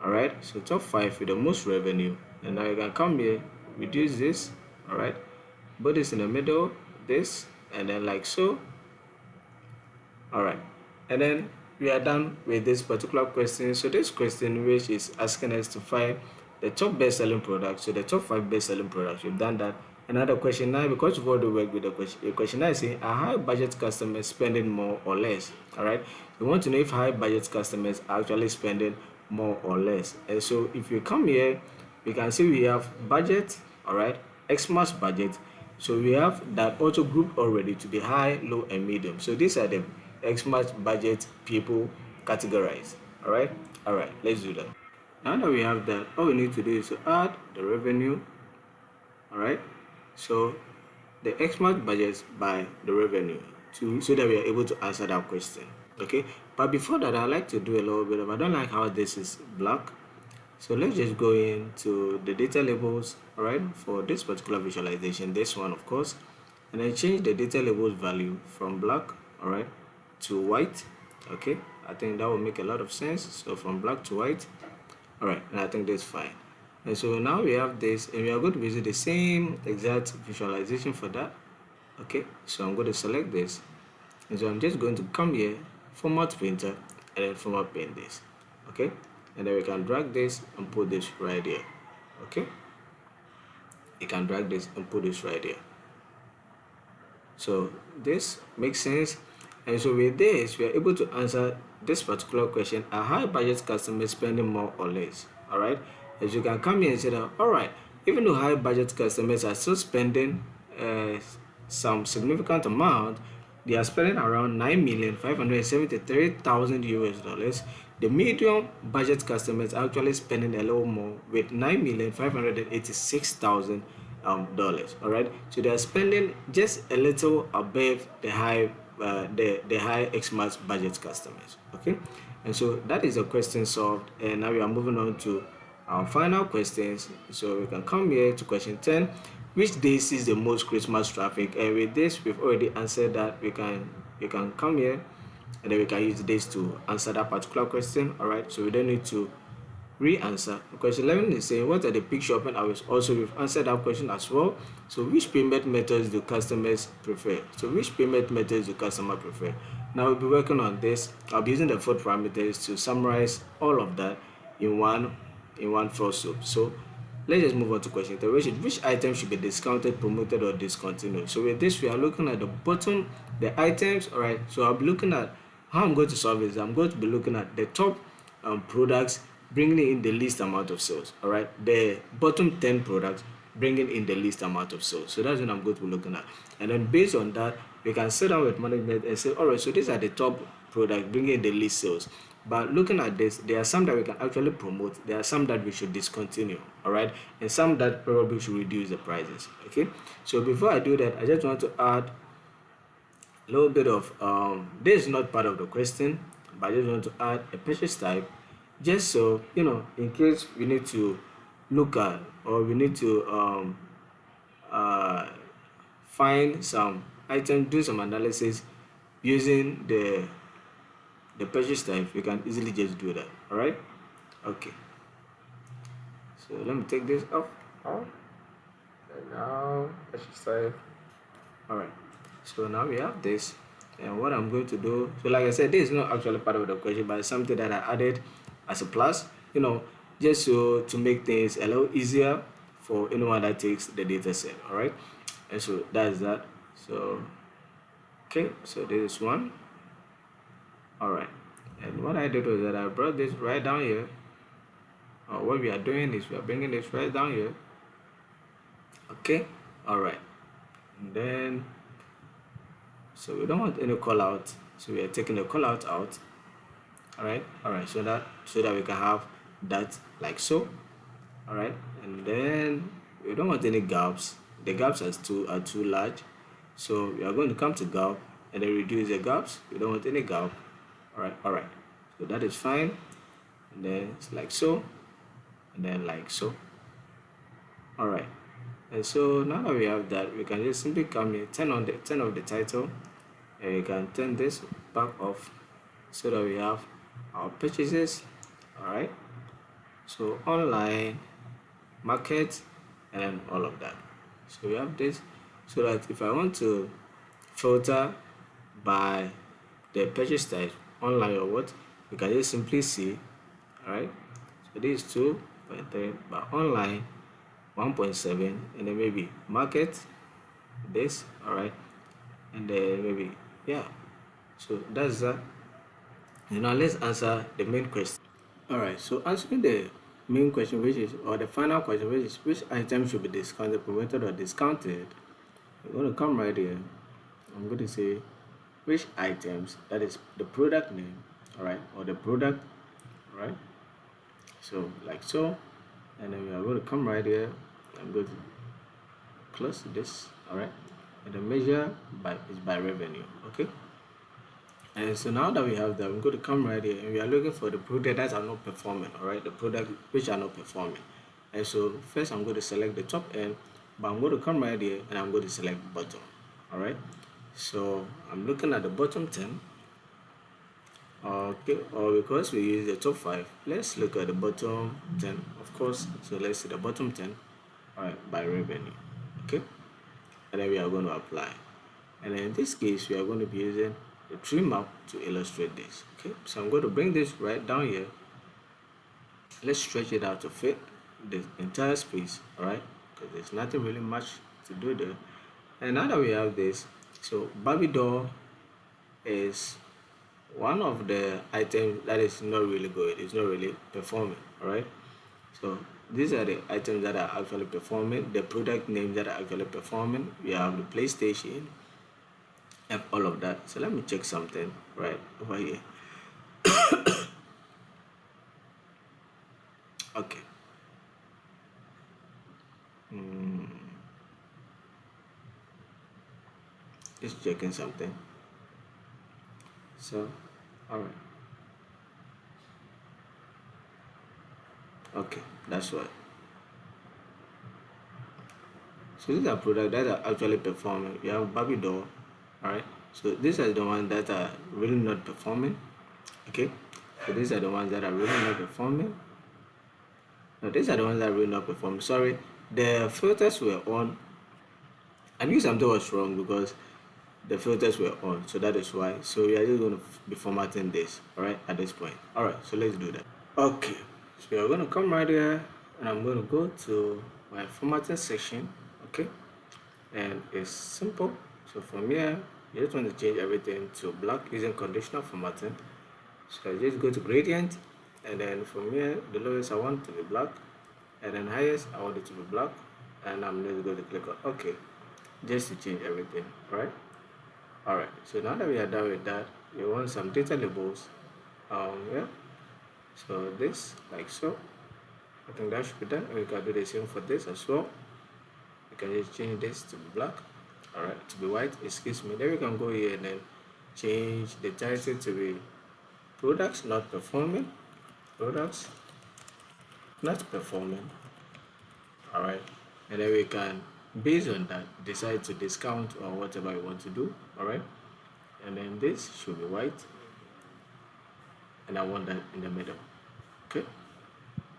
All right, so top 5 with the most revenue. And now you can come here, reduce this. All right, put this in the middle, this, and then like so. All right, and then we are done with this particular question. So this question, which is asking us to find the top best-selling products, so the top 5 best-selling products, we've done that. Another question now, because we've already worked with the question now is saying, are high budget customers spending more or less? All right, we want to know if high budget customers are actually spending more or less. And so if you come here, we can see we have budget. All right, Xmas budget. So we have that auto group already to be high, low, and medium. So these are the Xmas budget people categorized. All right, let's do that. Now that we have that, all we need to do is to add the revenue. All right, so the Xmas budgets by the revenue so that we are able to answer that question. Okay, but before that, I like to do a little bit of, I don't like how this is black, so let's just go into the data labels. All right, for this particular visualization, this one of course, and then change the data labels value from black all right, to white. Okay, I think that will make a lot of sense. So from black to white, all right, and I think that's fine. And so now we have this, and we are going to visit the same exact visualization for that. Okay, so I'm going to select this, and so I'm just going to come here, format printer, and then format paint this. Okay, and then we can drag this and put this right here. Okay, you can drag this and put this right here. So this makes sense. And so with this, we are able to answer this particular question: are high budget customers spending more or less? All right, as you can come here and say that, all right, even though high budget customers are still spending some significant amount, they are spending around 9,573,000 US dollars. The medium budget customers are actually spending a little more with 9,586,000 dollars. All right, so they are spending just a little above the high Xmas budget customers. Okay, and so that is the question solved, and now we are moving on to our final questions. So we can come here to question 10. Which day sees the most Christmas traffic? And with this, we've already answered that. We can come here, and then we can use this to answer that particular question. All right, so we don't need to re-answer. Question 11 is saying, what are the peak shopping hours? Also, we've answered that question as well. So which payment methods do customers prefer? So which payment methods do customers prefer? Now we'll be working on this. I'll be using the 4 parameters to summarize all of that in one fell swoop. So let's just move on to question 3. Which item should be discounted, promoted, or discontinued? So with this, we are looking at the bottom, the items. All right, so I'll be looking at how I'm going to solve this. I'm going to be looking at the top products bringing in the least amount of sales. All right, the bottom 10 products bringing in the least amount of sales. So that's what I'm going to be looking at, and then based on that, we can sit down with management and say, all right, so these are the top products bringing in the least sales. But looking at this, there are some that we can actually promote, there are some that we should discontinue, all right, and some that probably should reduce the prices. Okay, so before I do that, I just want to add a little bit of this is not part of the question, but I just want to add a purchase type, just so you know, in case we need to look at, or we need to uh, find some item, do some analysis using the purchase type, you can easily just do that. All right, okay, so let me take this off. And now purchase type. All right, so now we have this, and what I'm going to do, so like I said, this is not actually part of the question, but it's something that I added as a plus, you know, just so to make things a little easier for anyone that takes the data set. All right, and so that's that. So okay, so this is one. All right, and what I did was that I brought this right down here. What we are doing is we are bringing this right down here. Okay, all right, and then so we don't want any call out, so we are taking the call out. All right, so that we can have that like so. All right, and then we don't want any gaps. The gaps are too large, so we are going to come to gap and then reduce the gaps. We don't want any gap. All right, so that is fine, and then it's like so, and then like so. All right, and so now that we have that, we can just simply come here, turn off the title, and we can turn this back off so that we have our purchases. All right, so online, market, and then all of that. So we have this, so that if I want to filter by the purchase type, online or what, we can just simply see. All right, so this is 2.3, but online 1.7, and then maybe market this. All right, and then maybe, yeah, so that's that. And now let's answer the main question. All right, so answering the main question, which is, or the final question, which is, which item should be discounted, promoted, or discounted, I'm going to come right here. I'm going to say which items, that is the product name, all right, or the product, all right, so like so, and then we are going to come right here. I'm going to close this. All right, and the measure is by revenue. Okay, and so now that we have that, I'm going to come right here, and we are looking for the product that are not performing. All right, the product which are not performing. And so first I'm going to select the top end, but I'm going to come right here and I'm going to select bottom. All right, So I'm looking at the bottom 10. Okay, or because we use the top 5, let's look at the bottom 10, of course. So let's see the bottom 10, all right, by revenue. Okay, and then we are going to apply. And in this case, we are going to be using the tree map to illustrate this. Okay, so I'm going to bring this right down here. Let's stretch it out to fit the entire space, all right, because there's nothing really much to do there. And now that we have this, so Barbie doll is one of the items that is not really good. It's not really performing, all right. So these are the items that are actually performing, the product names that are actually performing. We have the PlayStation and all of that. So let me check something right over here. Okay. Just checking something. So, all right. Okay, that's right. So these are products that are actually performing. You have Barbie doll, all right. So these are the ones that are really not performing. Okay. So these are the ones that are really not performing. No, these are the ones that are really not performing. Sorry, the filters were on. I knew something was wrong because the filters were on, so that is why. So we are just going to be formatting this, all right, at this point. All right, so let's do that. Okay, so we are going to come right here, and I'm going to go to my formatting section. Okay, and it's simple. So from here, you just want to change everything to black using conditional formatting. So I just go to gradient, and then from here, the lowest I want to be black, and then highest I want it to be black, and I'm just going to click on OK, just to change everything, right? All right. So now that we are done with that, we want some data labels. Yeah. So this like so. I think that should be done. And we can do the same for this as well. We can just change this to be black. All right, to be white. Excuse me. Then we can go here and then change the title to be products not performing. Products not performing. All right, and then we can, based on that, decide to discount or whatever we want to do. All right, and then this should be white, and I want that in the middle. Okay,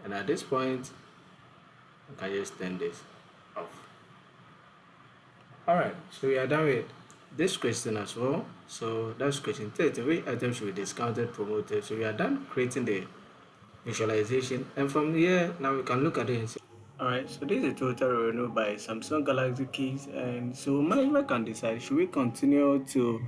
and at this point I can just turn this off. All right, so we are done with this question as well. So that's question 30. Which item should be discounted, promoted? So we are done creating the visualization, and from here now we can look at it and see. All right, so this is a total revenue by Samsung Galaxy Keys, and so management can decide, should we continue to,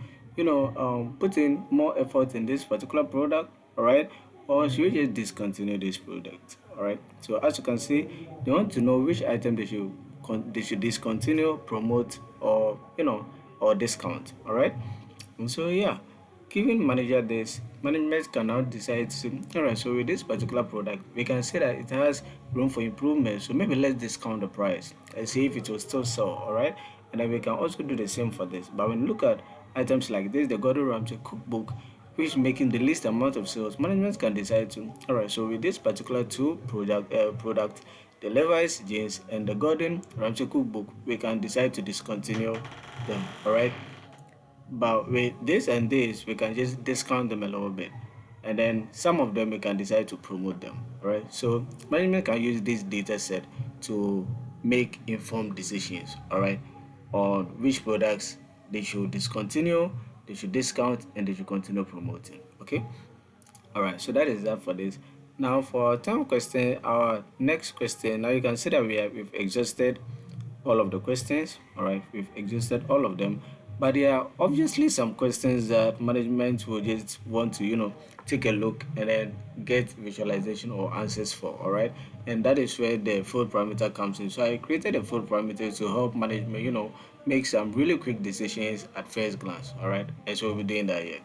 put in more effort in this particular product, all right, or should we just discontinue this product, all right. So as you can see, they want to know which item they should discontinue, promote, or or discount, all right. And so yeah, giving manager this, management can now decide to, all right, so with this particular product, we can say that it has room for improvement. So maybe let's discount the price and see if it will still sell, all right? And then we can also do the same for this. But when you look at items like this, the Gordon Ramsay cookbook, which is making the least amount of sales, management can decide to, all right, so with this particular product, the Levi's jeans and the Gordon Ramsay cookbook, we can decide to discontinue them, all right? But with this and this, we can just discount them a little bit. And then some of them we can decide to promote them, right? So management can use this data set to make informed decisions, all right, on which products they should discontinue, they should discount, and they should continue promoting. Okay. All right. So that is that for this. Now for our time question, our next question. Now you can see that we've exhausted all of the questions. All right, we've exhausted all of them, but there are obviously some questions that management will just want to take a look and then get visualization or answers for. All right, and that is where the field parameter comes in. So I created a field parameter to help management make some really quick decisions at first glance. All right, and so we'll be doing that here.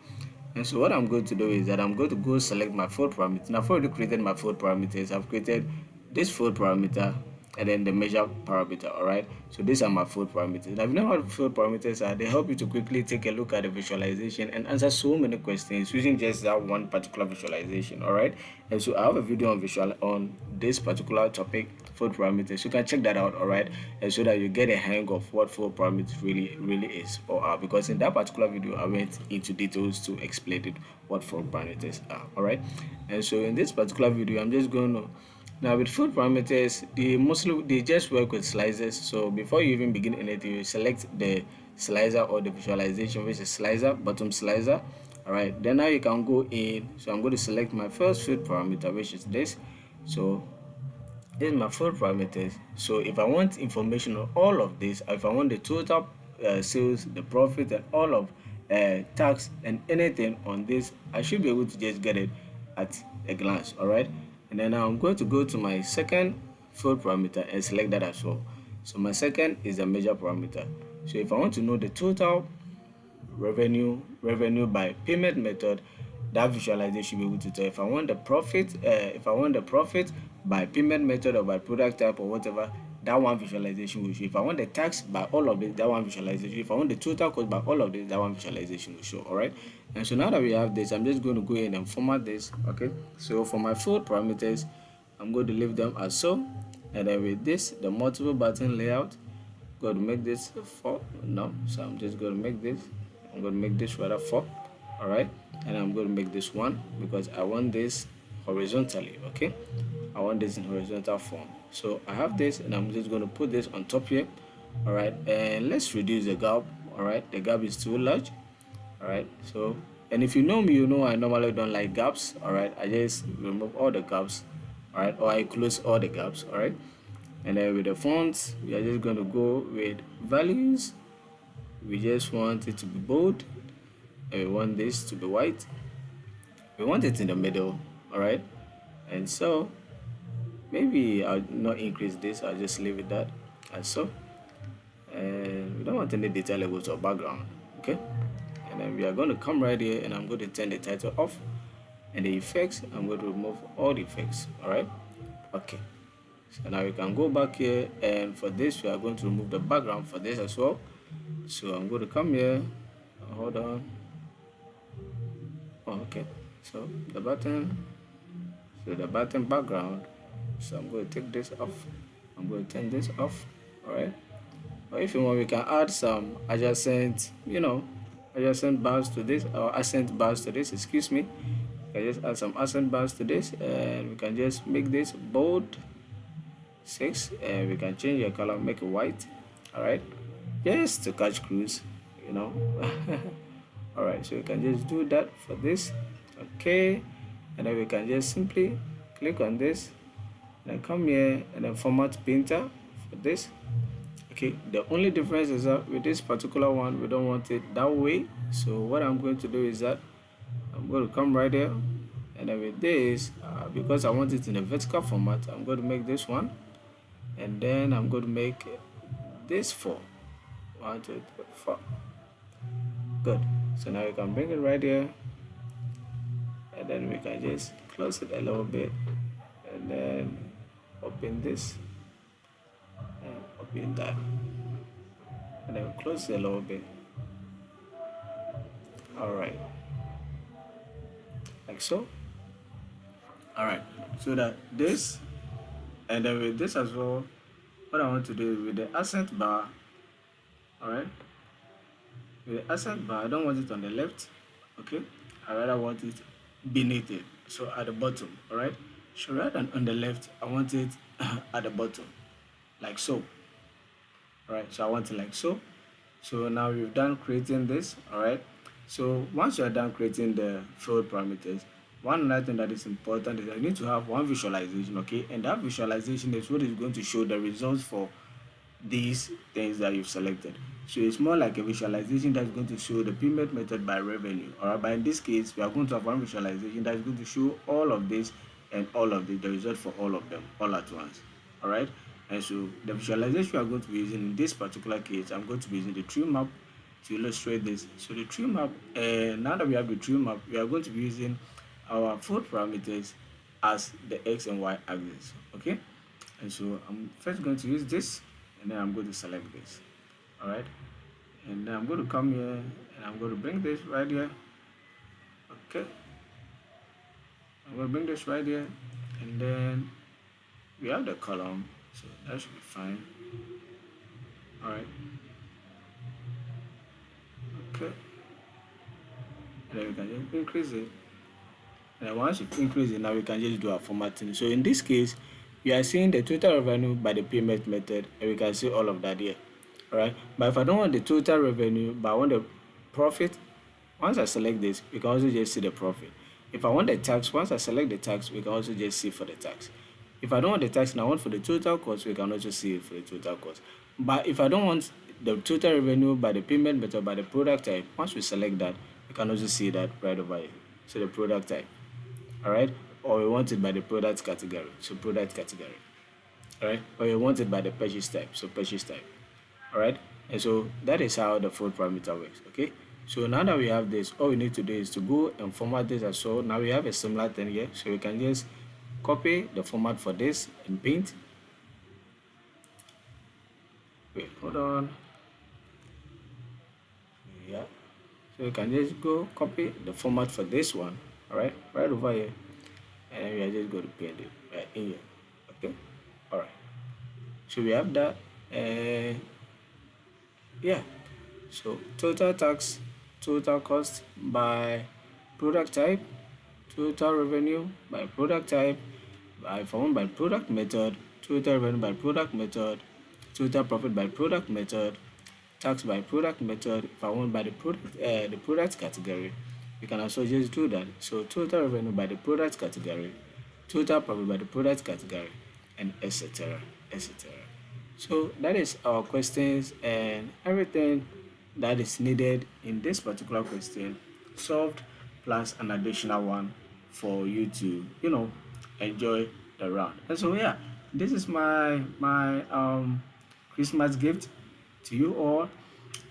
And so what I'm going to do is that I'm going to go select my field parameter. Now I've already created my field parameters. I've created this field parameter, and then the measure parameter. All right, so these are my field parameters. Now if you know what field parameters are, they help you to quickly take a look at the visualization and answer so many questions using just that one particular visualization. All right, and so I have a video on visual on this particular topic, field parameters. You can check that out. All right, and so that you get a hang of what field parameters really is or are, because in that particular video I went into details to explain it what field parameters are. All right, and so in this particular video I'm just going to, now with field parameters, they just work with slicers. So before you even begin anything, you select the slicer or the visualization, which is slicer, bottom slicer. All right, then now you can go in. So I'm going to select my first field parameter, which is this. So this is my field parameters. So if I want information on all of this, if I want the total sales, the profit, and all of tax and anything on this, I should be able to just get it at a glance. All right, and then I'm going to go to my second field parameter and select that as well. So my second is the measure parameter. So if I want to know the total revenue by payment method, that visualization should be able to tell. If I want the profit by payment method or by product type or whatever, that one visualization will show. If I want the tax by all of this, that one visualization. If I want the total cost by all of this, that one visualization will show. All right, and so now that we have this, I'm just going to go in and format this. Okay, so for my field parameters, I'm going to leave them as so, and then with this, the multiple button layout, going to make this 4. No, so I'm just going to make this, I'm going to make this rather 4. All right, and I'm going to make this 1 because I want this horizontally. Okay, I want this in horizontal form. So I have this, and I'm just going to put this on top here. All right, and let's reduce the gap. All right, the gap is too large. All right, so, and if you know me, you know I normally don't like gaps. All right, I just remove all the gaps. All right, or I close all the gaps. All right, and then with the fonts, we are just going to go with values. We just want it to be bold, and we want this to be white. We want it in the middle. All right, and so maybe I'll not increase this, I'll just leave it that as so. And we don't want any detail labels or background. Okay, and then we are going to come right here, and I'm going to turn the title off, and the effects, I'm going to remove all the effects. All right, okay, so now we can go back here, and for this we are going to remove the background for this as well. So I'm going to come here, hold on. Oh, okay, so the button, background, so I'm going to take this off, I'm going to turn this off. All right, or if you want, we can add some adjacent, adjacent bars to this, or accent bars to this, excuse me. We can just add some accent bars to this, and we can just make this bold 6, and we can change the color, make it white. All right, just to catch crews, all right, so we can just do that for this. Okay, and then we can just simply click on this, and then come here and then format painter for this. Okay, the only difference is that with this particular one, we don't want it that way. So what I'm going to do is that I'm going to come right here, and then with this, because I want it in a vertical format, I'm going to make this one, and then I'm going to make this 4. 1, 2, 3, 4. Good. So now we can bring it right here, and then we can just close it a little bit, and then open this and open that, and then close it a little bit. All right, like so. All right, so that this, and then with this as well, what I want to do with the accent bar. All right, with the accent bar, I don't want it on the left. Okay, I rather want it beneath it, so at the bottom. All right, so rather than on the left, I want it at the bottom, like so. All right, so I want it like so. So now we've done creating this. All right, so once you are done creating the field parameters, one other thing that is important is that you need to have one visualization. Okay, and that visualization is what is going to show the results for these things that you've selected. So it's more like a visualization that's going to show the payment method by revenue. Alright, but in this case, we are going to have one visualization that's going to show all of this and all of the result for all of them all at once. Alright, and so the visualization we are going to be using in this particular case, I'm going to be using the tree map to illustrate this. So the tree map, now that we have the tree map, we are going to be using our field parameters as the x and y axis. Okay, And so I'm first going to use this, and then I'm going to select this. All right, and then I'm going to come here and I'm going to bring this right here. Okay, I'm going to bring this right here, and then we have the column, so that should be fine. All right, okay, and then we can just increase it. And then once you increase it, now we can just do our formatting. So in this case, we are seeing the total revenue by the payment method, and we can see all of that here. All right, but if I don't want the total revenue, but I want the profit, once I select this, we can also just see the profit. If I want the tax, once I select the tax, we can also just see for the tax. If I don't want the tax and I want for the total cost, we can also see it for the total cost. But if I don't want the total revenue by the payment method by the product type, once we select that, we can also see that right over here. So the product type. All right, or we want it by the product category, so product category. All right, or we want it by the purchase type, so purchase type. All right, and so that is how the fold parameter works. Okay, so now that we have this, all we need to do is to go and format this as well. Now we have a similar thing here, so we can just copy the format for this in Paint. Wait, hold on. Yeah, so we can just go copy the format for this one. All right, right over here, and we are just going to paint it right in here. Okay, all right, so we have that. And yeah, so total tax, total cost by product type, total revenue by product type, by form by product method, total revenue by product method, total profit by product method, tax by product method. If I want by the product category, you can also just do that. So total revenue by the product category, total profit by the product category, and etc. etc. So that is our questions and everything that is needed in this particular question solved, plus an additional one for you to enjoy the round. And so yeah, this is my Christmas gift to you all,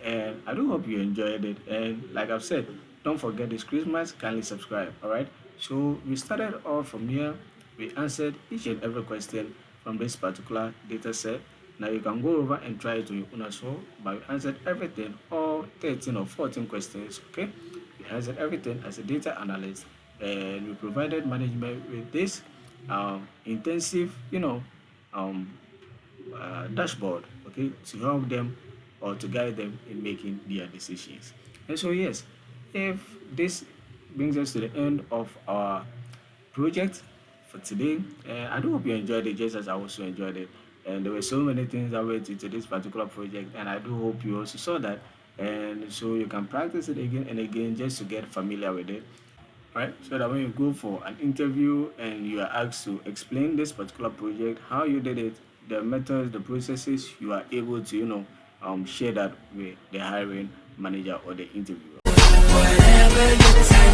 and I do hope you enjoyed it. And like I've said, don't forget this Christmas, kindly subscribe. All right, so we started off from here. We answered each and every question from this particular data set. Now you can go over and try it on your own as well, but we answered everything, all 13 or 14 questions. Okay, we answered everything as a data analyst, and we provided management with this intensive um, dashboard, okay, to help them or to guide them in making their decisions. And so yes, if this brings us to the end of our project for today, I do hope you enjoyed it just as I also enjoyed it. And there were so many things that went into this particular project, and I do hope you also saw that. And so you can practice it again and again just to get familiar with it, right? So that when you go for an interview and you are asked to explain this particular project, how you did it, the methods, the processes, you are able to, share that with the hiring manager or the interviewer. Whatever you decide.